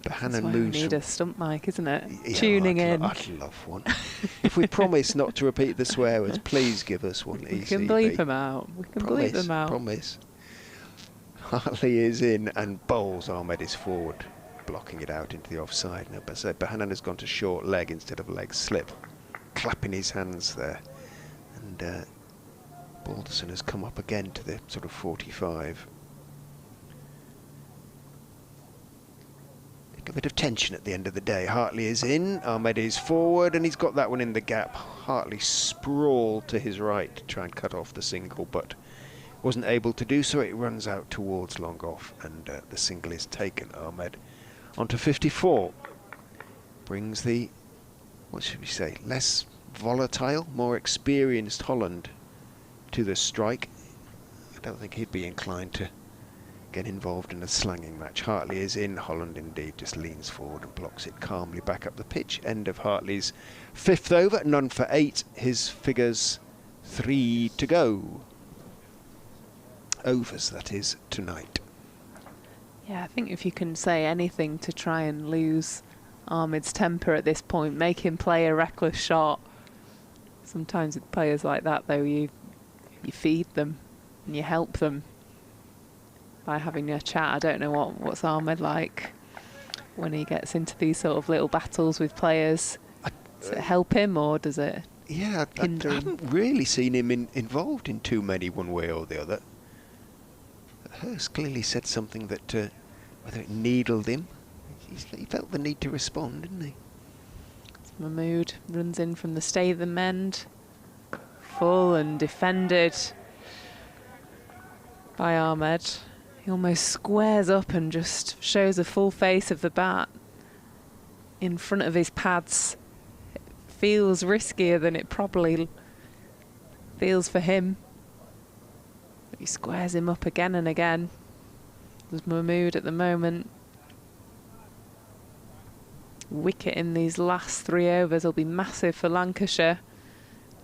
That's why we need a stump mic, isn't it? Yeah, Tuning in. I'd love one. If we promise not to repeat the swear words, please give us one. We can bleep them out. We can bleep them out. Promise. Hartley is in and bowls. Ahmed is forward, blocking it out into the offside. Now, Bahanan has gone to short leg instead of leg slip, clapping his hands there. And Balderson has come up again to the sort of 45. A bit of tension at the end of the day. Hartley is in, Ahmed is forward, and he's got that one in the gap. Hartley sprawled to his right to try and cut off the single, but wasn't able to do so. It runs out towards long off, and the single is taken. Ahmed onto 54. Brings the, what should we say, less volatile, more experienced Holland to the strike. I don't think he'd be inclined to get involved in a slanging match. Hartley is in. Holland indeed just leans forward and blocks it calmly back up the pitch. End of Hartley's 5th over, none for 8. His figures 3 to go. Overs, that is, tonight. Yeah, I think if you can say anything to try and lose Ahmed's temper at this point, make him play a reckless shot. Sometimes with players like that, though, you feed them and you help them by having a chat. I don't know what's Ahmed like when he gets into these sort of little battles with players. Does it help him or does it hinder him? I haven't really seen him involved in too many one way or the other. Hurst clearly said something that whether it needled him, he felt the need to respond, didn't he? Mahmood runs in from the Statham end, full and defended by Ahmed. He almost squares up and just shows a full face of the bat in front of his pads. It feels riskier than it probably feels for him. But he squares him up again and again. There's Mahmood at the moment. Wicket in these last 3 overs will be massive for Lancashire.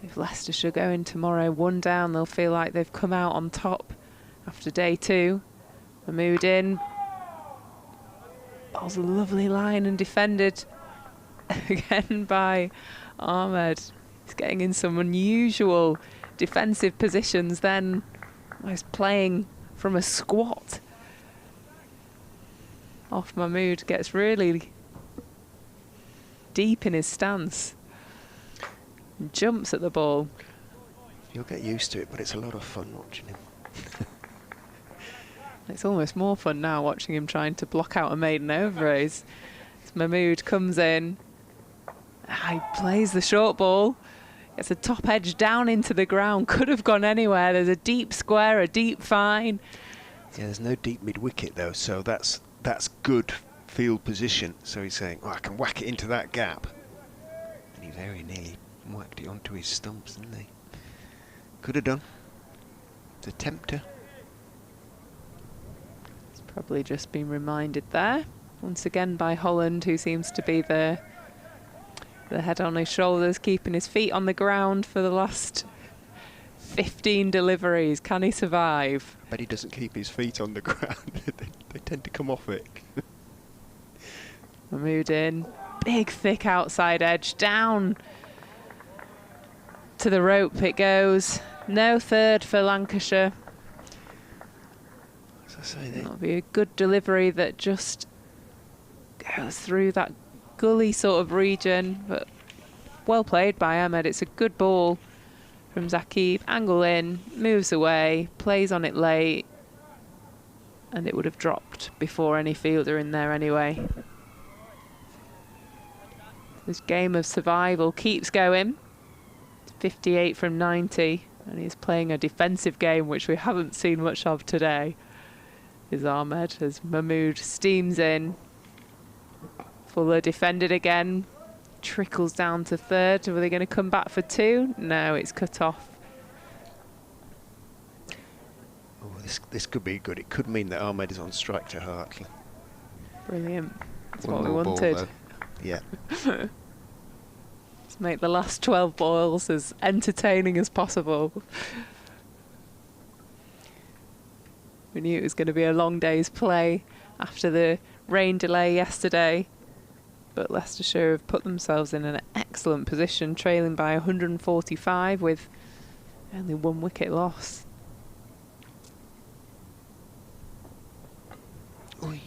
If Leicestershire go in tomorrow 1 down, they'll feel like they've come out on top after day 2. Mahmood in. Ball's a lovely line and defended again by Ahmed. He's getting in some unusual defensive positions then. He's playing from a squat. Off Mahmood, gets really deep in his stance. And jumps at the ball. You'll get used to it, but it's a lot of fun watching him. It's almost more fun now watching him trying to block out a maiden over. As Mahmood comes in. He plays the short ball. Gets a top edge down into the ground. Could have gone anywhere. There's a deep square, a deep fine. Yeah, there's no deep mid-wicket though, so that's good field position. So he's saying, oh, I can whack it into that gap. And he very nearly whacked it onto his stumps, didn't he? Could have done. The tempter. Probably just been reminded there once again by Holland, who seems to be the head on his shoulders, keeping his feet on the ground for the last 15 deliveries. Can he survive? I bet he doesn't keep his feet on the ground. They tend to come off it. Mahmood in, big thick outside edge, down to the rope it goes. No third for Lancashire. That'll be a good delivery that just goes through that gully sort of region, but well played by Ahmed. It's a good ball from Zakib. Angle in, moves away, plays on it late, and it would have dropped before any fielder in there anyway. This game of survival keeps going. 58 from 90, and he's playing a defensive game, which we haven't seen much of today. Is Ahmed, as Mahmood steams in. Fuller defended again, trickles down to third. Were they going to come back for two? No, it's cut off. Oh, this could be good. It could mean that Ahmed is on strike to Hartley. Brilliant. That's One what we more wanted. ball, yeah. Let's make the last 12 balls as entertaining as possible. We knew it was going to be a long day's play after the rain delay yesterday, but Leicestershire have put themselves in an excellent position, trailing by 145 with only 1 wicket loss. Oy.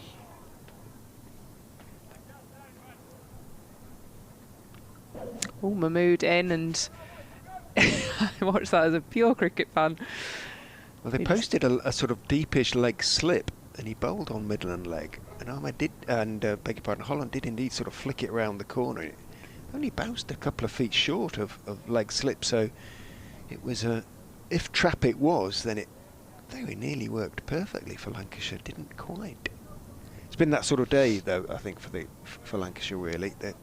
Oh, Mahmood in, and I watched that as a pure cricket fan. Well, they posted a sort of deepish leg slip, and he bowled on Midland leg. And Ahmed did, and beg your pardon, Holland did indeed sort of flick it around the corner. It only bounced a couple of feet short of leg slip, so it was a. If trap it was, then it very nearly worked perfectly for Lancashire. Didn't quite. It's been that sort of day, though. I think for Lancashire, really. That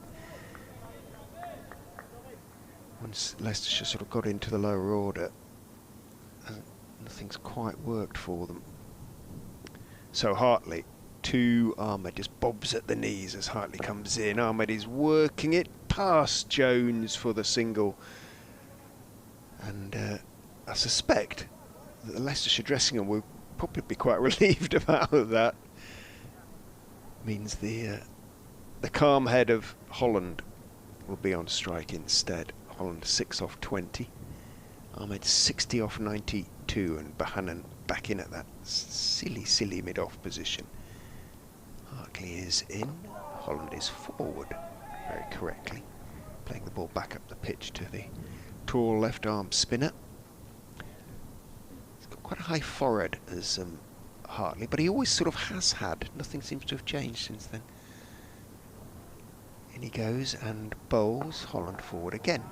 once Leicestershire sort of got into the lower order, nothing's quite worked for them. So Hartley to Ahmed, just bobs at the knees as Hartley comes in. Ahmed is working it past Jones for the single. And I suspect that the Leicestershire dressing room will probably be quite relieved about that. Means the calm head of Holland will be on strike instead. Holland 6 off 20. Ahmed 60 off 92, and Bahanan back in at that silly mid-off position. Hartley is in, Holland is forward very correctly, playing the ball back up the pitch to the tall left-arm spinner. He's got quite a high forehead as Hartley, but he always sort of has had. Nothing seems to have changed since then. In he goes and bowls, Holland forward again.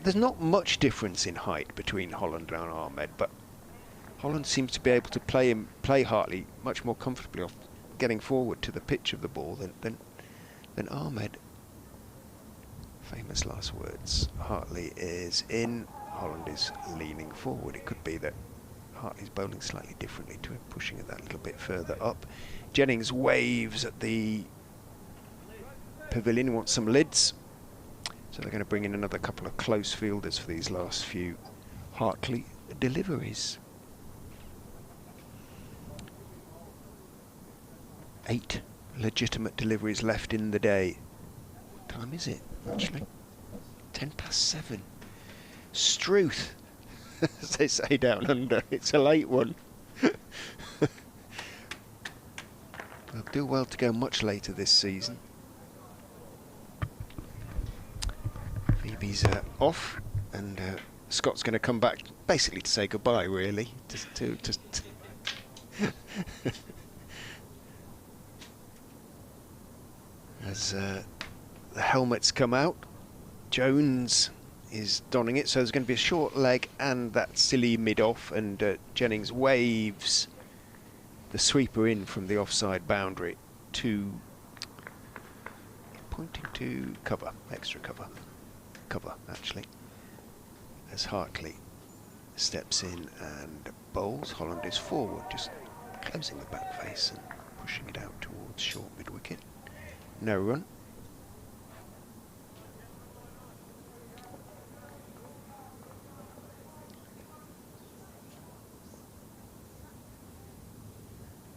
There's not much difference in height between Holland and Ahmed, but Holland seems to be able to play Hartley much more comfortably off getting forward to the pitch of the ball than Ahmed. Famous last words. Hartley is in, Holland is leaning forward. It could be that Hartley's bowling slightly differently to him, pushing it that little bit further up. Jennings waves at the pavilion. He wants some lids. So they're going to bring in another couple of close fielders for these last few Hartley deliveries. 8 legitimate deliveries left in the day. What time is it, actually? 7:10. Struth, as they say down under. It's a late one. They'll do well to go much later this season. Phoebe's off, and Scott's going to come back basically to say goodbye, really. As the helmets come out, Jones is donning it, so there's going to be a short leg and that silly mid-off, and Jennings waves the sweeper in from the offside boundary to pointing to cover, extra cover actually, as Hartley steps in and bowls. Holland is forward, just closing the back face and pushing it out towards short mid-wicket. No run.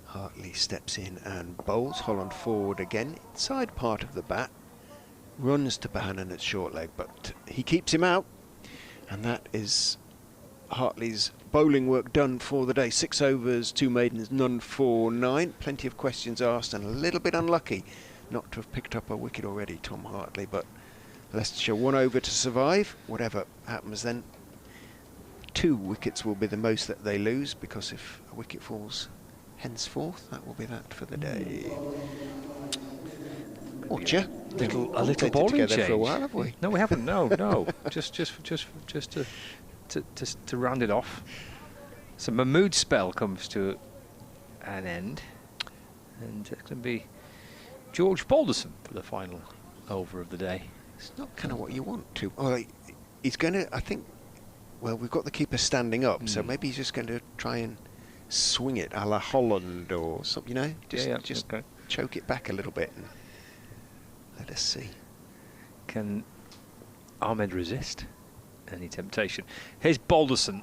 Hartley steps in and bowls. Holland forward again, inside part of the bat. Runs to Bahanan at short leg, but he keeps him out, and that is Hartley's bowling work done for the day. 6 overs, 2 maidens, none for 9. Plenty of questions asked and a little bit unlucky not to have picked up a wicket already, Tom Hartley, but Leicestershire 1 over to survive. Whatever happens then, 2 wickets will be the most that they lose, because if a wicket falls henceforth, that will be that for the day. Watch ya. A little bowling together change for a while, have we? No, we haven't. No. just to round it off. So Mahmood's spell comes to an end, and it's going to be George Balderson for the final over of the day. It's not kind of what you want to. Oh, he's going to, I think, well, we've got the keeper standing up, so maybe he's just going to try and swing it a la Holland or something, you know? Just okay. Choke it back a little bit and let us see. Can Ahmed resist any temptation? Here's Balderson.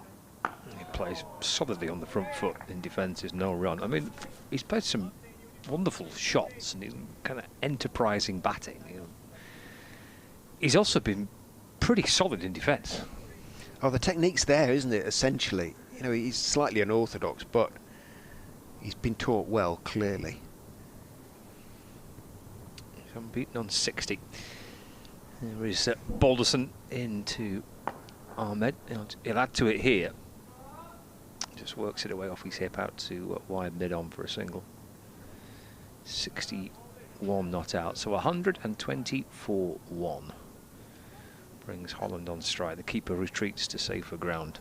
He plays solidly on the front foot in defence, is no run. I mean, he's played some wonderful shots and he's kind of enterprising batting. You know. He's also been pretty solid in defence. Oh, the technique's there, isn't it, essentially? You know, he's slightly unorthodox, but he's been taught well, clearly. He's unbeaten on 60. There is Balderson into Ahmed. He'll add to it here. Just works it away off his hip out to wide mid-on for a single. 61 not out, so 120 for 1. Brings Holland on strike. The keeper retreats to safer ground.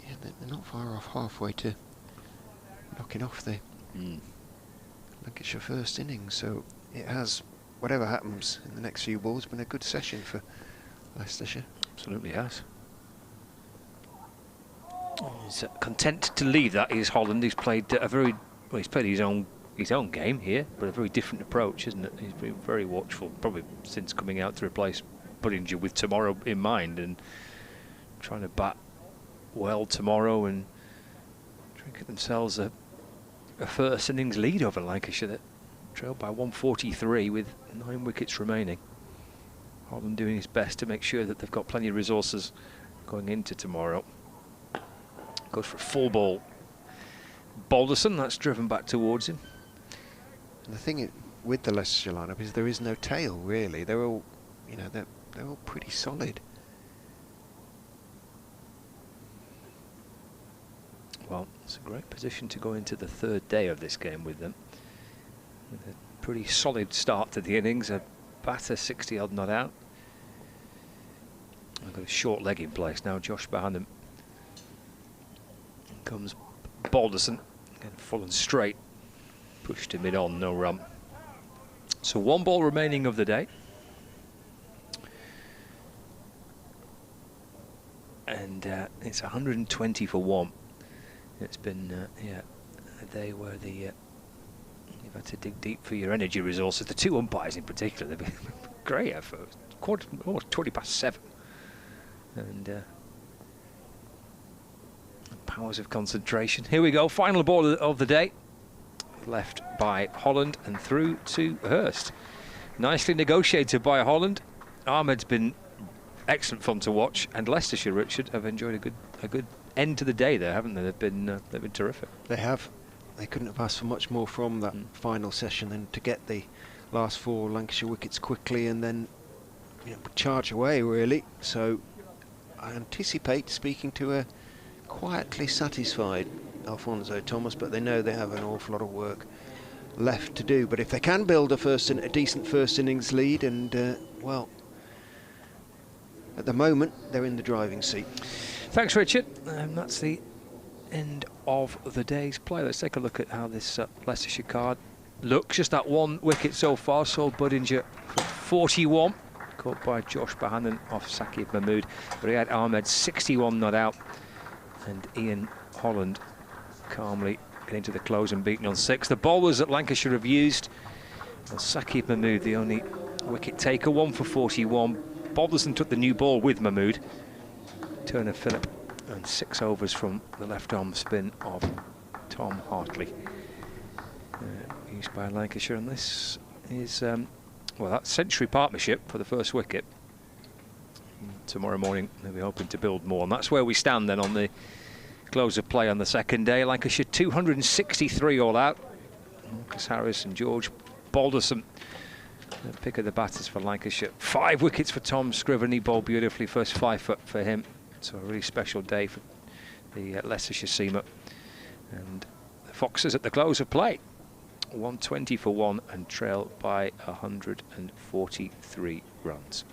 Yeah, they're not far off halfway to knocking off the Lancashire first innings, so it has, whatever happens in the next few balls, been a good session for Leicestershire. Absolutely has. He's content to leave that. Is Holland. He's played he's played his own game here, but a very different approach, isn't it? He's been very watchful, probably since coming out to replace Buddinger with tomorrow in mind, and trying to bat well tomorrow and try and get themselves a first innings lead over Lancashire that trailed by 143 with 9 wickets remaining. Holland doing his best to make sure that they've got plenty of resources going into tomorrow. Goes for a full ball. Balderson, that's driven back towards him. And the thing with the Leicestershire lineup is there is no tail, really. They're all, you know, they're all pretty solid. Well, it's a great position to go into the third day of this game with them. With a pretty solid start to the innings, a batter 60 odd not out. I've got a short leg in place now, Josh behind them. Comes Balderson, again full and straight, pushed to mid-on, no run. So 1 ball remaining of the day. And it's 120 for 1. It's been, yeah, they were the, you've had to dig deep for your energy resources. The 2 umpires in particular, they've been great effort. Almost 20 past 7. And powers of concentration. Here we go, final ball of the day. Left by Holland and through to Hurst. Nicely negotiated by Holland. Ahmed's been excellent fun to watch, and Leicestershire, Richard, have enjoyed a good end to the day there, haven't they? They've been terrific. They have. They couldn't have asked for much more from that final session than to get the last 4 Lancashire wickets quickly and then, you know, charge away really. So I anticipate speaking to a quietly satisfied Alphonso Thomas, but they know they have an awful lot of work left to do. But if they can build a decent first innings lead, and well, at the moment they're in the driving seat. Thanks, Richard. That's the end of the day's play. Let's take a look at how this Leicestershire card looks. Just that 1 wicket so far. Saul Buddinger for 41, caught by Josh Bohannon off Saqib Mahmood. Riyad Ahmed 61 not out, and Ian Holland calmly getting to the close and beaten on 6. The bowlers that Lancashire have used, well, Saqib Mahmood the only wicket taker, 1 for 41. Balderson took the new ball with Mahmood. Turner Phillip, and 6 overs from the left arm spin of Tom Hartley. Used by Lancashire, and this is well, that's Century Partnership for the first wicket. Tomorrow morning they'll be hoping to build more, and that's where we stand then on the close of play on the second day. Lancashire 263 all out. Marcus Harris and George Balderson, the pick of the batters for Lancashire. 5 wickets for Tom Scriven. He bowled beautifully, first 5 foot for him. So a really special day for the Leicestershire seamer. And the Foxes at the close of play, 120 for 1 and trail by 143 runs.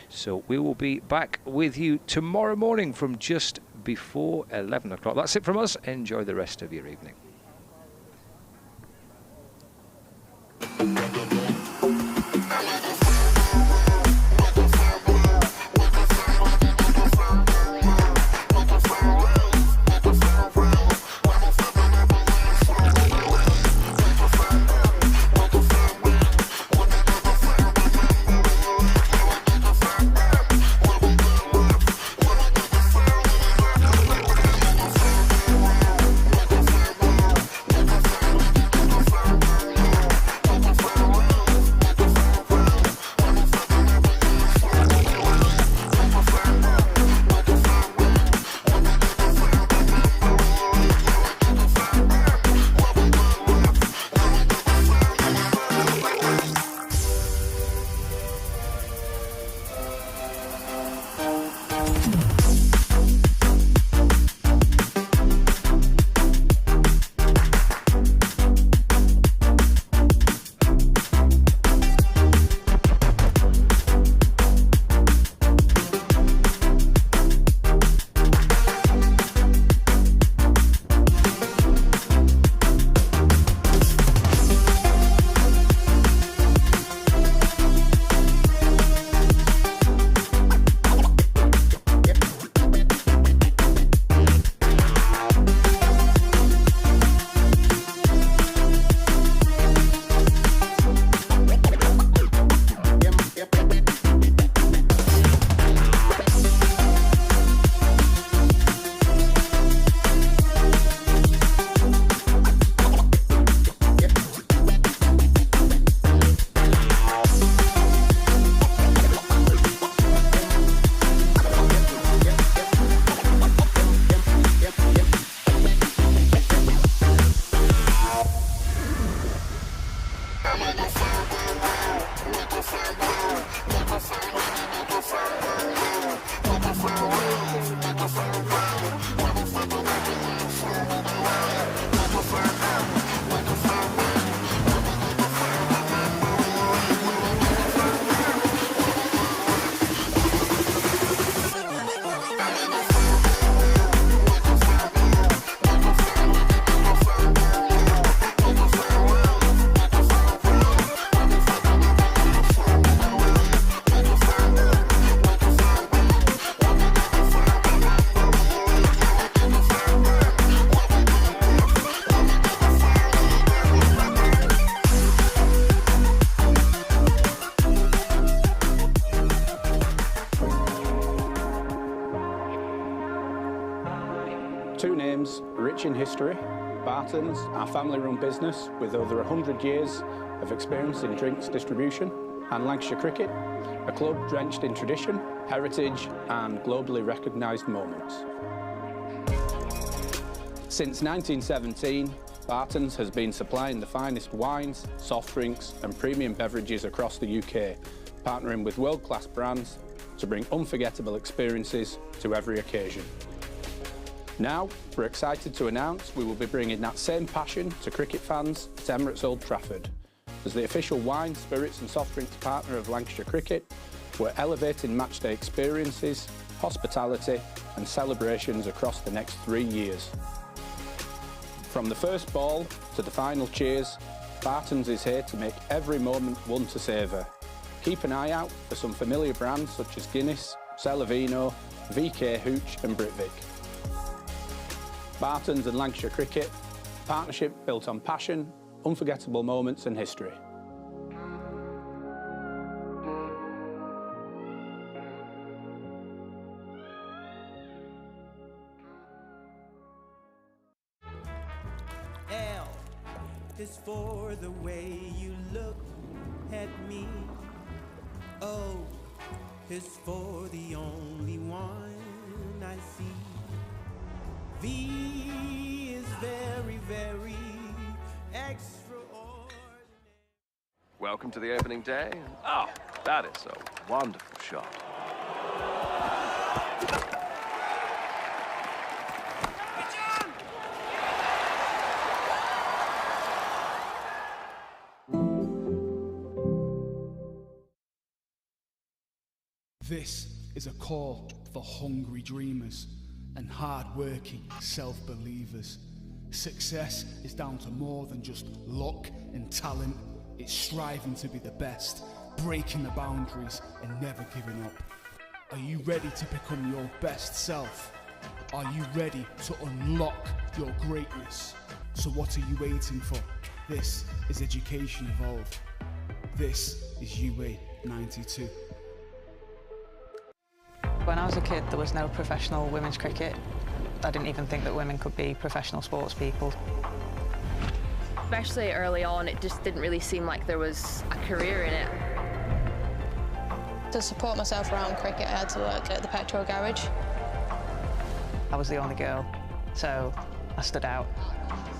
So we will be back with you tomorrow morning from just before 11 o'clock. That's it from us. Enjoy the rest of your evening. Two names rich in history, Barton's, our family-run business with over 100 years of experience in drinks distribution, and Lancashire Cricket, a club drenched in tradition, heritage and globally recognised moments. Since 1917, Barton's has been supplying the finest wines, soft drinks and premium beverages across the UK, partnering with world-class brands to bring unforgettable experiences to every occasion. Now, we're excited to announce we will be bringing that same passion to cricket fans at Emirates Old Trafford. As the official wine, spirits and soft drinks partner of Lancashire Cricket, we're elevating matchday experiences, hospitality and celebrations across the next 3 years. From the first ball to the final cheers, Barton's is here to make every moment one to savour. Keep an eye out for some familiar brands such as Guinness, Celavino, VK Hooch and Britvic. Barton's and Lancashire Cricket, partnership built on passion, unforgettable moments and history. L is for the way you look at me. O is for the only one I see. V is very, very extraordinary. Welcome to the opening day. Oh, that is a wonderful shot. This is a call for hungry dreamers and hard-working self-believers. Success is down to more than just luck and talent. It's striving to be the best, breaking the boundaries and never giving up. Are you ready to become your best self? Are you ready to unlock your greatness? So what are you waiting for? This is Education Evolved. This is UA 92. When I was a kid, there was no professional women's cricket. I didn't even think that women could be professional sports people. Especially early on, it just didn't really seem like there was a career in it. To support myself around cricket, I had to work at the petrol garage. I was the only girl, so I stood out.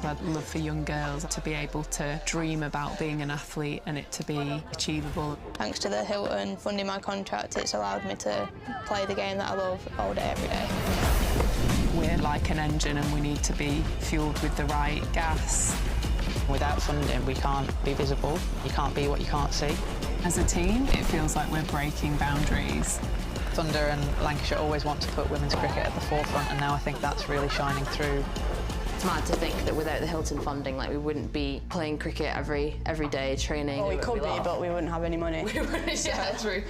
I'd love for young girls to be able to dream about being an athlete and it to be achievable. Thanks to the Hilton funding my contract, it's allowed me to play the game that I love all day, every day. We're like an engine and we need to be fueled with the right gas. Without funding, we can't be visible. You can't be what you can't see. As a team, it feels like we're breaking boundaries. Thunder and Lancashire always want to put women's cricket at the forefront, and now I think that's really shining through. It's mad to think that without the Hilton funding, like, we wouldn't be playing cricket every day, training. Well, we could be, but we wouldn't have any money. Yeah, true.